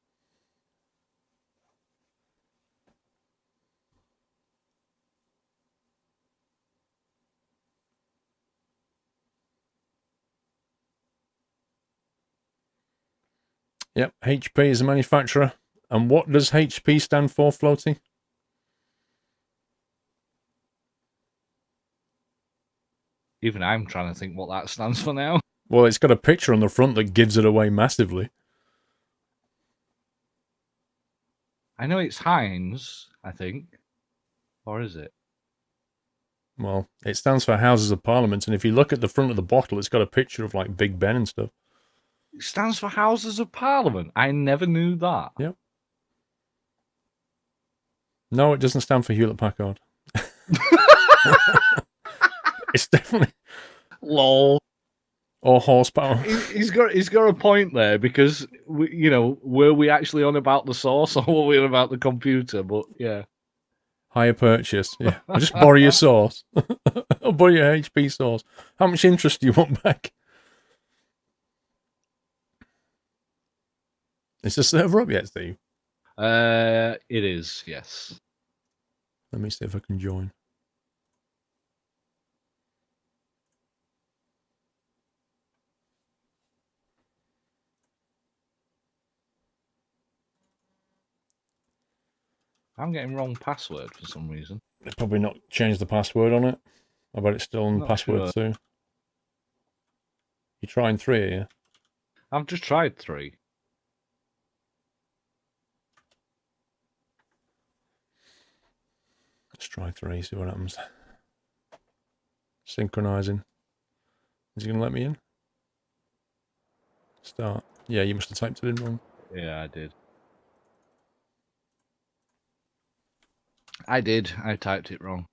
Yep, HP is a manufacturer. And what does HP stand for, Floaty?
Even I'm trying to think what that stands for now.
Well, it's got a picture on the front that gives it away massively.
I know it's Heinz, I think. Or is it?
Well, it stands for Houses of Parliament, and if you look at the front of the bottle, it's got a picture of, like, Big Ben and stuff.
It stands for Houses of Parliament. I never knew that.
Yep. No, it doesn't stand for Hewlett-Packard. It's definitely...
LOL.
Or horsepower.
He's got a point there, because, were we actually on about the sauce, or were we on about the computer? But, yeah.
Hire purchase. Yeah. I'll just borrow your sauce. I'll borrow your HP sauce. How much interest do you want back? Is the server up yet, Steve?
It is, yes.
Let me see if I can join.
I'm getting wrong password for some reason.
They've probably not changed the password on it. I bet it's still on
Not
password 2. You're trying 3, are you?
I've just tried 3.
Let's try 3, see what happens. Synchronizing. Is he going to let me in? Start. Yeah, you must have typed it in wrong.
Yeah, I did. I typed it wrong.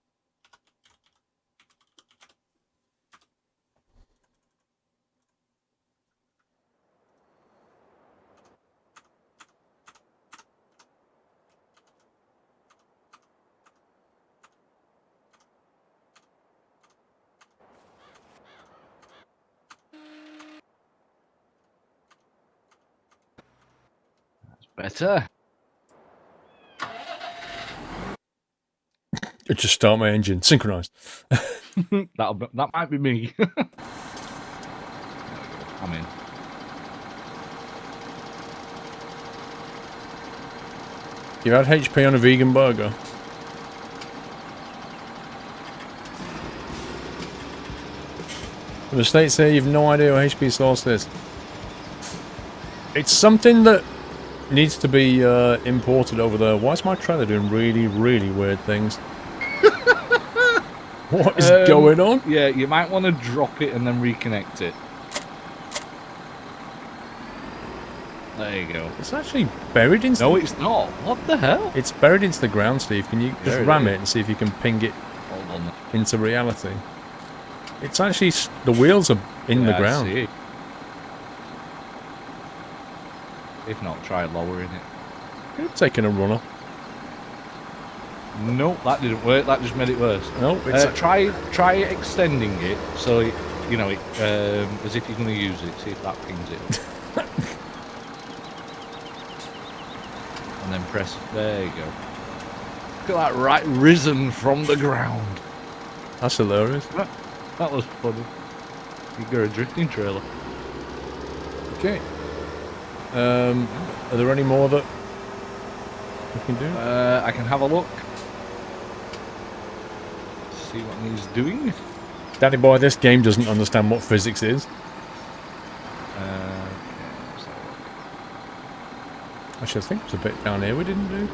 That's better.
Just start my engine. Synchronized.
That might be me. I'm in.
You had HP on a vegan burger. The States say you've no idea what HP sauce is. It's something that needs to be imported over there. Why is my trailer doing really, really weird things? What is going on?
Yeah, you might want to drop it and then reconnect it. There you go.
It's actually buried into...
No, it's not. What the hell?
It's buried into the ground, Steve. Can you just ram it and see if you can ping it
Hold on.
into reality? It's actually... The wheels are in the ground.
I see. If not, try lowering it.
Could have taken a runner.
Nope, that didn't work. That just made it worse.
No, it's...
Try extending it so it, you know, it as if you're going to use it. See if that pings it. And then press. There you go. Look at that, right risen from the ground.
That's hilarious.
That was funny. You got a drifting trailer.
Okay. Are there any more that we can do?
I can have a look. See what he's doing.
Daddy boy, this game doesn't understand what physics is. Actually, I think there's a bit down here we didn't do.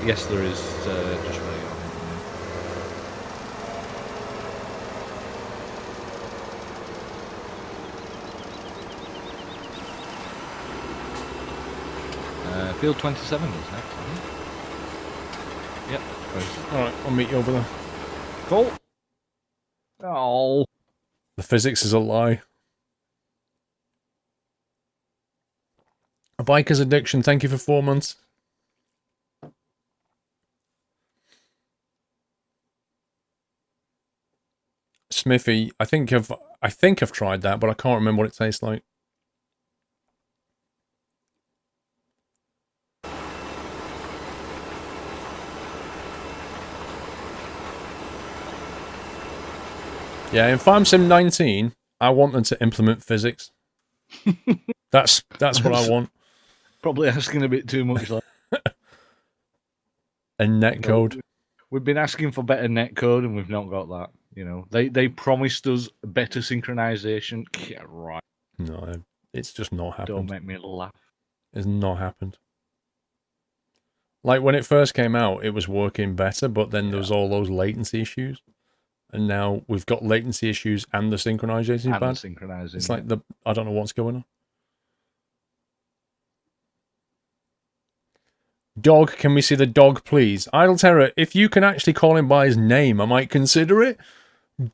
Yes, there is. Just where you are. Field 27 is next, I think. Yep.
Alright, I'll meet you over there.
Cool. Oh.
The physics is a lie. A biker's addiction, thank you for 4 months. Smithy, I think I've tried that, but I can't remember what it tastes like. Yeah, in Farm Sim 19, I want them to implement physics. That's what I want.
Probably asking a bit too much. Like.
And netcode.
We've been asking for better netcode, and we've not got that. You know, they promised us better synchronization. Yeah, right.
No, it's just not happened.
Don't make me laugh.
It's not happened. Like when it first came out, it was working better, but then there was all those latency issues. And now we've got latency issues and the synchronization bad. It's like I don't know what's going on. Dog, can we see the dog, please? Idle Terror, if you can actually call him by his name, I might consider it.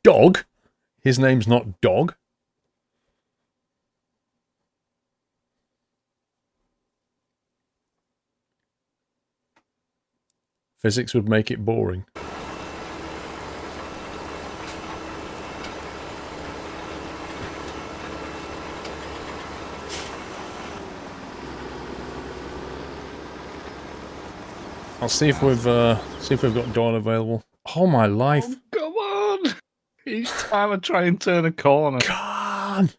Dog? His name's not Dog. Physics would make it boring. I'll see if we've got Doyle available. Oh my life!
Oh, come on! Each time I try and turn a corner.
Come on!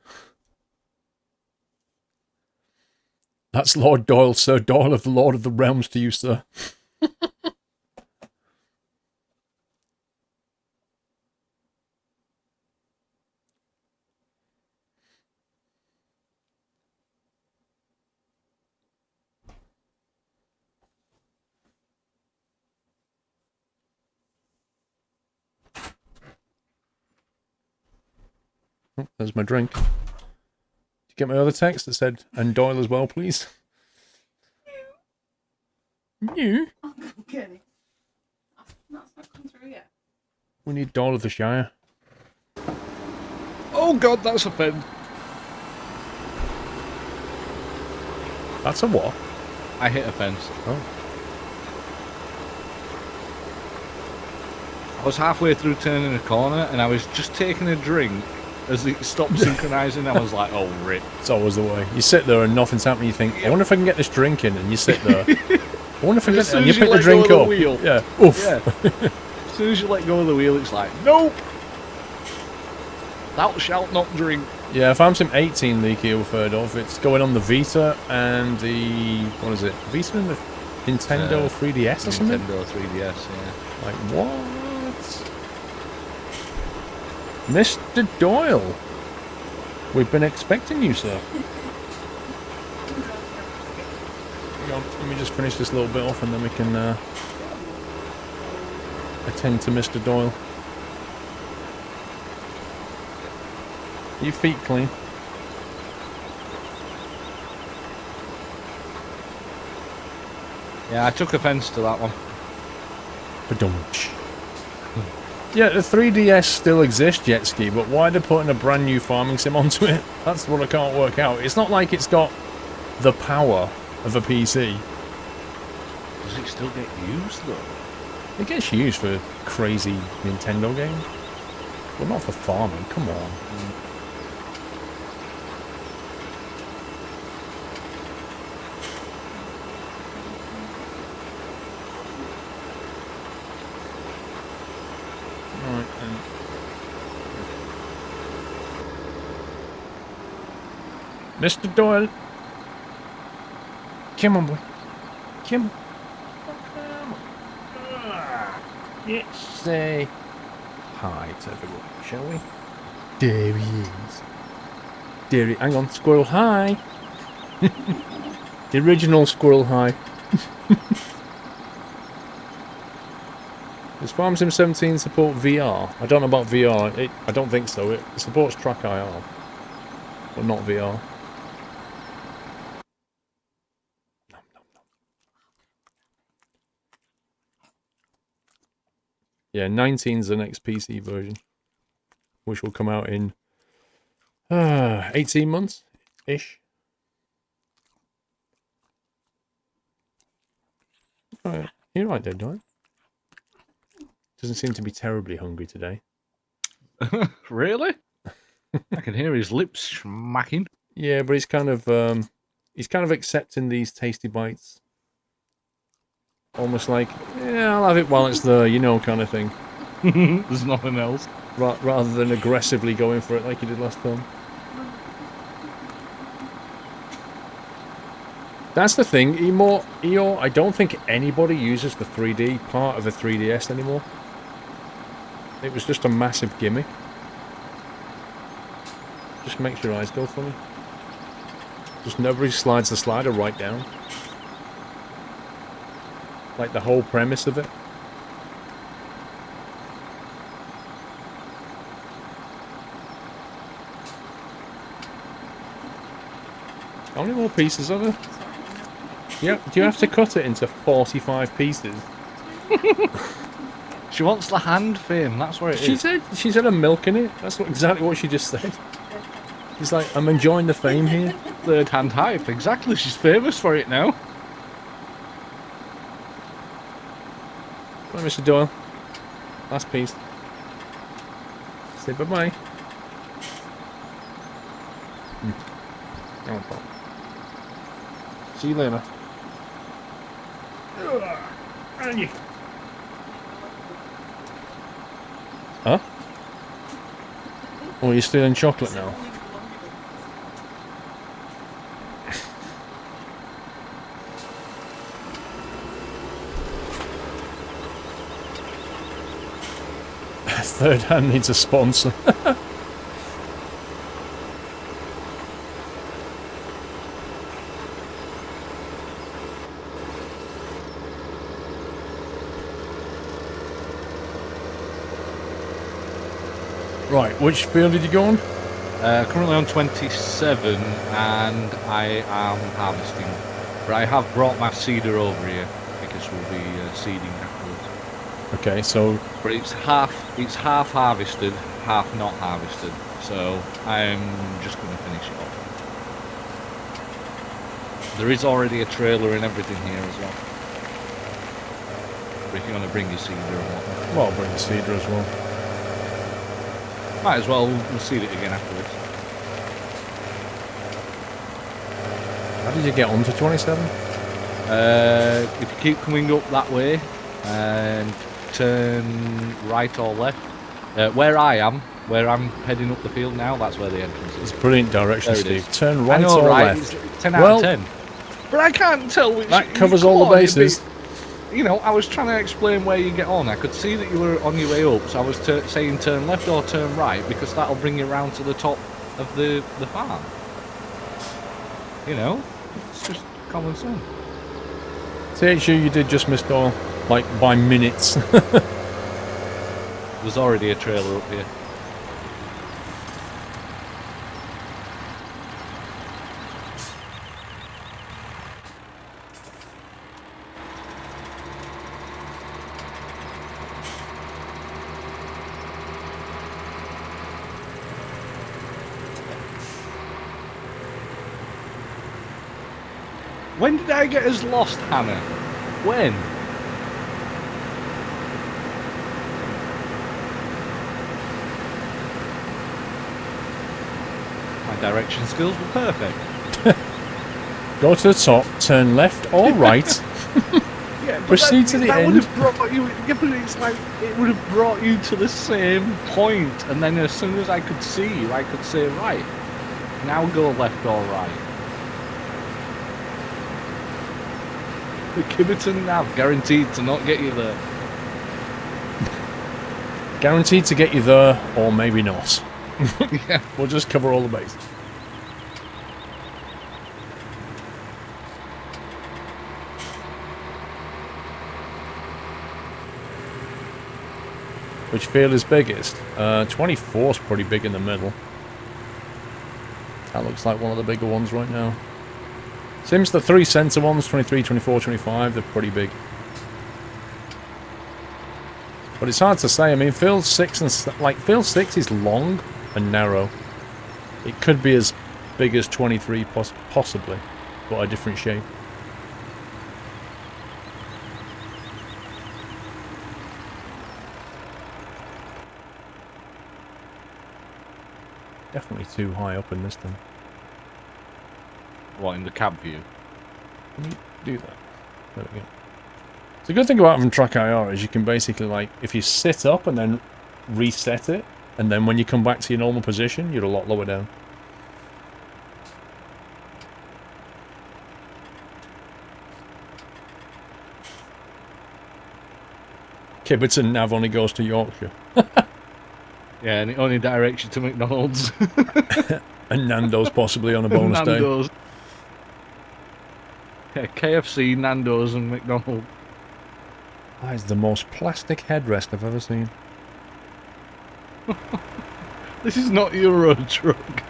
That's Lord Doyle, Sir Doyle of the Lord of the Realms to you, sir. Oh, there's my drink. Did you get my other text that said, and Doyle as well, please? You?
Okay. That's not come through yet.
We need Doyle of the Shire.
Oh god, that's a fin.
That's a what?
I hit a fence.
Oh.
I was halfway through turning a corner and I was just taking a drink as it stopped synchronizing. I was like, oh, rip.
It's always the way. You sit there and nothing's happening. You think, I wonder if I can get this drink in. And you sit there. I wonder if I can get it. And you pick the drink up. Yeah. Oof.
Yeah. As soon as you let go of the wheel, it's like, nope. Thou shalt not drink.
Yeah, Farm Sim 18, Leaky, you've heard of. It's going on the Vita and the... What is it? Vita and the Nintendo 3DS or something?
Nintendo 3DS, yeah.
Like, what? Mr. Doyle, we've been expecting you, sir. Hang on, let me just finish this little bit off and then we can... attend to Mr. Doyle. Are your feet clean?
Yeah, I took offence to that one.
Badumch. Yeah, the 3DS still exists, Jet Ski, but why they're putting a brand new farming sim onto it? That's what I can't work out. It's not like it's got the power of a PC.
Does it still get used, though?
It gets used for crazy Nintendo games. Well, not for farming, come on. Right, then. Mr. Doyle. Come on, boy. Come on. Come on. Let's say hi to everyone, shall we? There he is. There he... Hang on, Squirrel Hi. The original Squirrel Hi. Does Farm Sim 17 support VR? I don't know about VR. I don't think so. It supports Track IR, but not VR. Yeah, 19's the next PC version, which will come out in 18 months-ish. You're right there, Don. Doesn't seem to be terribly hungry today.
Really? I can hear his lips smacking.
Yeah, but he's kind of accepting these tasty bites. Almost like, yeah, I'll have it while it's there, you know, kind of thing.
There's nothing else.
Rather than aggressively going for it like he did last time. That's the thing, EO, I don't think anybody uses the 3D part of a 3DS anymore. It was just a massive gimmick. Just makes your eyes go funny. Just nobody slides the slider right down. Like the whole premise of it. How many more pieces are there? Yeah, do you have to cut it into 45 pieces?
She wants the hand fame, that's where it is.
She said I'm milking it. That's exactly what she just said. She's like, I'm enjoying the fame here.
Third hand hype, exactly. She's famous for it now.
Right, Mr. Doyle. Last piece. Say bye-bye. Oh, Paul. See you later. Huh? Oh, you're stealing chocolate now? Third hand needs a sponsor. Right, which field did you go on?
Currently on 27, and I am harvesting. But I have brought my seeder over here because we'll be seeding afterwards.
Okay, so
But it's half harvested, half not harvested. So I'm just going to finish it off. There is already a trailer and everything here as well. But if you want to bring your seeder and whatnot.
well, I'll bring the seeder as well.
Might as well, we'll seed it again afterwards.
How did you get onto 27?
If you keep coming up that way and turn right or left, where I'm heading up the field now, that's where the entrance is.
It's brilliant direction,
There it
Steve.
is.
Turn right
I know,
or
right?
left.
It's 10 out
Well,
of 10. But I can't tell which...
That covers
come
all the
on,
bases.
You know, I was trying to explain where you get on. I could see that you were on your way up, so I was saying turn left or turn right, because that'll bring you round to the top of the farm. You know, it's just common sense.
THU, you did just miss Doyle, like by minutes.
There's already a trailer up here. When did I get us lost, Hannah? When? My direction skills were perfect.
Go to the top, turn left or right.
Yeah, but
Proceed to the
that
end.
would have brought you. Yeah, but it's like it would have brought you to the same point, and then as soon as I could see you, I could say right. Now go left or right. The Kibberton nav guaranteed to not get you there.
Guaranteed to get you there, or maybe not.
Yeah.
We'll just cover all the bases. Which field is biggest? 24 is pretty big in the middle. That looks like one of the bigger ones right now. Seems the three centre ones, 23, 24, 25, they're pretty big. But it's hard to say. I mean, field 6 field 6 is long and narrow. It could be as big as 23 possibly, but a different shape. Definitely too high up in this thing.
What, in the cab view?
Can you do that? There we go. So the good thing about having track IR is you can basically, like, if you sit up and then reset it, and then when you come back to your normal position, you're a lot lower down. Kibberton nav only goes to Yorkshire.
Yeah, and it only directs you to McDonald's.
And Nando's possibly on a bonus day.
Nando's. Yeah, KFC, Nando's, and McDonald's.
That is the most plastic headrest I've ever seen.
This is not your road truck.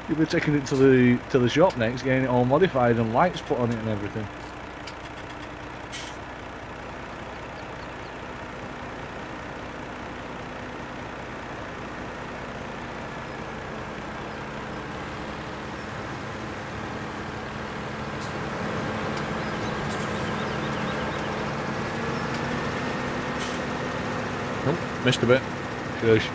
You'll be taking it to the shop next, getting it all modified and lights put on it and everything.
Nope, missed a bit.
Shush.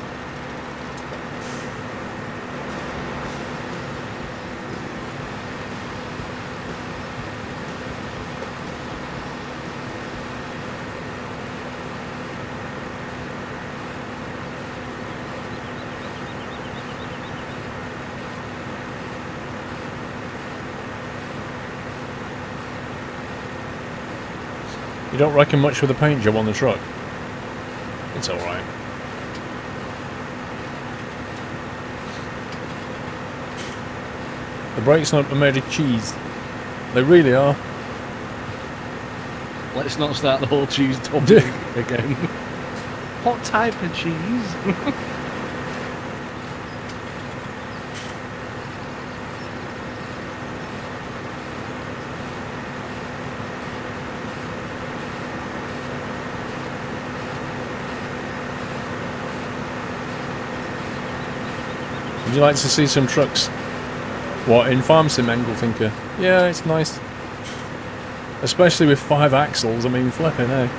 You don't reckon much with the paint job on the truck? It's alright. The brakes are made of cheese. They really are.
Let's not start the whole cheese topic again. What type of cheese?
Would you like to see some trucks? What, in Farm Sim Angle Thinker? Yeah, it's nice. Especially with 5 axles, I mean, flipping, eh?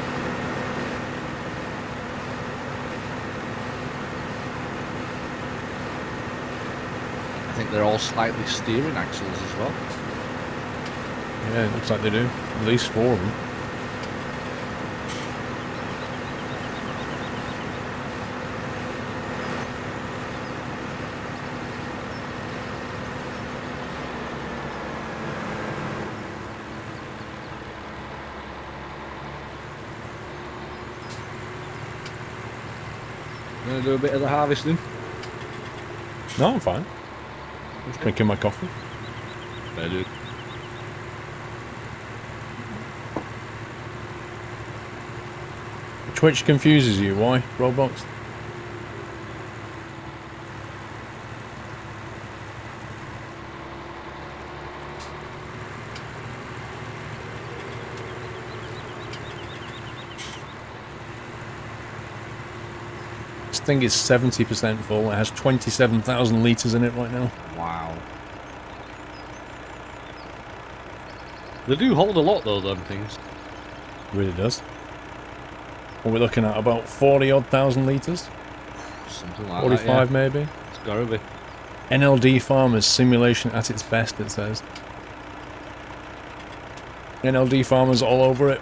I think they're all slightly steering axles as well.
Yeah, it looks like they do. At least 4 of them.
Gonna do a bit of the harvesting.
No, I'm fine. Just drinking my coffee.
Fair dude.
Twitch confuses you. Why, Roblox? This thing is 70% full. It has 27,000 litres in it right now.
Wow. They do hold a lot though, them things.
Really does. What are we looking at? About 40-odd thousand litres?
Something like
45
that, yeah.
maybe?
It's gotta be.
NLD Farmers simulation at its best, it says. NLD Farmers all over it.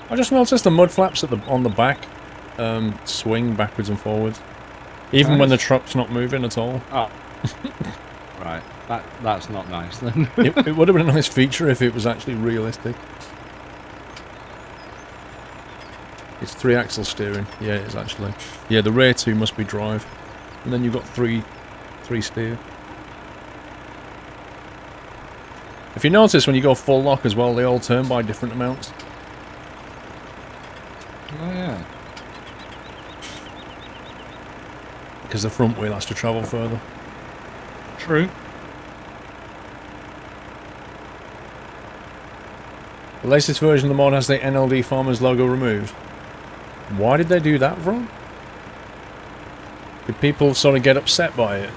I just noticed the mud flaps at on the back swing backwards and forwards, even when the truck's not moving at all.
Oh. Right, that's not nice then.
It would have been a nice feature if it was actually realistic. It's 3-axle steering. Yeah, it is actually. Yeah, the rear two must be drive, and then you've got three steer. If you notice, when you go full lock as well, they all turn by different amounts.
Oh yeah.
Because the front wheel has to travel further.
True.
The latest version of the mod has the NLD Farmers logo removed. Why did they do that from? Did people sort of get upset by it?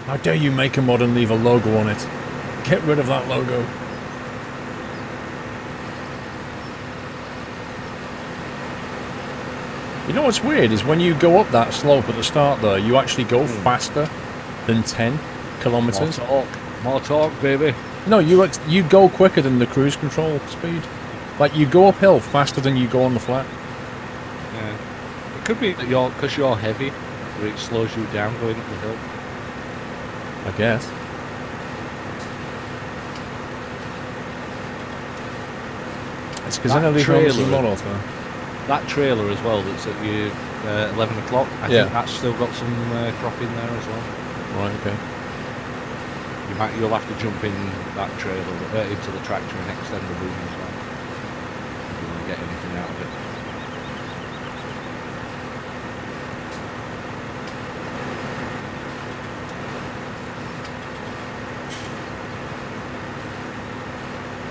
How dare you make a mod and leave a logo on it? Get rid of that logo. You know what's weird is when you go up that slope at the start there, you actually go faster than 10 kilometers.
More torque, baby.
No, you go quicker than the cruise control speed. Like, you go uphill faster than you go on the flat.
Yeah. It could be that because you're heavy, where it slows you down going up the hill.
I guess. It's because NLD Farmers is mod auto.
That trailer as well that's at your 11 o'clock, I think that's still got some crop in there as well.
Right, okay.
You'll have to jump in that trailer into the tractor and extend the boom as well. If you want to get anything out of it.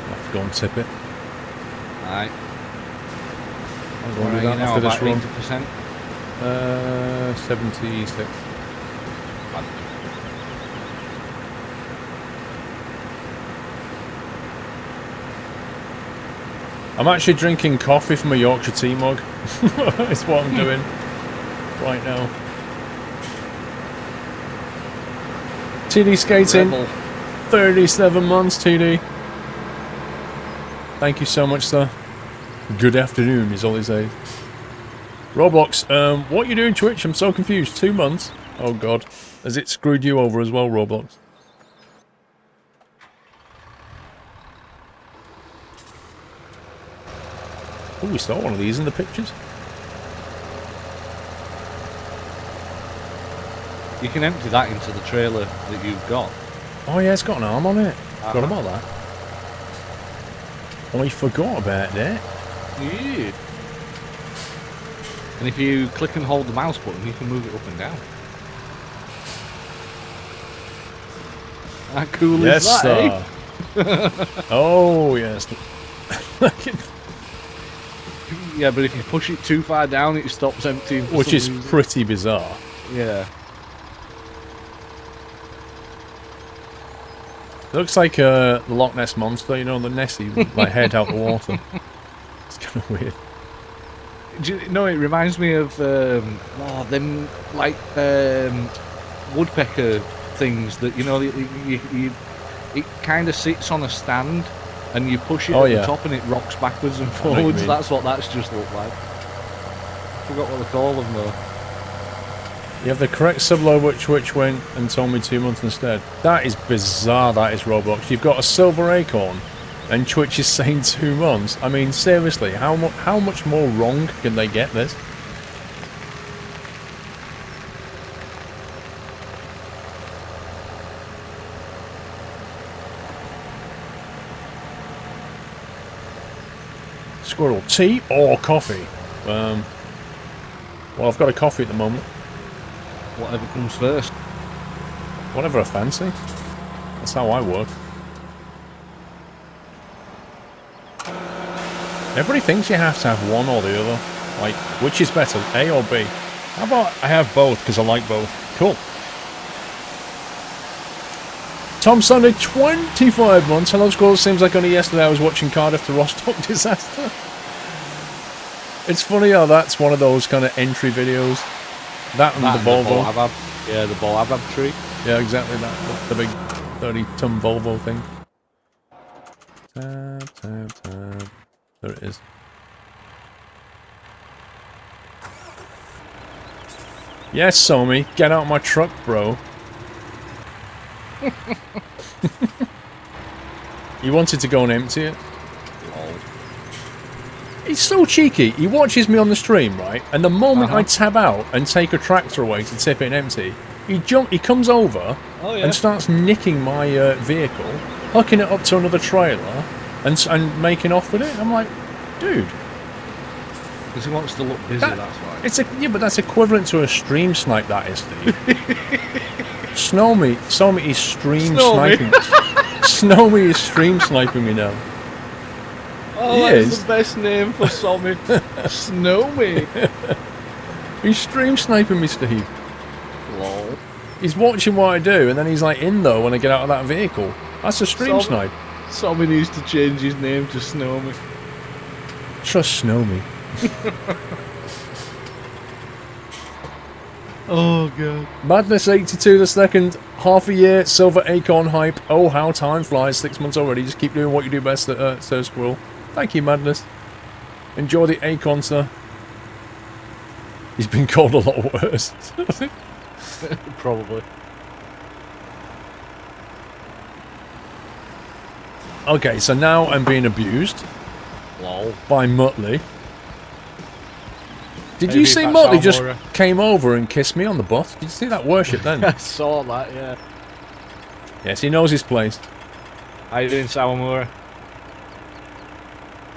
I'll have to go and tip it.
Alright.
I'm going to do that
now,
after this
about
run.
80%?
76. I'm actually drinking coffee from a Yorkshire tea mug. That's what I'm doing right now. TD skating.
Rebel.
37 months, TD. Thank you so much, sir. Good afternoon is all he says. Roblox, what you doing, Twitch? I'm so confused. 2 months? Oh god. Has it screwed you over as well, Roblox? Oh, we saw one of these in the pictures.
You can empty that into the trailer that you've got.
Oh yeah, it's got an arm on it. Forgot about that. Oh, I forgot about that.
Yeah. And if you click and hold the mouse button, you can move it up and down. How cool is that, eh?
Oh, yes.
Yeah, but if you push it too far down, it stops emptying.
Which is pretty bizarre.
Yeah.
It looks like the Loch Ness Monster, you know, the Nessie, like head out the water. It's kind of weird.
Do you know, it reminds me of them like woodpecker things that, you know, it kind of sits on a stand and you push it at the top and it rocks backwards and forwards. That's what that's just looked like. I forgot what they call them though.
You have the correct subload which went and told me 2 months instead. That is bizarre, that is Roblox. You've got a silver acorn and Twitch is saying 2 months. I mean, seriously, how much more wrong can they get this? Squirrel, tea or coffee? Well, I've got a coffee at the moment.
Whatever comes first.
Whatever I fancy. That's how I work. Everybody thinks you have to have one or the other. Like, which is better, A or B? How about I have both, because I like both. Cool. Tom Sunday, 25 months. Hello, Squirrel. Seems like only yesterday I was watching Cardiff to Rostock disaster. It's funny how that's one of those kind of entry videos. That and the Volvo.
Yeah, the ball Abab tree.
Yeah, exactly that. The big 30-ton Volvo thing. Tab, tab, tab. There it is. Yes, Somi, get out of my truck, bro. You wanted to go and empty it?
Lol.
He's so cheeky. He watches me on the stream, right? And the moment I tab out and take a tractor away to tip it and empty, he comes over and starts nicking my vehicle, hooking it up to another trailer, and making off with it. I'm like, dude.
Because he wants to look busy, that's why.
Yeah, but that's equivalent to a stream snipe, that is, Steve. Snowy is stream sniping. Snowy is stream sniping me now.
Oh, that's the best name for Sommy. Snowy.
He's stream sniping me, Steve.
Lol.
He's watching what I do, and then he's like in though when I get out of that vehicle. That's a stream snipe.
Sommy needs to change his name to Snowmy.
Trust Snowy.
Oh god.
Madness 82 the second, half a year, silver acorn hype. Oh, how time flies, 6 months already. Just keep doing what you do best, Sir Squirrel. Thank you, Madness. Enjoy the acorn, sir. He's been called a lot worse.
Probably.
Okay, so now I'm being abused.
Lol.
By Muttley. Did
Maybe
you see
that's
Muttley just
Almora.
came over and kissed me on the butt? Did you see that worship then?
I saw that, yeah.
Yes, he knows his place.
How you doing, Sawamura?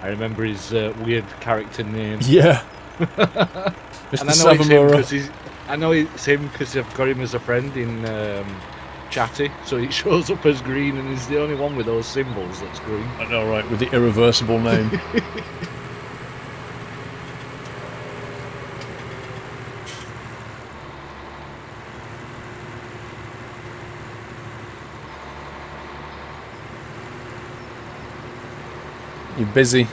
I remember his weird character name.
Yeah.
And
Mr.
I know it's him because I've got him as a friend in Chatty, so it shows up as green and he's the only one with those symbols that's green.
I know, right, with the irreversible name. You're busy.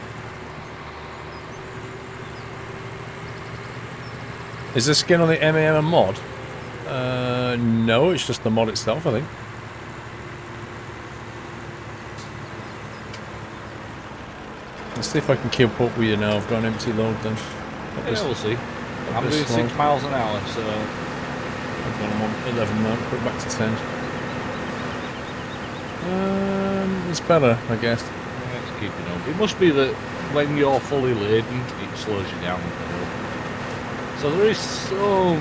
Is the skin on the MAM a mod? No, it's just the mod itself, I think. Let's see if I can keep up with you now. I've got an empty load then.
Yeah, we'll see. I'm doing 6 miles an hour, so...
I'm on 11 now, put it back to 10. It's better, I guess.
Let's keep it up. It must be that when you're fully laden, it slows you down a bit. So there is some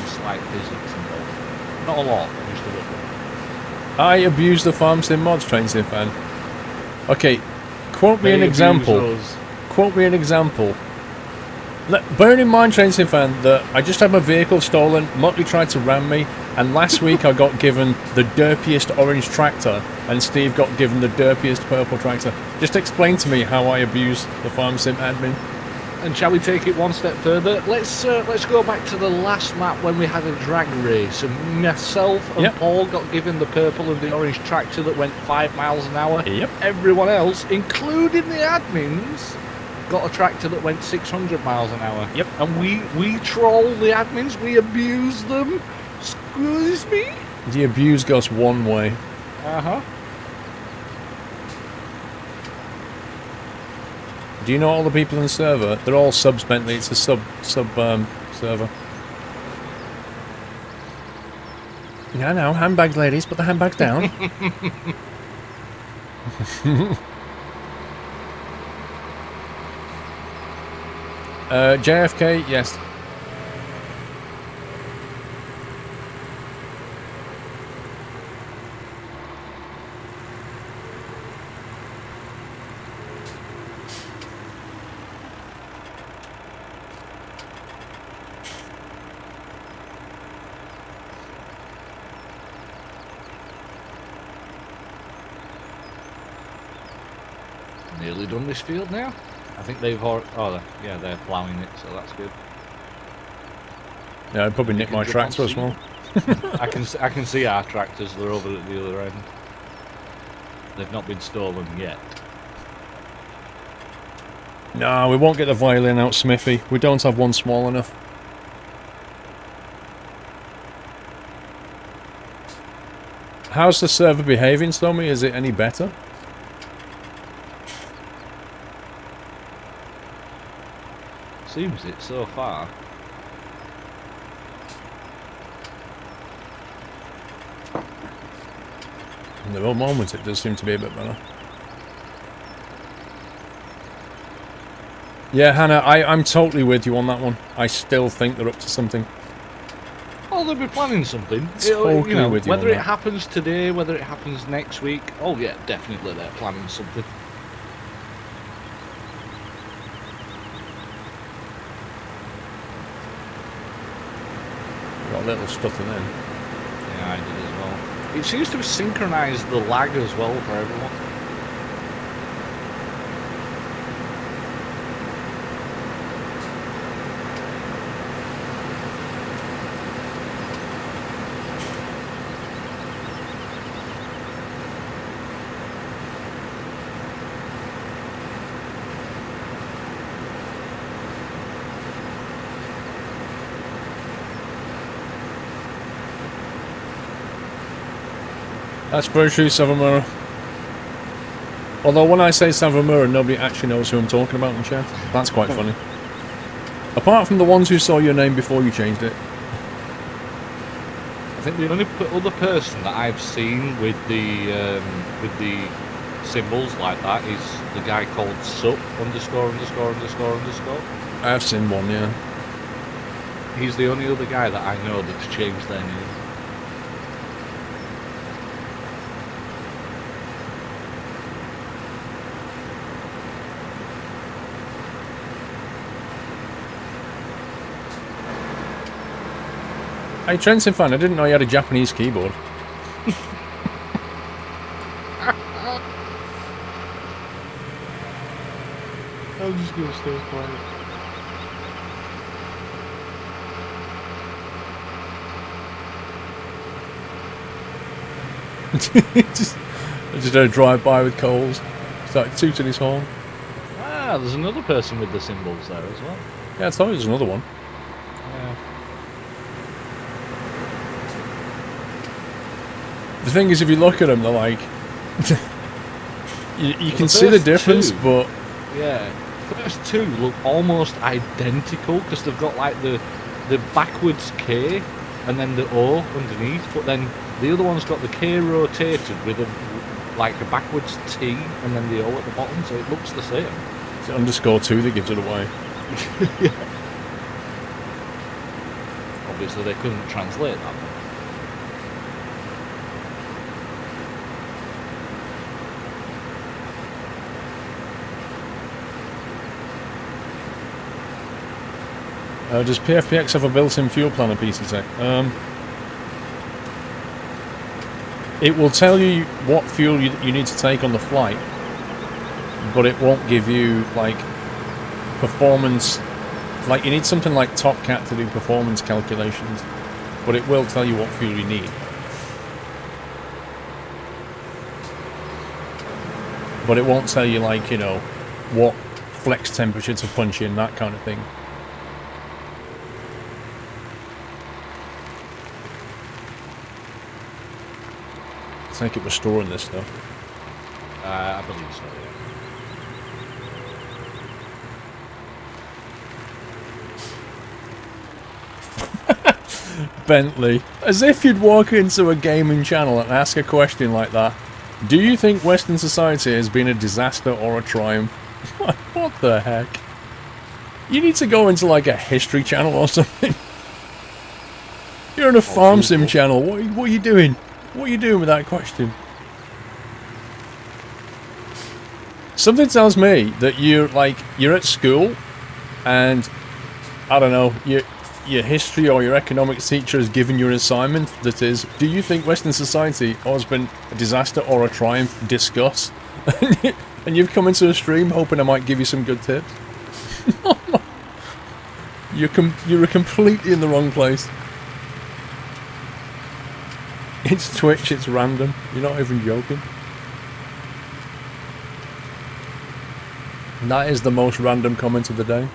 slight physics involved. Not a lot, just a little.
I abuse the farm sim mods, Train Sim fan. Okay, quote me an example. Quote me an example. Bearing in mind, Train Sim fan, that I just had my vehicle stolen, Muttley tried to ram me, and last week I got given the derpiest orange tractor, and Steve got given the derpiest purple tractor. Just explain to me how I abuse the farm sim admin.
And shall we take it one step further? Let's go back to the last map when we had a drag race, and myself and Paul got given the purple and the orange tractor that went 5 miles an hour.
Yep.
Everyone else, including the admins, got a tractor that went 600 miles an hour.
Yep.
And we troll the admins, we abuse them. Excuse me?
The abuse goes one way.
Uh-huh.
Do you know all the people in the server? They're all subs, Bentley. It's a sub server. No, handbags, ladies. Put the handbags down. JFK, yes.
nearly done this field now. I think they've yeah, they're ploughing it, so that's good.
Yeah, I'd probably nick my tractor as well.
I can see our tractors. They're over at the other end. They've not been stolen yet.
No, we won't get the violin out, Smithy. We don't have one small enough. How's the server behaving, Stormy? Is it any better?
Seems it so far.
In the moment, it does seem to be a bit better. Yeah, Hannah, I'm totally with you on that one. I still think they're up to something.
Oh, they'll be planning something.
Totally with you
whether
on
it
that.
happens today, whether it happens next week. Oh yeah, definitely they're planning something.
Got a little stutter then.
Yeah, I did as well. It seems to have synchronised the lag as well for everyone.
That's very true, Savamura. Although when I say Savamura, nobody actually knows who I'm talking about in chat. That's quite funny. Apart from the ones who saw your name before you changed it.
I think the only other person that I've seen with the symbols like that is the guy called sup ______.
I've seen one, yeah.
He's the only other guy that I know that's changed their name.
Hey, Trenton fan, I didn't know you had a Japanese keyboard.
I'm just gonna stay quiet.
just had a drive-by with Coles. Started tooting his horn.
Ah, there's another person with the symbols there as well.
Yeah, I told you there's another one.
Yeah.
The thing is, if you look at them, they're like... you can see the
first
difference,
two-
but...
Yeah. First two look almost identical because they've got like the backwards K and then the O underneath, but then the other one's got the K rotated with a backwards T and then the O at the bottom, so it looks the same.
It's _2 that gives it away.
Yeah. Obviously they couldn't translate that.
Does PFPX have a built-in fuel planner, PCC? It will tell you what fuel you need to take on the flight, but it won't give you, like, performance... Like, you need something like Top Cat to do performance calculations, but it will tell you what fuel you need. But it won't tell you, like, you know, what flex temperature to punch in, that kind of thing. I think it was storing this stuff.
I believe so, yeah.
Bentley, as if you'd walk into a gaming channel and ask a question like that. Do you think Western society has been a disaster or a triumph? What the heck? You need to go into like a history channel or something. You're on a farm sim channel. What are you doing? What are you doing with that question? Something tells me that you're at school and I don't know, your history or your economics teacher has given you an assignment that is, do you think Western society has been a disaster or a triumph? Discuss. And you've come into a stream hoping I might give you some good tips. You're completely in the wrong place. It's Twitch, it's random. You're not even joking. And that is the most random comment of the day.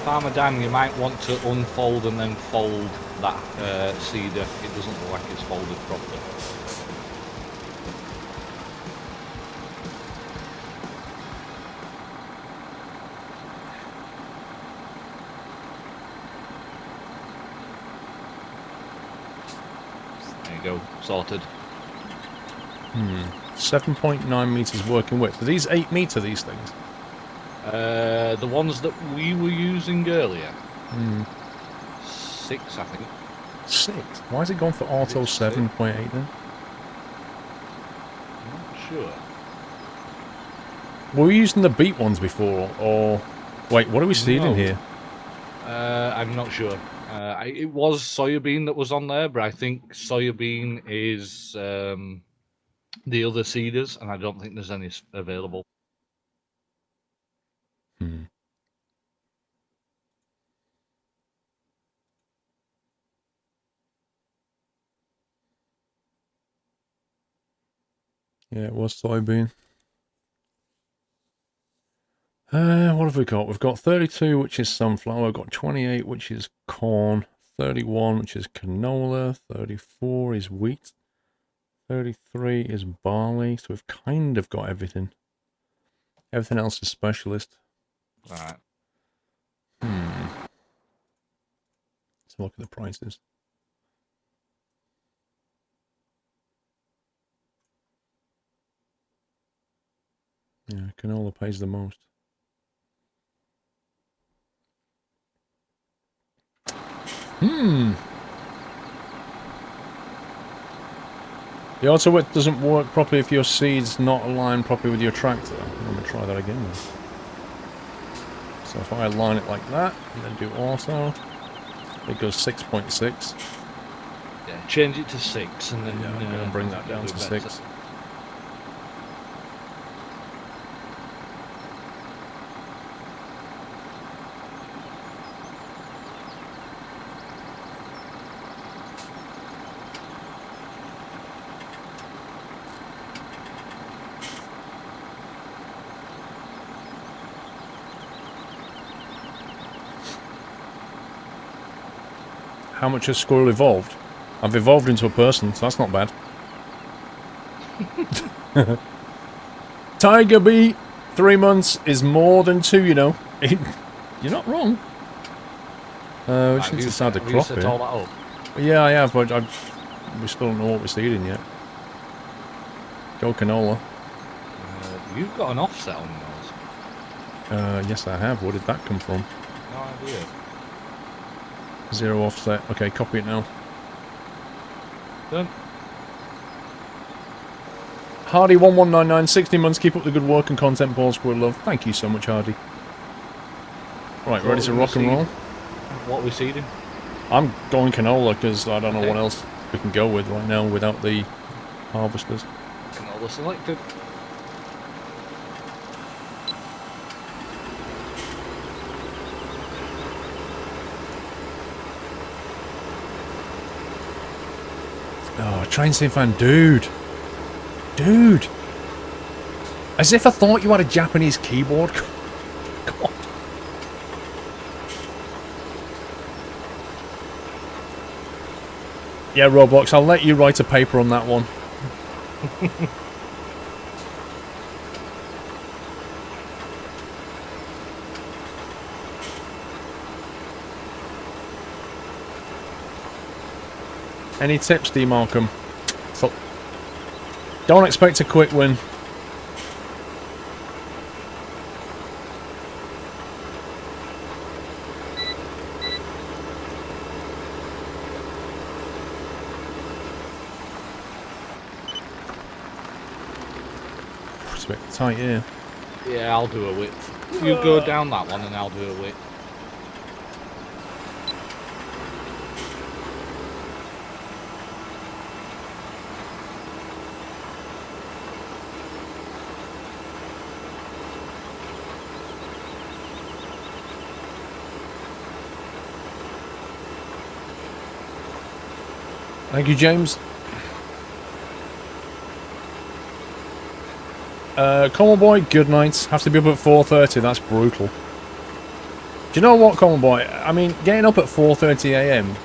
Farmer Dan, you might want to unfold and then fold that cedar. It doesn't look like it's folded properly. There you go, sorted.
7.9 meters working width. Are these 8 meter, these things?
The ones that we were using earlier. 6, I think.
6? Why is it gone for auto 7.8 then?
I'm not sure.
Were we using the beat ones before, or... Wait, what are we seeding
No.
here?
I'm not sure. It was soybean that was on there, but I think soybean is the other seeders, and I don't think there's any available.
Yeah, it was soybean. What have we got? We've got 32, which is sunflower. We've got 28, which is corn. 31, which is canola. 34 is wheat. 33 is barley. So we've kind of got everything. Everything else is specialist.
All right.
Let's look at the prices. Yeah, canola pays the most. The auto width doesn't work properly if your seed's not aligned properly with your tractor. I'm going to try that again then. So if I align it like that, and then do auto, it goes 6.6.
Yeah, change it to 6, and then
Yeah, I'm going to bring that down to 6. How much has Squirrel evolved? I've evolved into a person, so that's not bad. Tiger Bee, 3 months is more than 2, you know. You're not wrong. We just need to start the crop here.
All that up?
Yeah, I have, but we still don't know what we're seeding yet. Go canola.
You've got an offset on yours.
Yes, I have. Where did that come from?
No idea.
0 offset. Okay, copy it now.
Done.
Hardy1199, 16 months. Keep up the good work and content, Paul Squirrel Love. Thank you so much, Hardy. Right, ready to rock and roll?
What are we seeding?
I'm going canola because I don't know what else we can go with right now without the harvesters.
Canola selected.
Oh, try and see if I'm... Dude! As if I thought you had a Japanese keyboard. God. Yeah, Roblox, I'll let you write a paper on that one. Any tips, D. Markham? So, don't expect a quick win. tight here.
Yeah, I'll do a width. You go down that one and I'll do a width.
Thank you, James. Common Boy, good night. Have to be up at 4:30. That's brutal. Do you know what, Common Boy? I mean, getting up at 4:30 a.m.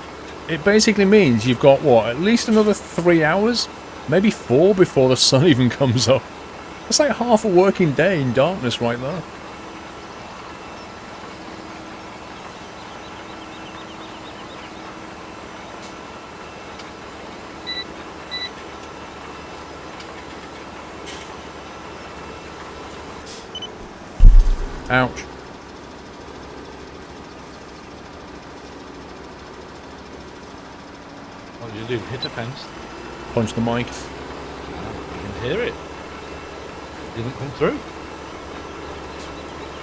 It basically means you've got what, at least another 3 hours, maybe 4 before the sun even comes up. That's like half a working day in darkness right there. Ouch.
What did you do? Hit a fence?
Punch the mic.
You can hear it. It didn't come through.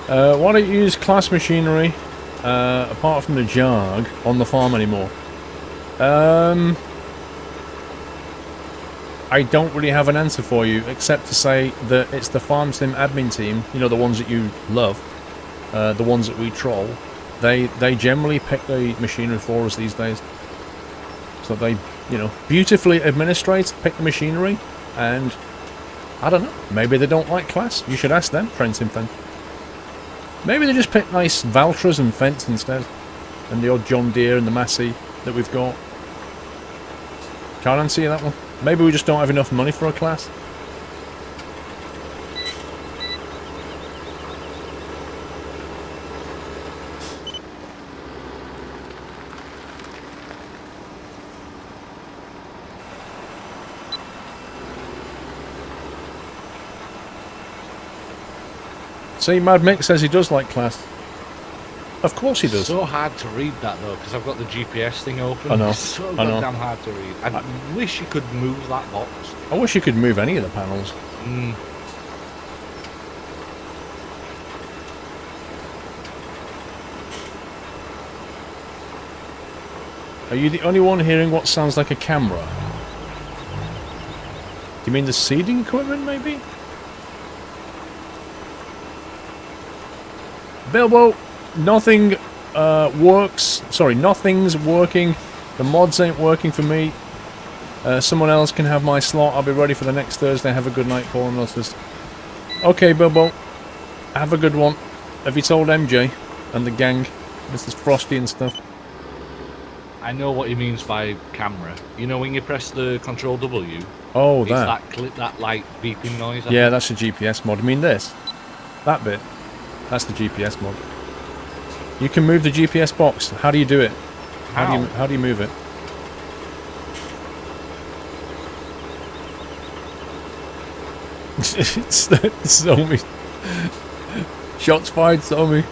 Why don't you use class machinery, apart from the Jag, on the farm anymore? I don't really have an answer for you, except to say that it's the Farm Sim admin team, you know, the ones that you love, the ones that we troll, they generally pick the machinery for us these days. So they, you know, beautifully administrate, pick the machinery, and I don't know, maybe they don't like class. You should ask them, Friend Sim Fence. Maybe they just pick nice Valtras and Fence instead, and the odd John Deere and the Massey that we've got. Can't answer you that one. Maybe we just don't have enough money for a class. See, Mad Mick says he does like class. Of course he does.
So hard to read that though, because I've got the GPS thing open.
I know.
It's so
I know.
goddamn hard to read. I wish you could move that box.
I wish you could move any of the panels.
Mm.
Are you the only one hearing what sounds like a camera? Do you mean the seeding equipment, maybe? Bilbo, nothing works. Sorry, nothing's working. The mods ain't working for me. Someone else can have my slot. I'll be ready for the next Thursday. Have a good night, Paul and Losses. Okay, Bilbo. Have a good one. Have you told MJ and the gang? Mrs. Frosty and stuff.
I know what he means by camera. You know when you press the Control W?
Oh,
it's
that.
that clip, that like beeping noise.
Yeah, that's a GPS mod. I mean this. That bit. That's the GPS mod. You can move the GPS box. How do you do it? How do you move it? Somi. Shots fired, Somi.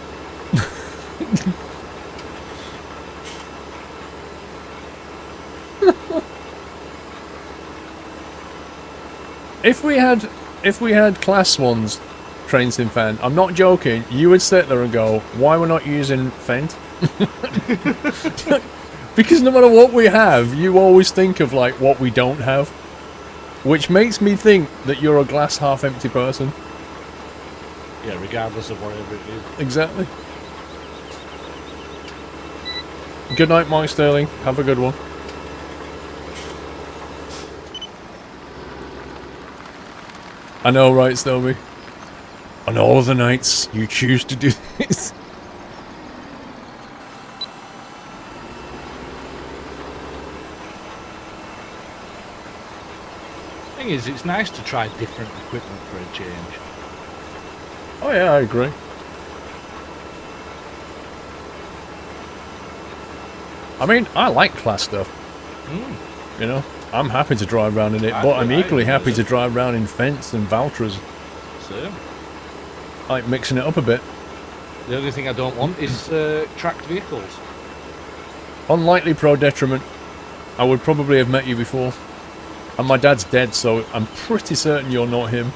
If we had class ones, Train Sim Fan, I'm not joking, you would sit there and go, why we're not using Fent? Because no matter what we have, you always think of like what we don't have. Which makes me think that you're a glass half empty person.
Yeah, regardless of whatever it is.
Exactly. Good night, Mike Sterling. Have a good one. I know, right, Snowy? On all the nights you choose to do this.
Thing is, it's nice to try different equipment for a change.
Oh yeah, I agree. I mean, I like class stuff. You know, I'm happy to drive around in it, but I'm equally happy to drive around in Fence and Valtras.
So,
I like mixing it up a bit.
the only thing I don't want is tracked vehicles.
Unlikely pro detriment. I would probably have met you before. And my dad's dead, so I'm pretty certain you're not him.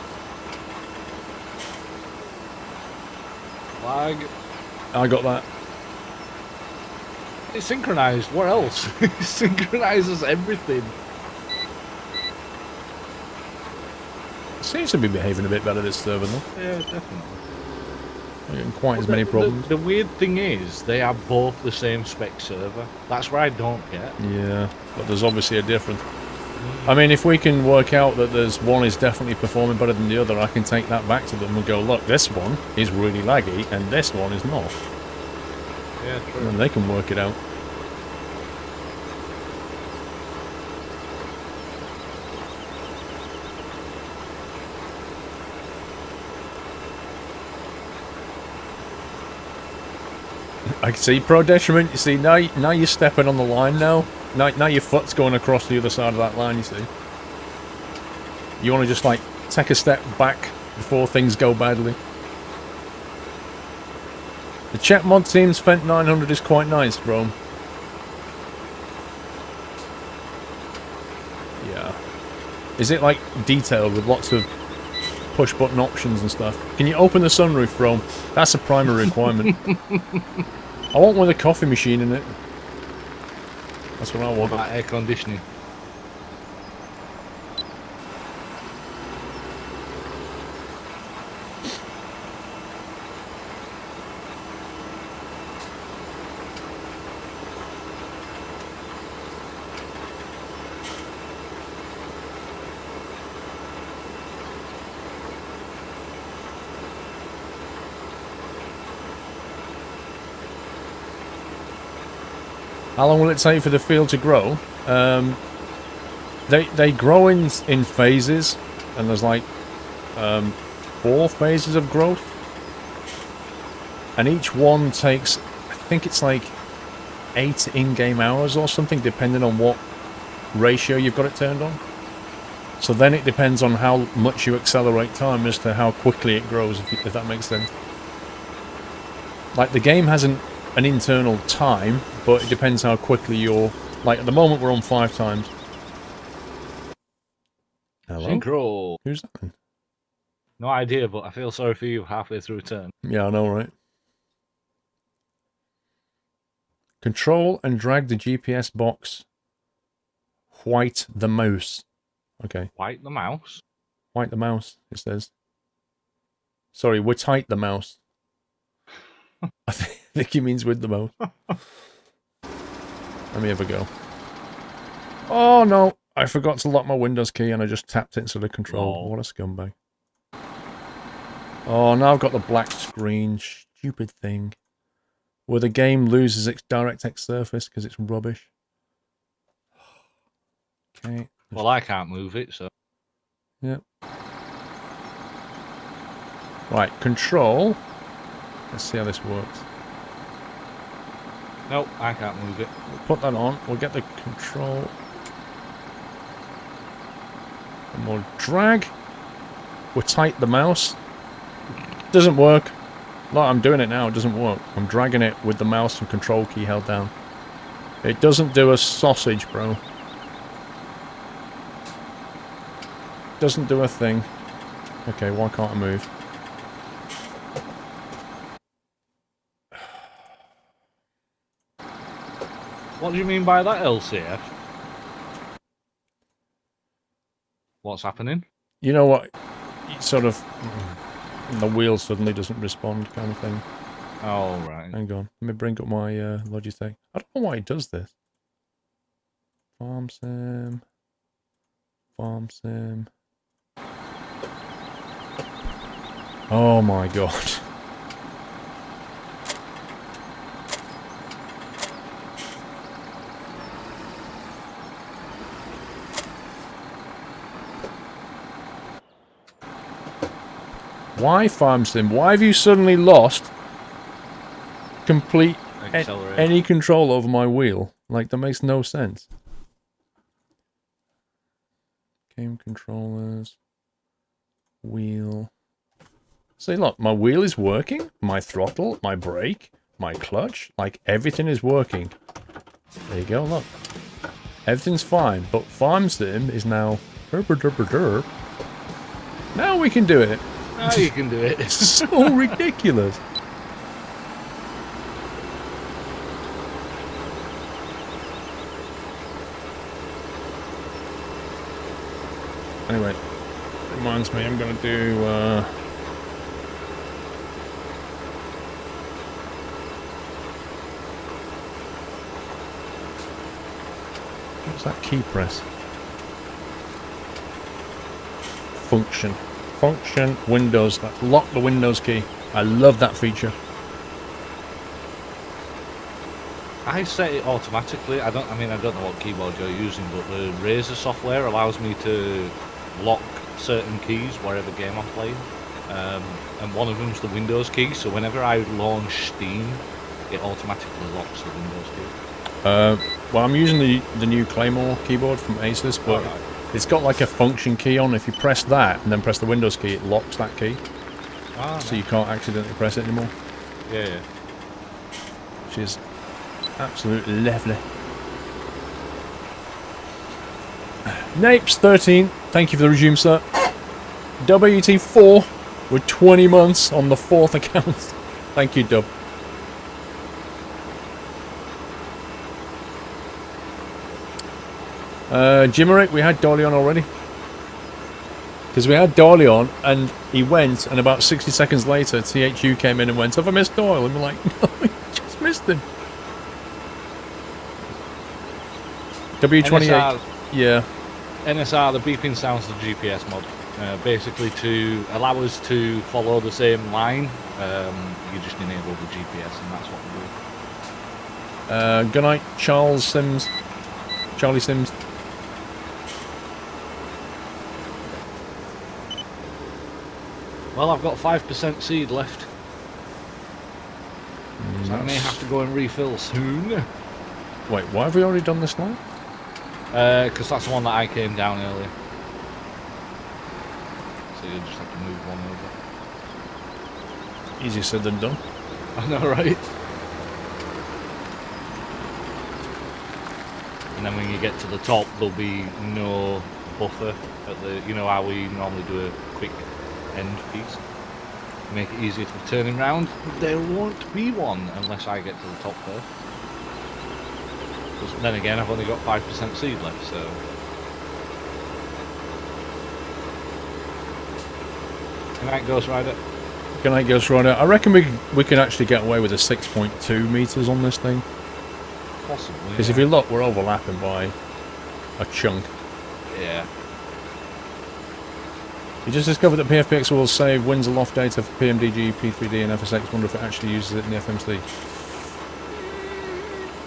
lag.
I got that.
It's synchronized. What else? It synchronizes everything.
Seems to be behaving a bit better this server though.
Yeah, definitely.
Not getting quite as many problems.
The weird thing is, they are both the same spec server. That's where I don't get.
Yeah, but there's obviously a difference. I mean, if we can work out that there's one is definitely performing better than the other, I can take that back to them and go, look, this one is really laggy and this one is not.
Yeah, true.
And they can work it out. I can see Pro Detriment, you see, now you're stepping on the line now. Now your foot's going across the other side of that line, you see. You want to just, like, take a step back before things go badly. The chat mod team's Fent 900 is quite nice, bro. Yeah. Is it, like, detailed with lots of push-button options and stuff? Can you open the sunroof, bro? That's a primary requirement. I want one with a coffee machine in it. That's what I want.
About air conditioning.
How long will it take for the field to grow? They grow in phases, and there's like 4 phases of growth, and each one takes, I think it's like 8 in-game hours or something, depending on what ratio you've got it turned on. So then it depends on how much you accelerate time as to how quickly it grows, if that makes sense. Like, the game hasn't an internal time, but it depends how quickly you're... Like, at the moment we're on 5 times. Hello?
Synchro.
Who's that then?
No idea, but I feel sorry for you halfway through a turn.
Yeah, I know, right? Control and drag the GPS box. White the mouse. Okay.
White the mouse?
White the mouse, it says. Sorry, we're tight the mouse. I think he means with the mouse. Let me have a go. Oh no! I forgot to lock my Windows key and I just tapped it instead of control.
Oh.
What a scumbag. Oh, now I've got the black screen. Stupid thing. Where the game loses its DirectX surface because it's rubbish. Okay.
Well, I can't move it, so...
Yep. Right, control. Let's see how this works.
Nope, I can't move it.
We'll put that on. We'll get the control. And we'll drag. We'll tight the mouse. Doesn't work. No, I'm doing it now. It doesn't work. I'm dragging it with the mouse and control key held down. It doesn't do a sausage, bro. Doesn't do a thing. Okay, why can't I move?
What do you mean by that, LCF? What's happening?
You know what? It sort of... the wheel suddenly doesn't respond kind of thing.
Oh, right.
Hang on. Let me bring up my Logitech. I don't know why it does this. Farm sim. Farm sim. Oh my god. Why Farm Sim? Why have you suddenly lost complete any control over my wheel? Like, that makes no sense. Game controllers. Wheel. See, look, my wheel is working. My throttle, my brake, my clutch. Like, everything is working. There you go, look. Everything's fine, but Farm Sim is now... Now we can do it.
Now you can do it.
It's so ridiculous. Anyway, reminds me, I'm going to do... what's that key press? Function. Function, Windows. That's lock the Windows key. I love that feature.
I set it automatically. I don't know what keyboard you're using, but the Razer software allows me to lock certain keys wherever game I'm playing. And one of them's the Windows key, so whenever I launch Steam, it automatically locks the Windows key.
Well, I'm using the new Claymore keyboard from Asus, but it's got like a function key on. If you press that and then press the Windows key, it locks that key. So you can't accidentally press it anymore.
Yeah.
Which is absolutely lovely. Napes13, thank you for the resume, sir. WT4 with 20 months on the 4th account. Thank you, Dub. Jimerick, we had Dolly on already. Because we had Dolly on, and he went, and about 60 seconds later, THU came in and went, have I missed Doyle? And we're like, no, we just missed him. W28,
NSR,
yeah.
NSR, the beeping sounds the GPS mod. Basically, to allow us to follow the same line, you just enable the GPS, and that's what we do.
Good night, Charlie Sims.
Well, I've got 5% seed left. So I may have to go and refill soon.
Wait, why have we already done this now?
Because that's the one that I came down earlier. So you'll just have to move one over.
Easier said than done.
I know, right? And then when you get to the top, there'll be no buffer at the, you know how we normally do a quick end piece. Make it easier for turning round. There won't be one unless I get to the top first. Because then again, I've only got 5% seed left, so... Good night, Ghost Rider.
Good night, Ghost Rider. I reckon we can actually get away with a 6.2 meters on this thing.
Possibly,
Because if you look, we're overlapping by a chunk.
Yeah.
You just discovered that PFPX will save wins aloft data for PMDG, P3D, and FSX. Wonder if it actually uses it in the FMC.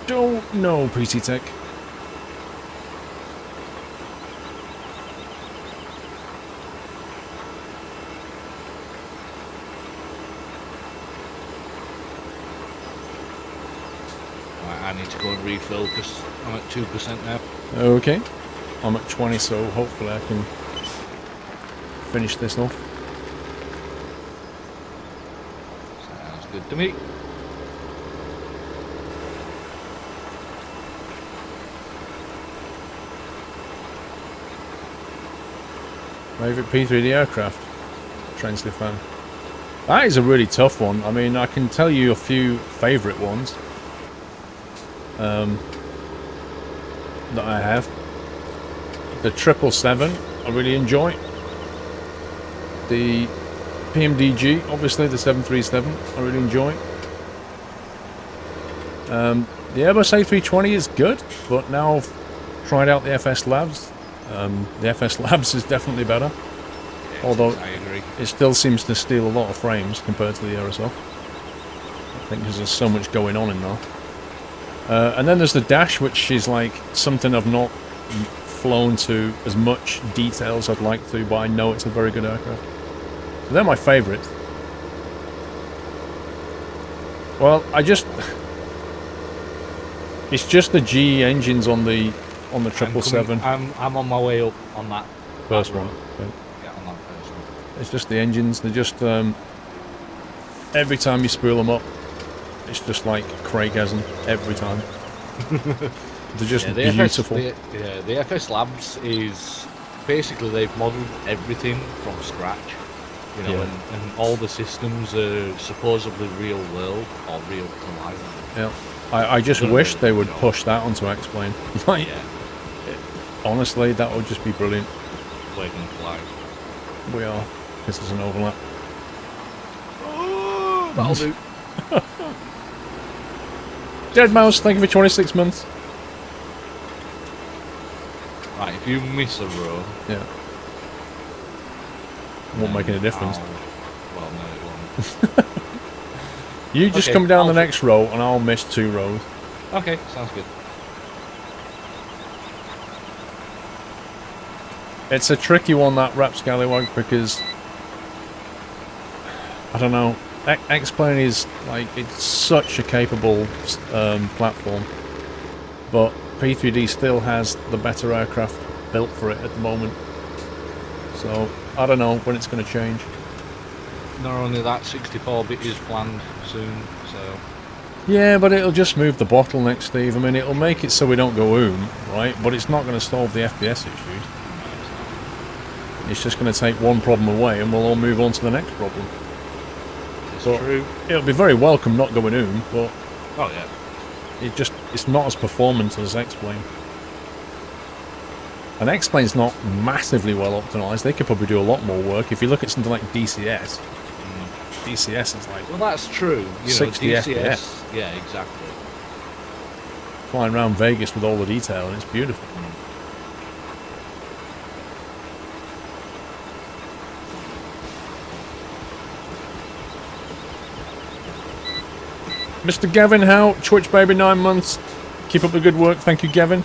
Don't know, PC Tech.
I need to go and refill because I'm at 2% now.
Okay. I'm at 20, so hopefully I can finish this off.
Sounds good to me.
Favourite P3D aircraft? Transley fan. That is a really tough one. I mean, I can tell you a few favourite ones that I have. The 777, I really enjoy. The PMDG, obviously, the 737, I really enjoy. The Airbus A320 is good, but now I've tried out the FS Labs. The FS Labs is definitely better.
Yes,
Although
I agree.
it still seems to steal a lot of frames compared to the Aerosoft. I think because there's so much going on in there. And then there's the Dash, which is like something I've not flown to as much detail as I'd like to, but I know it's a very good aircraft. So they're my favourite. Well, it's just the GE engines on the 777.
I'm on my way up on that
First
that
one.
road.
Okay.
Yeah, on that first one.
It's just the engines. They're just every time you spool them up, it's just like Craigasm every time. They're just beautiful.
The FS Labs is basically they've modelled everything from scratch. You know, and all the systems are supposedly real world or real to life.
Yeah. I just wish they would push that onto X-Plane. Like, honestly, that would just be brilliant.
we're going to collide.
We are. This is an overlap.
Oh, that'll do.
Dead Mouse, thank you for 26 months.
Right, if you miss a row...
Yeah. Won't make any difference.
Well, no, it won't.
You just
Okay,
come down the next row and I'll miss 2 rows.
Okay, sounds good.
It's a tricky one, that Rap Scallywag, because I don't know. X-Plane is like, it's such a capable platform, but P3D still has the better aircraft built for it at the moment. So I don't know when it's going to change.
Not only that, 64-bit is planned soon, so...
Yeah, but it'll just move the bottleneck, Steve. I mean, it'll make it so we don't go right? But it's not going to solve the FPS issues. It's just going to take one problem away and we'll all move on to the next problem.
It's true.
It'll be very welcome not going but...
Oh, yeah.
It's not as performant as X-Plane. And X-Plane's not massively well optimized. They could probably do a lot more work. If you look at something like DCS, DCS is like...
Well, that's true. You
60
know, DCS,
FPS.
yeah, exactly.
Flying around Vegas with all the detail, and it's beautiful. Mr. Gavin Howe, Twitch Baby 9 months. Keep up the good work. Thank you, Gavin.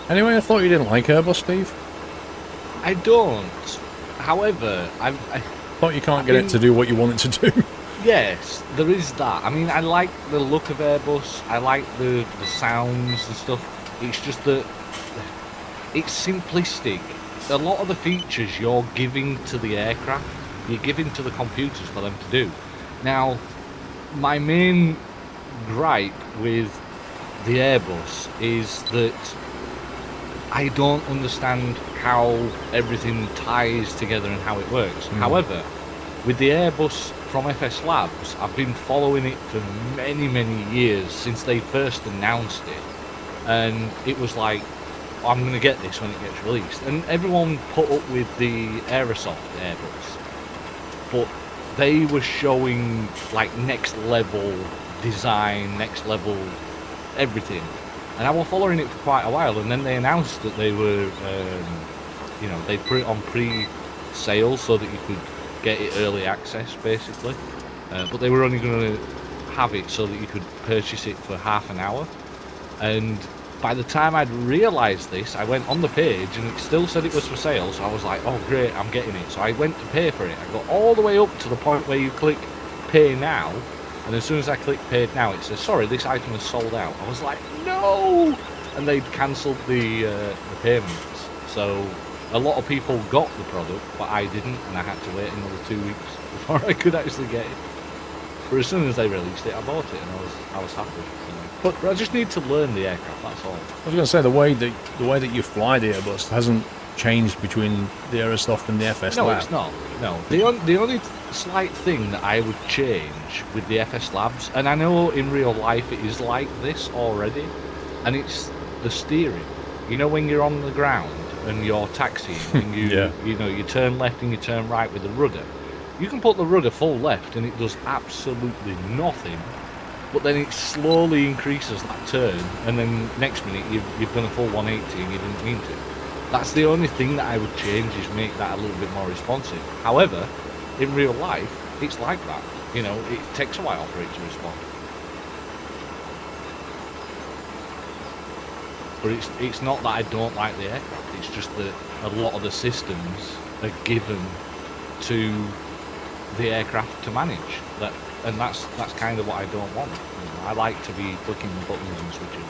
Anyway, I thought you didn't like Airbus, Steve.
I don't. However, I
thought you can't get it to do what you want it to do.
Yes, there is that. I mean, I like the look of Airbus. I like the sounds and stuff. It's just that it's simplistic. A lot of the features you're giving to the aircraft, you're giving to the computers for them to do. Now, my main gripe with the Airbus is that I don't understand how everything ties together and how it works. However, with the Airbus from FS Labs, I've been following it for many, many years since they first announced it. And it was like, I'm going to get this when it gets released. And everyone put up with the Aerosoft Airbus. But they were showing like next level design, next level everything. And I was following it for quite a while, and then they announced that they were, you know, they put it on pre-sale so that you could get it early access, basically. But they were only going to have it so that you could purchase it for half an hour. And by the time I'd realised this, I went on the page, and it still said it was for sale, so I was like, oh great, I'm getting it. So I went to pay for it. I got all the way up to the point where you click Pay Now, and as soon as I click Paid Now, it says, sorry, this item is sold out. I was like, no! And they'd cancelled the payments. So a lot of people got the product, but I didn't, and I had to wait another 2 weeks before I could actually get it. But as soon as they released it, I bought it, and I was happy. But I just need to learn the aircraft, that's all.
I was going to say, the way that you fly the Airbus hasn't changed between the Aerosoft and the FS
No,
Lab.
it's not. No, the only slight thing that I would change with the FS Labs, and I know in real life it is like this already, and it's the steering. You know, when you're on the ground and you're taxiing, and you know, you turn left and you turn right with the rudder. You can put the rudder full left and it does absolutely nothing, but then it slowly increases that turn, and then next minute you've done a full 180 and you didn't mean to. That's the only thing that I would change, is make that a little bit more responsive. However, in real life, it's like that. You know, it takes a while for it to respond. But it's not that I don't like the aircraft, it's just that a lot of the systems are given to the aircraft to manage. And that's kind of what I don't want. You know, I like to be clicking the buttons and switches.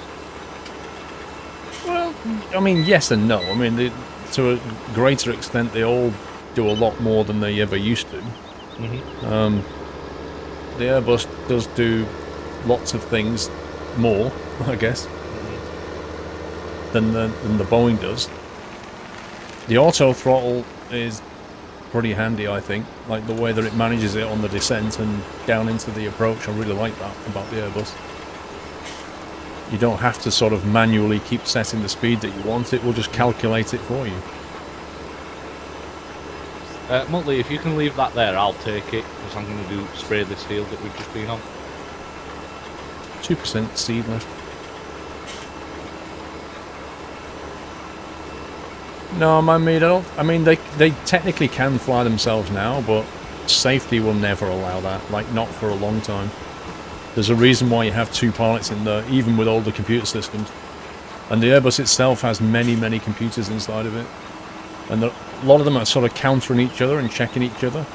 Well, I mean, yes and no. I mean, to a greater extent, they all do a lot more than they ever used to. The Airbus does do lots of things more, I guess, than the Boeing does. The auto throttle is pretty handy, I think. Like the way that it manages it on the descent and down into the approach, I really like that about the Airbus. You don't have to sort of manually keep setting the speed that you want, it will just calculate it for you.
Muttley, if you can leave that there, I'll take it, because I'm going to spray this field that we've just been on.
2% seed left. No, I mean, they technically can fly themselves now, but safety will never allow that, like, not for a long time. There's a reason why you have 2 pilots in there, even with all the computer systems. And the Airbus itself has many, many computers inside of it. And a lot of them are sort of countering each other and checking each other.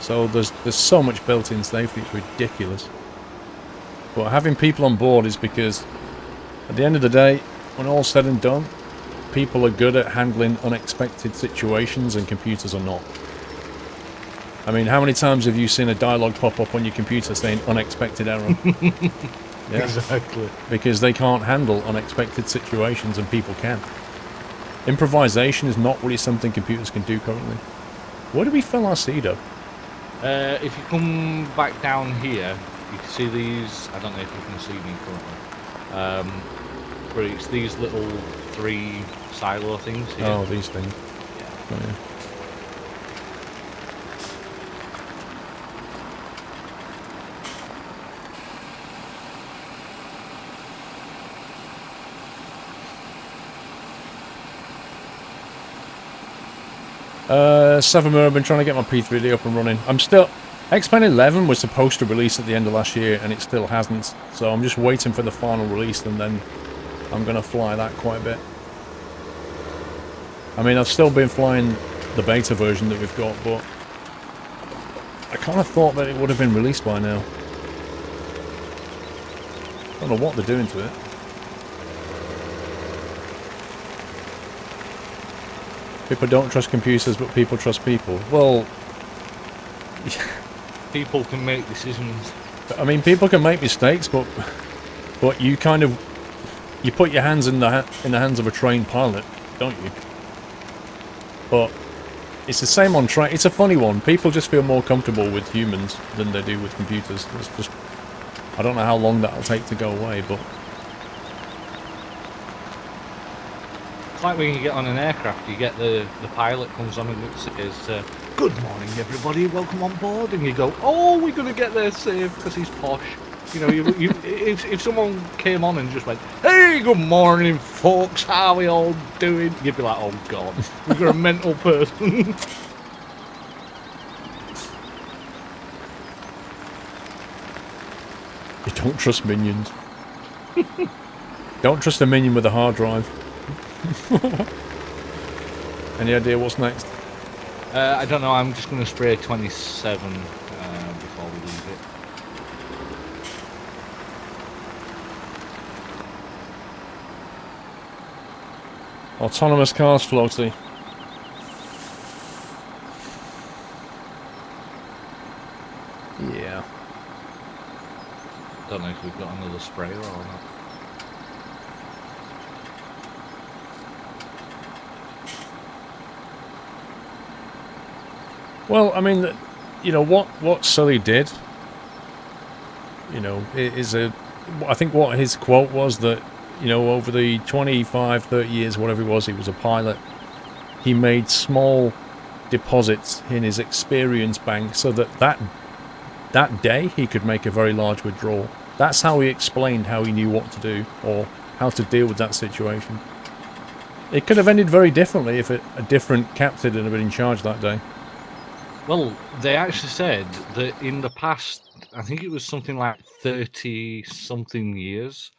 So there's so much built-in safety, it's ridiculous. But having people on board is because, at the end of the day, when all's said and done, people are good at handling unexpected situations and computers are not. I mean, how many times have you seen a dialogue pop up on your computer saying unexpected error? Yeah.
Exactly.
Because they can't handle unexpected situations and people can. Improvisation is not really something computers can do currently. Where do we fill our seed up?
If you come back down here, you can see these. I don't know if you can see me currently. But it's these little 3 silo things here.
Oh, these things.
Yeah.
Oh, yeah. Savamur, I've been trying to get my P3D up and running. I'm still... X-Pen 11 was supposed to release at the end of last year, and it still hasn't. So I'm just waiting for the final release, and then I'm going to fly that quite a bit. I mean, I've still been flying the beta version that we've got, but I kind of thought that it would have been released by now. I don't know what they're doing to it. People don't trust computers, but people trust people. Well,
People can make decisions.
I mean, people can make mistakes, but you kind of put your hands in the hands of a trained pilot, don't you? But it's the same on train. It's a funny one. People just feel more comfortable with humans than they do with computers. It's just, I don't know how long that'll take to go away, but
It's like when you get on an aircraft, you get the pilot comes on and it says, "Good morning, everybody. Welcome on board." And you go, "Oh, we're gonna get there safe because he's posh." You know, if someone came on and just went, "Hey, good morning, folks. How are we all doing?" You'd be like, "Oh God, we've got a mental person."
you don't trust minions. Don't trust a minion with a hard drive. Any idea what's next?
I don't know. I'm just gonna spray 27 before we leave it.
Autonomous cars, floaty. Yeah.
Don't know if we've got another sprayer or not.
Well, I mean, you know, what Sully did, you know, is I think what his quote was that, you know, over the 25, 30 years, whatever it was, he was a pilot, he made small deposits in his experience bank so that day he could make a very large withdrawal. That's how he explained how he knew what to do or how to deal with that situation. It could have ended very differently if a different captain had been in charge that day.
Well, they actually said that in the past, I think it was something like 30-something years,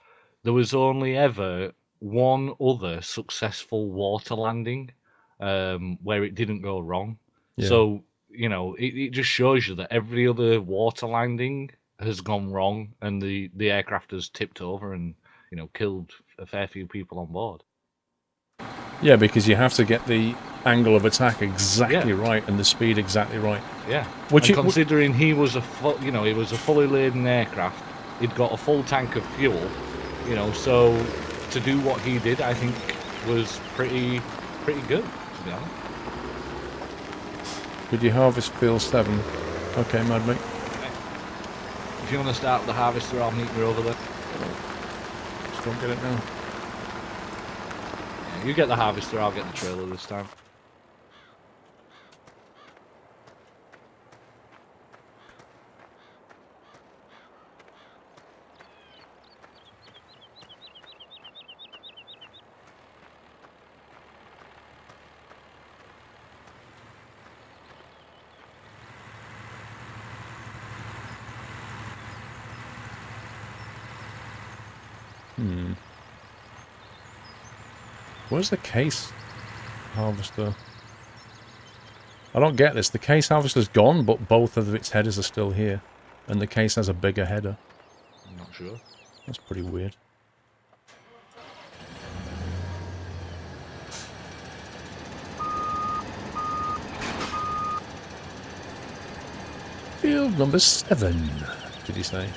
there was only ever one other successful water landing where it didn't go wrong.
Yeah.
So, you know, it just shows you that every other water landing has gone wrong and the aircraft has tipped over and, you know, killed a fair few people on board.
Yeah, because you have to get the angle of attack exactly right and the speed exactly right.
Yeah.
Which
and considering he was a he was a fully laden aircraft, he'd got a full tank of fuel, so to do what he did, I think was pretty good, to be honest.
Could you harvest field 7? Okay, mad mate.
If you want to start the harvester, I'll meet you over there.
Just don't get it now.
Yeah, you get the harvester, I'll get the trailer this time.
Where's the case harvester? I don't get this. The case harvester's gone, but both of its headers are still here. And the case has a bigger header.
I'm not sure.
That's pretty weird. Field number 7, did you say?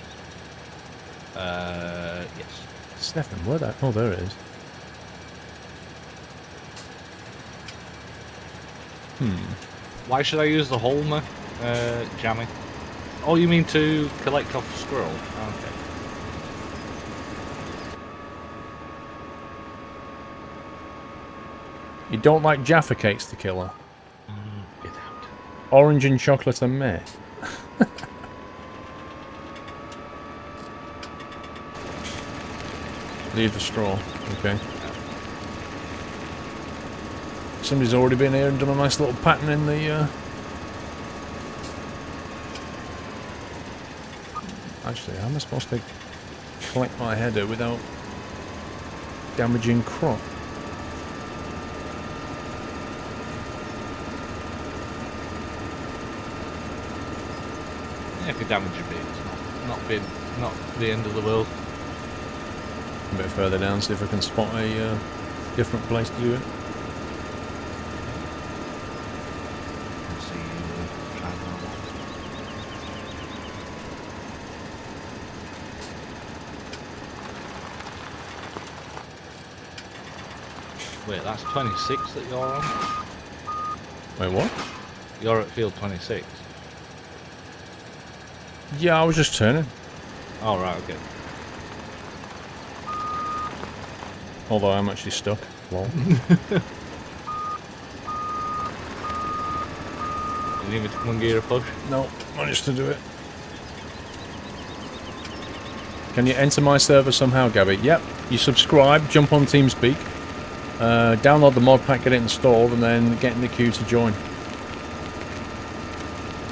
Yes.
7, where that? Oh, there it is.
Why should I use the Holmer, Jammy? Oh, you mean to collect off the squirrel? Okay.
You don't like Jaffa cakes to kill her?
Get out.
Orange and chocolate and meh. Leave the straw. Okay. Somebody's already been here and done a nice little pattern in the... Actually, how am I supposed to collect my header without damaging crop?
Yeah, if you damage a bit, it's not the end of the world.
A bit further down, see if I can spot a different place to do it.
Let's see, try that one. Wait, that's 26 that you're on?
Wait, what?
You're at field 26.
Yeah, I was just turning.
Oh, right, okay.
Although I'm actually stuck. Lol.
You need me to come and give you a push?
No, managed to do it. Can you enter my server somehow, Gabby? Yep. You subscribe, jump on TeamSpeak, download the mod pack, get it installed, and then get in the queue to join.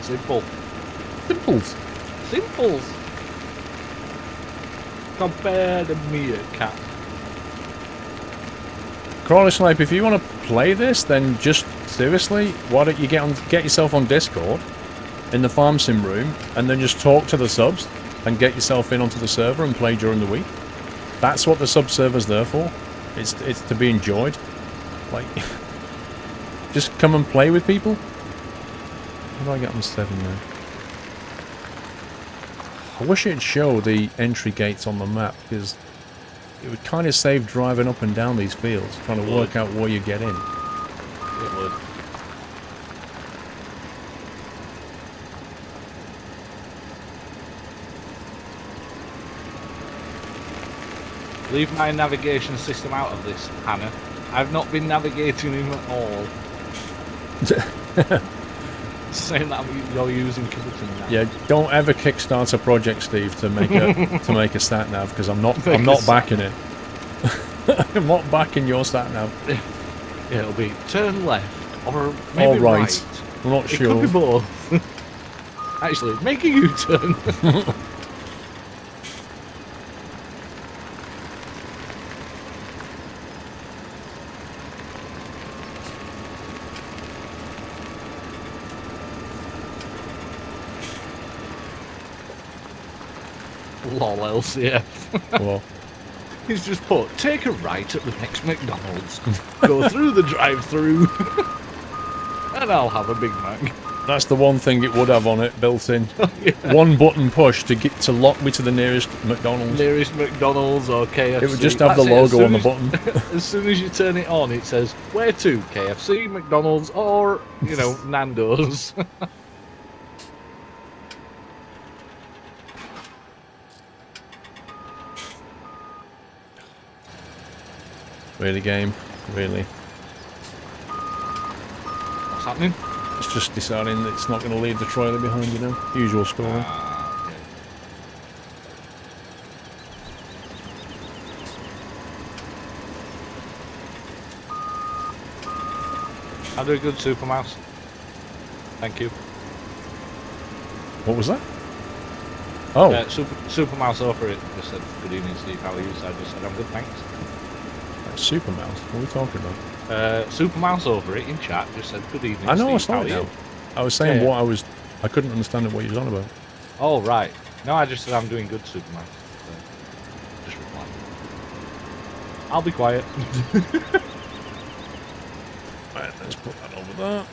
Simple.
Simples.
Simples. Compare the meerkat.
Crawler Snipe, if you want to play this, then just seriously, why don't you get yourself on Discord in the farm sim room, and then just talk to the subs and get yourself in onto the server and play during the week. That's what the sub server's there for. It's to be enjoyed. Like, just come and play with people. How do I get on 7 now? I wish it'd show the entry gates on the map, because it would kind of save driving up and down these fields, trying to work out where you get in.
It would. Leave my navigation system out of this, Hannah. I've not been navigating him at all. Saying that you're using Kibbleton now.
Yeah, don't ever kickstart a project, Steve, to make a sat nav, because I'm not backing it. I'm not backing your sat nav.
Yeah, it'll be turn left or maybe
right. I'm not
It
sure.
could be both. Actually, make a U-turn. Lol, LCF.
Well,
He's just put, take a right at the next McDonald's, go through the drive-through, and I'll have a Big Mac.
That's the one thing it would have on it, built in.
Yeah.
One button push to lock me to the nearest McDonald's.
Nearest McDonald's or KFC.
It would just have the
That's it.
logo on the button.
As soon as you turn it on, it says, where to? KFC, McDonald's, or, you know, Nando's.
Really, game? Really?
What's happening?
It's just deciding that it's not going to leave the trailer behind, you know? Usual story.
Ah, okay. I'll do a good Super Mouse. Thank you.
What was that? Oh,
Super Mouse over it just said, good evening, Steve. How are you? So I just said, I'm good, thanks.
Super Mouse. What are we talking about?
Super Mouse over it in chat just said, good evening,
I know, I
Steve.
saw
How
it
are
now.
you?
I was saying
Yeah.
what I couldn't understand what you was on about.
Oh, right. No, I just said I'm doing good, Super Mouse. So just reply. I'll be quiet.
Right, let's put that over there.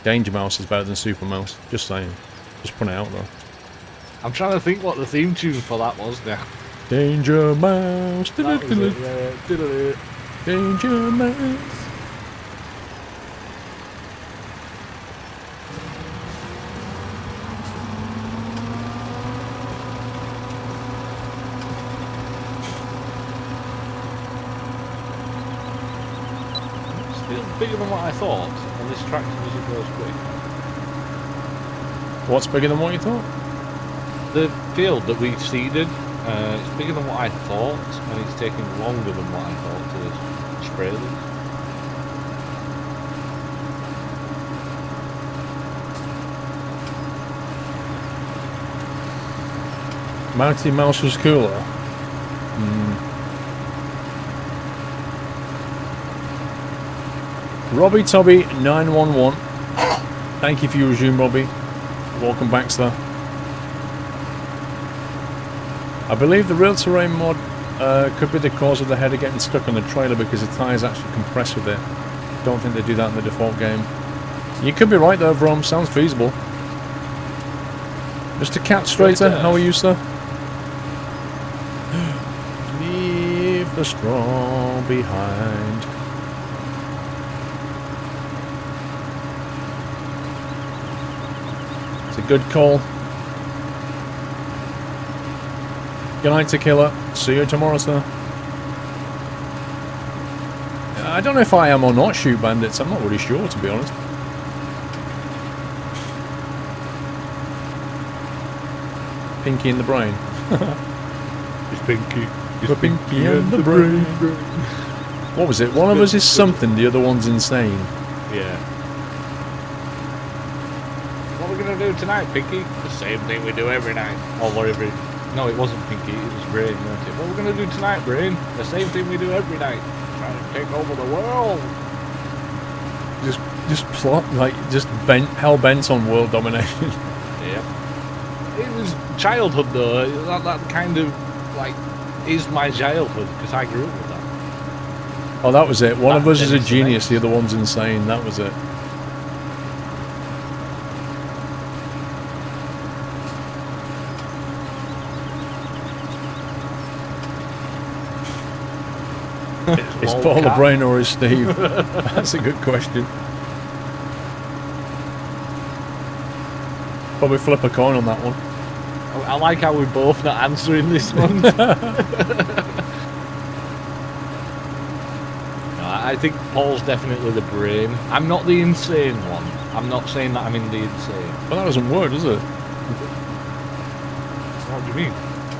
Danger Mouse is better than Super Mouse. Just saying. Just put it out there.
I'm trying to think what the theme tune for that was now.
Danger Mouse.
That was it, yeah. Diddle-it.
Danger Mouse.
It's bigger than what I thought, and this tractor doesn't go as quick.
What's bigger than what you thought?
The field that we seeded, it's bigger than what I thought, and it's taking longer than what I thought to spray this.
Mighty Mouse was cooler. Robbie Tobby 911. Thank you for your resume, Robbie. Welcome back, sir. I believe the real terrain mod could be the cause of the header getting stuck on the trailer because the tyres actually compress with it. Don't think they do that in the default game. You could be right though, Vrom. Sounds feasible. Mr. Cat Strater, how are you, sir? Leave the straw behind. It's a good call. Good night, Tequila. See you tomorrow, sir. I don't know if I am or not Shoot Bandits. I'm not really sure, to be honest. Pinky in the brain.
It's Pinky.
The pinky in the brain. What was it? One of us is something, the other one's insane.
Yeah. What are we going to do tonight, Pinky? The same thing we do every night. Or every... No, it wasn't Pinky, it was Brain, wasn't it? What are we going to do tonight, Brain? The same thing we do every night. Trying to take over the world.
Just plot, like, just hell bent on world domination.
Yeah. It was childhood, though. That kind of, like, is my childhood, because I grew up with that.
Oh, that was it. One of us is a
Dennis
genius, the
Lynch.
other one's insane. That was it. Is Paul a brain or is Steve? That's a good question. Probably flip a coin on that one.
I like how we're both not answering this one. No, I think Paul's definitely the brain. I'm not the insane one. I'm not saying that I'm in the insane.
Well, that doesn't work, does it?
What do you mean?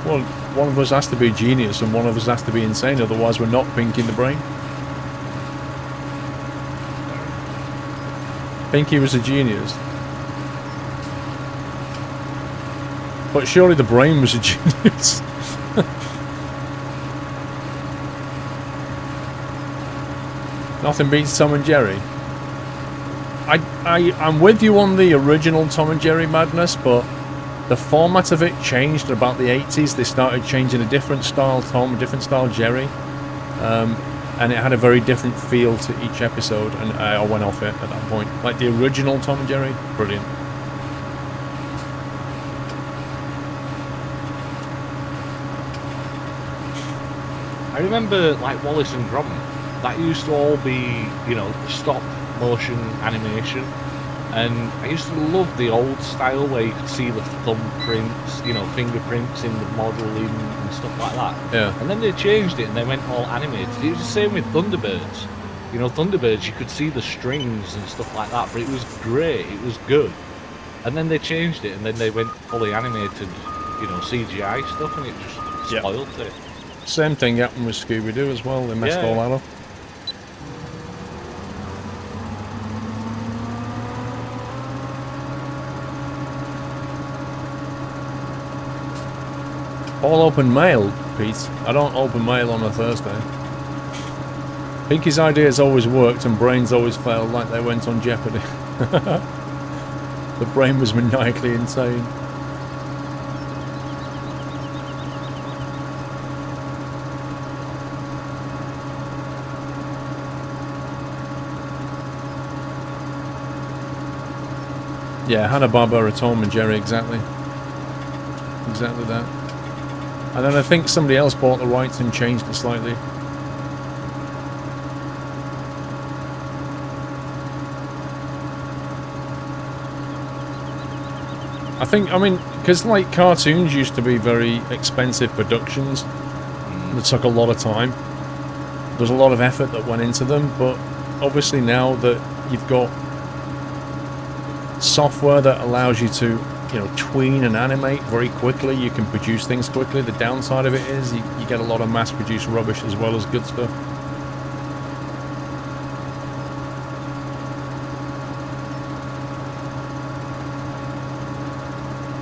Well, one of us has to be a genius and one of us has to be insane, otherwise we're not Pinky in the brain. Pinky was a genius. But surely the brain was a genius. Nothing beats Tom and Jerry. I'm with you on the original Tom and Jerry madness, but The format of it changed about the 80s. They started changing a different style Tom, a different style Jerry. And it had a very different feel to each episode, and I went off it at that point. Like the original Tom and Jerry, brilliant.
I remember like Wallace and Gromit. That used to all be, you know, stop motion animation. And I used to love the old style where you could see the thumbprints, you know, fingerprints in the modelling and stuff like that.
Yeah.
And then they changed it and they went all animated. It was the same with Thunderbirds. You know, Thunderbirds, you could see the strings and stuff like that, but it was great, it was good. And then they changed it and then they went fully animated, you know, CGI stuff, and it just spoiled it.
Same thing happened with Scooby-Doo as well. They messed all that up. All open mail, Pete. I don't open mail on a Thursday. Pinky's ideas always worked and brains always failed, like they went on Jeopardy. The brain was maniacally insane. Yeah, Hanna-Barbera, Tom and Jerry, exactly. Exactly that. And then I think somebody else bought the rights and changed it slightly. I think, I mean, because like cartoons used to be very expensive productions that took a lot of time. There's a lot of effort that went into them, but obviously now that you've got software that allows you to, you know, tween and animate very quickly, you can produce things quickly. The downside of it is you get a lot of mass-produced rubbish as well as good stuff.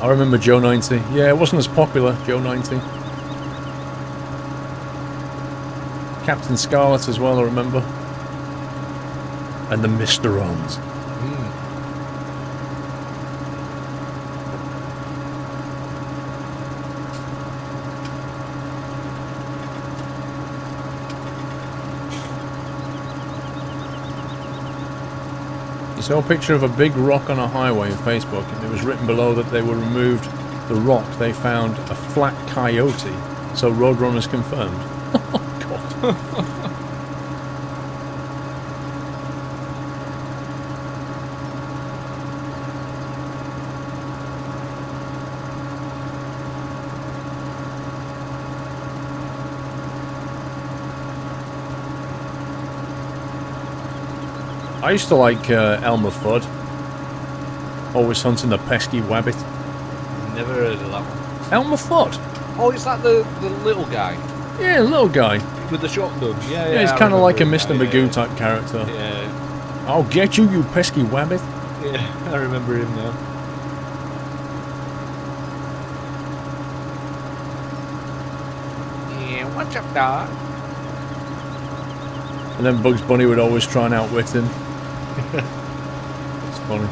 I remember Joe 90. Yeah, it wasn't as popular, Joe 90. Captain Scarlet as well, I remember. And the Mr. Ons. I saw a picture of a big rock on a highway on Facebook, and it was written below that they were removed the rock. They found a flat coyote, so Roadrunners confirmed. Oh God. I used to like Elmer Fudd. Always hunting the pesky wabbit.
Never heard of that one.
Elmer Fudd?
Oh, is that the little guy?
Yeah, little guy.
With the shotgun? Yeah,
Yeah, he's kind of like a Mr. Magoo type character.
Yeah.
I'll get you, you pesky wabbit.
Yeah, I remember him now. Yeah, what's up, dog?
And then Bugs Bunny would always try and outwit him. It's funny.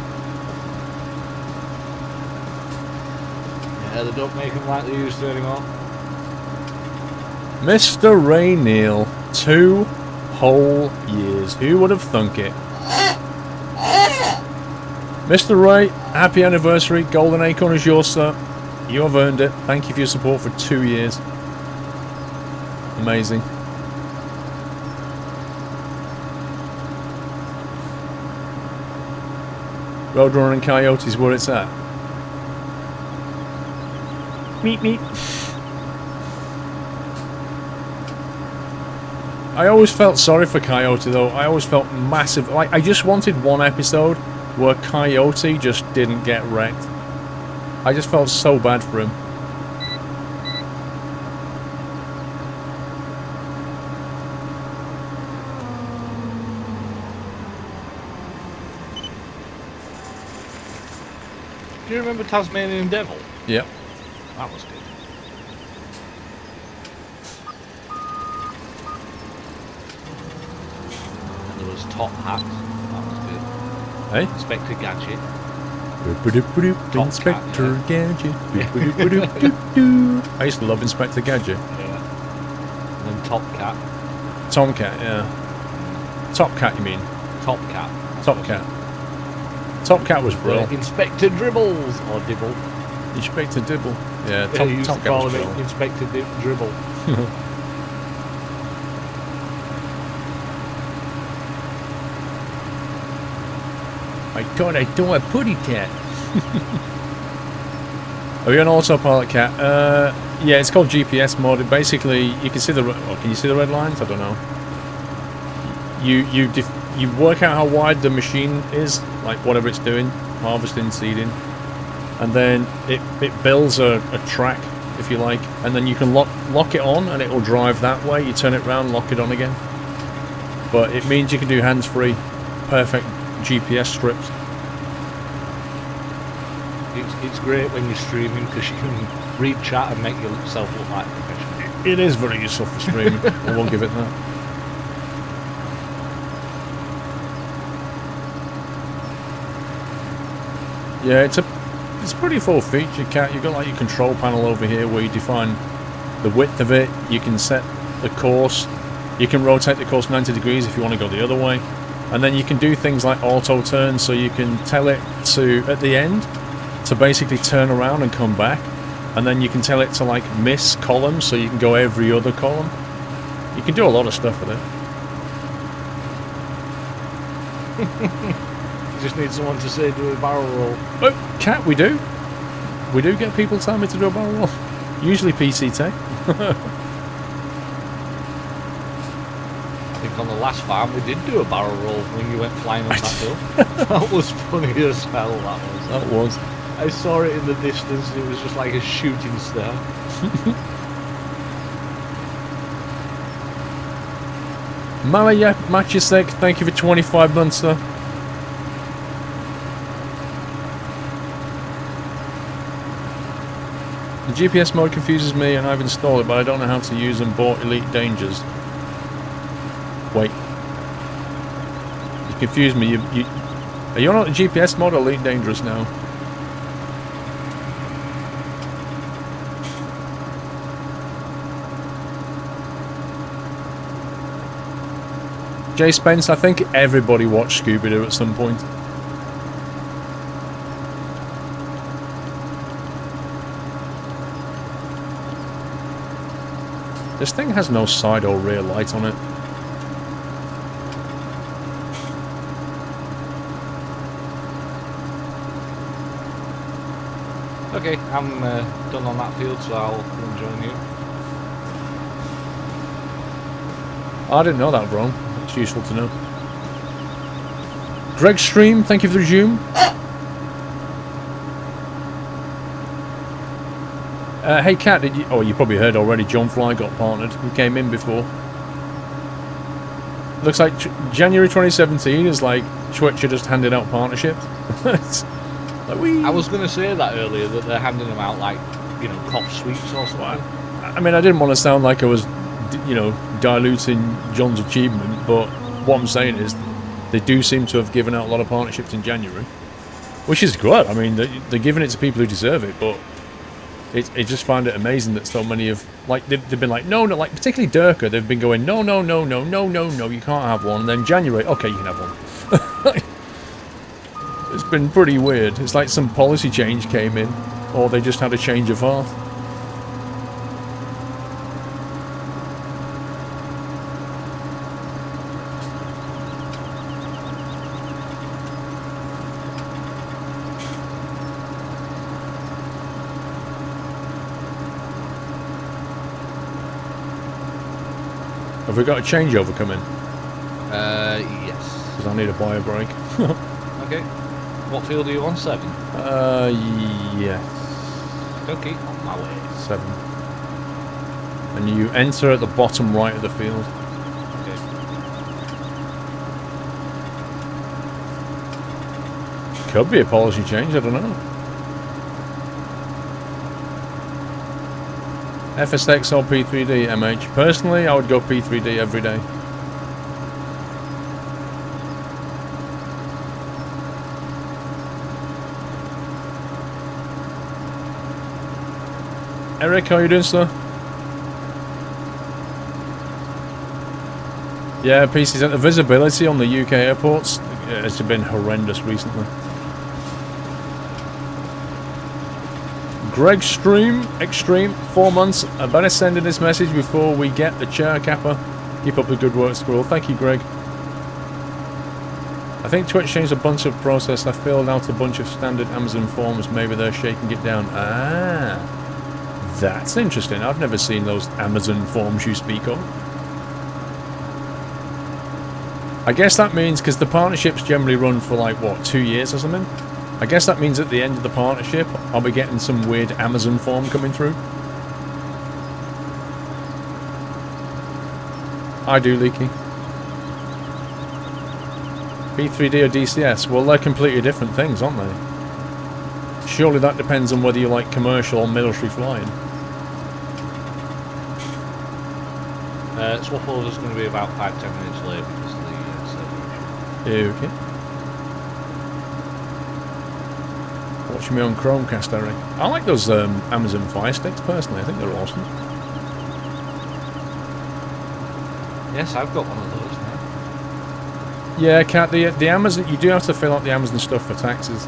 Yeah, they don't make him like they used to anymore.
Mr. Ray Neal, 2 whole years. Who would have thunk it? Mr. Ray, happy anniversary. Golden Acorn is yours, sir. You have earned it. Thank you for your support for 2 years. Amazing. Roadrunner and Coyotes, where it's at. Meet. I always felt sorry for Coyote though. I always felt massive. Like, I just wanted one episode where Coyote just didn't get wrecked. I just felt so bad for him.
Do you remember Tasmanian Devil?
Yep.
That was good. And there was Top Hat. That was good.
Hey?
Inspector Gadget. Top
Inspector
Cat,
Gadget. Boop-a-doop-a-doop-doop-doop. I used to love Inspector Gadget.
Yeah. And then Top Cat.
Tomcat, yeah. Top Cat, you mean?
Top Cat.
Top Cat. Top Cat was brilliant.
Inspector Dribbles or Dibble.
Inspector Dibble. Yeah,
Yeah, you used
Top
to
Cat
call
was
him
brilliant.
Inspector Dribble.
I thought I saw a putty cat. Are you an autopilot cat? Yeah, it's called GPS mode. Basically, you can see the. Oh, can you see the red lines? I don't know. You work out how wide the machine is, like whatever it's doing, harvesting, seeding, and then it builds a track, if you like, and then you can lock it on, and it will drive that way. You turn it around, lock it on again. But it means you can do hands-free, perfect GPS strips.
It's great when you're streaming because you can read chat and make yourself look like a professional.
It is very useful for streaming. I won't give it that. Yeah, it's a pretty full feature cat. You've got like your control panel over here where you define the width of it. You can set the course. You can rotate the course 90 degrees if you want to go the other way. And then you can do things like auto turn, so you can tell it to, at the end, to basically turn around and come back. And then you can tell it to like miss columns, so you can go every other column. You can do a lot of stuff with it.
Just need someone to say do a barrel roll.
Oh, cat, we do. We do get people telling me to do a barrel roll. Usually PC tech.
I think on the last farm we did do a barrel roll when you went flying up that hill. That was funny as hell, that was. I saw it in the distance and it was just like a shooting star.
Malaya Matusek, thank you for 25 months, sir. The GPS mode confuses me and I've installed it, but I don't know how to use and bought Elite Dangers. Wait. You confused me. Are you on the GPS mode or Elite Dangerous now? Jay Spence, I think everybody watched Scooby-Doo at some point. This thing has no side or rear light on it.
Okay, I'm done on that field, so I'll come join you.
I didn't know that, Bron. It's useful to know. Greg Stream, thank you for the resume. Hey Kat, did you? Oh, you probably heard already. John Fly got partnered. He came in before. Looks like January 2017 is like Twitch are just handing out partnerships. Like
I was going to say that earlier, that they're handing them out like, you know, cough sweets or something.
I mean, I didn't want to sound like I was, you know, diluting John's achievement, but what I'm saying is they do seem to have given out a lot of partnerships in January, which is good. I mean, they're giving it to people who deserve it, but I just find it amazing that so many of, like, they've been like, no, like, particularly Durka, they've been going, no, you can't have one. And then January, okay, you can have one. It's been pretty weird. It's like some policy change came in, or they just had a change of heart. Have we got a changeover coming?
Yes.
Because I need a buy a break.
Okay. What field are you on? 7?
Yes.
Okay, on my way.
7. And you enter at the bottom right of the field.
Okay.
Could be a policy change, I don't know. FSX or P3D, MH. Personally, I would go P3D every day. Eric, how you doing, sir? Yeah, PCs. The visibility on the UK airports has been horrendous recently. Greg Extreme, 4 months. I better send in this message before we get the chair capper. Keep up the good work, Squirrel. Thank you, Greg. I think Twitch changed a bunch of process. I filled out a bunch of standard Amazon forms. Maybe they're shaking it down. Ah, that's interesting. I've never seen those Amazon forms you speak of. I guess that means, because the partnerships generally run for like, what, 2 years or something? I guess that means at the end of the partnership, I'll be getting some weird Amazon form coming through. I do, Leaky. P3D or DCS? Well, they're completely different things, aren't they? Surely that depends on whether you like commercial or military flying.
Swaffle is going to be about 5-10 minutes late because of the server.
Okay. Watching me on Chromecast, Eric. I like those Amazon Fire Sticks personally. I think they're awesome.
Yes, I've got one of those now.
Yeah, Cat. The Amazon. You do have to fill out the Amazon stuff for taxes.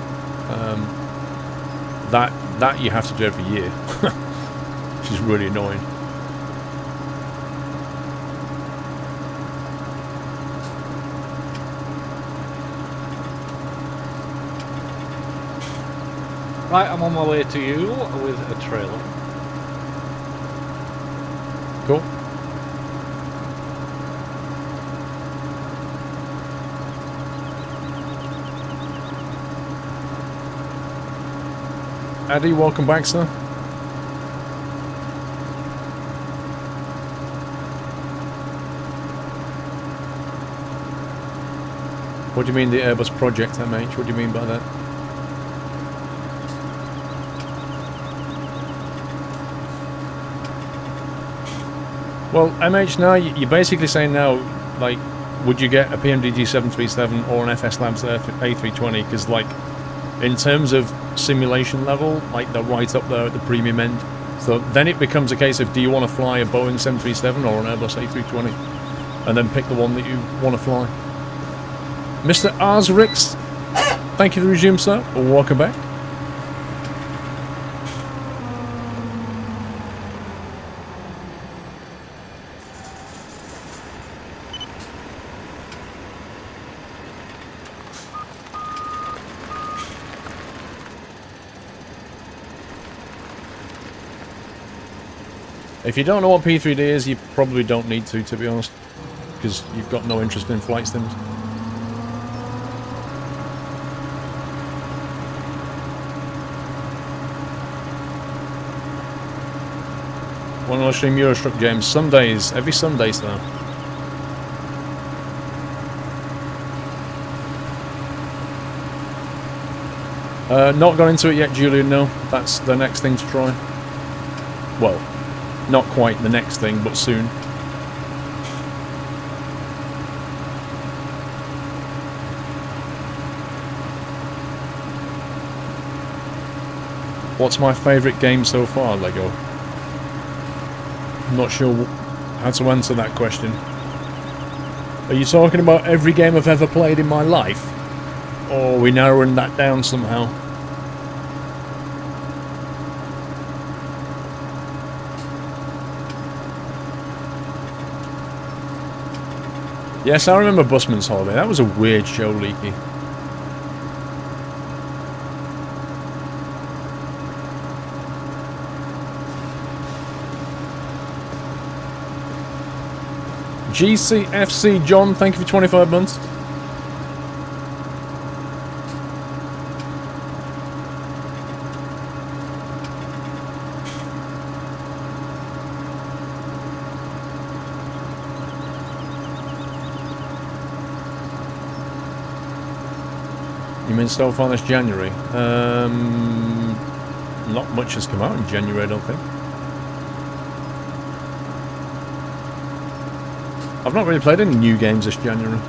That you have to do every year, which is really annoying.
Right, I'm on my way to you with a trailer.
Cool. Addy, welcome back, sir. What do you mean the Airbus project, MH? What do you mean by that? Well, MH, now you're basically saying now, like, would you get a PMDG 737 or an FS Labs A320? Because, like, in terms of simulation level, like, they're right up there at the premium end. So then it becomes a case of, do you want to fly a Boeing 737 or an Airbus A320? And then pick the one that you want to fly. Mr. Arsrix, thank you for the resume, sir. Welcome back. If you don't know what P3D is, you probably don't need to be honest, because you've got no interest in flight sims. One more stream Eurostruck, James. Sundays, every Sunday, sir. Not got into it yet, Julian, no. That's the next thing to try. Well, not quite the next thing, but soon. What's my favourite game so far, Lego? I'm not sure how to answer that question. Are you talking about every game I've ever played in my life? Or are we narrowing that down somehow? Yes, I remember Busman's Holiday. That was a weird show, Leaky. GCFC John, thank you for 25 months. You mean so far this January? Not much has come out in January, I don't think. I've not really played any new games this January.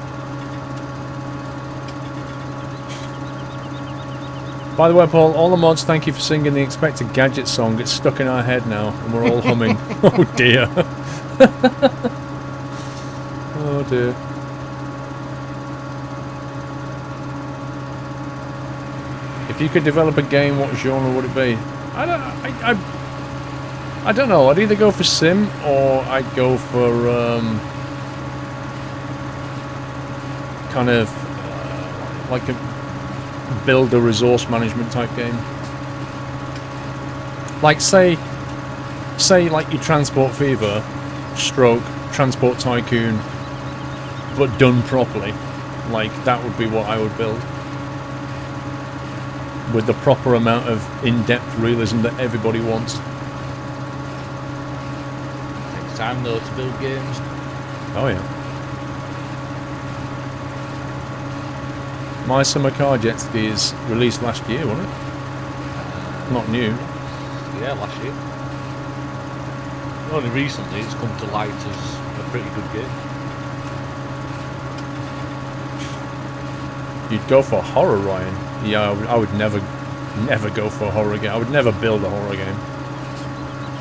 By the way, Paul, all the mods, thank you for singing the Expected Gadget song. It's stuck in our head now, and we're all humming. Oh dear. Oh dear. If you could develop a game, what genre would it be? I don't know. I'd either go for sim or I'd go for kind of like a builder resource management type game. Like say like your Transport Fever stroke Transport Tycoon, but done properly. Like that would be what I would build, with the proper amount of in-depth realism that everybody wants.
Takes time though to build games.
Oh yeah. My Summer Car Jet Ski is released last year, wasn't it? Not new.
Yeah, last year. Only recently it's come to light as a pretty good game.
You'd go for horror, Ryan. Yeah, I would never go for a horror game. I would never build a horror game.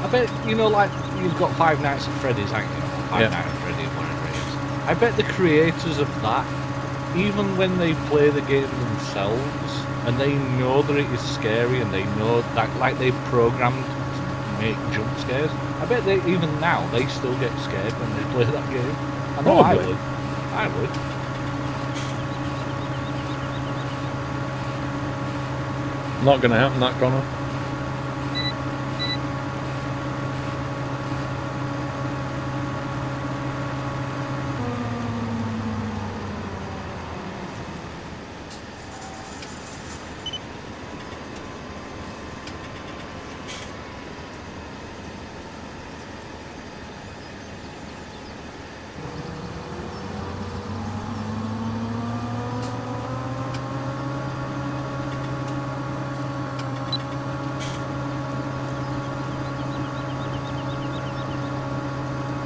I bet, you know, like, you've got Five Nights at Freddy's, haven't you? Five Nights at Freddy's, whatever it is. I bet the creators of that, even when they play the game themselves, and they know that it is scary, and they know that, like, they programmed to make jump scares, I bet they, even now, they still get scared when they play that game. I know I would. I would.
Not gonna happen, that, Connor.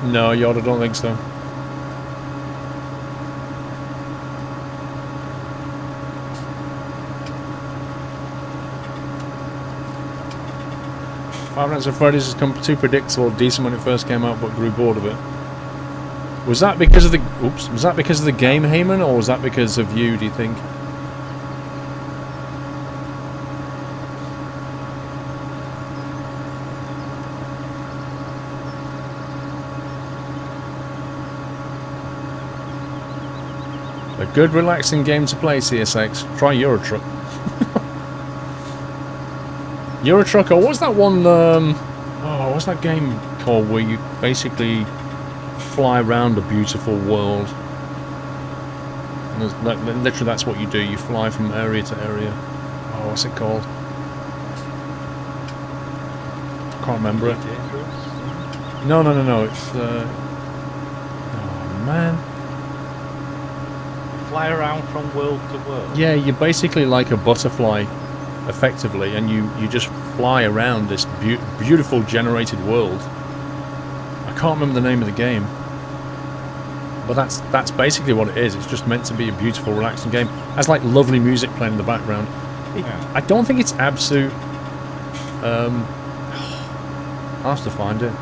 No, Yoda, don't think so. Five Nights at Freddy's has come too predictable, decent when it first came out, but grew bored of it. Was that because of the was that because of the game, Heyman, or was that because of you, do you think? A good relaxing game to play, CSX. Try Euro Truck. Euro Truck, or what's that one, what's that game called where you basically fly around a beautiful world? And literally that's what you do, you fly from area to area. Oh, what's it called? Can't remember it. No, it's, oh man.
Fly around from world to world.
Yeah, you're basically like a butterfly, effectively, and you just fly around this beautiful generated world. I can't remember the name of the game, but that's basically what it is. It's just meant to be a beautiful, relaxing game. It has like lovely music playing in the background. I don't think it's absolute. I'll have to find it.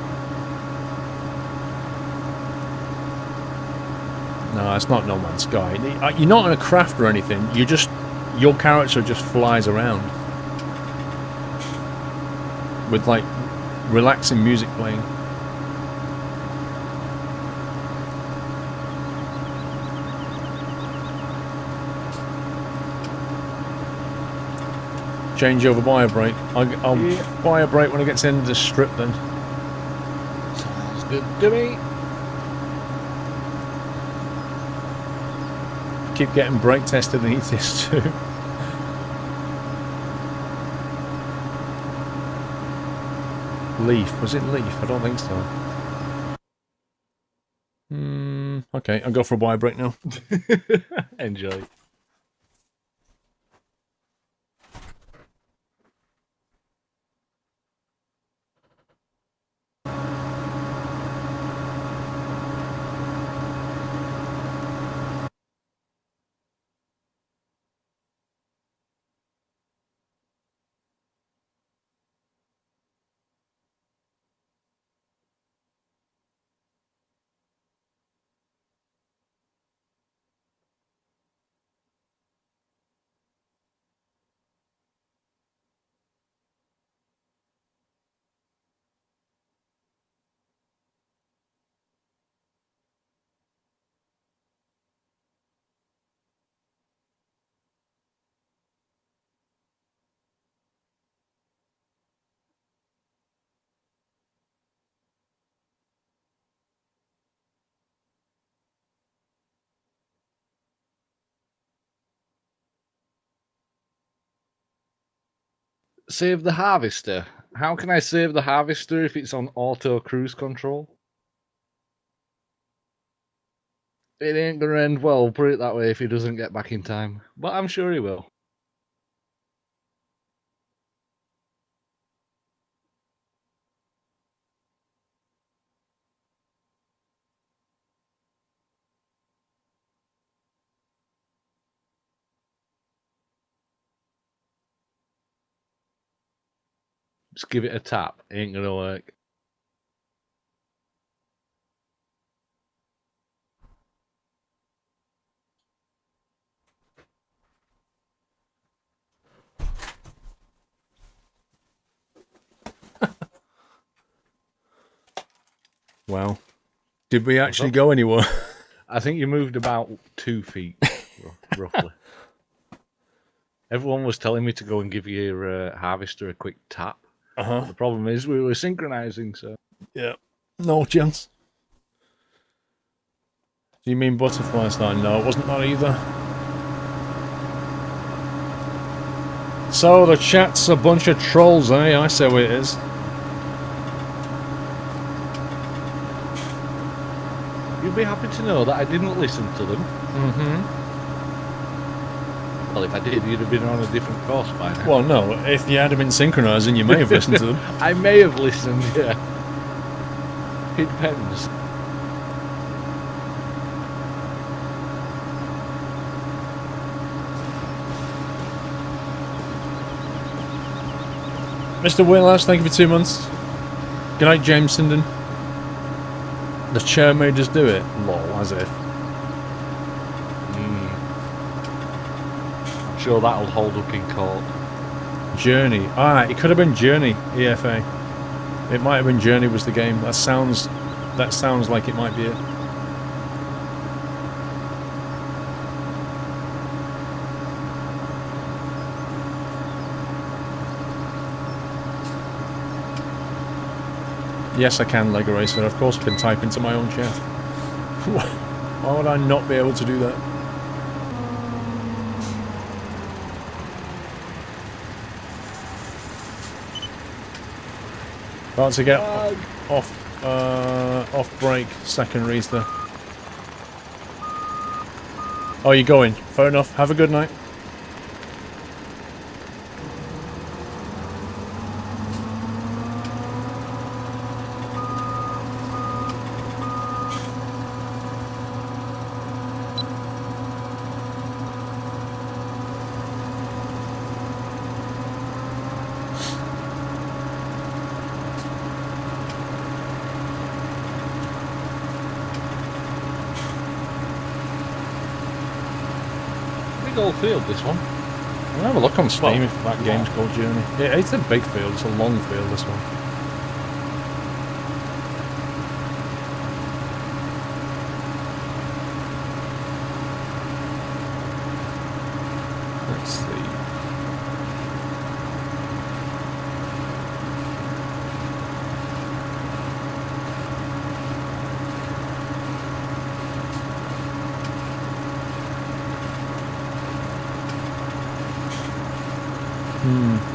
No, it's not No Man's Sky. You're not in a craft or anything. Your character just flies around with like relaxing music playing. Change over, buy a break. I'll buy a break when it gets into the strip then.
Sounds good to me.
Keep getting brake tested in ETS 2. Leaf. Was it Leaf? I don't think so. Okay, I'll go for a buy break now.
Enjoy. Save the harvester. How can I save the harvester if it's on auto cruise control? It ain't gonna end well, put it that way, if he doesn't get back in time. But I'm sure he will. Just give it a tap. Ain't gonna work.
Wow. Did we actually go anywhere?
I think you moved about 2 feet, roughly. Everyone was telling me to go and give your harvester a quick tap. But the problem is we were synchronizing, so...
Yeah. No chance. Do you mean butterfly sign? No, it wasn't that either. So, the chat's a bunch of trolls, eh? I say what it is.
You'd be happy to know that I didn't listen to them. Well, if I did, you'd have been on a different course by now.
Well, no, if you had been synchronizing, you may have listened to them.
I may have listened, yeah. It depends.
Mr. Wheelhouse, thank you for 2 months. Good night, James Sinden. The chair made us do it. Lol, as if.
I'm sure that'll hold up in court.
Journey. Ah, it could have been Journey, EFA. It might have been Journey was the game. That sounds like it might be it. Yes, I can, Lego Racer. Of course I can type into my own chat. Why would I not be able to do that? About to get off break, second Reester. Oh, you're going. Fair enough. Have a good night.
Old field, this one.
I'll have a look on Steam if that game's called Journey. Yeah, it's a big field. It's a long field, this one. Let's see.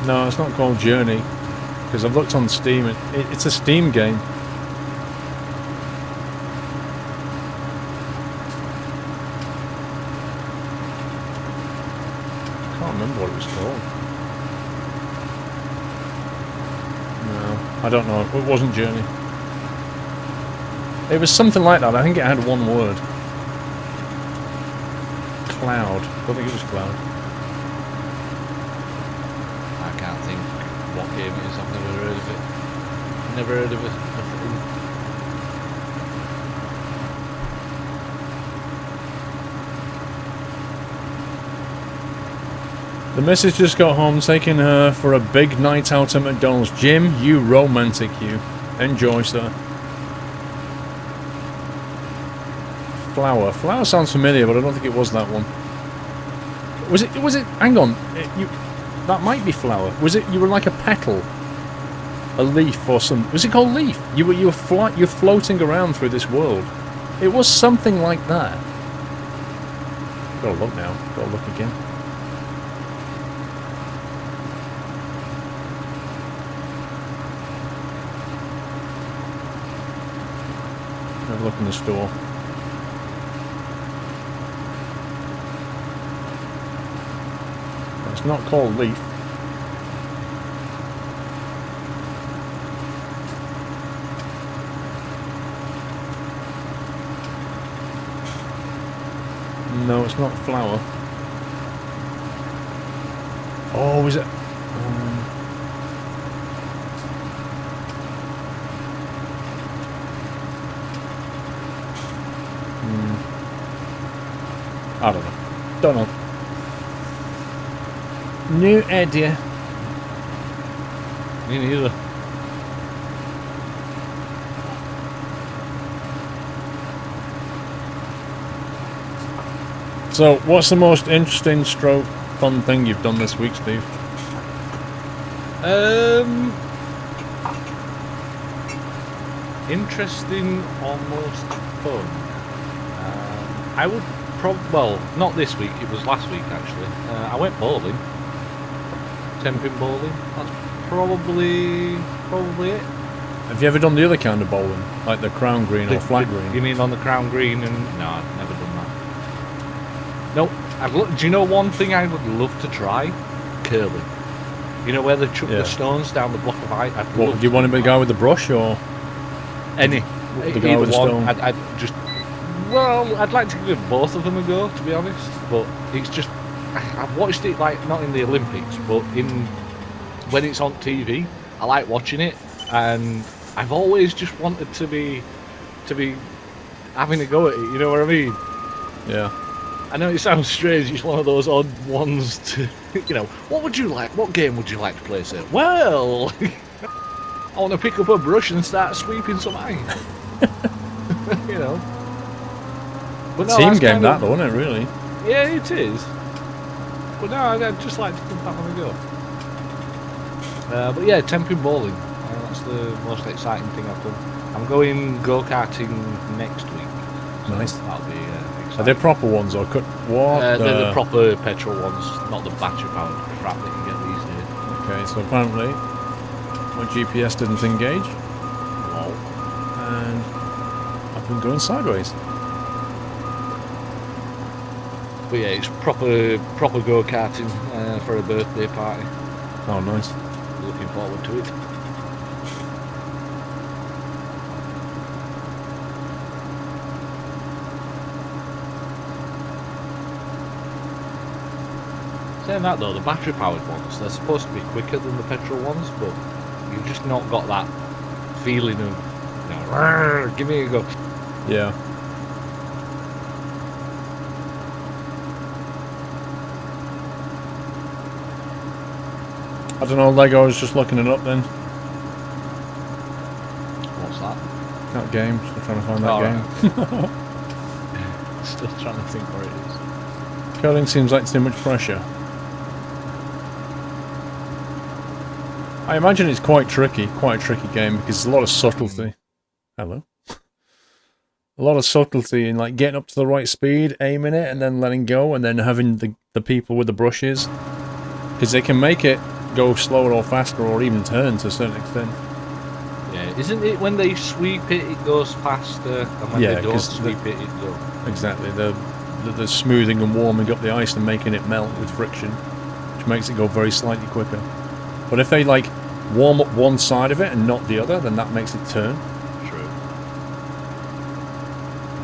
No, it's not called Journey, because I've looked on Steam. It's a Steam game. I can't remember what it was called. No, I don't know. It wasn't Journey. It was something like that. I think it had one word. Cloud. I don't think it was Cloud.
What game it is, I've never heard of it. Never heard of it.
The missus just got home, taking her for a big night out at McDonald's. Jim, you romantic, you. Enjoy, sir. Flower. Flower sounds familiar, but I don't think it was that one. Was it, hang on. That might be flower. Was it, you were like a petal? A leaf or some, was it called leaf? You're floating around through this world. It was something like that. Gotta look now. Gotta look again. a look in the store. It's not called Leaf. No, it's not flour. Oh, is it? I don't know. Don't know. No idea.
Me neither.
So, what's the most interesting stroke fun thing you've done this week, Steve?
Interesting, almost fun. I would well, not this week, it was last week actually. I went bowling. 10-pin bowling. That's probably it.
Have you ever done the other kind of bowling? Like the crown green or flat green?
You mean on the crown green? And no, I've never done that. Nope. Do you know one thing I would love to try? Curling. You know where they chuck the stones down the block of ice?
What, do you want to be the guy with the brush or?
Any.
The guy with the stone?
I'd just... Well, I'd like to give both of them a go, to be honest. But it's just... I've watched it, like, not in the Olympics, but when it's on TV. I like watching it. And I've always just wanted to be having a go at it, you know what I mean?
Yeah.
I know it sounds strange, it's one of those odd ones to, you know, what game would you like to play, sir? Well, I want to pick up a brush and start sweeping some ice. You know. But no,
team game that though, isn't it, really?
Yeah, it is. But no, I'd just like to give that one a go. But yeah, 10-pin bowling. That's the most exciting thing I've done. I'm going go-karting next week. So
nice.
That'll be exciting.
Are they proper ones or what?
They're the proper petrol ones, not the battery-powered crap that you get these days.
Okay, so apparently my GPS didn't engage.
Wow.
And I've been going sideways.
But yeah, it's proper go-karting for a birthday party.
Oh, nice.
Looking forward to it. Saying that though, the battery powered ones, they're supposed to be quicker than the petrol ones, but you've just not got that feeling of, you know, give me a go.
Yeah. I don't know, Lego, I was just looking it up then.
What's that?
That game, still trying to find that game.
Right. Still trying to think where it is.
Curling seems like too much pressure. I imagine it's quite a tricky game because there's a lot of subtlety. Hello? A lot of subtlety in like getting up to the right speed, aiming it, and then letting go, and then having the people with the brushes. Because they can make it go slower or faster or even turn to a certain extent.
Yeah, isn't it when they sweep it, it goes faster, and when they don't sweep it, it goes...
Exactly, the smoothing and warming up the ice and making it melt with friction, which makes it go very slightly quicker. But if they like warm up one side of it and not the other, then that makes it turn.
True.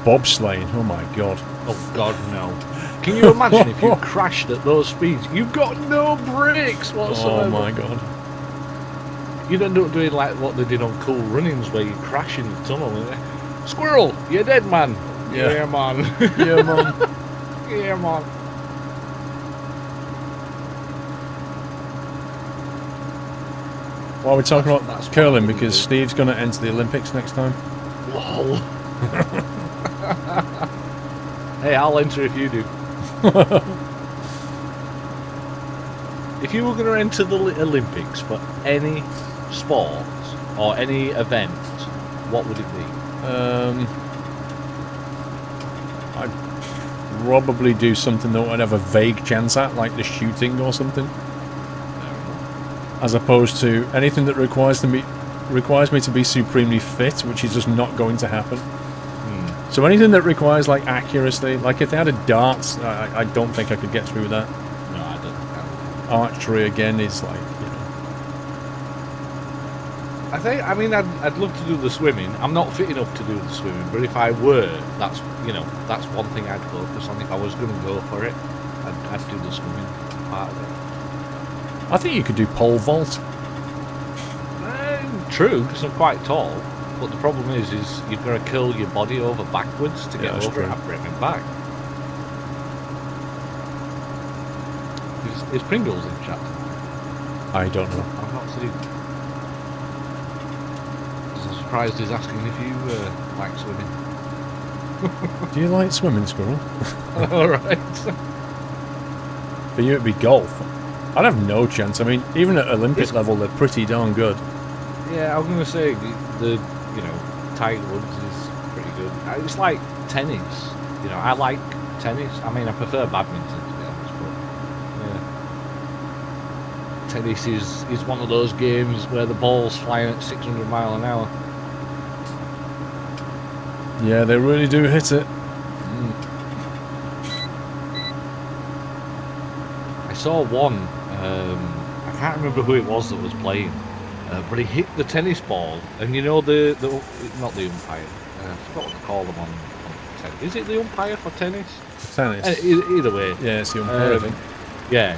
Bobsleighing, oh my god.
Oh god, no. Can you imagine if you crashed at those speeds? You've got no brakes whatsoever.
Oh my god.
You'd end up doing like what they did on Cool Runnings where you crash in the tunnel. Squirrel, you're dead, man. Yeah, man.
Yeah, man.
Yeah, man.
Well, we're talking about curling because Steve's going to enter the Olympics next time.
Lol. Hey, I'll enter if you do. If you were going to enter the Olympics for any sport or any event, what would it be?
I'd probably do something that I'd have a vague chance at, like the shooting or something. As opposed to anything that requires me to be supremely fit, which is just not going to happen. So anything that requires like accuracy, like if they had a darts, I don't think I could get through that.
No, I don't.
Archery again is like,
I mean, I'd love to do the swimming. I'm not fit enough to do the swimming, but if I were, that's one thing I'd focus on. If I was going to go for it, I'd do the swimming part of it.
I think you could do pole vault.
True, because I'm quite tall. But the problem is you've got to curl your body over backwards to get over it and bring it back. Is Pringles in chat?
I don't know.
I'm not seen. I'm surprised he's asking if you like swimming.
Do you like swimming, Squirrel?
Alright.
For you it'd be golf. I'd have no chance. I mean, even at Olympic level, they're pretty darn good.
Yeah, I was going to say, the Tiger Woods is pretty good. It's like tennis. I like tennis. I mean, I prefer badminton, to be honest, but yeah. Tennis is one of those games where the ball's flying at 600 mile an hour.
Yeah, they really do hit it.
I saw one, I can't remember who it was that was playing, but he hit the tennis ball, and not the umpire, I forgot what they call them on tennis. Is it the umpire for tennis?
Tennis.
Either way.
Yeah, it's the umpire, I think.
Yeah.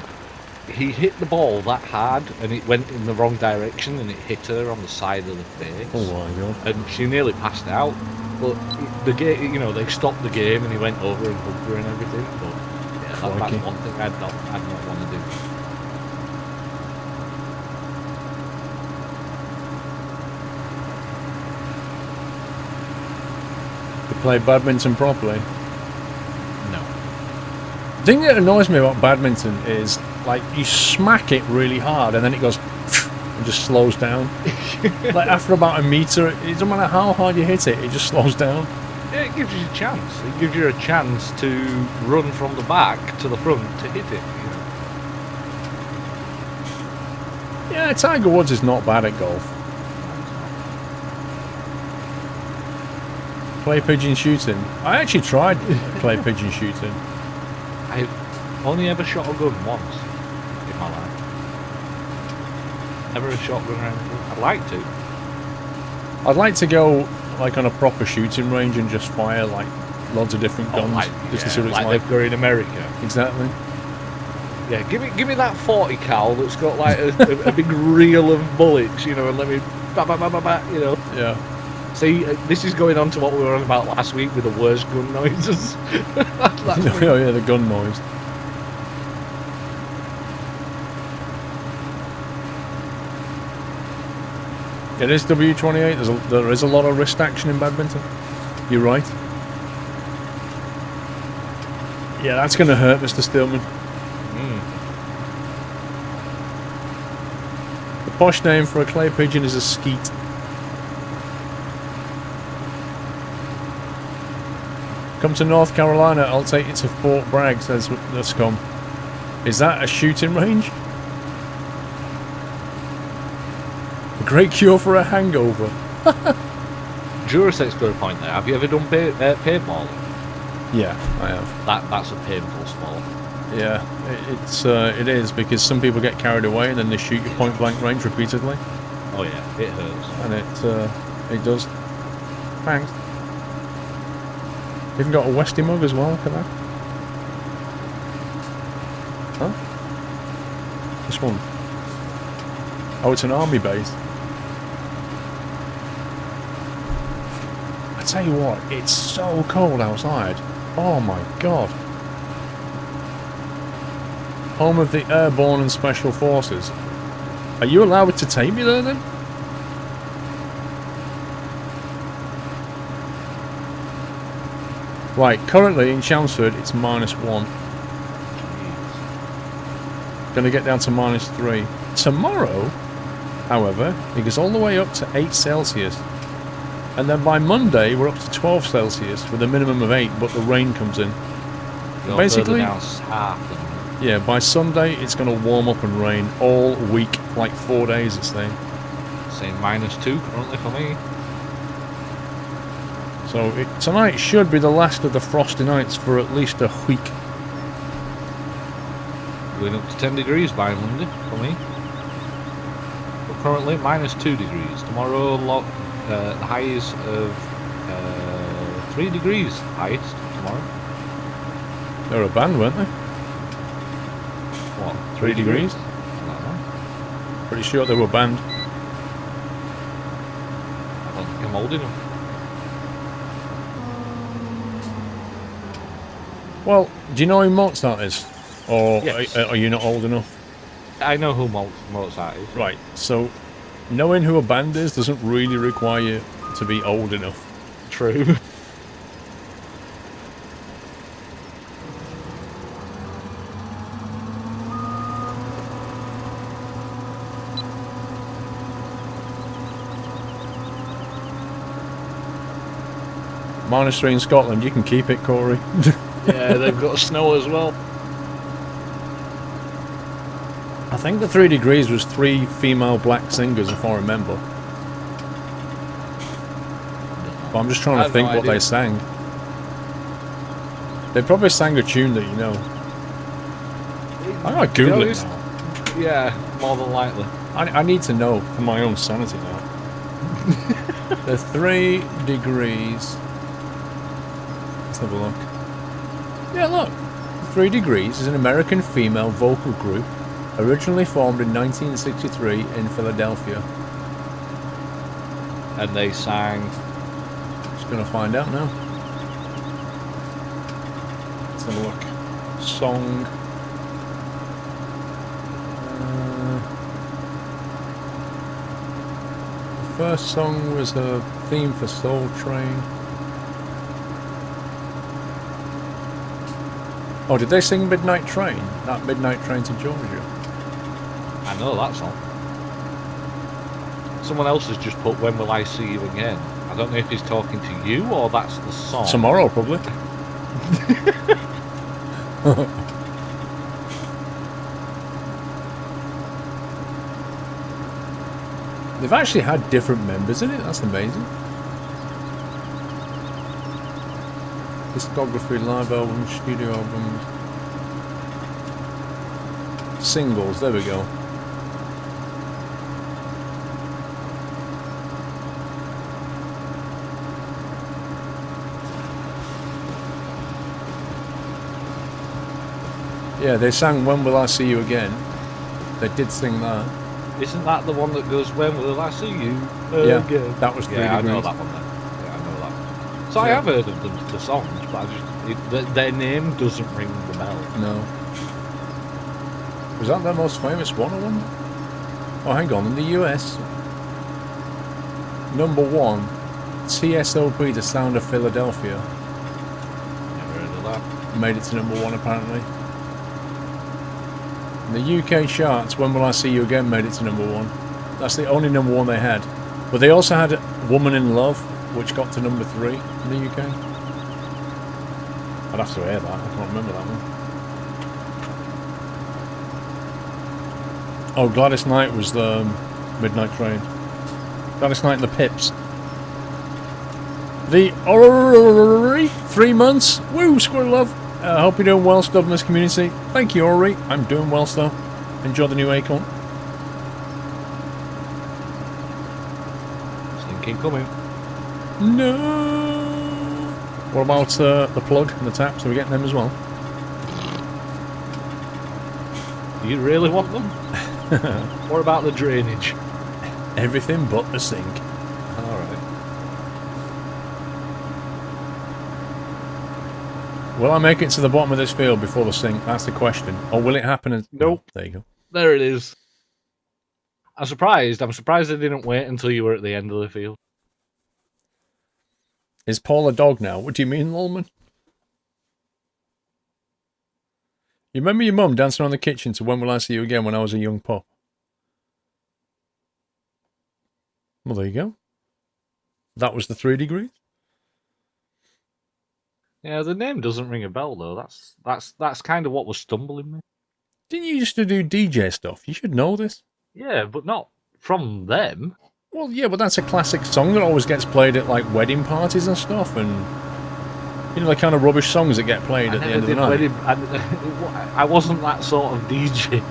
He hit the ball that hard, and it went in the wrong direction, and it hit her on the side of the face.
Oh my god.
And she nearly passed out. But the game, they stopped the game, and he went over and hugged her and everything. But yeah, that's one thing I'd not want to do.
To play badminton properly.
No.
The thing that annoys me about badminton is, like, you smack it really hard and then it goes and just slows down. Like, after about a meter, it doesn't matter how hard you hit it, it just slows down.
Yeah, it gives you a chance. It gives you a chance to run from the back to the front to hit it.
Yeah, Tiger Woods is not bad at golf. Clay pigeon shooting. I actually tried clay pigeon shooting.
I've only ever shot a gun once in my life. Never a shotgun or anything. I'd like to.
I'd like to go like on a proper shooting range and just fire like loads of different guns just to see what it's like.
they've got in America.
Exactly.
Yeah, give me that 40 cal that's got like a big reel of bullets, and let me
Yeah.
See, this is going on to what we were on about last week with the worst gun noises.
Oh yeah, the gun noise. It is W28. There is a lot of wrist action in badminton. You're right. Yeah, that's going to hurt, Mr. Stillman. The posh name for a clay pigeon is a skeet. Come to North Carolina, I'll take you to Fort Bragg, says the scum. Is that a shooting range? A great cure for a hangover.
Jurasek's got a point there. Have you ever done paintballing?
Yeah, I have.
That's a painful sport.
Yeah, it is, because some people get carried away and then they shoot you point blank range repeatedly.
Oh yeah, it hurts.
And it does. Thanks. Even got a Westie mug as well, look at that. Huh? This one. Oh, it's an army base. I tell you what, it's so cold outside. Oh my god. Home of the Airborne and Special Forces. Are you allowed to take me there then? Right, currently in Chelmsford it's -1. Gonna get down to -3. Tomorrow, however, it goes all the way up to 8 Celsius. And then by Monday we're up to 12 Celsius with a minimum of 8, but the rain comes in. Basically,
down half.
yeah, by Sunday it's gonna warm up and rain all week, like 4 days it's saying.
Saying -2 currently for me.
So tonight should be the last of the frosty nights for at least a week.
Going up to 10 degrees by Monday for me. But currently -2 degrees. Tomorrow, the highs of 3 degrees highest tomorrow.
They were a band, weren't they?
What?
3 degrees?
I don't know.
Pretty sure they were banned.
I don't think I'm old enough.
Well, do you know who Mozart is? Or
Yes.
are you not old enough?
I know who Mozart is.
Right, so knowing who a band is doesn't really require you to be old enough.
True.
-3 in Scotland, you can keep it, Corey.
Yeah, they've got snow as well.
I think the 3 degrees was 3 female black singers, if I remember. But I'm just trying
I
to
have
think
no
what
idea.
they sang. They probably sang a tune that you know. I gotta Google it now.
Yeah, more than likely.
I need to know for my own sanity now. The 3 degrees. Let's have a look. Yeah, look. 3 Degrees is an American female vocal group originally formed in 1963 in Philadelphia.
And they sang.
Just gonna find out now. Let's have a look. Song. The first song was a theme for Soul Train. Oh, did they sing Midnight Train? That Midnight Train to Georgia.
I know that song. Someone else has just put "When Will I See You Again." I don't know if he's talking to you or that's the song.
Tomorrow, probably. They've actually had different members in it. That's amazing. Discography, live albums, studio albums, singles. There we go. Yeah, they sang "When Will I See You Again." They did sing that.
Isn't that the one that goes "When Will I See You
Yeah,
Again"?
that was 3
Yeah, I know
degrees.
that one then. Yeah, I know that. So I
Yeah.
have heard of the songs, but their name doesn't ring the bell.
No. Was that their most famous one, I wonder? Oh, hang on. In the US, #1, TSOP, The Sound of Philadelphia,
Never heard of that.
made it to #1 apparently. In the UK charts, When Will I See You Again made it to #1. That's the only #1 they had. But they also had Woman in Love, which got to #3 in the UK. I'd have to hear that. I can't remember that one. Oh, Gladys Knight was the Midnight Train. Gladys Knight and the Pips. The Orrery, 3 months. Woo, Squirrel Love. I hope you're doing well, Stubbornness community. Thank you, Orrery. I'm doing well, sir. Enjoy the new acorn.
Stinking coming.
No. What about the plug and the taps? Are we getting them as well?
Do you really want them? What about the drainage?
Everything but the sink.
Alright.
Will I make it to the bottom of this field before the sink? That's the question. Or will it happen?
Nope.
There you go.
There it is. I'm surprised they didn't wait until you were at the end of the field.
Is Paul a dog now? What do you mean, Lolman? You remember your mum dancing around the kitchen to When Will I See You Again when I was a young pup? Well, there you go. That was the 3 degrees.
Yeah, the name doesn't ring a bell though. That's kind of what was stumbling me.
Didn't you used to do DJ stuff? You should know this.
Yeah, but not from them.
Well, yeah, but that's a classic song that always gets played at like wedding parties and stuff, and you know the kind of rubbish songs that get played at the end of the night.
I wasn't that sort of DJ.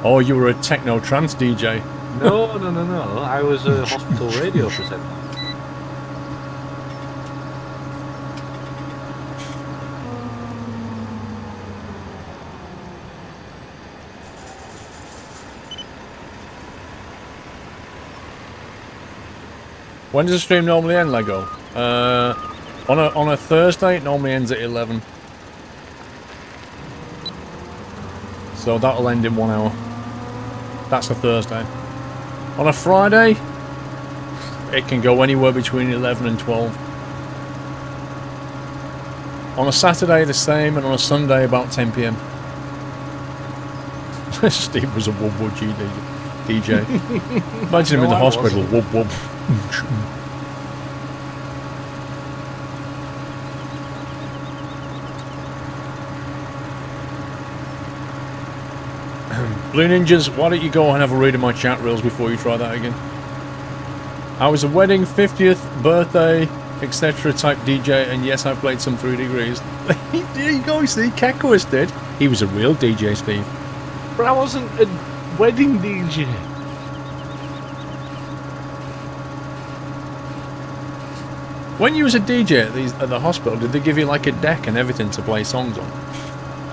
Oh, you were a techno trance DJ.
No. I was a hospital radio presenter.
When does the stream normally end, Lego? On a Thursday, it normally ends at 11. So that'll end in 1 hour. That's a Thursday. On a Friday, it can go anywhere between 11 and 12. On a Saturday, the same, and on a Sunday, about 10 PM. Steve was a wub DJ. Imagine him in the hospital. Wub. Blue Ninjas, why don't you go and have a read of my chat reels before you try that again? I was a wedding, 50th, birthday, etc. type DJ, and yes, I played some 3 Degrees. There you go, see, Kekos did. He was a real DJ, Steve.
But I wasn't a wedding DJ.
When you was a DJ at the hospital, did they give you like a deck and everything to play songs on?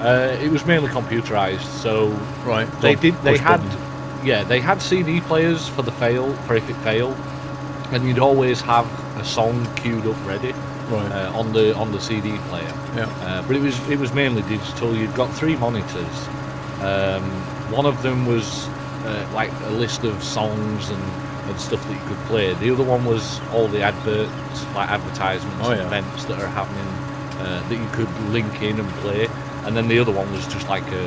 It was mainly computerized, so
right.
They had CD players for if it failed, and you'd always have a song queued up ready on the CD player.
Yeah.
But it was mainly digital. You'd got 3 monitors. One of them was like a list of songs and stuff that you could play. The other one was all the adverts, like advertisements and events that are happening that you could link in and play. And then the other one was just like a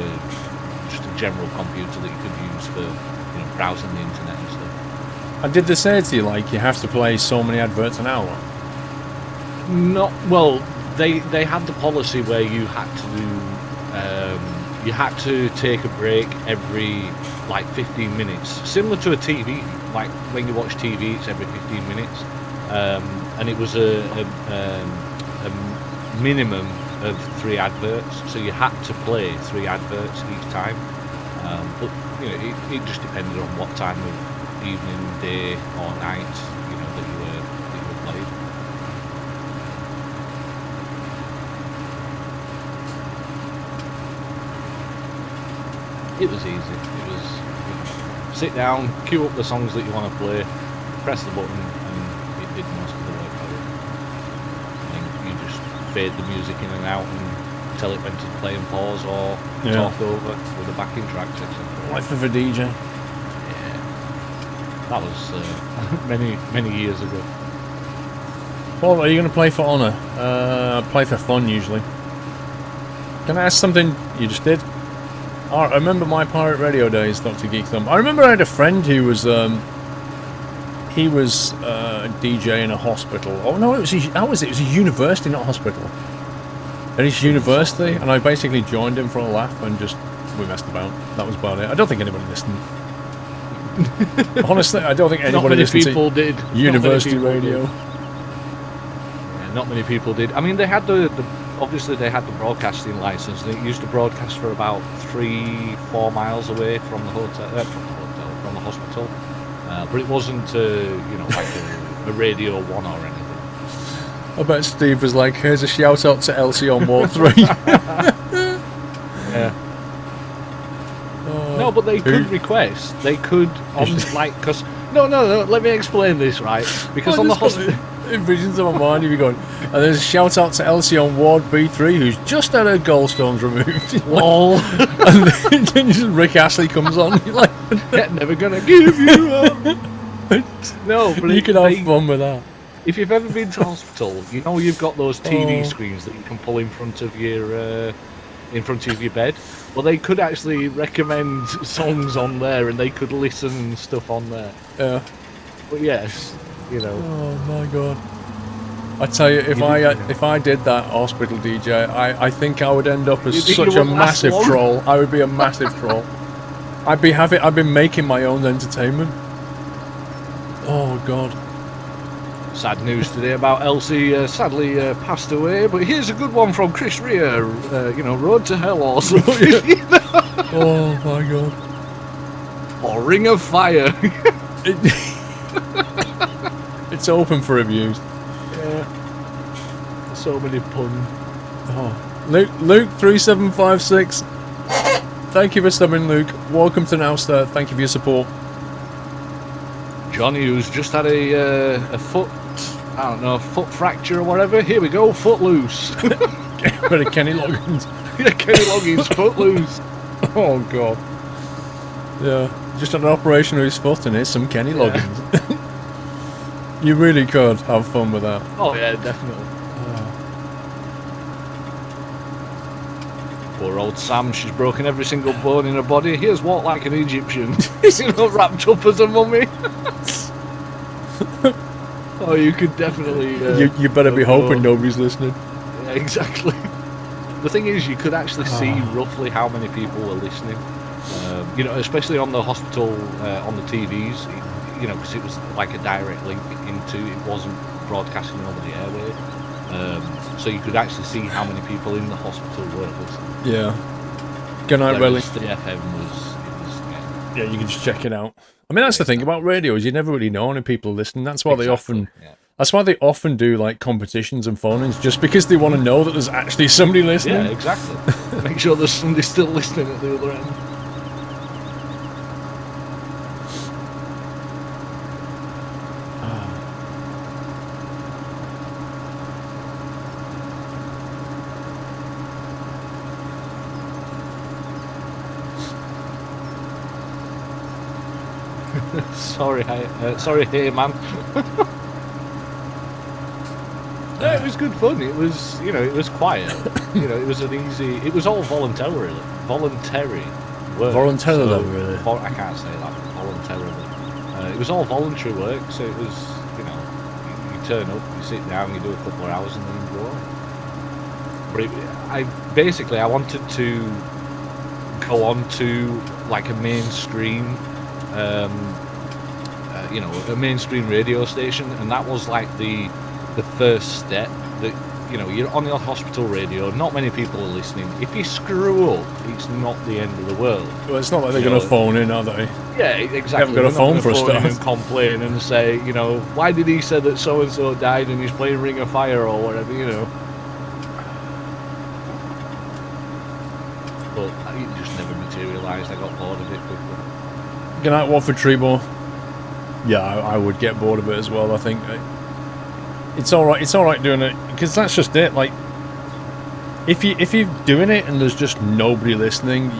general computer that you could use for browsing the internet and stuff.
And did they say to you like you have to play so many adverts an hour?
Not well. They had the policy where you had to take a break every like 15 minutes, similar to a TV. Like when you watch TV, it's every 15 minutes, and it was a minimum of 3 adverts, so you had to play 3 adverts each time. But it just depended on what time of evening, day, or night that you were playing. It was easy. It was sit down, queue up the songs that you want to play, press the button, and it did most of the work for you. And you just fade the music in and out and tell it when to play and pause or talk over with the backing tracks, etc.
Life of a DJ.
Yeah, that was many years ago.
Well, are you going to play for honour? Play for fun usually. Can I ask something you just did? I remember my pirate radio days, Dr. Geek Thumb. I remember I had a friend who was a DJ in a hospital. Oh no, it was a university, not a hospital. And it's university, and I basically joined him for a laugh and we messed about. That was about it. I don't think anybody listened. Honestly, I don't think anybody listened to university radio.
Yeah, not many people did. I mean, they had obviously they had the broadcasting license. They used to broadcast for about 3-4 miles away from the hospital. But it wasn't like a Radio 1 or anything.
I bet Steve was like, here's a shout out to Elsie on Ward 3.
Yeah. No, but they could request. They could because no. Let me explain this, right? Because on the hospital.
Visions of my mind, you'd be going, and there's a shout out to Elsie on Ward B3 who's just had her gallstones removed.
Lol.
And then just Rick Astley comes on. You're like,
never gonna give you up. No, but
you can have fun with that.
If you've ever been to hospital, you've got those TV screens that you can pull in front of your bed. Well, they could actually recommend songs on there, and they could listen and stuff on there.
Yeah.
But yes.
Oh my god! I tell you, if I did that hospital DJ, I think I would end up as such a massive troll. I would be a massive troll. I'd be making my own entertainment. Oh, God.
Sad news today about Elsie sadly passed away, but here's a good one from Chris Rea, Road to Hell or something.
Oh, my God.
Or Ring of Fire.
It's open for abuse.
Yeah. So many puns.
Oh. Luke3756. Thank you for subbing, Luke. Welcome to Nowster. Thank you for your support.
Johnny, who's just had a foot, I don't know, foot fracture or whatever. Here we go, foot loose.
Bit of Kenny Loggins.
Yeah, Kenny Loggins, foot loose.
Oh, God. Yeah. Just had an operation with his foot, and here's some Kenny Loggins. You really could have fun with that.
Oh, yeah, definitely. Poor old Sam, she's broken every single bone in her body. Here's walk like an Egyptian. Wrapped up as a mummy. Oh, you could definitely...
you better be hoping nobody's listening.
Yeah, exactly. The thing is, you could actually see roughly how many people were listening. Especially on the hospital, on the TVs, because it was like a direct link into, it wasn't broadcasting over the airway. So you could actually see how many people in the hospital were listening.
Yeah. Good night, Relly.
The FM
yeah, you can just check it out. I mean, that's the thing about radio, is you never really know how many people are listening. That's why they often do like competitions and phone-ins, just because they want to know that there's actually somebody listening.
Yeah, exactly. Make sure there's somebody still listening at the other end. Sorry, hey man. No, it was good fun. It was, it was quiet. It was it was all voluntary work.
Voluntarily, really?
I can't say that. Voluntarily. It was all voluntary work, so it was, you turn up, you sit down, you do a couple of hours, and then you go on. But I wanted to go on to like a mainstream. A mainstream radio station, and that was like the first step. That you're on the hospital radio, not many people are listening. If you screw up, it's not the end of the world.
Well, it's not like they're going to phone in, are they?
Yeah, exactly.
They haven't got a phone for a start.
And complain and say, why did he say that so and so died and he's playing Ring of Fire or whatever, But it just never materialised. I got bored of it quickly.
Good night, Watford Treebor. Yeah, I would get bored of it as well. I think it's all right. It's all right doing it, because that's just it. Like, if you're doing it and there's just nobody listening,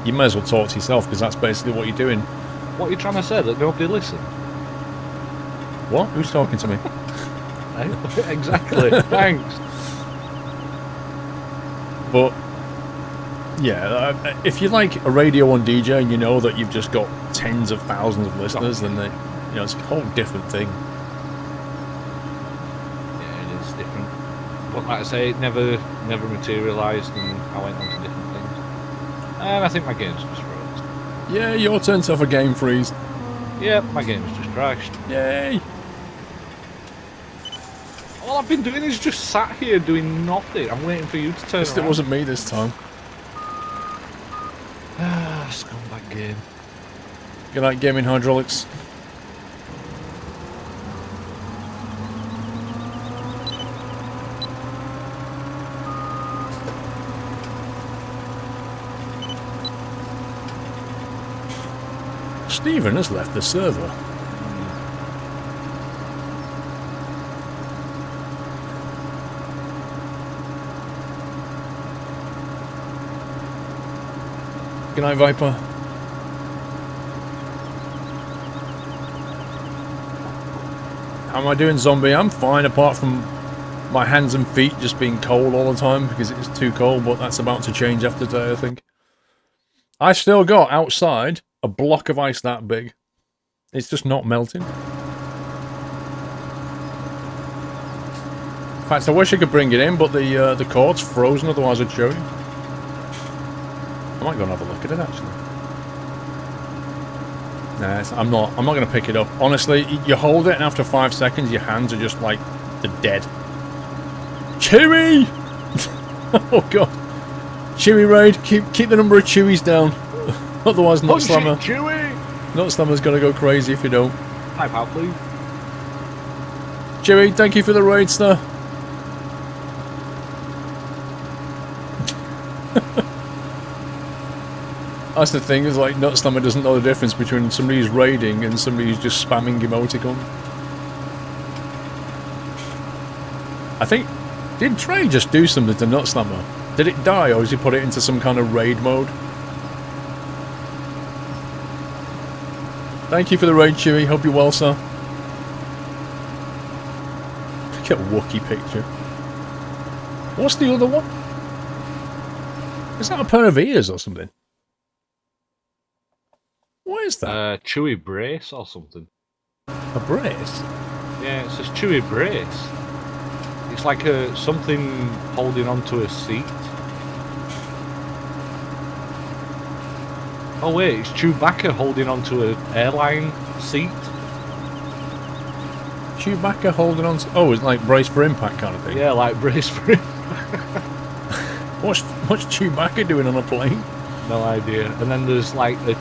you might as well talk to yourself, because that's basically what you're doing.
What are you trying to say? That nobody listened?
What? Who's talking to me?
Exactly. Thanks.
But yeah, if you like a radio on DJ and you know that you've just got tens of thousands of listeners, then it's a whole different thing.
Yeah, it is different. But like I say, it never materialised, and I went on to different things. And I think my game's just froze.
Yeah, your turn to have a game freeze.
Yeah, my game's just crashed.
Yay!
All I've been doing is just sat here doing nothing. I'm waiting for you to turn around.
It wasn't me this time.
Scumbag game.
Good night, Gaming Hydraulics. Stephen has left the server. Good night, Viper. How am I doing, zombie? I'm fine, apart from my hands and feet just being cold all the time because it's too cold, but that's about to change after today, I think. I still got outside a block of ice that big. It's just not melting. In fact, I wish I could bring it in, but the cord's frozen, otherwise I'd show you. I might go and have a look at it, actually. Nah, I'm not going to pick it up. Honestly, you hold it and after 5 seconds your hands are just like the dead. Chewy! Oh god. Chewy raid, keep the number of Chewies down. Otherwise Nut Slammer.
Chewy!
Nut Slammer's gonna go crazy if you don't.
Type out, please.
Chewy, thank you for the raid, sir. That's the thing, is like Nut Slammer doesn't know the difference between somebody who's raiding and somebody who's just spamming emoticon. I think, did Trey just do something to Nut Slammer? Did it die or has he put it into some kind of raid mode? Thank you for the raid, Chewy. Hope you're well, sir. Look at a Wookiee picture. What's the other one? Is that a pair of ears or something? What is that?
Chewy brace or something.
A brace?
Yeah, it says Chewy brace. It's like something holding onto a seat. Oh wait, it's Chewbacca holding onto an airline seat.
Chewbacca holding on to... Oh, it's like brace for impact kind of thing.
Yeah, like brace for it.
What's Chewbacca doing on a plane?
No idea. And then there's like a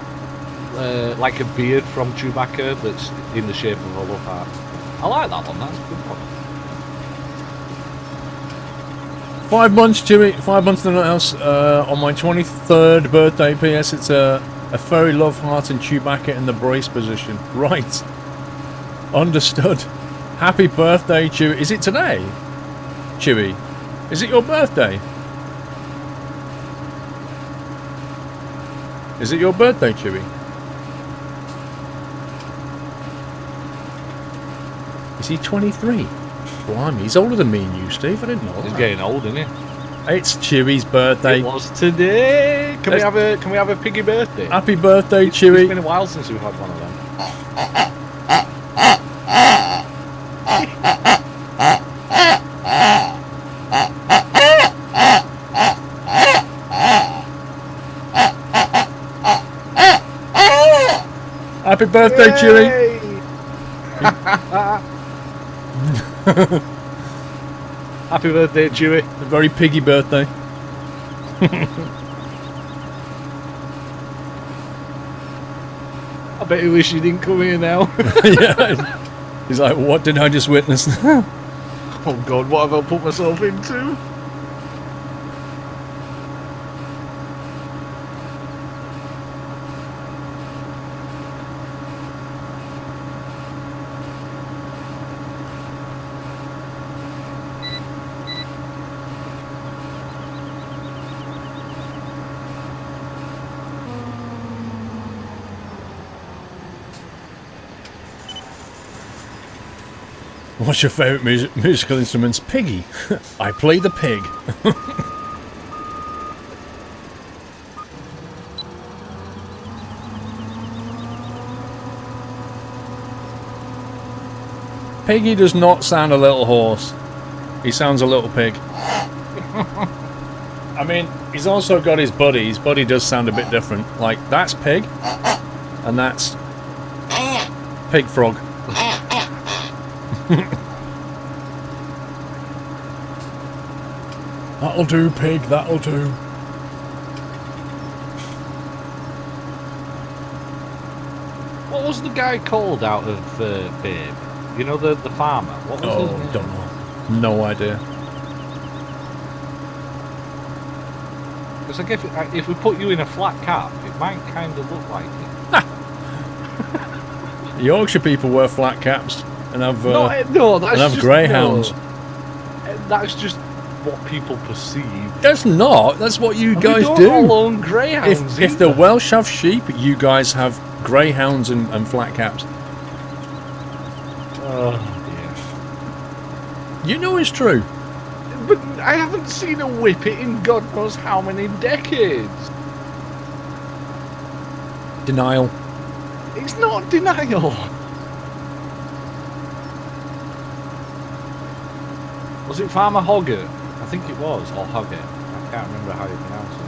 beard from Chewbacca that's in the shape of a love heart. I like that one. That's a good one.
5 months, Chewy. 5 months in the house. On my 23rd birthday. P.S. It's a furry love heart and Chewbacca in the brace position. Right. Understood. Happy birthday, Chewy. Is it today, Chewy? Is it your birthday? Is it your birthday, Chewy? Is he 23? Blimey, he's older than me and you, Steve. I didn't know.
He's getting old, isn't he?
It's Chewy's birthday.
It was today. Can we have a piggy birthday?
Happy birthday,
It's
Chewy.
been a while since we've had one of them.
Happy birthday, Chewy.
Happy birthday, Chewy.
A very piggy birthday.
I bet you wish you didn't come here now.
Yeah. He's like, what did I just witness?
Oh god, what have I put myself into?
What's your favourite musical instruments? Piggy. I play the pig. Piggy does not sound a little horse. He sounds a little pig. I mean, he's also got his buddy. His buddy does sound a bit different. Like, that's pig, and that's pig frog. That'll do, pig, that'll do.
What was the guy called out of Babe? You know, the farmer? What was his name?
Don't know. No idea.
Because I guess if we put you in a flat cap, it might kind of look like it.
Yorkshire people wear flat caps and have
no, that's
and have
just,
greyhounds.
No. That's just what people perceive.
That's not. That's what you
And
guys
we don't
do.
all own greyhounds.
If the Welsh have sheep, you guys have greyhounds and flat caps.
Oh dear.
You know it's true.
But I haven't seen a whippet in God knows how many decades.
Denial.
It's not denial. Was it Farmer Hoggett? I think it was, or Hoggett. I can't remember how you pronounce it.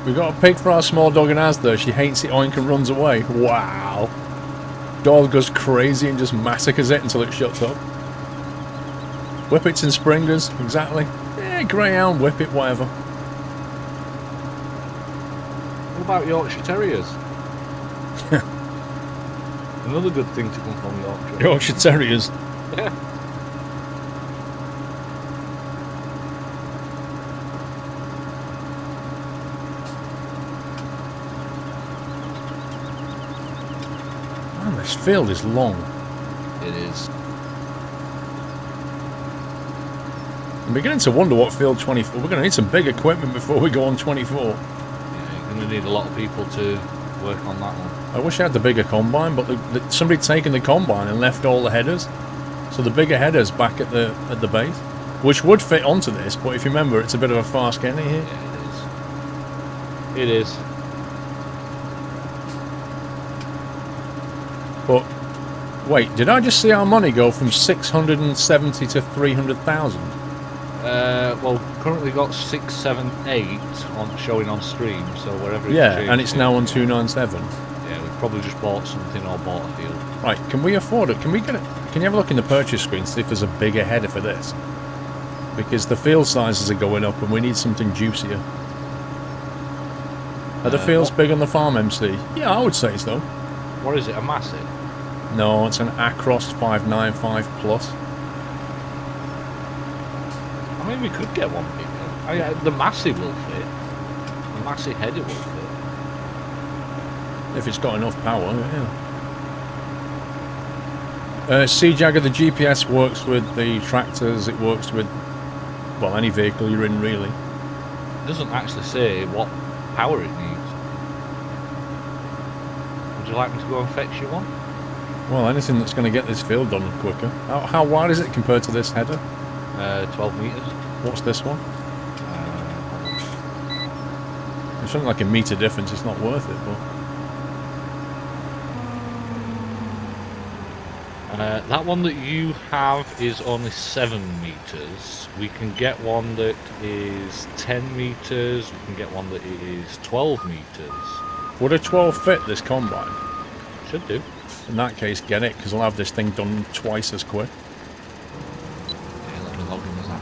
We got a pig for our small dog and Asda. She hates it, oink, and runs away. Wow. Dog goes crazy and just massacres it until it shuts up. Whippets and Springers, exactly. Yeah, Greyhound, Whippet, whatever.
What about Yorkshire Terriers? Another good thing to come from Yorkshire.
Yorkshire Terriers.
Yeah.
Man, this field is long.
It is.
I'm beginning to wonder what field 24... We're going to need some big equipment before we go on 24.
Yeah, you're going to need a lot of people to work on that one.
I wish I had the bigger combine, but somebody taken the combine and left all the headers. So the bigger headers back at the base, which would fit onto this, but if you remember, it's a bit of a fast getting here.
Yeah, it is. It is.
But wait, did I just see our money go from 670 to 300,000?
Well, currently got 678 on showing on stream, so wherever.
Yeah, and it's now on 297.
Yeah, we've probably just bought something or bought a field.
Right, can we afford it? Can we get it? Can you have a look in the purchase screen, see if there's a bigger header for this? Because the field sizes are going up and we need something juicier. Are the fields big on the farm, MC? Yeah, I would say so.
What is it, a Massive?
No, it's an Across 595 Plus.
I mean, we could get one bigger. The Massive will fit. The Massive header will fit.
If it's got enough power, yeah. Sea Jagger, the GPS works with the tractors, it works with, well, any vehicle you're in, really.
It doesn't actually say what power it needs. Would you like me to go and fetch you one?
Well, anything that's going to get this field done quicker. How wide is it compared to this header?
12 metres.
What's this one? It's something like a metre difference, it's not worth it, but...
That one that you have is only 7 metres. We can get one that is 10 metres. We can get one that is 12 metres.
Would a 12 fit this combine?
Should do.
In that case, get it, because I'll have this thing done twice as quick.
Yeah, let me log in as that.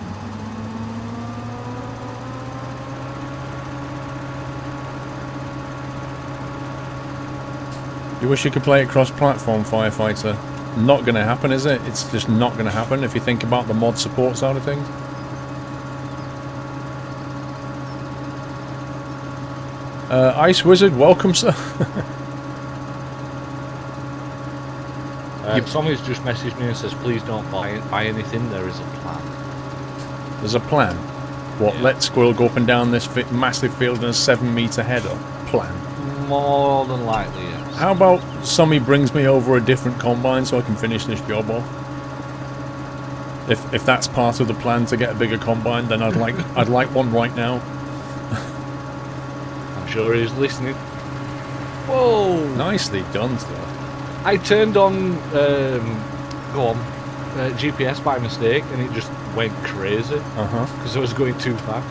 You wish you could play it cross-platform, Firefighter. Not going to happen, is it? It's just not going to happen if you think about the mod support side of things. Ice Wizard, welcome, sir.
Tommy's just messaged me and says, please don't buy anything, there is a plan.
There's a plan. What,
yeah.
Let Squirrel go up and down this massive field in a 7-metre header? Plan.
More than likely, yes.
How about somebody brings me over a different combine so I can finish this job off? If that's part of the plan to get a bigger combine, then I'd like one right now.
I'm sure he's listening. Whoa!
Nicely done, sir.
I turned on, GPS by mistake, and it just went crazy. Because I was going too fast.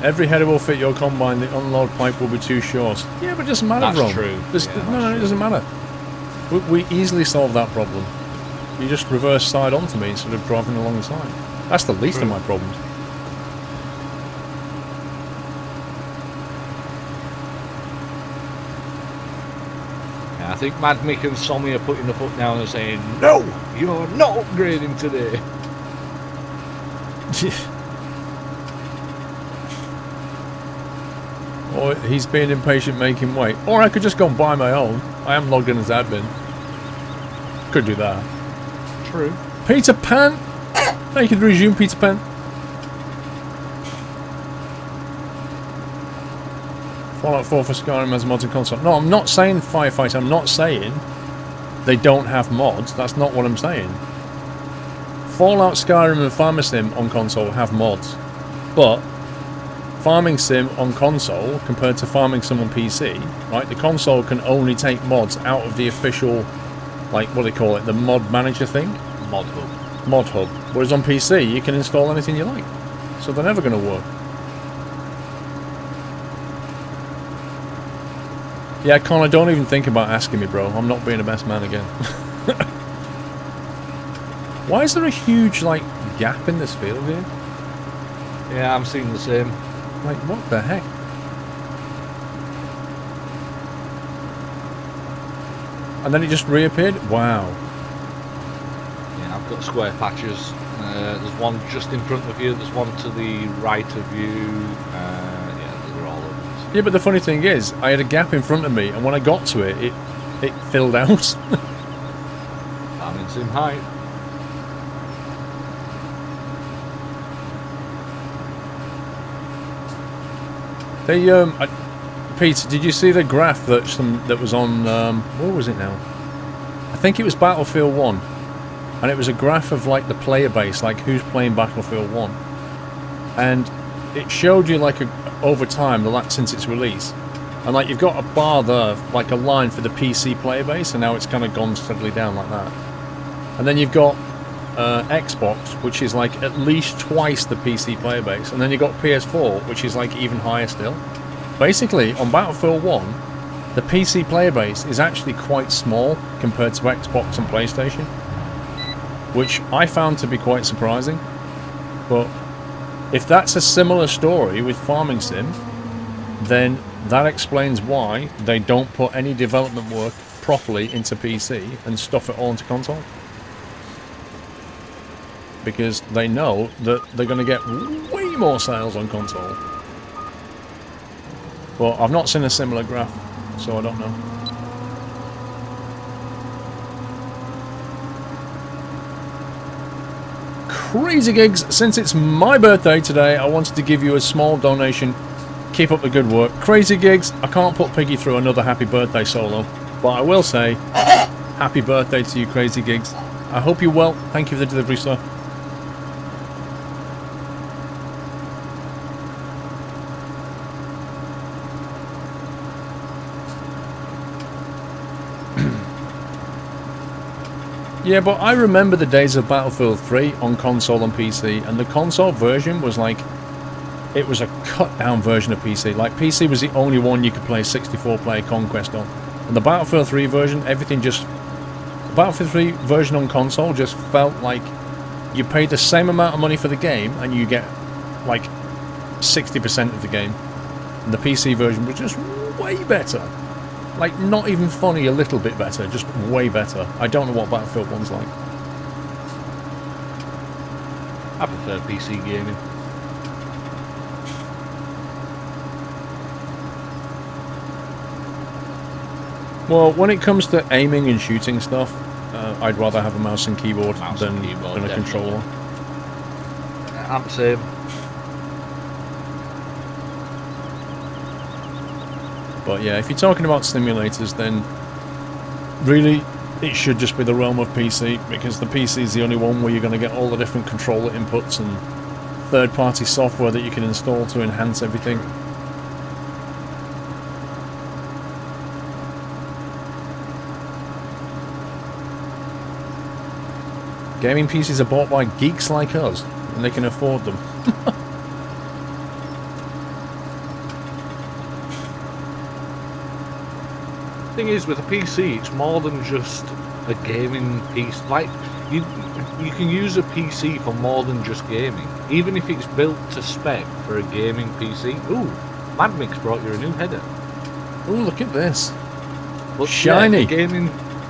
Every header will fit your combine, the unload pipe will be too short. Yeah, but it doesn't matter,
That's
Ron.
true.
No, it doesn't matter. We easily solve that problem. You just reverse side onto me instead of driving along the side. That's the least of my problems.
Yeah, I think Mad Mick and Sommy are putting the foot down and saying, no, you're not upgrading today.
Or he's being impatient, making wait. Or I could just go and buy my own. I am logged in as admin. Could do that.
True.
Peter Pan! Thank you to resume, Peter Pan. Fallout 4 for Skyrim has mods and console. No, I'm not saying Firefighter. I'm not saying they don't have mods. That's not what I'm saying. Fallout, Skyrim and Farming Sim on console have mods. But Farming Sim on console compared to Farming Sim on PC, right? The console can only take mods out of the official, like, what do they call it? The mod manager thing?
Mod Hub.
Mod Hub. Whereas on PC, you can install anything you like. So they're never going to work. Yeah, Connor, don't even think about asking me, bro. I'm not being the best man again. Why is there a huge, like, gap in this field here?
Yeah, I'm seeing the same.
Like, what the heck? And then it just reappeared? Wow.
Yeah, I've got square patches. There's one just in front of you, there's one to the right of you. Yeah, they're all over this.
Yeah, but the funny thing is, I had a gap in front of me, and when I got to it, it filled out.
I'm in same height.
They, Peter, did you see the graph that was on, what was it now? I think it was Battlefield 1. And it was a graph of, like, the player base, like, who's playing Battlefield 1. And it showed you, like, over time, since its release. And, like, you've got a bar there, like a line for the PC player base, and now it's kind of gone steadily down like that. And then you've got Xbox, which is, like, at least twice the PC player base. And then you've got PS4, which is, like, even higher still. Basically, on Battlefield 1, the PC player base is actually quite small compared to Xbox and PlayStation, which I found to be quite surprising. But if that's a similar story with Farming Sim, then that explains why they don't put any development work properly into PC and stuff it all into console. Because they know that they're going to get way more sales on console. But I've not seen a similar graph, so I don't know. Crazy Gigs, since it's my birthday today, I wanted to give you a small donation. Keep up the good work. Crazy Gigs, I can't put Piggy through another happy birthday solo, but I will say, happy birthday to you, Crazy Gigs. I hope you're well. Thank you for the delivery, sir. Yeah, but I remember the days of Battlefield 3 on console and PC, and the console version was like, it was a cut-down version of PC. Like, PC was the only one you could play 64-player Conquest on. And the Battlefield 3 version, the Battlefield 3 version on console just felt like you pay the same amount of money for the game, and you get, like, 60% of the game. And the PC version was just way better. Like, not even funny, a little bit better, just way better. I don't know what Battlefield 1's like.
I prefer PC gaming.
Well, when it comes to aiming and shooting stuff, I'd rather have a mouse and keyboard than a
definitely.
controller.
I'm the same.
But yeah, if you're talking about simulators, then really it should just be the realm of PC, because the PC is the only one where you're going to get all the different controller inputs and third-party software that you can install to enhance everything. Gaming PCs are bought by geeks like us, and they can afford them.
Thing is, with a PC, it's more than just a gaming piece. Like, you can use a PC for more than just gaming, even if it's built to spec for a gaming PC. Ooh, Mad Mix brought you a new header.
Oh, look at this!
But
Shiny.
Yeah,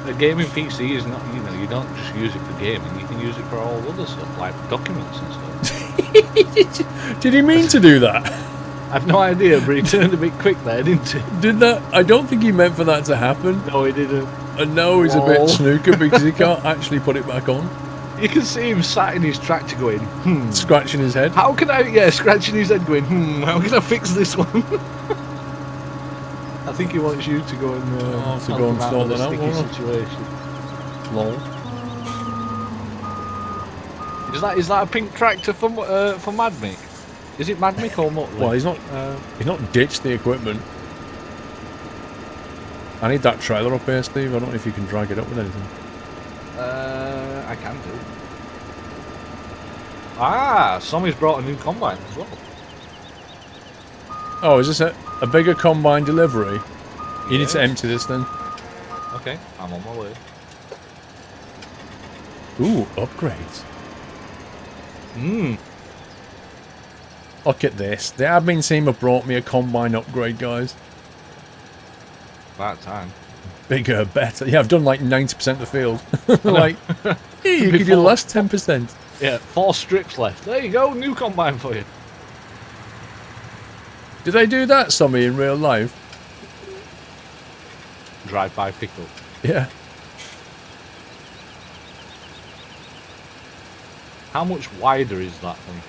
a gaming PC is not. You don't just use it for gaming. You can use it for all other stuff, like documents and stuff.
Did he mean to do that?
I've no idea, but he turned a bit quick there, didn't he?
Did that? I don't think he meant for that to happen.
No, he didn't.
And now he's a bit snooker because he can't actually put it back on.
You can see him sat in his tractor going,
Scratching his head.
How can I, scratching his head going, how can I fix this one? I think he wants you to go and
to go and sort that out, won't I?
Situation.
Lol.
Is that a pink tractor for Mad Mick? Is it Mad Mick or Muttley?
Well, he's not ditched the equipment. I need that trailer up here, Steve. I don't know if you can drag it up with anything.
I can do. Ah, somebody's brought a new combine as well.
Oh, is this a bigger combine delivery? You need to
Yes.
empty this then.
Okay, I'm on my way.
Ooh, upgrades. Look at this. The admin team have brought me a combine upgrade, guys.
About time.
Bigger, better. Yeah, I've done like 90% of the field. Like, hey, you could do the
Before-
last 10%.
Yeah, 4 strips left. There you go, new combine for you.
Do they do that, Sommy, in real life?
Drive-by pickup.
Yeah.
How much wider is that thing?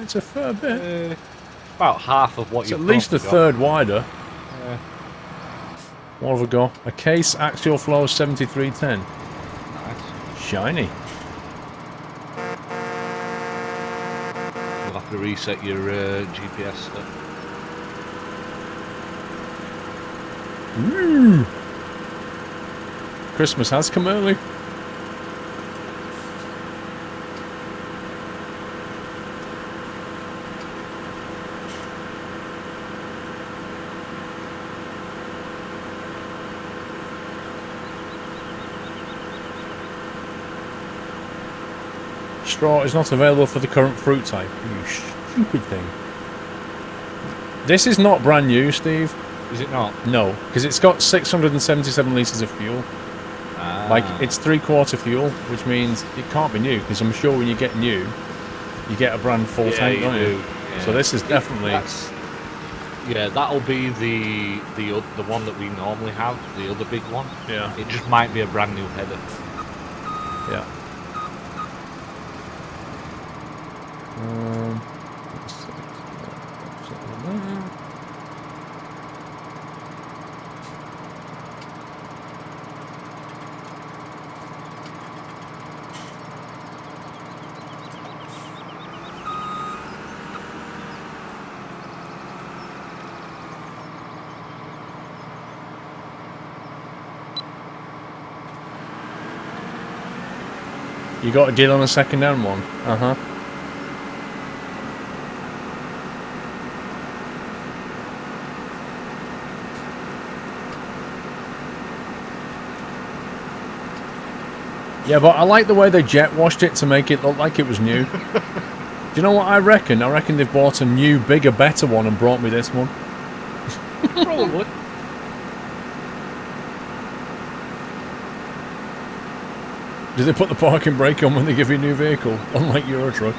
It's a fair bit.
About half of what
It's
you've
at least a
currently
third wider.
Yeah.
What have we got? A case axial flow 7310.
Nice.
Shiny.
You'll have to reset your GPS stuff.
Ooh. Christmas has come early. Straw is not available for the current fruit type. You stupid thing. This is not brand new, Steve.
Is it not?
No, because it's got 677 litres of fuel.
Ah.
Like, it's 3/4 fuel, which means it can't be new, because I'm sure when you get new, you get a brand full tank,
you
don't you?
do. Yeah.
So this is definitely...
Yeah, that'll be the one that we normally have, the other big one.
Yeah.
It just might be a brand new header.
Yeah. Let's see. You got a deal on a second-hand one? Uh-huh. Yeah, but I like the way they jet washed it to make it look like it was new. Do you know what I reckon? I reckon they've bought a new, bigger, better one and brought me this one.
Probably.
Do they put the parking brake on when they give you a new vehicle? Unlike your truck.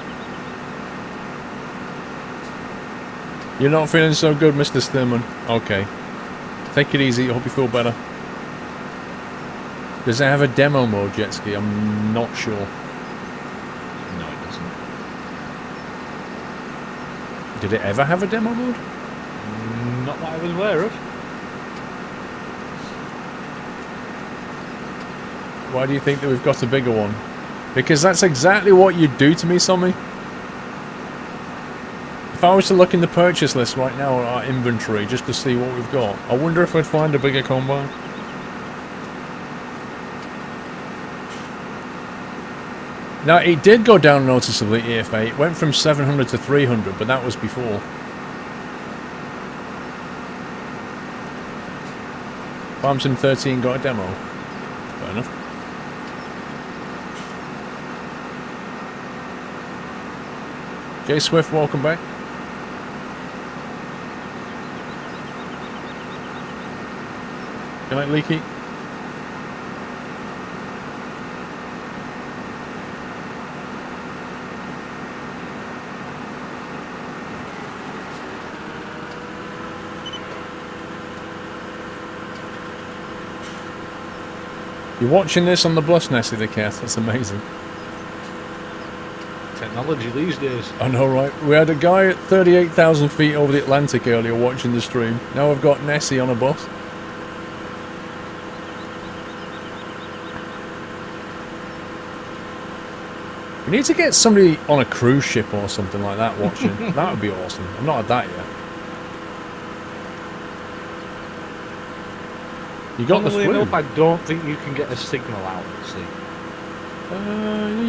You're not feeling so good, Mr. Sturman. Okay. Take it easy. I hope you feel better. Does it have a demo mode, jet ski? I'm not sure.
No, it doesn't.
Did it ever have a demo mode?
Not that I was aware of.
Why do you think that we've got a bigger one? Because that's exactly what you'd do to me, Sommy. If I was to look in the purchase list right now at our inventory just to see what we've got, I wonder if I'd find a bigger combine. Now, it did go down noticeably, EFA. It went from 700 to 300, but that was before. Farmson 13 got a demo. Fair enough. Jay Swift, welcome back. Good night, Leaky. You're watching this on the bus, Nessie the cat. That's amazing.
Technology these days.
I know, right? We had a guy at 38,000 feet over the Atlantic earlier watching the stream. Now I've got Nessie on a bus. We need to get somebody on a cruise ship or something like that watching. That would be awesome. I'm not at that yet. You got
Funnily
the flu.
enough, I don't think you can get a signal out at sea.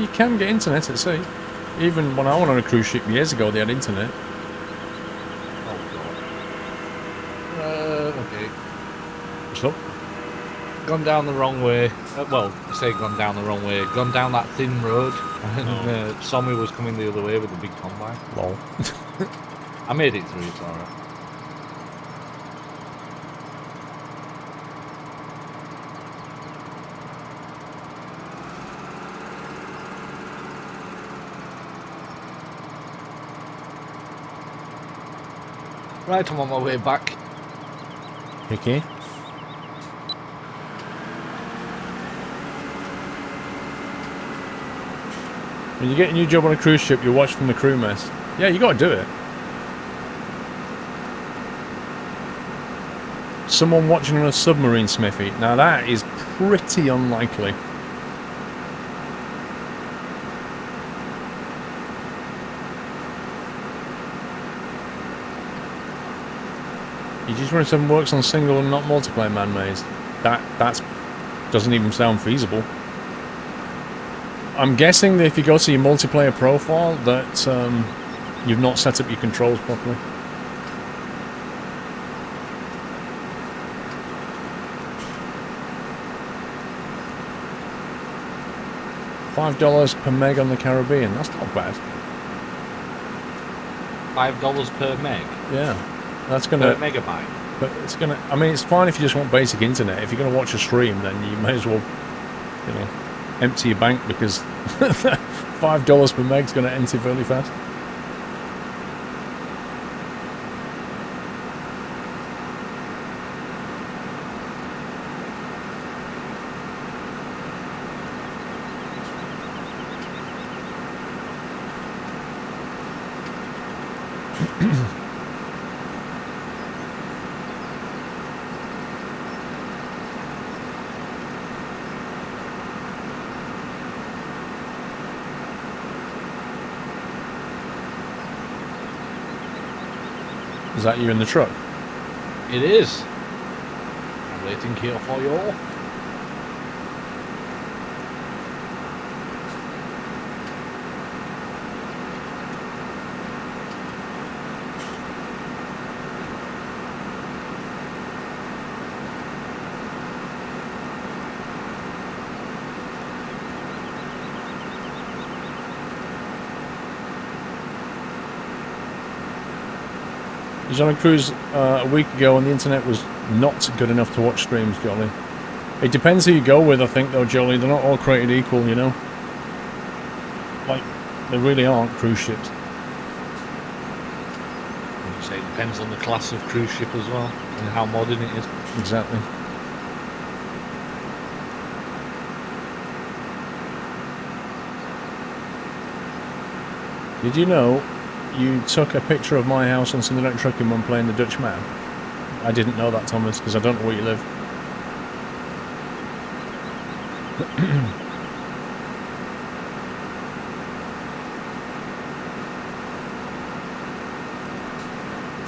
You can get internet at sea. Even when I went on a cruise ship years ago, they had internet.
Oh gone down the wrong way. Well, I say gone down the wrong way. Gone down that thin road, and Sommy was coming the other way with the big combine.
Lol.
I made it through. It's all right. Right, I'm on my way back.
Okay. When you get a new job on a cruise ship, you watch from the crew mess. Yeah, you gotta do it. Someone watching on a submarine, Smithy. Now that is pretty unlikely. EG27 works on single and not multiplayer man-made. That doesn't even sound feasible. I'm guessing that if you go to your multiplayer profile that you've not set up your controls properly. $5 per meg on the Caribbean. That's not bad.
$5 per meg.
Yeah, that's gonna.
Per megabyte.
But it's gonna. I mean, it's fine if you just want basic internet. If you're gonna watch a stream, then you may as well, you know, empty your bank because $5 per meg's gonna empty fairly fast. Is that you in the truck?
It is. I'm waiting here for you all.
I was on a cruise a week ago and the internet was not good enough to watch streams, Jolly. It depends who you go with, I think, though, Jolly. They're not all created equal, you know? Like, they really aren't cruise ships.
You say it depends on the class of cruise ship as well, and how modern it is.
Exactly. Did you know you took a picture of my house on Sunday Night Trucking when playing the Dutch Man? I didn't know that, Thomas, because I don't know where you live.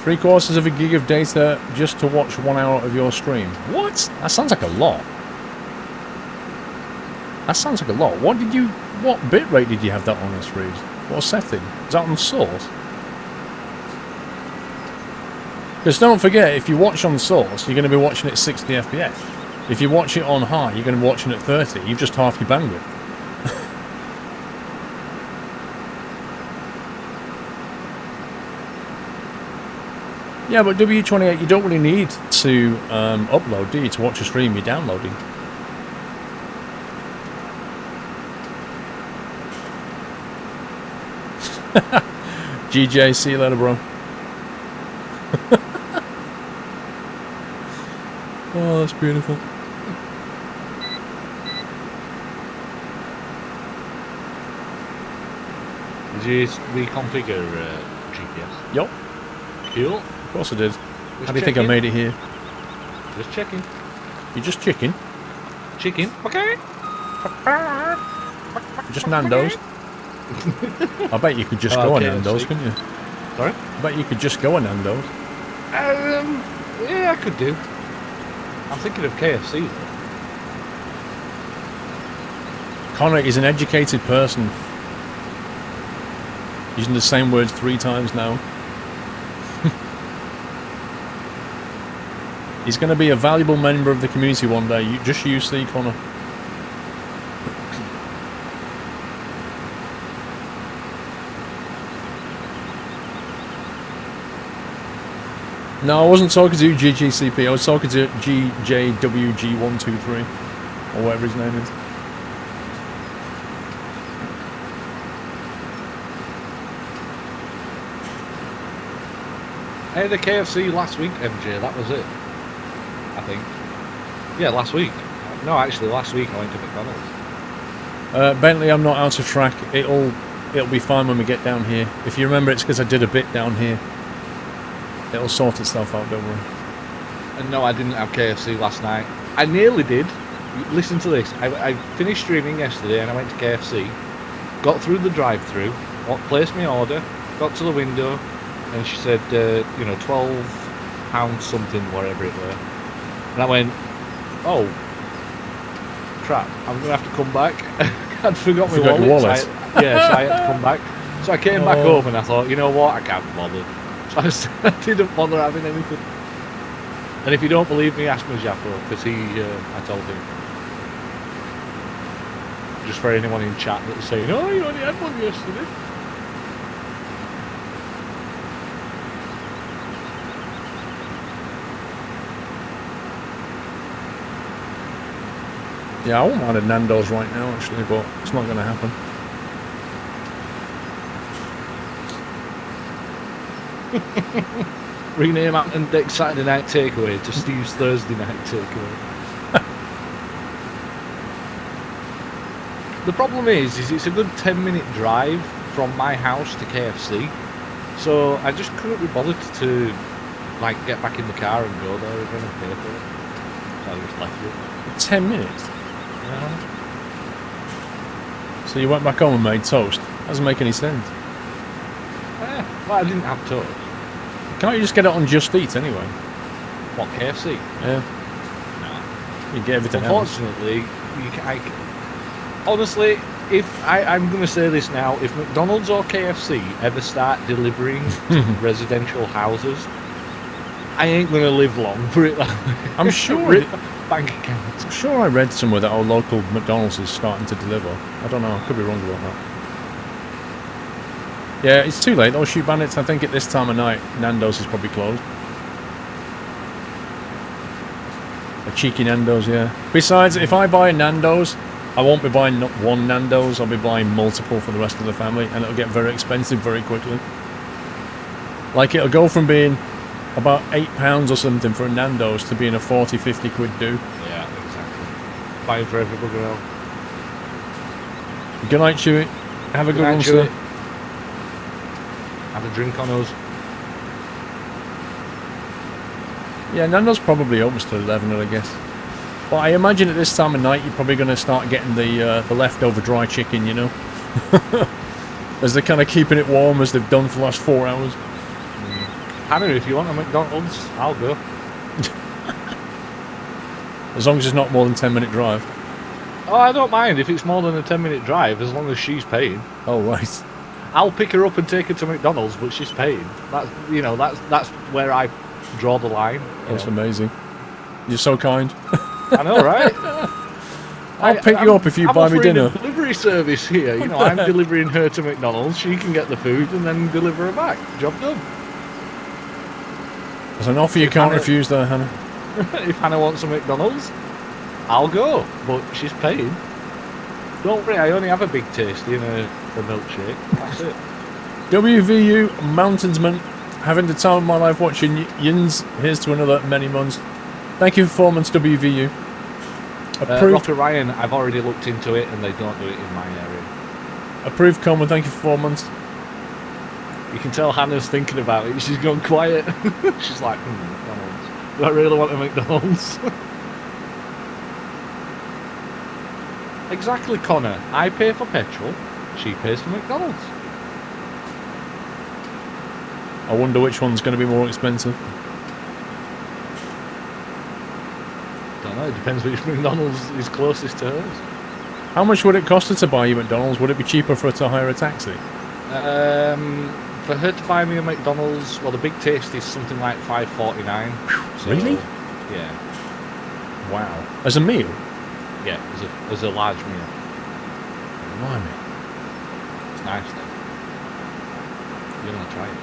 Three-quarters of a gig of data just to watch 1 hour of your stream. What? That sounds like a lot. That sounds like a lot. What bitrate did you have that on this, Reed? What setting? Is that on source? Because don't forget, if you watch on source, you're going to be watching at 60 FPS. If you watch it on high, you're going to be watching at 30. You've just half your bandwidth. Yeah, but W28, you don't really need to upload, do you, to watch a stream you're downloading? GJ, see you later, bro. Oh, that's beautiful.
Did you reconfigure GPS?
Yup.
Cool.
Of course I did.
Just
How do you think I
checking.
made it here?
Just checking.
You're just chicken?
Chicken. Okay.
Just Nando's? I bet you could just go on
KFC.
Nando's, couldn't you?
Sorry?
I bet you could just go on Nando's.
Yeah, I could do. I'm thinking of KFC though.
Connor is an educated person. Using the same words 3 times now. He's going to be a valuable member of the community one day. You see, Connor. No, I wasn't talking to GGCP. I was talking to GJWG123, or whatever his name is.
I had a KFC last week, MJ. That was it. I think. Yeah, last week. No, actually, last week I went to McDonald's.
Bentley, I'm not out of track. It'll be fine when we get down here. If you remember, it's because I did a bit down here. It'll sort itself out, don't worry.
And no, I didn't have KFC last night. I nearly did. Listen to this. I finished streaming yesterday and I went to KFC. Got through the drive-thru. Placed my order. Got to the window. And she said, £12 something, whatever it were. And I went, oh, crap, I'm going to have to come back. I'd forgot my wallet. So I had to come back. So I came back home and I thought, you know what, I can't bother. So I didn't bother having anything. And if you don't believe me, ask Majafo, because I told him. Just for anyone in chat that's saying, oh, you only had one yesterday.
Yeah, I won't mind a Nando's right now, actually, but it's not going to happen.
Rename Mountain Deck Saturday Night Takeaway to Steve's Thursday Night Takeaway. The problem is it's a good 10-minute drive from my house to KFC, so I just couldn't be bothered to like get back in the car and go there again and pay for it. So I just left it.
10 minutes?
Yeah.
So you went back home and made toast? Doesn't make any sense.
Well, I didn't have toast.
Can't you just get it on Just Eat anyway?
What, KFC?
Yeah.
No.
You get everything else.
Unfortunately, honestly, if I'm going to say this now, if McDonald's or KFC ever start delivering to residential houses, I ain't going to live long for it.
I'm sure.
Bank account.
I'm sure I read somewhere that our local McDonald's is starting to deliver. I don't know. I could be wrong about that. Yeah, it's too late. Those shoot bandits, I think at this time of night, Nando's is probably closed. A cheeky Nando's, yeah. Besides, if I buy a Nando's, I won't be buying not one Nando's, I'll be buying multiple for the rest of the family, and it'll get very expensive very quickly. Like, it'll go from being about £8 or something for a Nando's to being a 40-50 quid do.
Yeah, exactly. Buying for everybody else.
Good night, Chewy. Have a good one, sir.
Have a drink on us.
Yeah, Nando's probably opens till 11, I guess. But I imagine at this time of night you're probably going to start getting the leftover dry chicken, you know? As they're kind of keeping it warm as they've done for the last 4 hours.
Hannah, if you want a McDonald's, I'll go.
As long as it's not more than 10-minute drive.
Oh, I don't mind if it's more than a 10-minute drive, as long as she's paying.
Oh, right.
I'll pick her up and take her to McDonald's, but she's paying. That's where I draw the line.
That's amazing. You're so kind.
I know, right?
I'll pick you up if you buy me dinner.
I'm offering a delivery service here. You know, I'm delivering her to McDonald's. She can get the food and then deliver her back. Job done.
There's an offer you can't refuse there, Hannah.
If Hannah wants a McDonald's, I'll go, but she's paying. Don't worry, I only have a big tasty and a milkshake. That's it.
WVU Mountainsman, having the time of my life watching Yins. Here's to another many months. Thank you for 4 months, WVU. Approved.
Rocker Ryan, I've already looked into it and they don't do it in my area.
Approved, Coleman. Thank you for 4 months.
You can tell Hannah's thinking about it. She's gone quiet. She's like, McDonald's. Do I really want a McDonald's? Exactly, Connor. I pay for petrol. She pays for McDonald's.
I wonder which one's going to be more expensive.
Don't know. It depends which McDonald's is closest to hers.
How much would it cost her to buy you McDonald's? Would it be cheaper for her to hire a taxi?
For her to buy me a McDonald's, well, the big taste is something like $5.49. So,
Really?
Yeah.
Wow. As a meal?
Yeah, as a large meal.
Blimey.
It's nice though. You're gonna try it.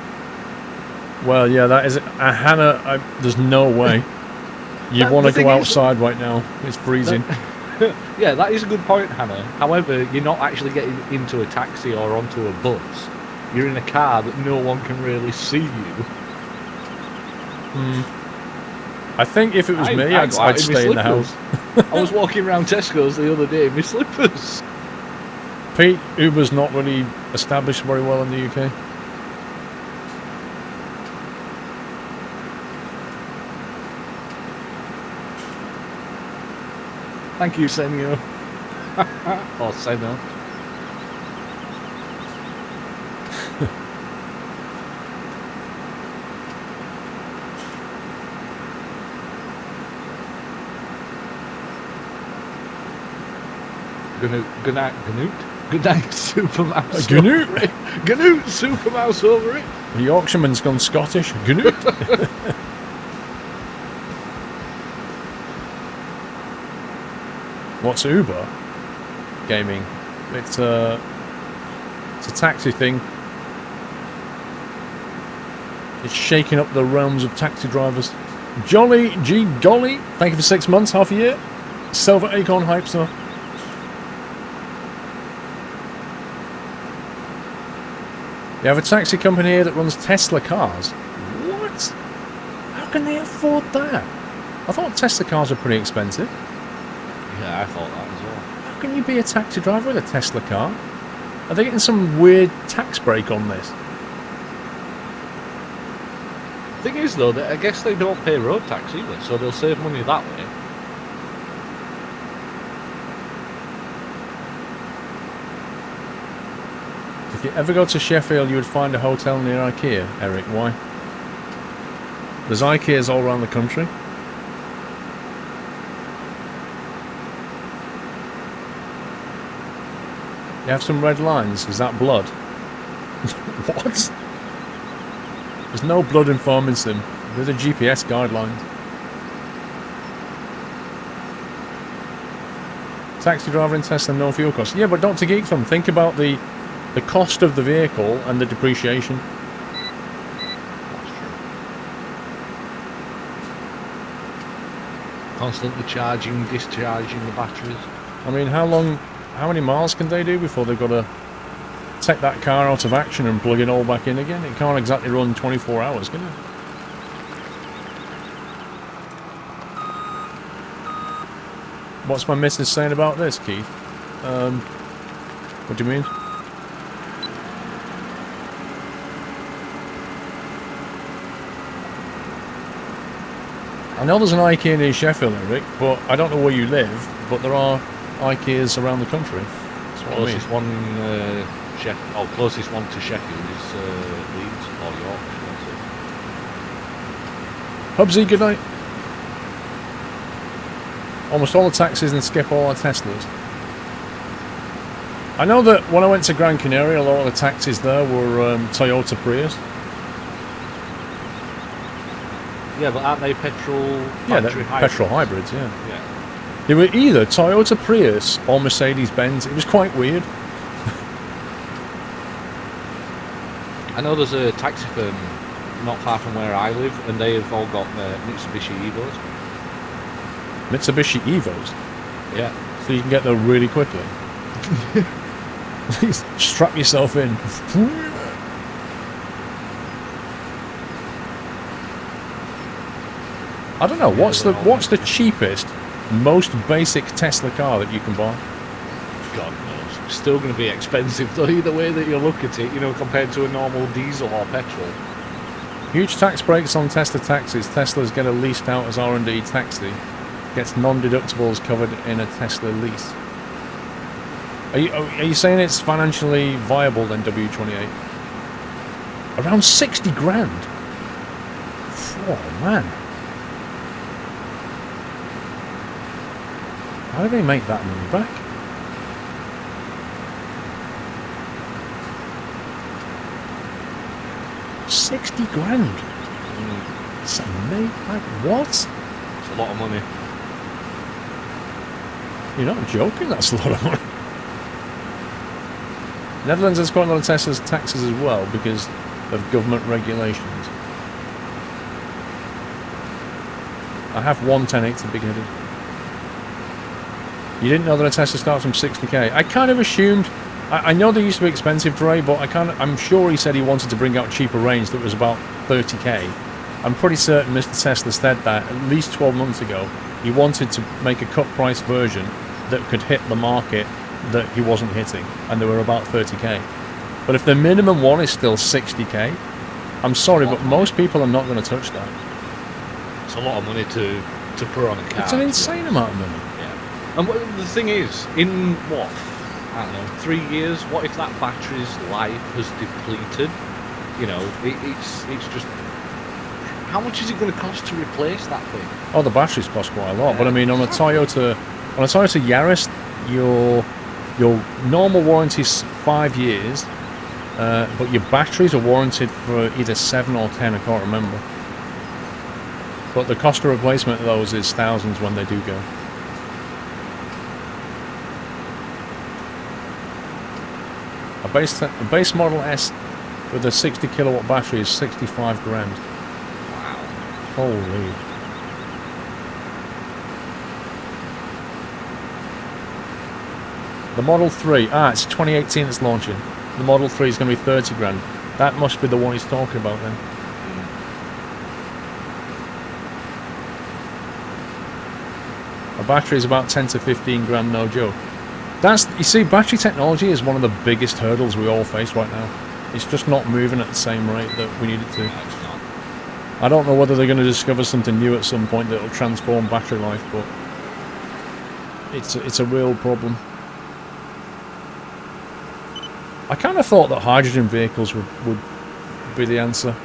Well, yeah, that is... Hannah, there's no way. You want to go outside right now. It's freezing.
Yeah, that is a good point, Hannah. However, you're not actually getting into a taxi or onto a bus. You're in a car that no one can really see you.
I think if it was me, I'd stay in the house.
I was walking around Tesco's the other day in my slippers.
Pete, Uber's not really established very well in the UK.
Thank you, Senor. Or Senor. Good night, Super Mouse.
Ganoot!
Ganoot, Super Mouse over it.
The Yorkshireman's gone Scottish. Ganoot! What's Uber? Gaming. It's a taxi thing. It's shaking up the realms of taxi drivers. Jolly G Golly, thank you for 6 months, half a year. Silver Acorn Hype, sir. You have a taxi company here that runs Tesla cars. What? How can they afford that? I thought Tesla cars are pretty expensive.
Yeah, I thought that as well.
How can you be a taxi driver with a Tesla car? Are they getting some weird tax break on this?
Thing is, though, that I guess they don't pay road tax either, so they'll save money that way.
If you ever go to Sheffield, you would find a hotel near IKEA, Eric. Why? There's IKEAs all around the country. You have some red lines. Is that blood? What? There's no blood in farming sim. They're the GPS guidelines. Taxi driver in Tesla, no fuel costs. Yeah, but Dr. Geek Thumb, think about the cost of the vehicle and the depreciation.
That's true. Constantly charging, discharging the batteries.
I mean, how many miles can they do before they've got to take that car out of action and plug it all back in again? It can't exactly run 24 hours, can it? What's my missus saying about this, Keith? What do you mean? I know there's an IKEA near Sheffield, Eric, but I don't know where you live, but there are IKEAs around the country. That's what
Closest one in closest one to Sheffield is Leeds or York.
Hubsy, good night. Almost all the taxis and skip all are Teslas. I know that when I went to Gran Canaria, a lot of the taxis there were Toyota Prius.
Yeah, but aren't they petrol?
Yeah, they're petrol hybrids. Yeah.
Yeah.
They were either Toyota Prius or Mercedes Benz. It was quite weird.
I know there's a taxi firm not far from where I live, and they've all got Mitsubishi Evos.
Mitsubishi Evos.
Yeah.
So you can get there really quickly. Strap yourself in. I don't know. What's the cheapest, most basic Tesla car that you can buy?
God knows. It's still going to be expensive though, either way that you look at it, you know, compared to a normal diesel or petrol.
Huge tax breaks on Tesla taxis. Teslas get a leased out as R&D taxi. Gets non-deductibles covered in a Tesla lease. Are you saying it's financially viable then, W28? Around 60 grand. Oh man. How do they make that money back? $60 grand. It's amazing. Like what?
It's a lot of money.
You're not joking, that's a lot of money. Netherlands has quite a lot of Tesla's taxes as well because of government regulations. I have one 1080 big-headed. You didn't know that a Tesla starts from 60k? I kind of assumed... I know they used to be expensive, Dre, but I'm sure he said he wanted to bring out a cheaper range that was about 30k. I'm pretty certain Mr. Tesla said that at least 12 months ago. He wanted to make a cut price version that could hit the market that he wasn't hitting, and they were about 30k. But if the minimum one is still 60k, I'm sorry, but most people are not going to touch that.
It's a lot of money to put on a car.
It's an insane amount of money.
Yeah. And the thing is, in what, I don't know, 3 years, what if that battery's life has depleted? You know, it's just... How much is it going to cost to replace that thing?
Oh, the batteries cost quite a lot, but I mean, on a Toyota Yaris, your normal warranty's 5 years, but your batteries are warranted for either 7 or 10, I can't remember. But the cost of replacement of those is thousands when they do go. A base Model S with a 60 kilowatt battery is 65 grand.
Wow.
Holy. The Model 3, it's 2018 it's launching. The Model 3 is going to be 30 grand. That must be the one he's talking about then. A battery is about 10 to 15 grand, no joke. You see, battery technology is one of the biggest hurdles we all face right now. It's just not moving at the same rate that we need it to. I don't know whether they're going to discover something new at some point that will transform battery life, but it's a real problem. I kind of thought that hydrogen vehicles would be the answer,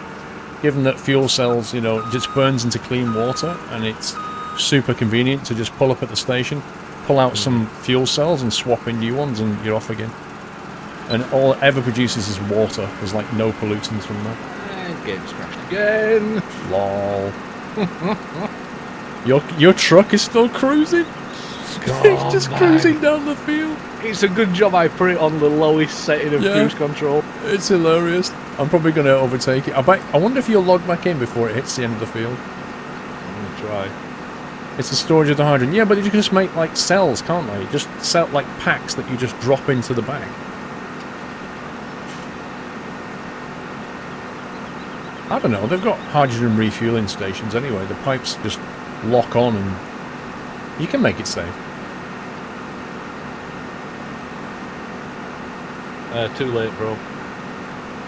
given that fuel cells, you know, just burns into clean water, and it's super convenient to just pull up at the station, pull out some fuel cells and swap in new ones, and you're off again. And all it ever produces is water. There's like no pollutants from that.
And game's crashed again.
Lol. Your truck is still cruising? It's just cruising down the field.
It's a good job I put it on the lowest setting of cruise control.
It's hilarious. I'm probably going to overtake it. I wonder if you'll log back in before it hits the end of the field.
I'm going to try.
It's the storage of the hydrogen. Yeah, but you can just make like cells, can't they? Just sell like packs that you just drop into the bag. I don't know. They've got hydrogen refueling stations anyway. The pipes just lock on and you can make it safe.
Too late, bro.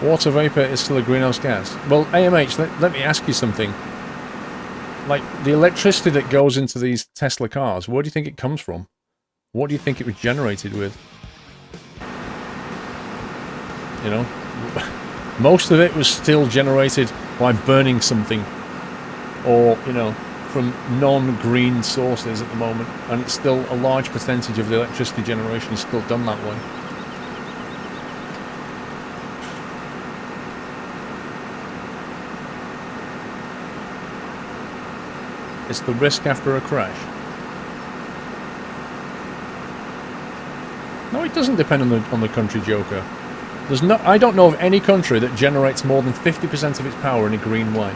Water vapor is still a greenhouse gas. Well, AMH, let me ask you something. Like, the electricity that goes into these Tesla cars, where do you think it comes from? What do you think it was generated with? You know? Most of it was still generated by burning something. Or, you know, from non-green sources at the moment. And it's still a large percentage of the electricity generation is still done that way. It's the risk after a crash. No, it doesn't depend on the country, Joker. I don't know of any country that generates more than 50% of its power in a green way.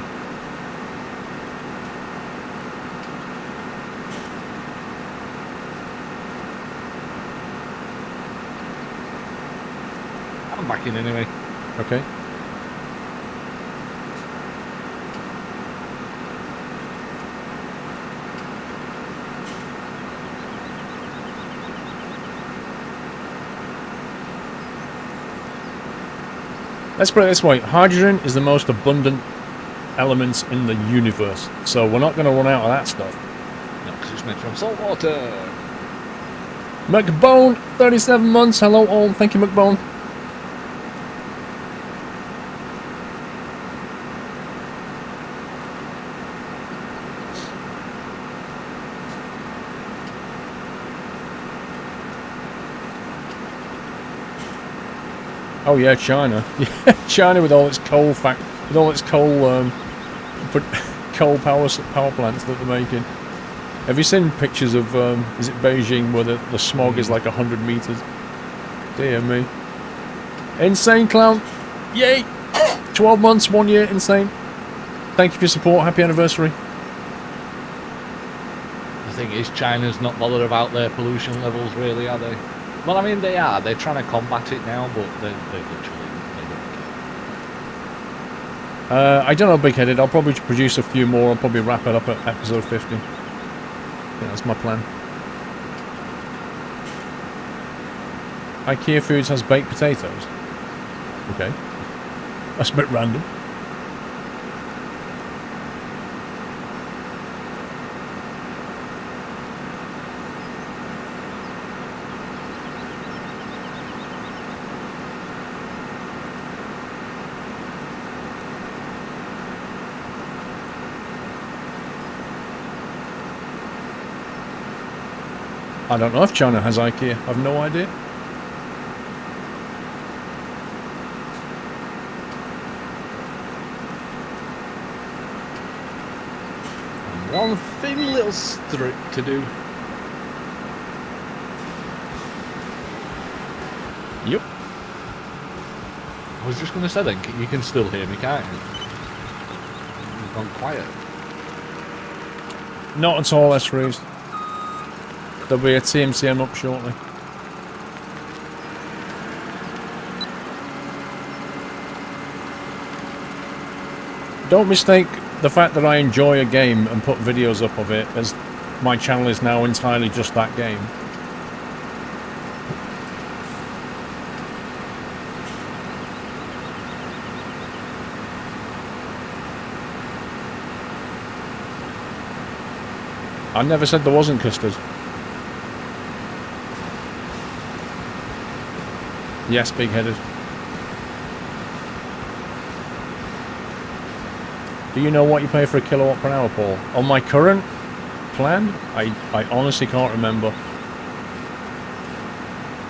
I'm back in anyway.
Okay. Let's put it this way, hydrogen is the most abundant element in the universe, so we're not going to run out of that stuff.
No, because it's made from salt water.
McBone, 37 months, hello all, thank you McBone. Oh yeah, China. Yeah, China with all its coal coal power plants that they're making. Have you seen pictures of, is it Beijing, where the smog is like 100 meters? Dear me. Insane Clown. Yay! 12 months, 1 year, insane. Thank you for your support. Happy anniversary.
The thing is, China's not bothered about their pollution levels, really, are they? Well, I mean, they are. They're trying to combat it now, but they literally they don't care.
I don't know, Big Headed. I'll probably produce a few more. I'll probably wrap it up at episode 50. Yeah, that's my plan. IKEA Foods has baked potatoes. Okay. That's a bit random. I don't know if China has IKEA. I've no idea.
One thin little strip to do.
Yep.
I was just going to say then, you can still hear me, can't you? You've gone quiet.
Not at all, S. Reeves. There'll be a TMCM up shortly. Don't mistake the fact that I enjoy a game and put videos up of it as my channel is now entirely just that game. I never said there wasn't custard. Yes, big-headed. Do you know what you pay for a kilowatt per hour, Paul? On my current plan, I honestly can't remember.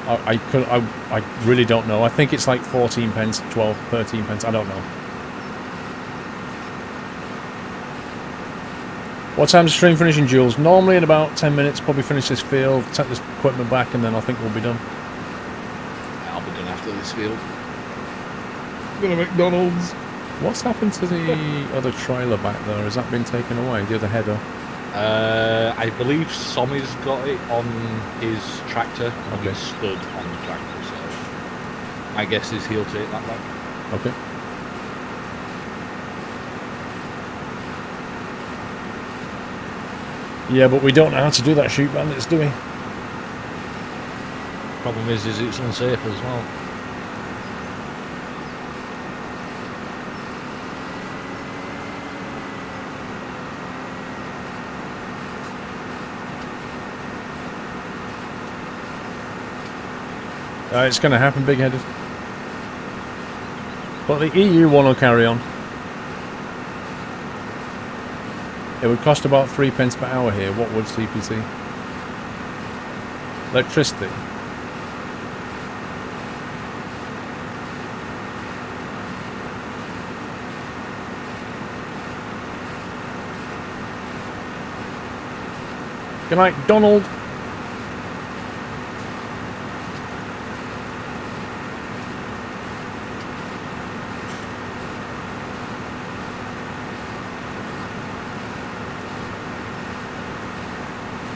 I really don't know. I think it's like 14 pence, 12, 13 pence. I don't know. What time's the stream finishing, Jules? Normally in about 10 minutes. Probably finish this field, take this equipment back, and then I think we'll be done.
I'll be done after this field. I'm going to McDonald's.
What's happened to the other trailer back there? Has that been taken away? The other header?
I believe Sommy's got it on his tractor, and
Okay.
he stood on the tractor, so my guess is he'll take that back.
Okay. Yeah, but we don't know how to do that, shoot bandits, do we?
Problem is it's unsafe as well.
It's going to happen, big-headed. But the EU one will carry on. It would cost about 3 pence per hour here. What would CPT? Electricity. Good night, Donald.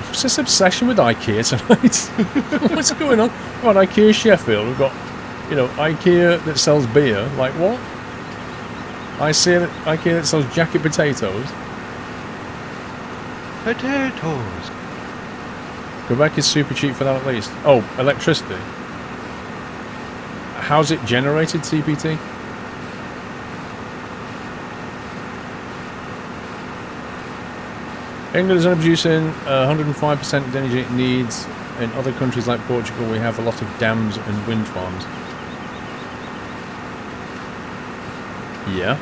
What's this obsession with IKEA tonight? What's going on? We've got IKEA Sheffield. We've got, you know, IKEA that sells beer. Like what? IKEA that sells jacket potatoes.
Potatoes.
Quebec is super cheap for that at least. Oh, electricity. How's it generated, CPT? England is only producing 105% of the energy it needs. In other countries like Portugal, we have a lot of dams and wind farms. Yeah.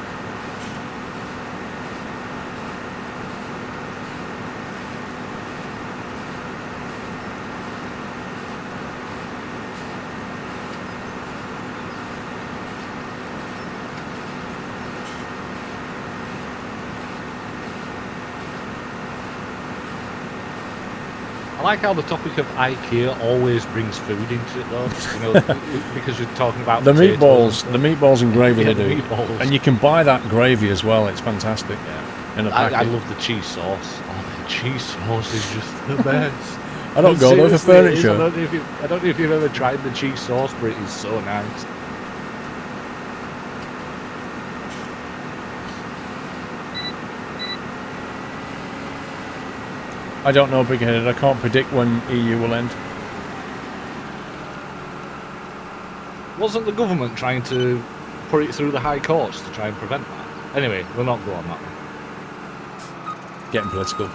like how the topic of IKEA always brings food into it, though. You know, because we're talking about
The
potatoes
meatballs and gravy
Yeah,
they
the
do.
meatballs.
And you can buy that gravy as well. It's fantastic.
Yeah.
In a
I
packet.
love the cheese sauce. Oh, the cheese sauce is just the best.
I don't go there for
Seriously, it is.
furniture.
I don't know if you've ever tried the cheese sauce, but it is so nice.
I don't know, big-headed. I can't predict when EU will end.
Wasn't the government trying to put it through the high courts to try and prevent that? Anyway, we'll not go on that one.
Getting political.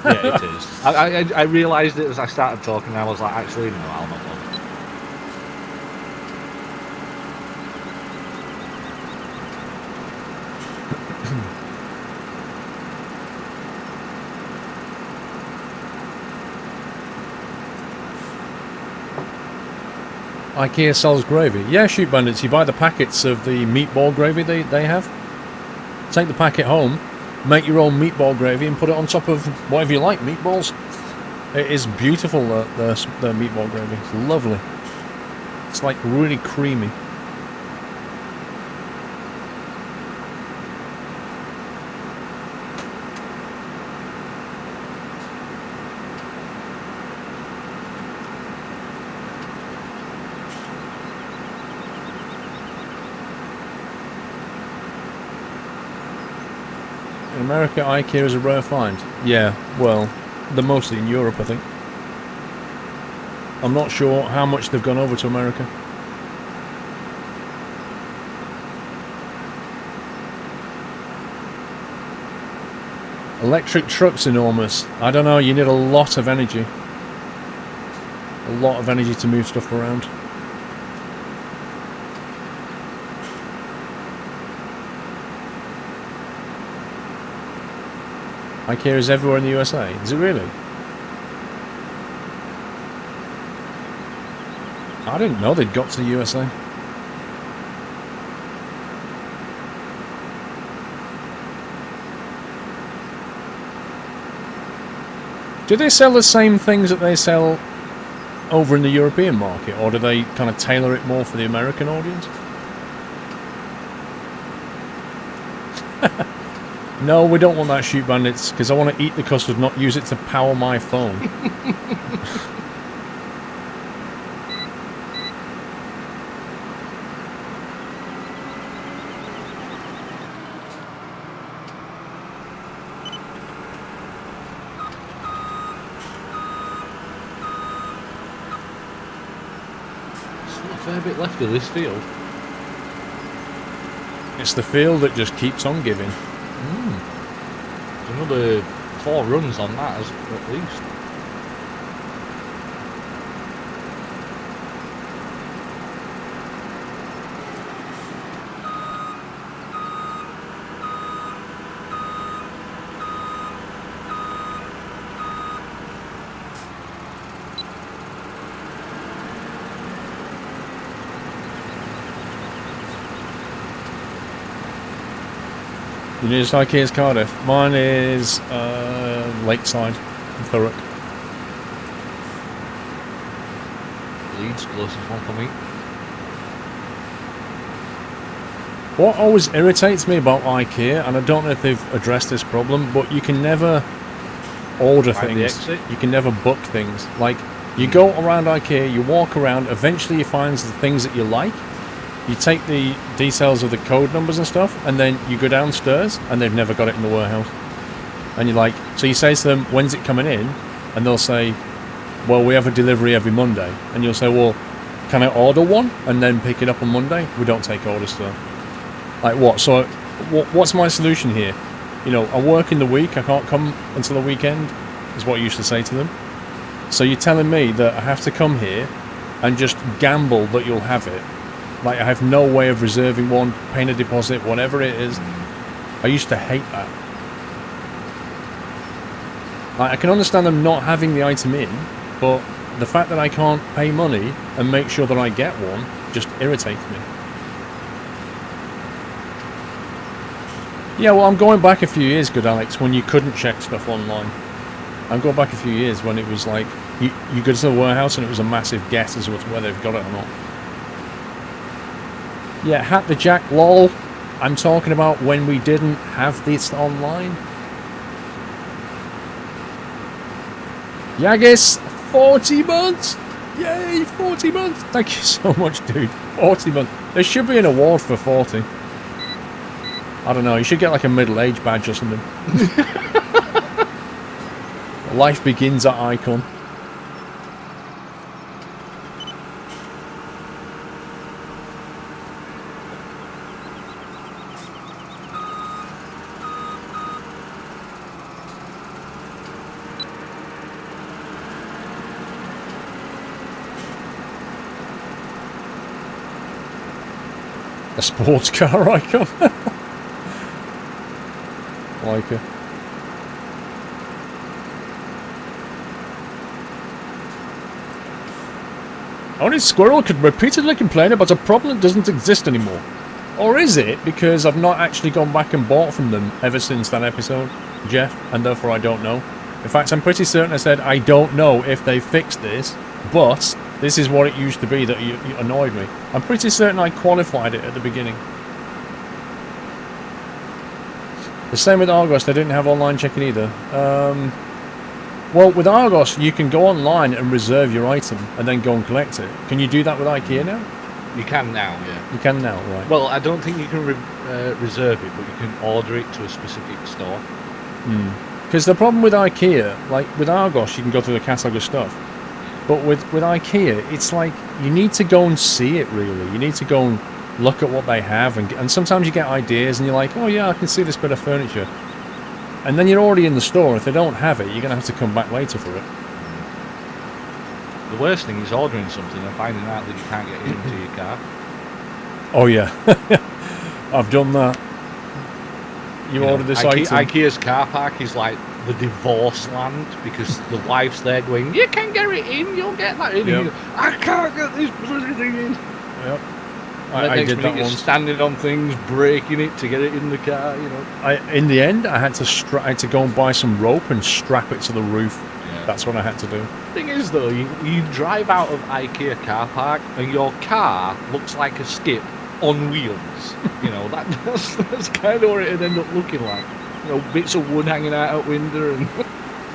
Yeah, it is. I realised it as I started talking, and I was like, actually, no, I'll not bother.
IKEA sells gravy. Yeah, shoot bandits. You buy the packets of the meatball gravy they have. Take the packet home, make your own meatball gravy, and put it on top of whatever you like. Meatballs. It is beautiful. The meatball gravy. It's lovely. It's like really creamy. In America, IKEA is a rare find. Yeah, well, they're mostly in Europe, I think. I'm not sure how much they've gone over to America. Electric truck's enormous. I don't know, you need a lot of energy. A lot of energy to move stuff around. IKEA is everywhere in the USA. Is it really? I didn't know they'd got to the USA. Do they sell the same things that they sell over in the European market, or do they kind of tailor it more for the American audience? No, we don't want that, shoot bandits, because I want to eat the custard, not use it to power my phone.
Still a fair bit left of this field.
It's the field that just keeps on giving.
There's another 4 runs on that, at least.
The nearest IKEA is Cardiff. Mine is Lakeside, in Thurrock.
Leeds, closest one for me.
What always irritates me about IKEA, and I don't know if they've addressed this problem, but you can never order
Find the
things.
exit?
You can never book things. Like, you go around IKEA, you walk around, eventually you find the things that you like. You take the details of the code numbers and stuff, and then you go downstairs, and they've never got it in the warehouse. And you're like, so you say to them, when's it coming in? And they'll say, well, we have a delivery every Monday. And you'll say, well, can I order one and then pick it up on Monday? We don't take orders, sir. Like, what? So, what's my solution here? You know, I work in the week, I can't come until the weekend, is what I used to say to them. So you're telling me that I have to come here and just gamble that you'll have it. Like, I have no way of reserving one, paying a deposit, whatever it is. I used to hate that. Like, I can understand them not having the item in, but the fact that I can't pay money and make sure that I get one just irritates me. Yeah, well, I'm going back a few years, good Alex, when you couldn't check stuff online. I'm going back a few years when it was like, You go to the warehouse and it was a massive guess as to whether they've got it or not. Yeah, Hat the Jack, lol. I'm talking about when we didn't have this online. Yaggis, 40 months! Yay, 40 months! Thank you so much, dude. 40 months. There should be an award for 40. I don't know, you should get like a middle-age badge or something. Life begins at Icon. A sports car icon. Like it. Only Squirrel could repeatedly complain about a problem that doesn't exist anymore. Or is it because I've not actually gone back and bought from them ever since that episode, Jeff, and therefore I don't know. In fact, I'm pretty certain I said I don't know if they fixed this, but this is what it used to be that you annoyed me. I'm pretty certain I qualified it at the beginning. The same with Argos, they didn't have online checking either. Well, with Argos, you can go online and reserve your item and then go and collect it. Can you do that with IKEA now?
You can now, yeah.
You can now, right.
Well, I don't think you can reserve it, but you can order it to a specific store.
Because the problem with IKEA, like with Argos, you can go through the catalogue of stuff. But with IKEA, it's like you need to go and see it, really. You need to go and look at what they have. And sometimes you get ideas and you're like, oh yeah, I can see this bit of furniture. And then you're already in the store. If they don't have it, you're going to have to come back later for it.
The worst thing is ordering something and finding out that you can't get it into your car.
Oh yeah. I've done that. You ordered this item.
IKEA's car park is like the divorce land because the wife's there going, you can get it in, you'll get that in.
Yep.
I can't get this bloody thing in.
Yep.
I
did that once.
Standing on things, breaking it to get it in the car, you know.
In the end, I had to go and buy some rope and strap it to the roof.
Yeah.
That's what I had to do.
Thing is, though, you drive out of IKEA car park and your car looks like a skip on wheels. You know, that's kind of what it'd end up looking like. You know, bits of wood hanging out out window and...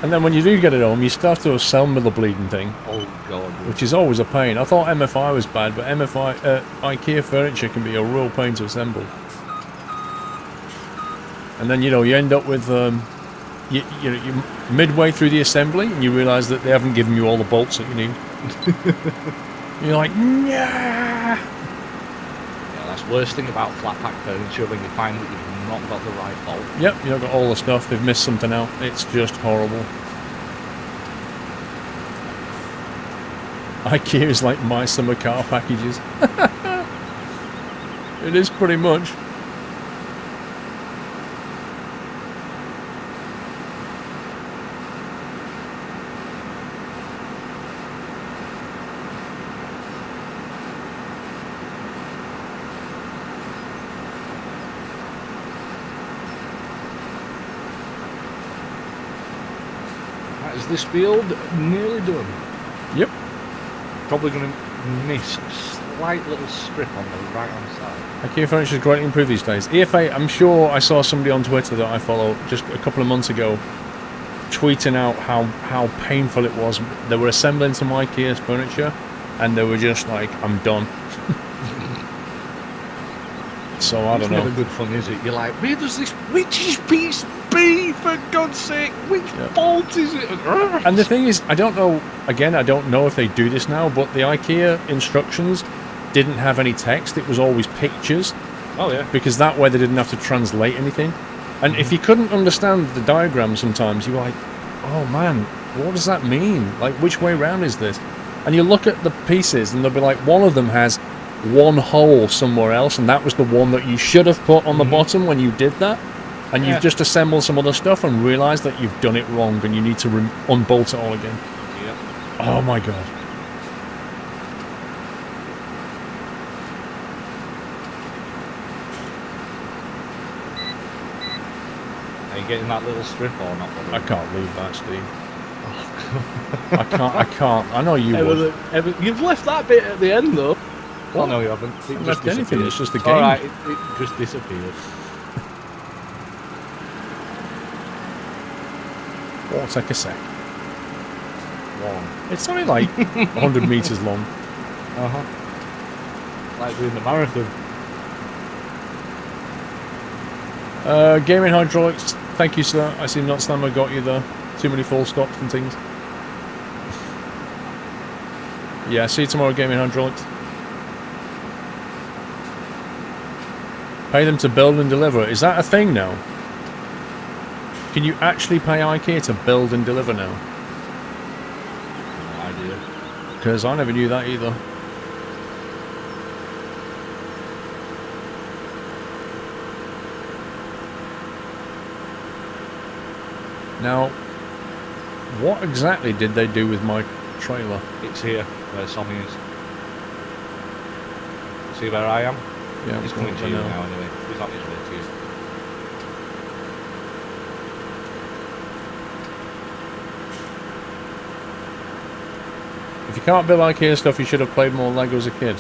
And then when you do get it home, you still have to assemble the bleeding thing.
Oh, God.
Which is always a pain. I thought MFI was bad, but IKEA furniture can be a real pain to assemble. And then, you know, you end up with... you're midway through the assembly and you realise that they haven't given you all the bolts that you need. You're like, nah!
Yeah, that's the worst thing about flat pack furniture when you find that you've not got the right bolt.
Yep, you've not got all the stuff. They've missed something out. It's just horrible. IKEA is like my summer car packages. It is pretty much.
Is this field nearly done?
Yep.
Probably going to miss a slight little strip on the right hand side.
IKEA furniture is greatly improved these days. EFA, I'm sure I saw somebody on Twitter that I follow just a couple of months ago tweeting out how painful it was. They were assembling some IKEA's furniture and they were just like, I'm done. So I don't know.
It's never good fun, is it? You're like, where does this witch's piece be, for God's sake? Which bolt is it?
And the thing is, I don't know, again, I don't know if they do this now, but the IKEA instructions didn't have any text. It was always pictures.
Oh, yeah.
Because that way they didn't have to translate anything. And if you couldn't understand the diagram sometimes, you were like, oh man, what does that mean? Like, which way round is this? And you look at the pieces and they'll be like, one of them has one hole somewhere else, and that was the one that you should have put on the bottom when you did that. And you've just assembled some other stuff and realised that you've done it wrong and you need to unbolt it all again.
Yep.
Oh my god.
Are you getting that little strip or not?
I can't leave that, Steve. I can't. I know you would.
You've left that bit at the end though.
What?
Oh no, you haven't. It
I
just
left anything,
disappeared.
it's just the game.
Alright, it just disappeared.
Won't take a sec.
Long.
It's only like 100 meters long.
Like doing the marathon.
Gaming hydraulics. Thank you, sir. I see Not Slammer got you there. Too many full stops and things. Yeah, see you tomorrow, Gaming Hydraulics. Pay them to build and deliver. Is that a thing now? Can you actually pay IKEA to build and deliver now?
No idea.
Because I never knew that either. Now, what exactly did they do with my trailer?
It's here, where Sonny is. See where I am?
Yeah,
He's coming to you now anyway. He's on his way to you.
If you can't build IKEA stuff, you should have played more Lego as a kid.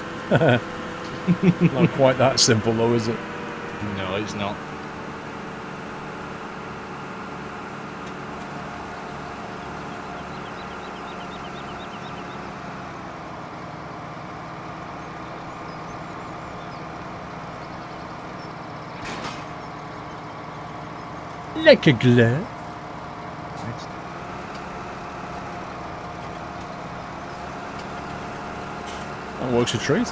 Not quite that simple though, is it?
No, it's not.
Like a glove. That works a treat.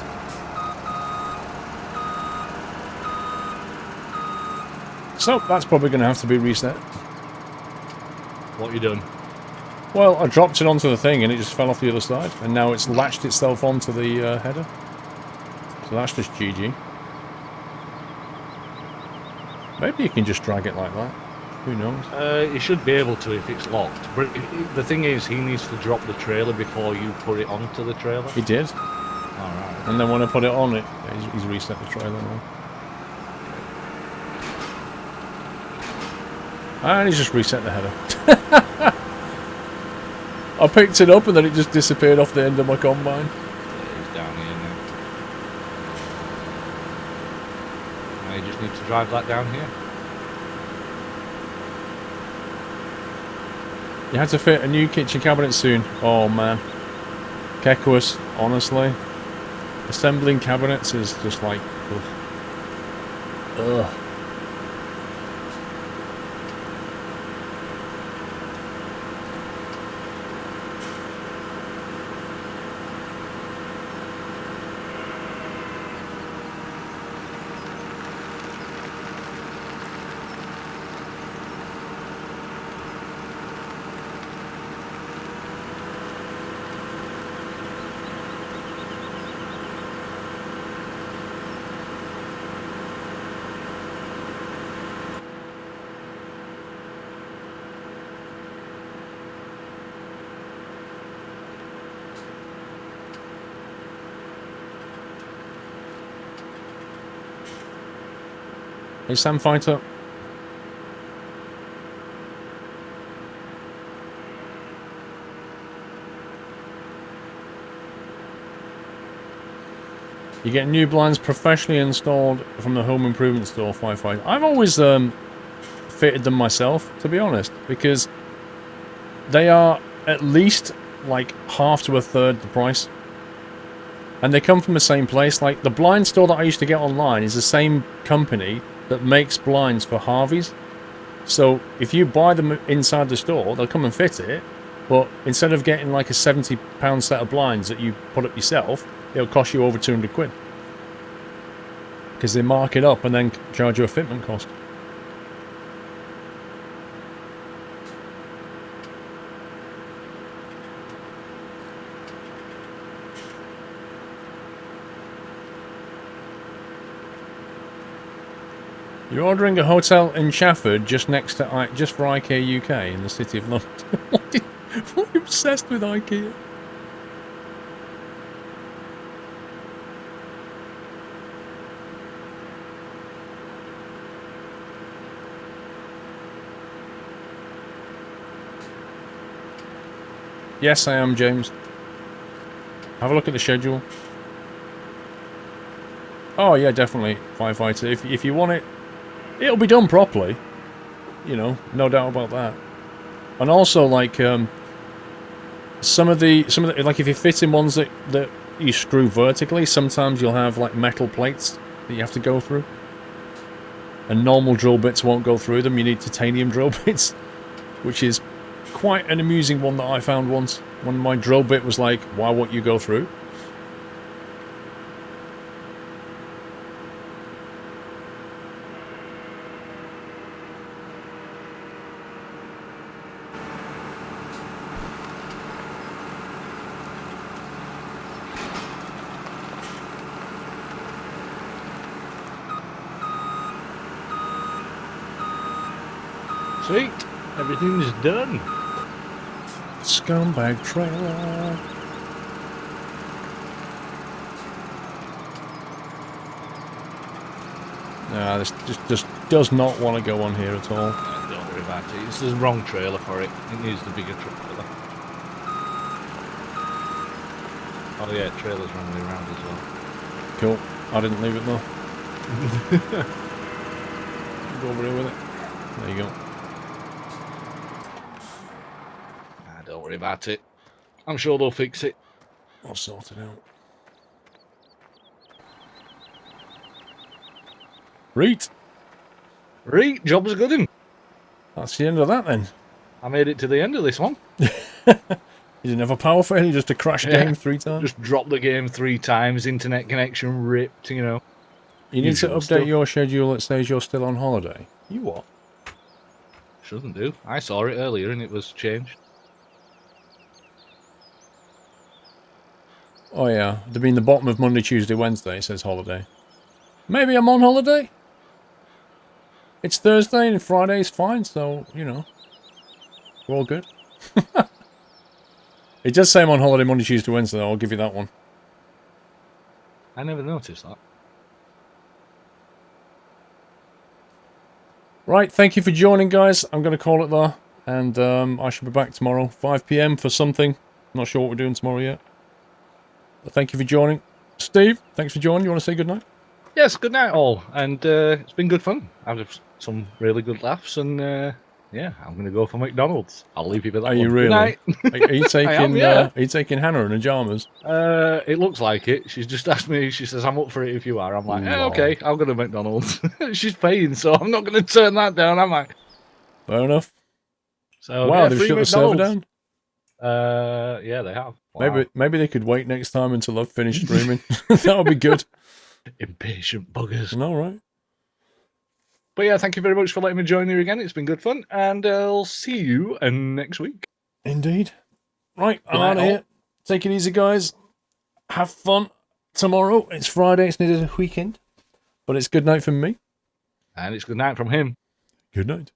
So, that's probably going to have to be reset.
What you done?
Well, I dropped it onto the thing and it just fell off the other side. And now it's latched itself onto the header. So that's just GG. Maybe you can just drag it like that. Who knows?
You should be able to if it's locked. But the thing is, he needs to drop the trailer before you put it onto the trailer.
He did.
Alright.
And then when I put it on it, yeah, he's reset the trailer now. And he's just reset the header. I picked it up and then it just disappeared off the end of my combine.
Yeah, he's down here now. Now you just need to drive that down here.
You had to fit a new kitchen cabinet soon. Oh man. Kekuus, honestly. Assembling cabinets is just like... Ugh. Ugh. Hey, Sam Fighter. You get new blinds professionally installed from the home improvement store, Firefight. I've always fitted them myself, to be honest, because they are at least like half to a third the price. And they come from the same place. Like the blind store that I used to get online is the same company that makes blinds for Harvey's. So if you buy them inside the store, they'll come and fit it, but instead of getting like a £70 set of blinds that you put up yourself, it'll cost you over 200 quid. Because they mark it up and then charge you a fitment cost. You're ordering a hotel in Chafford just next to just for IKEA UK in the city of London. What are you obsessed with IKEA? Yes, I am, James. Have a look at the schedule. Oh, yeah, definitely. Firefighter. If you want it, it'll be done properly. You know, no doubt about that. And also, like, some of the like, if you're fitting ones that you screw vertically, sometimes you'll have, like, metal plates that you have to go through. And normal drill bits won't go through them. You need titanium drill bits, which is quite an amusing one that I found once. When my drill bit was like, why won't you go through?
Sweet. Everything's done.
Scumbag trailer. Nah, this just does not want to go on here at all.
Don't worry about it. It's the wrong trailer for it. It needs the bigger truck trailer. Oh yeah, trailer's running around as well.
Cool. I didn't leave it though. Go over here with it. There you go.
Don't worry about it. I'm sure they'll fix it.
I'll sort it out. Reet.
Right, job's good one.
That's the end of that then.
I made it to the end of this one.
You didn't have a power failure, just a crash game 3 times?
Just dropped the game 3 times, internet connection ripped, you know.
You need to
usual
update
stuff.
your schedule that says you're still on holiday. You what?
Shouldn't do. I saw it earlier and it was changed.
Oh yeah, I mean the bottom of Monday, Tuesday, Wednesday says holiday. Maybe I'm on holiday? It's Thursday and Friday's fine, so, you know. We're all good. It does say I'm on holiday Monday, Tuesday, Wednesday, I'll give you that one.
I never noticed that.
Right, thank you for joining, guys. I'm going to call it there. And I should be back tomorrow, 5 PM for something. Not sure what we're doing tomorrow yet. But thank you for joining. Steve, thanks for joining. You want to say goodnight?
Yes, good night all. And it's been good fun. I've had some really good laughs and yeah, I'm going to go for McDonald's. I'll leave you with that
Are
one.
you really?
Good night.
Are you taking,
yeah.
are you taking Hannah in her pajamas?
It looks like it. She's just asked me, she says, I'm up for it if you are. I'm like,
Lol.
okay, I'll go to McDonald's. She's paying, so I'm not going to turn that down, am I?
Fair enough.
So,
Wow,
yeah,
they've
free
shut the server
McDonald's.
down?
Yeah, they have. Wow.
Maybe they could wait next time until I've finished streaming. That would be good.
Impatient buggers.
All right.
But yeah, thank you very much for letting me join you again. It's been good fun, and I'll see you next week.
Indeed. Right, I'm
Good night,
out of
all.
here. Take it easy, guys. Have fun tomorrow. It's Friday. It's nearly the weekend. But it's good night from me.
And it's good night from him.
Good night.